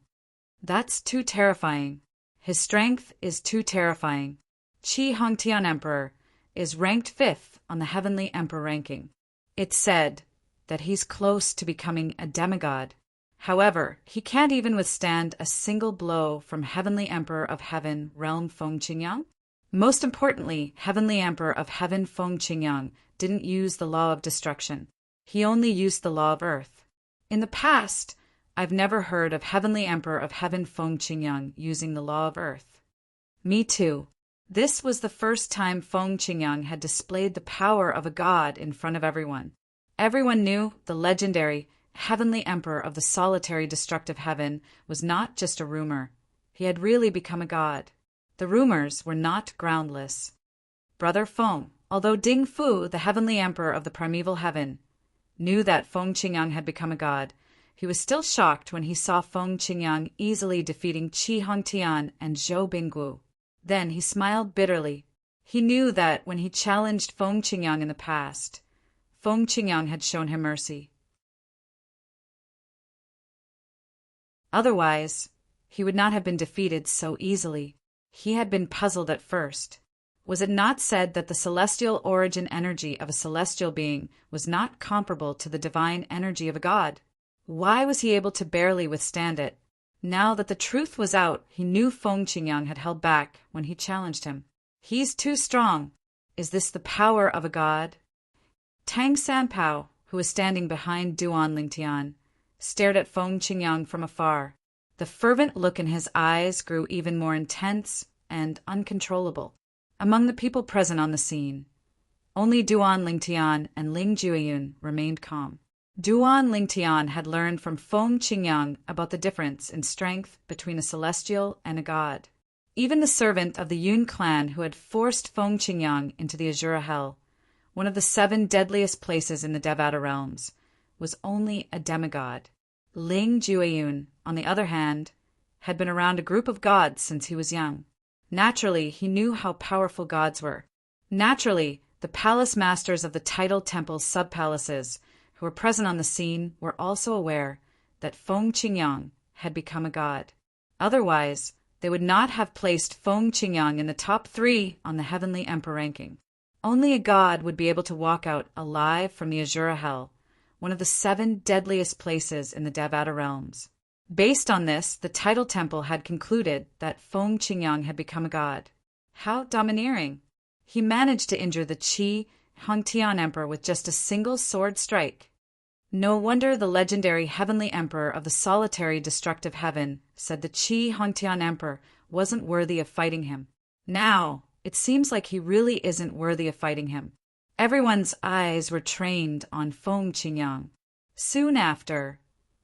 That's too terrifying. His strength is too terrifying. Qi Hongtian Emperor is ranked 5th on the heavenly Emperor ranking. It's said that he's close to becoming a demigod. However, he can't even withstand a single blow from heavenly Emperor of Heaven realm Feng Qingyang. Most importantly, heavenly Emperor of Heaven Feng Qingyang didn't use the law of destruction. He only used the law of earth. In the past, I've never heard of heavenly Emperor of Heaven Feng Qingyang using the law of earth. Me too. This was the first time Feng Qingyang had displayed the power of a god in front of everyone. Everyone knew the legendary heavenly Emperor of the solitary destructive heaven was not just a rumor. He had really become a god. The rumors were not groundless. Brother Feng, although Ding Fu, the heavenly Emperor of the primeval heaven, knew that Feng Qingyang had become a god, he was still shocked when he saw Feng Qingyang easily defeating Qi Hongtian and Zhou Binggu. Then he smiled bitterly. He knew that when he challenged Feng Qingyang in the past, Feng Qingyang had shown him mercy. Otherwise, he would not have been defeated so easily. He had been puzzled at first. Was it not said that the celestial origin energy of a celestial being was not comparable to the divine energy of a god? Why was he able to barely withstand it? Now that the truth was out, he knew Feng Qingyang had held back when he challenged him. He's too strong. Is this the power of a god? Tang Sanpao, who was standing behind Duan Lingtian, stared at Feng Qingyang from afar. The fervent look in his eyes grew even more intense and uncontrollable. Among the people present on the scene, only Duan Lingtian and Ling Jueyun remained calm. Duan Lingtian had learned from Feng Qingyang about the difference in strength between a celestial and a god. Even the servant of the Yun clan who had forced Feng Qingyang into the Azura Hell, one of the 7 deadliest places in the Devata realms, was only a demigod. Ling Jueyun, on the other hand, had been around a group of gods since he was young. Naturally, he knew how powerful gods were. Naturally, the palace masters of the tidal temple's sub-palaces who were present on the scene were also aware that Feng Qingyang had become a god. Otherwise, they would not have placed Feng Qingyang in the top 3 on the heavenly emperor ranking. Only a god would be able to walk out alive from the Azura Hell, one of the 7 deadliest places in the Devata realms. Based on this, the tidal temple had concluded that Feng Qingyang had become a god. How domineering! He managed to injure the Qi Hongtian Emperor with just a single sword strike. No wonder the legendary heavenly emperor of the solitary destructive heaven said the Qi Hongtian Emperor wasn't worthy of fighting him. Now, it seems like he really isn't worthy of fighting him. Everyone's eyes were trained on Feng Qingyang. Soon after,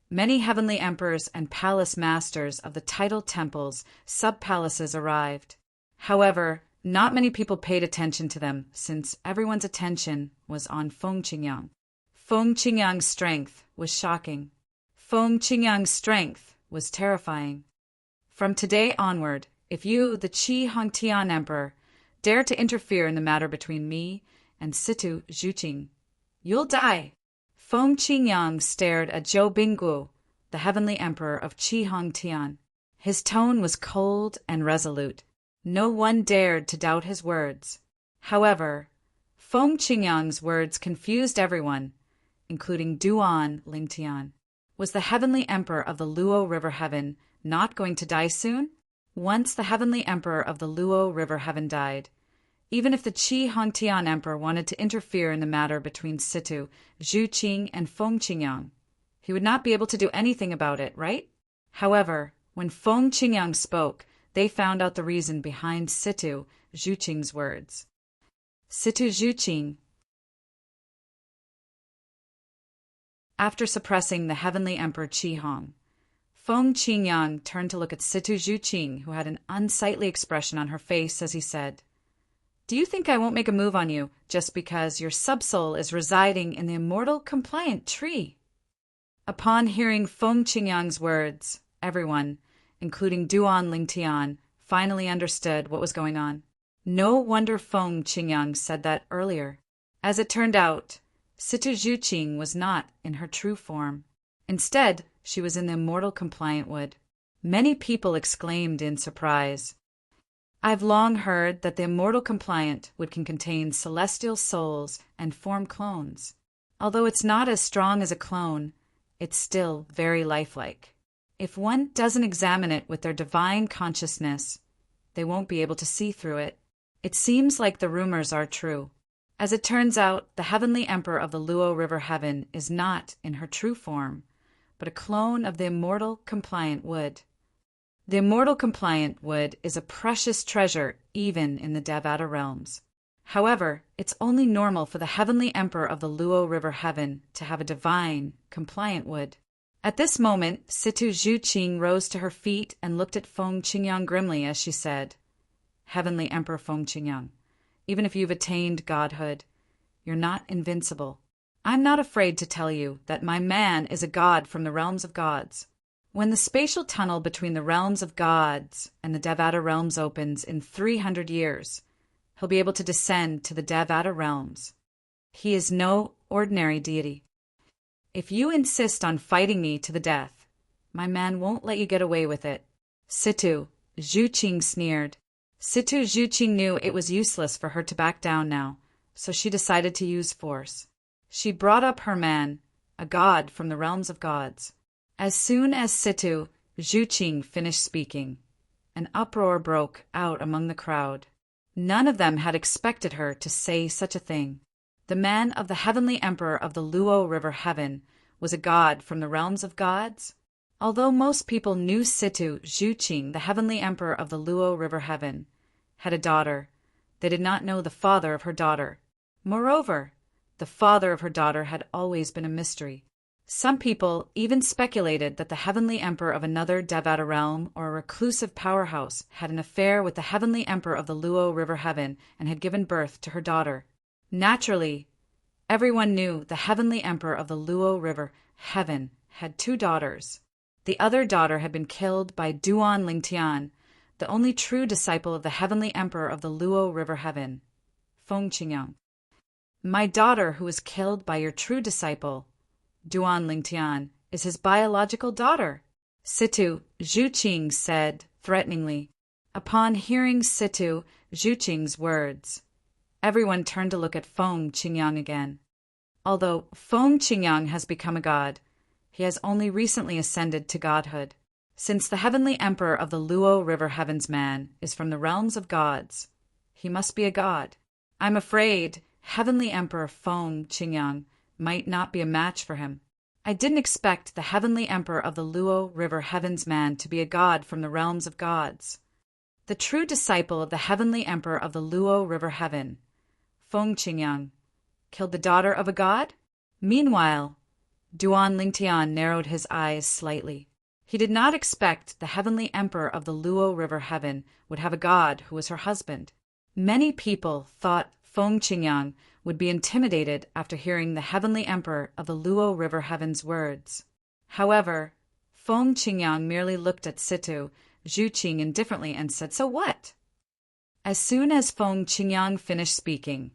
many heavenly emperors and palace masters of the tidal temple's sub-palaces arrived. However, not many people paid attention to them since everyone's attention was on Feng Qingyang. Feng Qingyang's strength was shocking. Feng Qingyang's strength was terrifying. From today onward, if you, the Qi Hongtian Emperor, dare to interfere in the matter between me and Situ Zhuqing, you'll die. Feng Qingyang stared at Zhou Binggu, the heavenly emperor of Qi Hongtian. His tone was cold and resolute. No one dared to doubt his words. However, Feng Qingyang's words confused everyone, including Duan Lingtian. Was the heavenly emperor of the Luo River Heaven not going to die soon? Once the heavenly emperor of the Luo River Heaven died, even if the Qi Hongtian Emperor wanted to interfere in the matter between Situ Zhuqing and Feng Qingyang, he would not be able to do anything about it, right? However, when Feng Qingyang spoke, they found out the reason behind Situ Zhuqing's words. Situ Zhuqing, after suppressing the heavenly emperor Qi Hong, Feng Qingyang turned to look at Situ Zhuqing, who had an unsightly expression on her face as he said, "Do you think I won't make a move on you just because your subsoul is residing in the immortal compliant tree?" Upon hearing Feng Qingyang's words, everyone, including Duan Lingtian, finally understood what was going on. No wonder Feng Qingyang said that earlier. As it turned out, Situ Zhuqing was not in her true form. Instead, she was in the immortal compliant wood. Many people exclaimed in surprise. I've long heard that the immortal compliant wood can contain celestial souls and form clones. Although it's not as strong as a clone, it's still very lifelike. If one doesn't examine it with their divine consciousness, they won't be able to see through it. It seems like the rumors are true. As it turns out, the heavenly emperor of the Luo River Heaven is not in her true form, but a clone of the immortal compliant wood. The immortal compliant wood is a precious treasure even in the Devata realms. However, it's only normal for the heavenly emperor of the Luo River Heaven to have a divine, compliant wood. At this moment, Situ Zhuqing rose to her feet and looked at Feng Qingyang grimly as she said, Heavenly Emperor Feng Qingyang, even if you've attained godhood, you're not invincible. I'm not afraid to tell you that my man is a god from the realms of gods. When the spatial tunnel between the realms of gods and the Devata realms opens in 300 years, he'll be able to descend to the Devata realms. He is no ordinary deity. If you insist on fighting me to the death, my man won't let you get away with it. Situ Zhuqing sneered. Situ Zhuqing knew it was useless for her to back down now, so she decided to use force. She brought up her man, a god from the realms of gods. As soon as Situ Zhuqing finished speaking, an uproar broke out among the crowd. None of them had expected her to say such a thing. The man of the heavenly emperor of the Luo River Heaven was a god from the realms of gods? Although most people knew Situ Zhuqing, the heavenly emperor of the Luo River Heaven, had a daughter, they did not know the father of her daughter. Moreover, the father of her daughter had always been a mystery. Some people even speculated that the heavenly emperor of another Devata realm or a reclusive powerhouse had an affair with the heavenly emperor of the Luo River Heaven and had given birth to her daughter. Naturally, everyone knew the heavenly emperor of the Luo River Heaven had two daughters. The other daughter had been killed by Duan Lingtian, the only true disciple of the heavenly emperor of the Luo River Heaven, Feng Qingyang. My daughter, who was killed by your true disciple, Duan Lingtian, is his biological daughter, Situ Zhuqing said threateningly. Upon hearing Situ Zhuqing's words, everyone turned to look at Feng Qingyang again. Although Feng Qingyang has become a god, he has only recently ascended to godhood. Since the heavenly emperor of the Luo River Heaven's man is from the realms of gods, he must be a god. I'm afraid heavenly emperor Feng Qingyang might not be a match for him. I didn't expect the heavenly emperor of the Luo River Heaven's man to be a god from the realms of gods. The true disciple of the heavenly emperor of the Luo River Heaven, Feng Qingyang, killed the daughter of a god? Meanwhile, Duan Lingtian narrowed his eyes slightly. He did not expect the heavenly emperor of the Luo River Heaven would have a god who was her husband. Many people thought Feng Qingyang would be intimidated after hearing the heavenly emperor of the Luo River Heaven's words. However, Feng Qingyang merely looked at Situ Zhuqing indifferently and said, "So what?" As soon as Feng Qingyang finished speaking,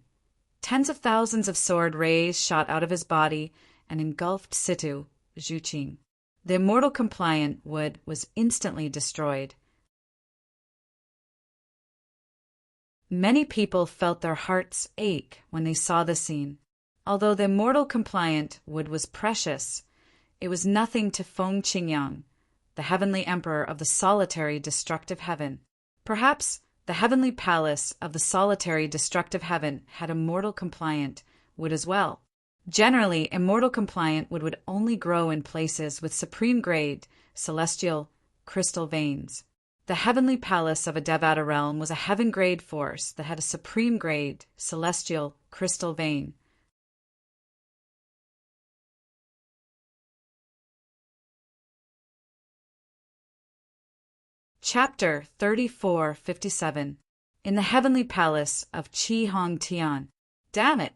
tens of thousands of sword rays shot out of his body and engulfed Situ Zhuqing. The immortal compliant wood was instantly destroyed. Many people felt their hearts ache when they saw the scene. Although the immortal compliant wood was precious, it was nothing to Feng Qingyang, the heavenly emperor of the solitary destructive heaven. Perhaps the heavenly palace of the solitary destructive heaven had immortal compliant wood as well. Generally, immortal compliant wood would only grow in places with supreme grade, celestial, crystal veins. The heavenly palace of a Devata realm was a heaven-grade force that had a supreme-grade, celestial, crystal vein. Chapter 3457. In the heavenly palace of Qi Hong Tian. Damn it!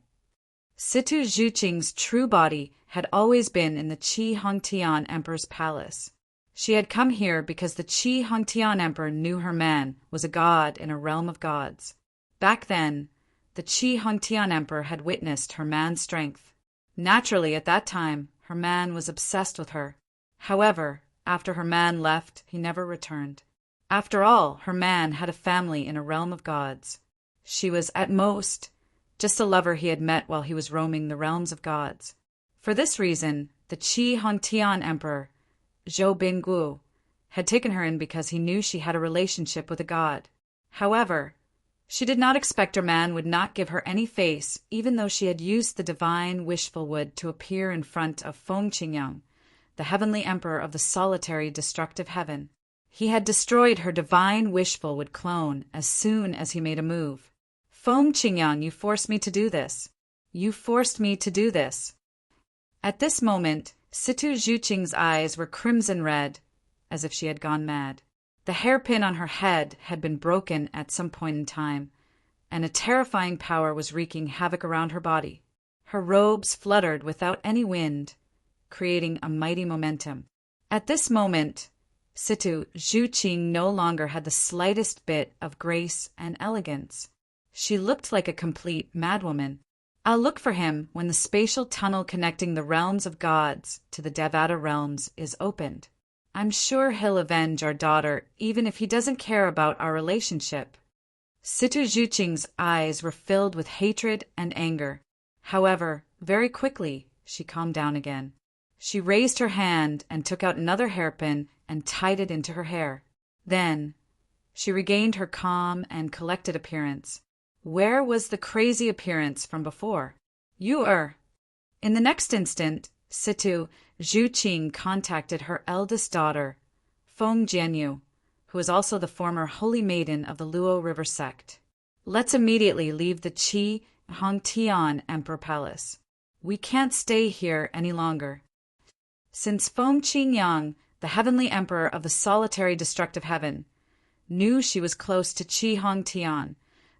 Situ Zhuqing's true body had always been in the Qi Hong Tian Emperor's palace. She had come here because the Qi Hongtian Emperor knew her man was a god in a realm of gods. Back then, the Qi Hongtian Emperor had witnessed her man's strength. Naturally, at that time, her man was obsessed with her. However, after her man left, he never returned. After all, her man had a family in a realm of gods. She was, at most, just a lover he had met while he was roaming the realms of gods. For this reason, the Qi Hongtian Emperor, Zhou Bingguo, had taken her in because he knew she had a relationship with a god. However, she did not expect her man would not give her any face, even though she had used the divine wishful wood to appear in front of Feng Qingyang, the heavenly emperor of the solitary destructive heaven. He had destroyed her divine wishful wood clone as soon as he made a move. Feng Qingyang, you forced me to do this. You forced me to do this. At this moment, Situ Zhuqing's eyes were crimson red, as if she had gone mad. The hairpin on her head had been broken at some point in time, and a terrifying power was wreaking havoc around her body. Her robes fluttered without any wind, creating a mighty momentum. At this moment, Situ Zhuqing no longer had the slightest bit of grace and elegance. She looked like a complete madwoman. I'll look for him when the spatial tunnel connecting the realms of gods to the Devata realms is opened. I'm sure he'll avenge our daughter even if he doesn't care about our relationship. Situ Zhuqing's eyes were filled with hatred and anger. However, very quickly, she calmed down again. She raised her hand and took out another hairpin and tied it into her hair. Then, she regained her calm and collected appearance. Where was the crazy appearance from before? In the next instant, Situ Zhuqing contacted her eldest daughter, Feng Jianyu, who is also the former holy maiden of the Luo River sect. Let's immediately leave the Qi Hongtian Emperor Palace. We can't stay here any longer. Since Feng Qingyang, the heavenly emperor of the solitary destructive heaven, knew she was close to Qi Hongtian,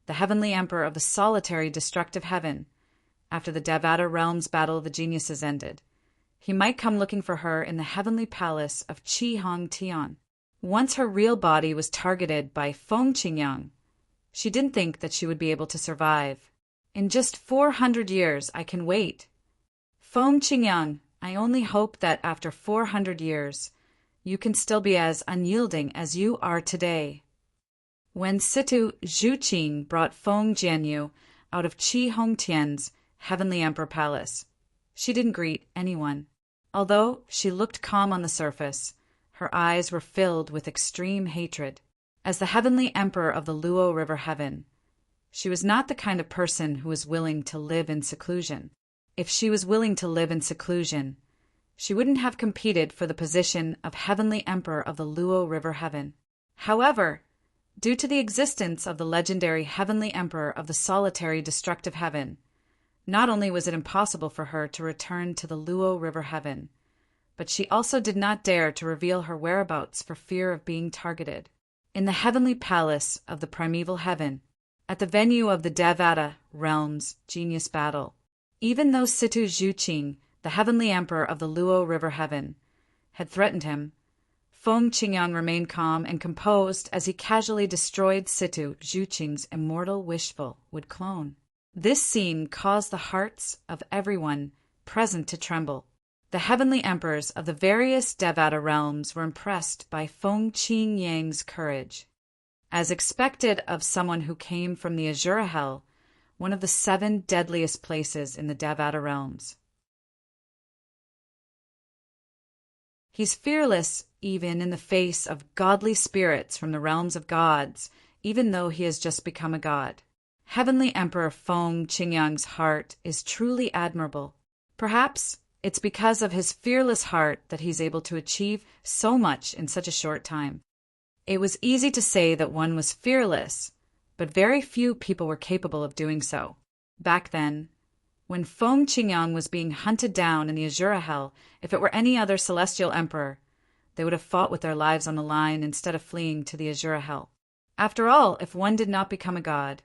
the heavenly emperor of the solitary destructive heaven, after the Devata realms battle of the geniuses ended, he might come looking for her in the heavenly palace of Qi Hongtian. Once her real body was targeted by Feng Qingyang, she didn't think that she would be able to survive. In just 400 years, I can wait. Feng Qingyang, I only hope that after 400 years, you can still be as unyielding as you are today. When Situ Zhuqing brought Feng Jianyu out of Qi Hongtian's heavenly emperor palace, she didn't greet anyone. Although she looked calm on the surface, her eyes were filled with extreme hatred. As the heavenly emperor of the Luo River heaven, she was not the kind of person who was willing to live in seclusion. If she was willing to live in seclusion, she wouldn't have competed for the position of heavenly emperor of the Luo River heaven. However, due to the existence of the legendary heavenly emperor of the solitary destructive heaven, not only was it impossible for her to return to the Luo River heaven, but she also did not dare to reveal her whereabouts for fear of being targeted. In the heavenly palace of the primeval heaven, at the venue of the Devata realms genius battle, even though Situ Zhuqing, the heavenly emperor of the Luo River heaven, had threatened him, Feng Qingyang remained calm and composed as he casually destroyed Situ Zhuqing's immortal wishful wood clone. This scene caused the hearts of everyone present to tremble. The heavenly emperors of the various Devata realms were impressed by Feng Qingyang's courage. As expected of someone who came from the Azura Hell, one of the 7 deadliest places in the Devata realms. He's fearless even in the face of godly spirits from the realms of gods, even though he has just become a god. Heavenly Emperor Feng Qingyang's heart is truly admirable. Perhaps it's because of his fearless heart that he's able to achieve so much in such a short time. It was easy to say that one was fearless, but very few people were capable of doing so. Back then, when Feng Qingyang was being hunted down in the Azura Hell, if it were any other celestial emperor, they would have fought with their lives on the line instead of fleeing to the Azura Hell. After all, if one did not become a god,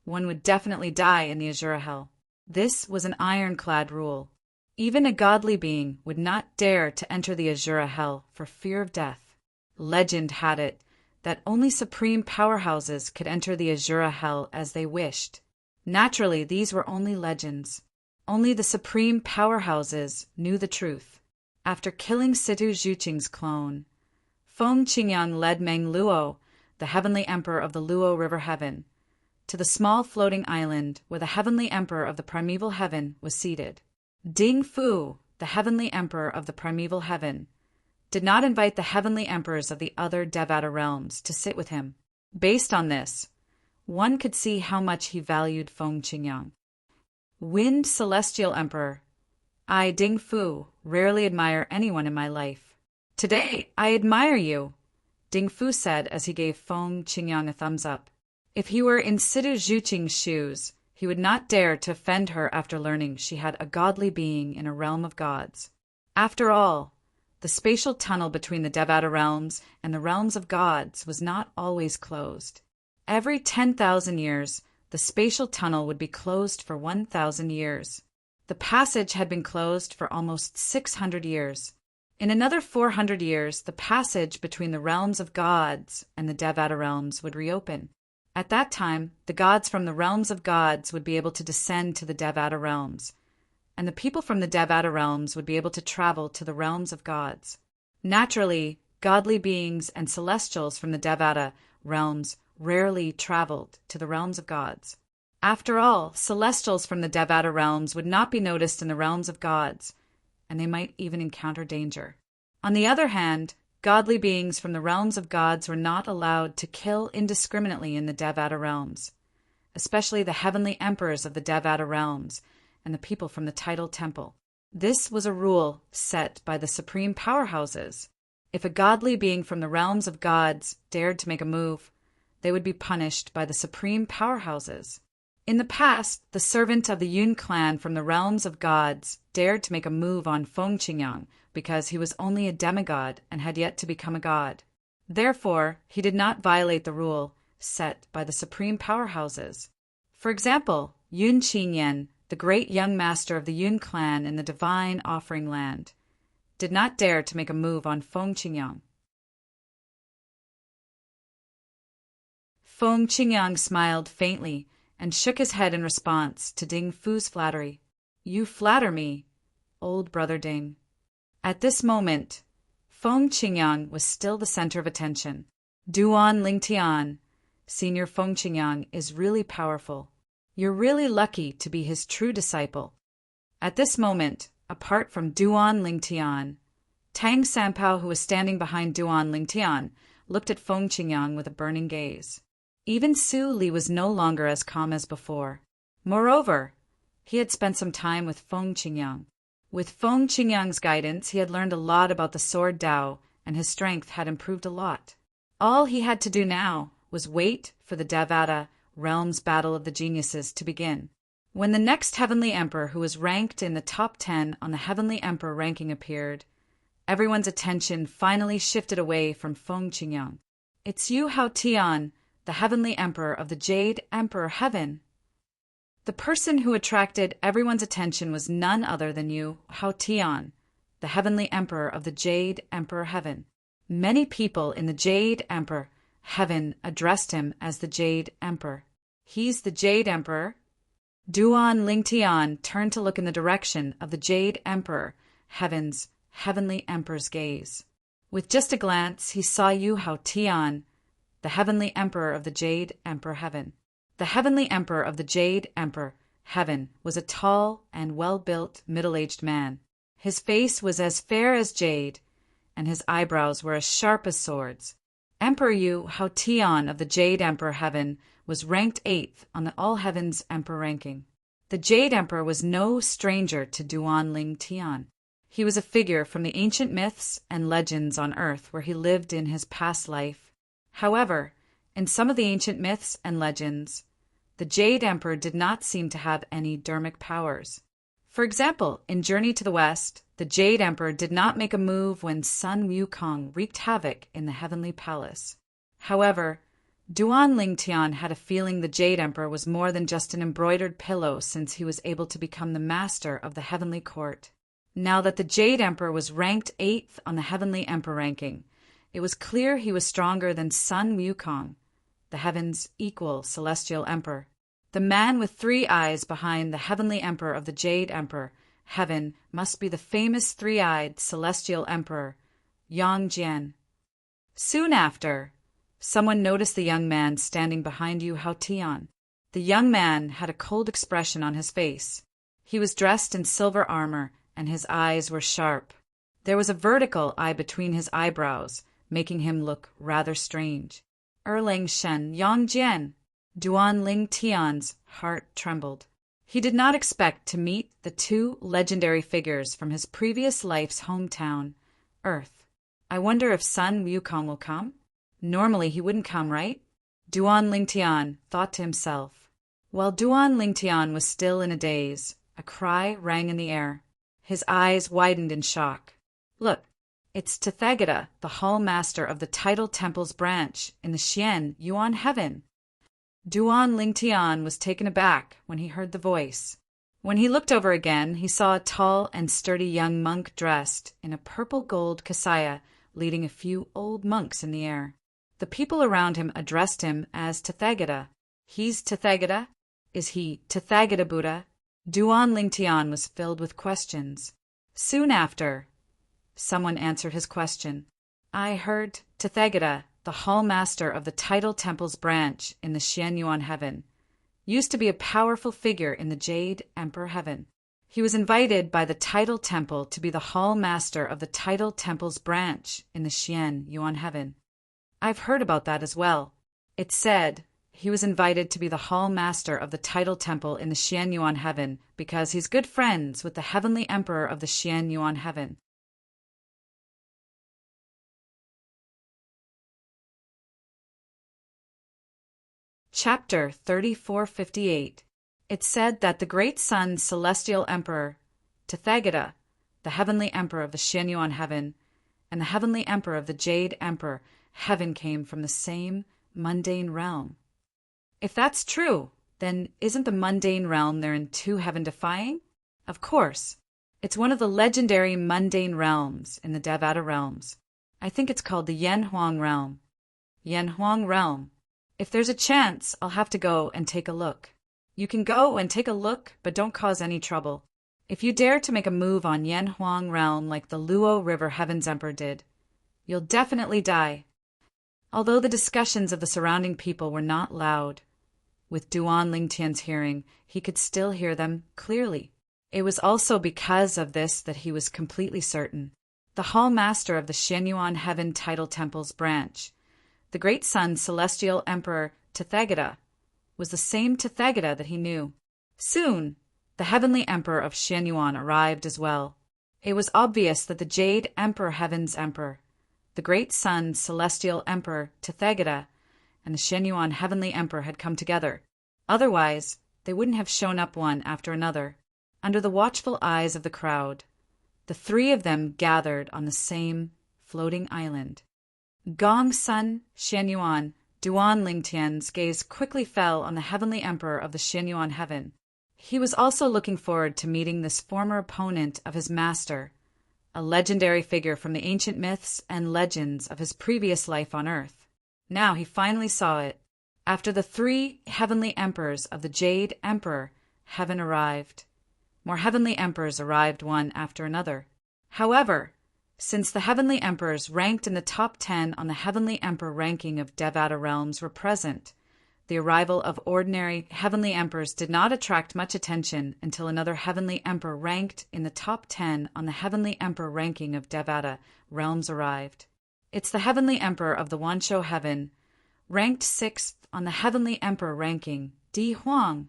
one would definitely die in the Azura Hell. This was an ironclad rule. Even a godly being would not dare to enter the Azura hell for fear of death. Legend had it that only supreme powerhouses could enter the Azura hell as they wished. Naturally, these were only legends. Only the supreme powerhouses knew the truth. After killing Situ Zhuqing's clone, Feng Qingyang led Meng Luo, the heavenly emperor of the Luo River Heaven, to the small floating island where the heavenly emperor of the primeval heaven was seated. Ding Fu, the heavenly emperor of the primeval heaven, did not invite the heavenly emperors of the other Devata realms to sit with him. Based on this, one could see how much he valued Feng Qingyang. Wind Celestial Emperor, I, Ding Fu, rarely admire anyone in my life. Today, I admire you, Ding Fu said as he gave Feng Qingyang a thumbs up. If he were in Situ Zhuqing's shoes, he would not dare to offend her after learning she had a godly being in a realm of gods. After all, the spatial tunnel between the Devata realms and the realms of gods was not always closed. Every 10,000 years, the spatial tunnel would be closed for 1,000 years. The passage had been closed for almost 600 years. In another 400 years, the passage between the realms of gods and the Devata realms would reopen. At that time, the gods from the realms of gods would be able to descend to the Devata realms, and the people from the Devata realms would be able to travel to the realms of gods. Naturally, godly beings and celestials from the Devata realms rarely traveled to the realms of gods. After all, celestials from the Devata realms would not be noticed in the realms of gods, and they might even encounter danger. On the other hand, godly beings from the realms of gods were not allowed to kill indiscriminately in the Devata realms, especially the heavenly emperors of the Devata realms and the people from the tidal temple. This was a rule set by the supreme powerhouses. If a godly being from the realms of gods dared to make a move, they would be punished by the supreme powerhouses. In the past, the servant of the Yun clan from the realms of gods dared to make a move on Feng Qingyang because he was only a demigod and had yet to become a god. Therefore, he did not violate the rule set by the supreme powerhouses. For example, Yun Qinyan, the great young master of the Yun clan in the divine offering land, did not dare to make a move on Feng Qingyang. Feng Qingyang smiled faintly and shook his head in response to Ding Fu's flattery. You flatter me, old brother Ding. At this moment, Feng Qingyang was still the center of attention. Duan Lingtian, Senior Feng Qingyang, is really powerful. You're really lucky to be his true disciple. At this moment, apart from Duan Lingtian, Tang Sanpao, who was standing behind Duan Lingtian, looked at Feng Qingyang with a burning gaze. Even Su Li was no longer as calm as before. Moreover, he had spent some time with Feng Qingyang. With Feng Qingyang's guidance, he had learned a lot about the sword Dao, and his strength had improved a lot. All he had to do now was wait for the Devata realm's battle of the geniuses to begin. When the next heavenly emperor, who was ranked in the top 10 on the heavenly emperor ranking, appeared, everyone's attention finally shifted away from Feng Qingyang. It's you, Hao Tian, the heavenly emperor of the Jade Emperor Heaven. The person who attracted everyone's attention was none other than you, Hao Tian, the heavenly emperor of the Jade Emperor Heaven. Many people in the Jade Emperor Heaven addressed him as the Jade Emperor. He's the Jade Emperor. Duan Lingtian turned to look in the direction of the Jade Emperor Heaven's heavenly emperor's gaze. With just a glance, he saw you, Hao Tian, the heavenly emperor of the Jade Emperor Heaven. The heavenly emperor of the Jade Emperor Heaven was a tall and well-built middle-aged man. His face was as fair as jade, and his eyebrows were as sharp as swords. Emperor Yu Hao Tian of the Jade Emperor Heaven was ranked 8th on the All Heavens Emperor ranking. The Jade Emperor was no stranger to Duan Ling Tian. He was a figure from the ancient myths and legends on Earth where he lived in his past life. However, in some of the ancient myths and legends, the Jade Emperor did not seem to have any dharmic powers. For example, in Journey to the West, the Jade Emperor did not make a move when Sun Wukong wreaked havoc in the heavenly palace. However, Duan Lingtian had a feeling the Jade Emperor was more than just an embroidered pillow, since he was able to become the master of the heavenly court. Now that the Jade Emperor was ranked 8th on the Heavenly Emperor ranking, it was clear he was stronger than Sun Wukong, the heaven's equal celestial emperor. The man with 3 eyes behind the Heavenly Emperor of the Jade Emperor, heaven, must be the famous 3-eyed celestial emperor, Yang Jian. Soon after, someone noticed the young man standing behind Yu Haotian. The young man had a cold expression on his face. He was dressed in silver armor, and his eyes were sharp. There was a vertical eye between his eyebrows, making him look rather strange. Erlang Shen Yang Jian. Duan Ling Tian's heart trembled. He did not expect to meet the 2 legendary figures from his previous life's hometown, Earth. I wonder if Sun Wukong will come? Normally he wouldn't come, right? Duan Ling Tian thought to himself. While Duan Ling Tian was still in a daze, a cry rang in the air. His eyes widened in shock. Look, it's Tathagata, the Hall Master of the Tidal Temple's branch in the Xian Yuan Heaven. Duan Ling Tian was taken aback when he heard the voice. When he looked over again, he saw a tall and sturdy young monk dressed in a purple-gold kasaya leading a few old monks in the air. The people around him addressed him as Tathagata. He's Tathagata? Is he Tathagata Buddha? Duan Ling Tian was filled with questions. Soon after, someone answered his question. I heard Tathagata, the Hall Master of the Tidal Temple's branch in the Xian Yuan Heaven, used to be a powerful figure in the Jade Emperor Heaven. He was invited by the Tidal Temple to be the Hall Master of the Tidal Temple's branch in the Xian Yuan Heaven. I've heard about that as well. It said he was invited to be the Hall Master of the Tidal Temple in the Xian Yuan Heaven because he's good friends with the Heavenly Emperor of the Xian Yuan Heaven. Chapter 3458. It said that the great Sun's celestial emperor, Tathagata, the Heavenly Emperor of the Xian Yuan Heaven, and the Heavenly Emperor of the Jade Emperor Heaven came from the same mundane realm. If that's true, then isn't the mundane realm they're in too heaven-defying? Of course. It's one of the legendary mundane realms in the Devata realms. I think it's called the Yanhuang realm. Yanhuang realm. If there's a chance, I'll have to go and take a look. You can go and take a look, but don't cause any trouble. If you dare to make a move on Yanhuang realm like the Luo River Heaven's Emperor did, you'll definitely die. Although the discussions of the surrounding people were not loud, with Duan Ling Tian's hearing, he could still hear them clearly. It was also because of this that he was completely certain. The Hall Master of the Xian Yuan Heaven Tidal Temple's branch, the great Sun's celestial emperor Tathagata, was the same Tathagata that he knew. Soon, the Heavenly Emperor of Xian Yuan arrived as well. It was obvious that the Jade Emperor Heaven's Emperor, the great Sun's celestial emperor Tathagata, and the Xian Yuan Heavenly Emperor had come together. Otherwise, they wouldn't have shown up one after another. Under the watchful eyes of the crowd, the 3 of them gathered on the same floating island. Gong Sun Xian Yuan, Duan Ling Tian's gaze quickly fell on the Heavenly Emperor of the Xian Yuan Heaven. He was also looking forward to meeting this former opponent of his master, a legendary figure from the ancient myths and legends of his previous life on Earth. Now he finally saw it. After the 3 Heavenly Emperors of the Jade Emperor Heaven arrived, more Heavenly Emperors arrived one after another. However, since the Heavenly Emperors ranked in the top 10 on the Heavenly Emperor ranking of Devata realms were present, the arrival of ordinary Heavenly Emperors did not attract much attention until another Heavenly Emperor ranked in the top 10 on the Heavenly Emperor ranking of Devata realms arrived. It's the Heavenly Emperor of the Wanshou Heaven, ranked 6th on the Heavenly Emperor ranking, Di Huang.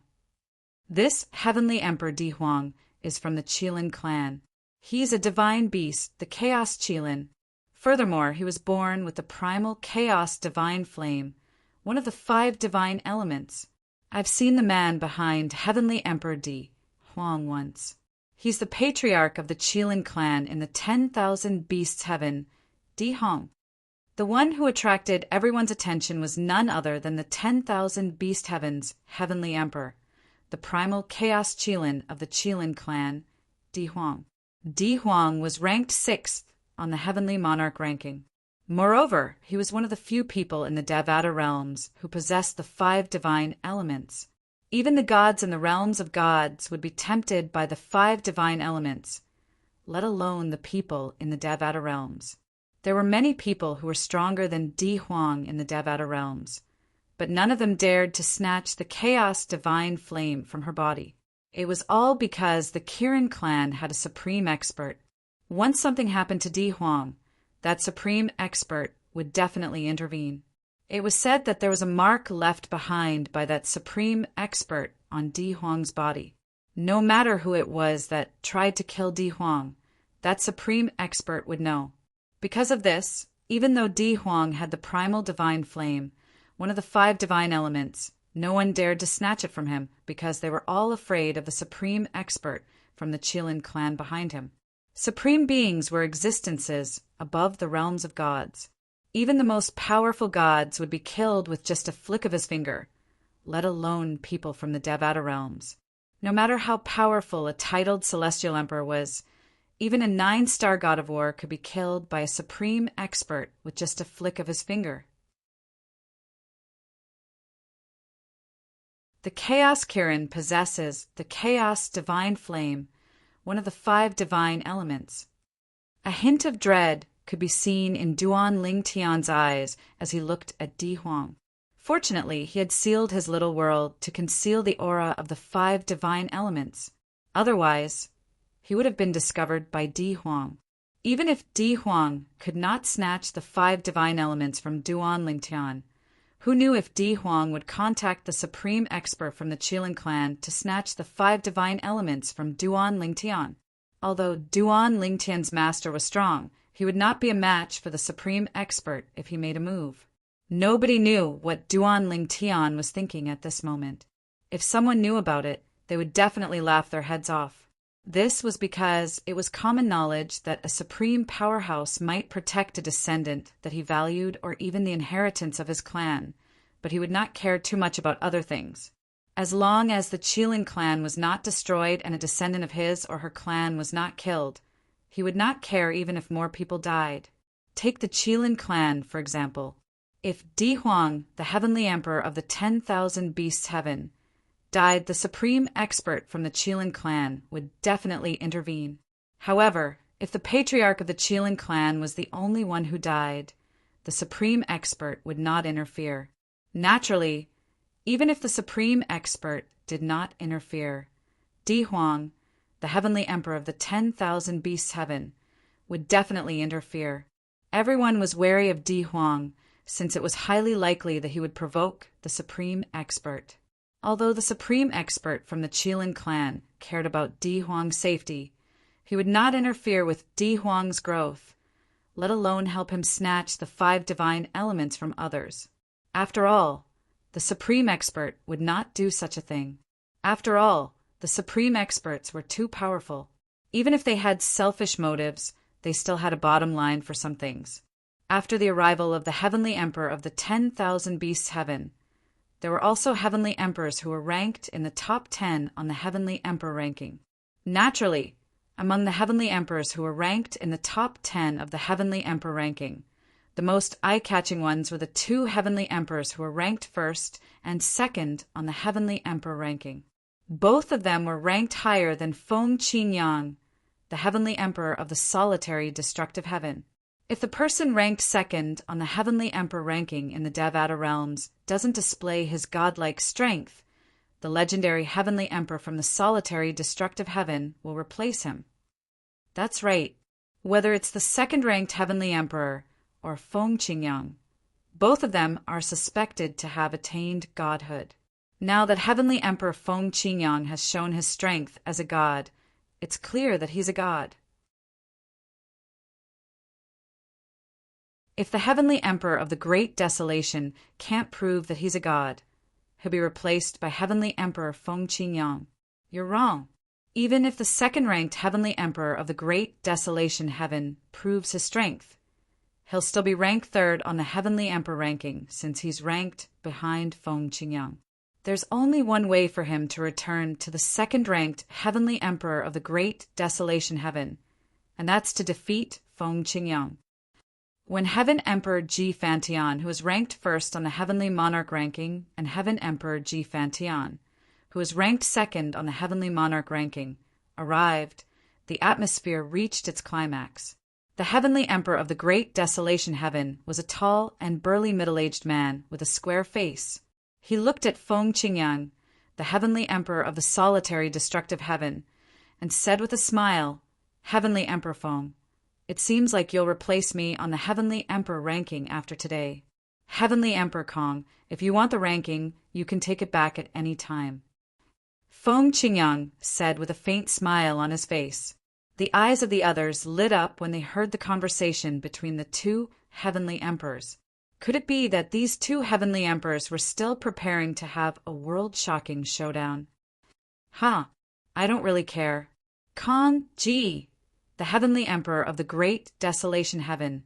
This Heavenly Emperor Di Huang is from the Qilin clan. He's a divine beast, the Chaos Qilin. Furthermore, he was born with the primal Chaos divine flame, one of the 5 divine elements. I've seen the man behind Heavenly Emperor Di Huang once. He's the patriarch of the Qilin clan in the 10,000 Beasts Heaven, Di Hong. The one who attracted everyone's attention was none other than the 10,000 Beast Heaven's Heavenly Emperor, the primal Chaos Qilin of the Qilin clan, Di Huang. Di Huang was ranked 6th on the heavenly monarch ranking. Moreover, he was one of the few people in the Devata realms who possessed the 5 divine elements. Even the gods in the realms of gods would be tempted by the 5 divine elements, let alone the people in the Devata realms. There were many people who were stronger than Di Huang in the Devata realms, but none of them dared to snatch the chaos divine flame from her body. It was all because the Kirin clan had a supreme expert. Once something happened to Di Huang, that supreme expert would definitely intervene. It was said that there was a mark left behind by that supreme expert on Di Huang's body. No matter who it was that tried to kill Di Huang, that supreme expert would know. Because of this, even though Di Huang had the primal divine flame, one of the 5 divine elements, no one dared to snatch it from him because they were all afraid of the supreme expert from the Qilin clan behind him. Supreme beings were existences above the realms of gods. Even the most powerful gods would be killed with just a flick of his finger, let alone people from the Devata realms. No matter how powerful a titled celestial emperor was, even a 9-star god of war could be killed by a supreme expert with just a flick of his finger. The Chaos Kirin possesses the Chaos Divine Flame, one of the 5 divine elements. A hint of dread could be seen in Duan Lingtian's eyes as he looked at Di Huang. Fortunately, he had sealed his little world to conceal the aura of the 5 divine elements. Otherwise, he would have been discovered by Di Huang. Even if Di Huang could not snatch the 5 divine elements from Duan Lingtian, who knew if Di Huang would contact the supreme expert from the Qilin clan to snatch the 5 divine elements from Duan Lingtian? Although Duan Lingtian's master was strong, he would not be a match for the supreme expert if he made a move. Nobody knew what Duan Lingtian was thinking at this moment. If someone knew about it, they would definitely laugh their heads off. This was because it was common knowledge that a supreme powerhouse might protect a descendant that he valued or even the inheritance of his clan, but he would not care too much about other things. As long as the Qilin clan was not destroyed and a descendant of his or her clan was not killed, he would not care even if more people died. Take the Qilin clan, for example. If Di Huang, the heavenly emperor of the 10,000 beasts heaven, died, the supreme expert from the Qilin clan would definitely intervene. However, if the patriarch of the Qilin clan was the only one who died, the supreme expert would not interfere. Naturally, even if the supreme expert did not interfere, Di Huang, the heavenly emperor of the 10,000 beasts heaven, would definitely interfere. Everyone was wary of Di Huang, since it was highly likely that he would provoke the supreme expert. Although the supreme expert from the Qilin clan cared about Di Huang's safety, he would not interfere with Di Huang's growth, let alone help him snatch the 5 divine elements from others. After all, the supreme expert would not do such a thing. After all, the supreme experts were too powerful. Even if they had selfish motives, they still had a bottom line for some things. After the arrival of the heavenly emperor of the 10,000 beasts heaven, there were also heavenly emperors who were ranked in the top 10 on the heavenly emperor ranking. Naturally, among the heavenly emperors who were ranked in the top 10 of the heavenly emperor ranking, the most eye-catching ones were the 2 heavenly emperors who were ranked first and second on the heavenly emperor ranking. Both of them were ranked higher than Feng Qingyang, the heavenly emperor of the solitary destructive heaven. If the person ranked second on the heavenly emperor ranking in the Devata realms doesn't display his godlike strength, the legendary heavenly emperor from the solitary destructive heaven will replace him. That's right. Whether it's the second-ranked heavenly emperor or Feng Qingyang, both of them are suspected to have attained godhood. Now that heavenly emperor Feng Qingyang has shown his strength as a god, it's clear that he's a god. If the heavenly emperor of the Great Desolation can't prove that he's a god, he'll be replaced by heavenly emperor Feng Qingyang. You're wrong. Even if the second-ranked heavenly emperor of the Great Desolation heaven proves his strength, he'll still be ranked third on the heavenly emperor ranking since he's ranked behind Feng Qingyang. There's only one way for him to return to the second-ranked heavenly emperor of the Great Desolation heaven, and that's to defeat Feng Qingyang. When Heaven Emperor Ji Fantian, who was ranked first on the Heavenly Monarch ranking, and Heaven Emperor Ji Fantian, who was ranked second on the Heavenly Monarch ranking, arrived, the atmosphere reached its climax. The Heavenly Emperor of the Great Desolation Heaven was a tall and burly middle-aged man with a square face. He looked at Feng Qingyang, the Heavenly Emperor of the Solitary Destructive Heaven, and said with a smile, "Heavenly Emperor Feng, it seems like you'll replace me on the Heavenly Emperor ranking after today. Heavenly Emperor Kong, if you want the ranking, you can take it back at any time." Feng Qingyang said with a faint smile on his face. The eyes of the others lit up when they heard the conversation between the two Heavenly Emperors. Could it be that these two Heavenly Emperors were still preparing to have a world-shocking showdown? I don't really care. Kong Ji, the Heavenly Emperor of the Great Desolation Heaven,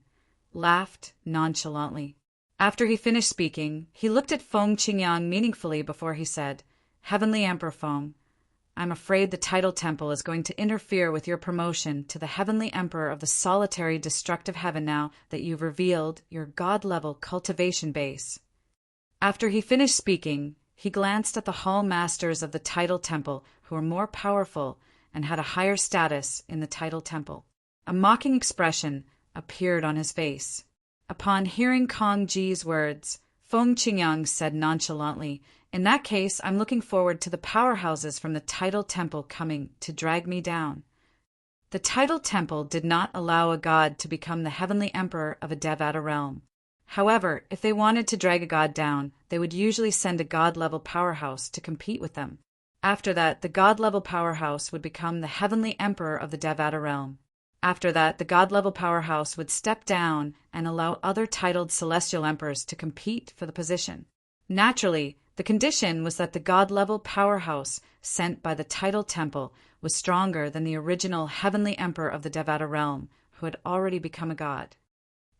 laughed nonchalantly. After he finished speaking, he looked at Feng Qingyang meaningfully before he said, "Heavenly Emperor Feng, I'm afraid the Tidal Temple is going to interfere with your promotion to the Heavenly Emperor of the Solitary Destructive Heaven now that you've revealed your God-level cultivation base." After he finished speaking, he glanced at the hall masters of the Tidal Temple who were more powerful and had a higher status in the Tidal Temple. A mocking expression appeared on his face. Upon hearing Kong Ji's words, Feng Qingyang said nonchalantly, "In that case, I'm looking forward to the powerhouses from the Tidal Temple coming to drag me down." The Tidal Temple did not allow a god to become the Heavenly Emperor of a Devata realm. However, if they wanted to drag a god down, they would usually send a god-level powerhouse to compete with them. After that, the god-level powerhouse would become the Heavenly Emperor of the Devata realm. After that, the god-level powerhouse would step down and allow other titled celestial emperors to compete for the position. Naturally, the condition was that the god-level powerhouse sent by the Tidal Temple was stronger than the original Heavenly Emperor of the Devata realm, who had already become a god.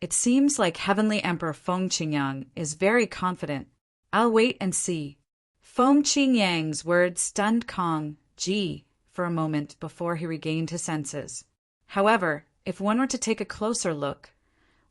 It seems like Heavenly Emperor Feng Qingyang is very confident. I'll wait and see. Feng Qingyang's words stunned Kong Ji for a moment before he regained his senses. However, if one were to take a closer look,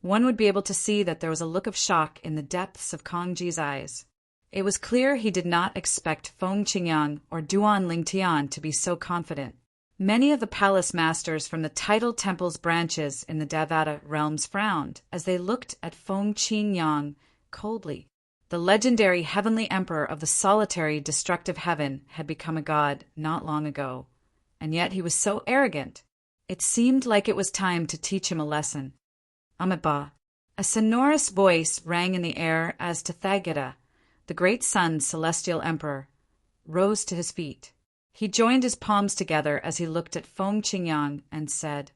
one would be able to see that there was a look of shock in the depths of Kong Ji's eyes. It was clear he did not expect Feng Qingyang or Duan Lingtian to be so confident. Many of the palace masters from the Tidal Temple's branches in the Devata realms frowned as they looked at Feng Qingyang coldly. The legendary Heavenly Emperor of the Solitary Destructive Heaven had become a god not long ago, and yet he was so arrogant. It seemed like it was time to teach him a lesson. Amitabha. A sonorous voice rang in the air as Tathagata, the great sun's celestial emperor, rose to his feet. He joined his palms together as he looked at Feng Qingyang and said,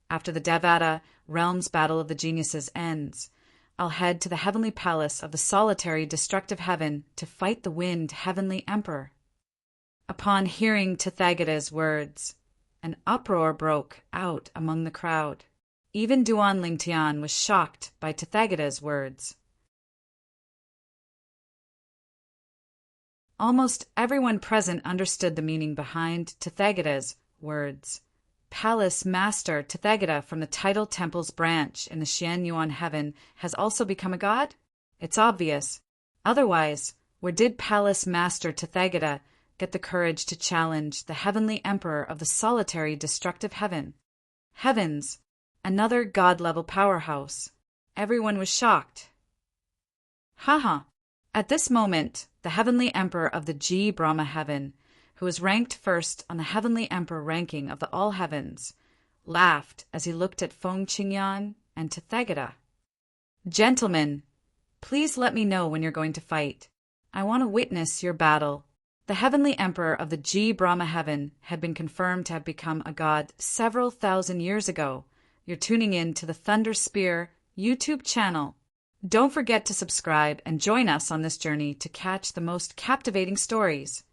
"After the Devata realm's battle of the geniuses ends, I'll head to the heavenly palace of the Solitary Destructive Heaven to fight the Wind Heavenly Emperor." Upon hearing Tathagata's words, an uproar broke out among the crowd. Even Duan Lingtian was shocked by Tathagata's words. Almost everyone present understood the meaning behind Tathagata's words. Palace Master Tathagata from the Tidal Temple's branch in the Xian Yuan Heaven has also become a god? It's obvious. Otherwise, where did Palace Master Tathagata get the courage to challenge the Heavenly Emperor of the Solitary Destructive Heaven? Heavens! Another god-level powerhouse. Everyone was shocked. Haha! At this moment, the Heavenly Emperor of the G Brahma Heaven, who was ranked first on the Heavenly Emperor ranking of the All Heavens, laughed as he looked at Feng Qingyang and Tathagata. "Gentlemen, please let me know when you're going to fight. I want to witness your battle." The Heavenly Emperor of the G Brahma Heaven had been confirmed to have become a god several thousand years ago. You're tuning in to the Thunder Spear YouTube channel. Don't forget to subscribe and join us on this journey to catch the most captivating stories.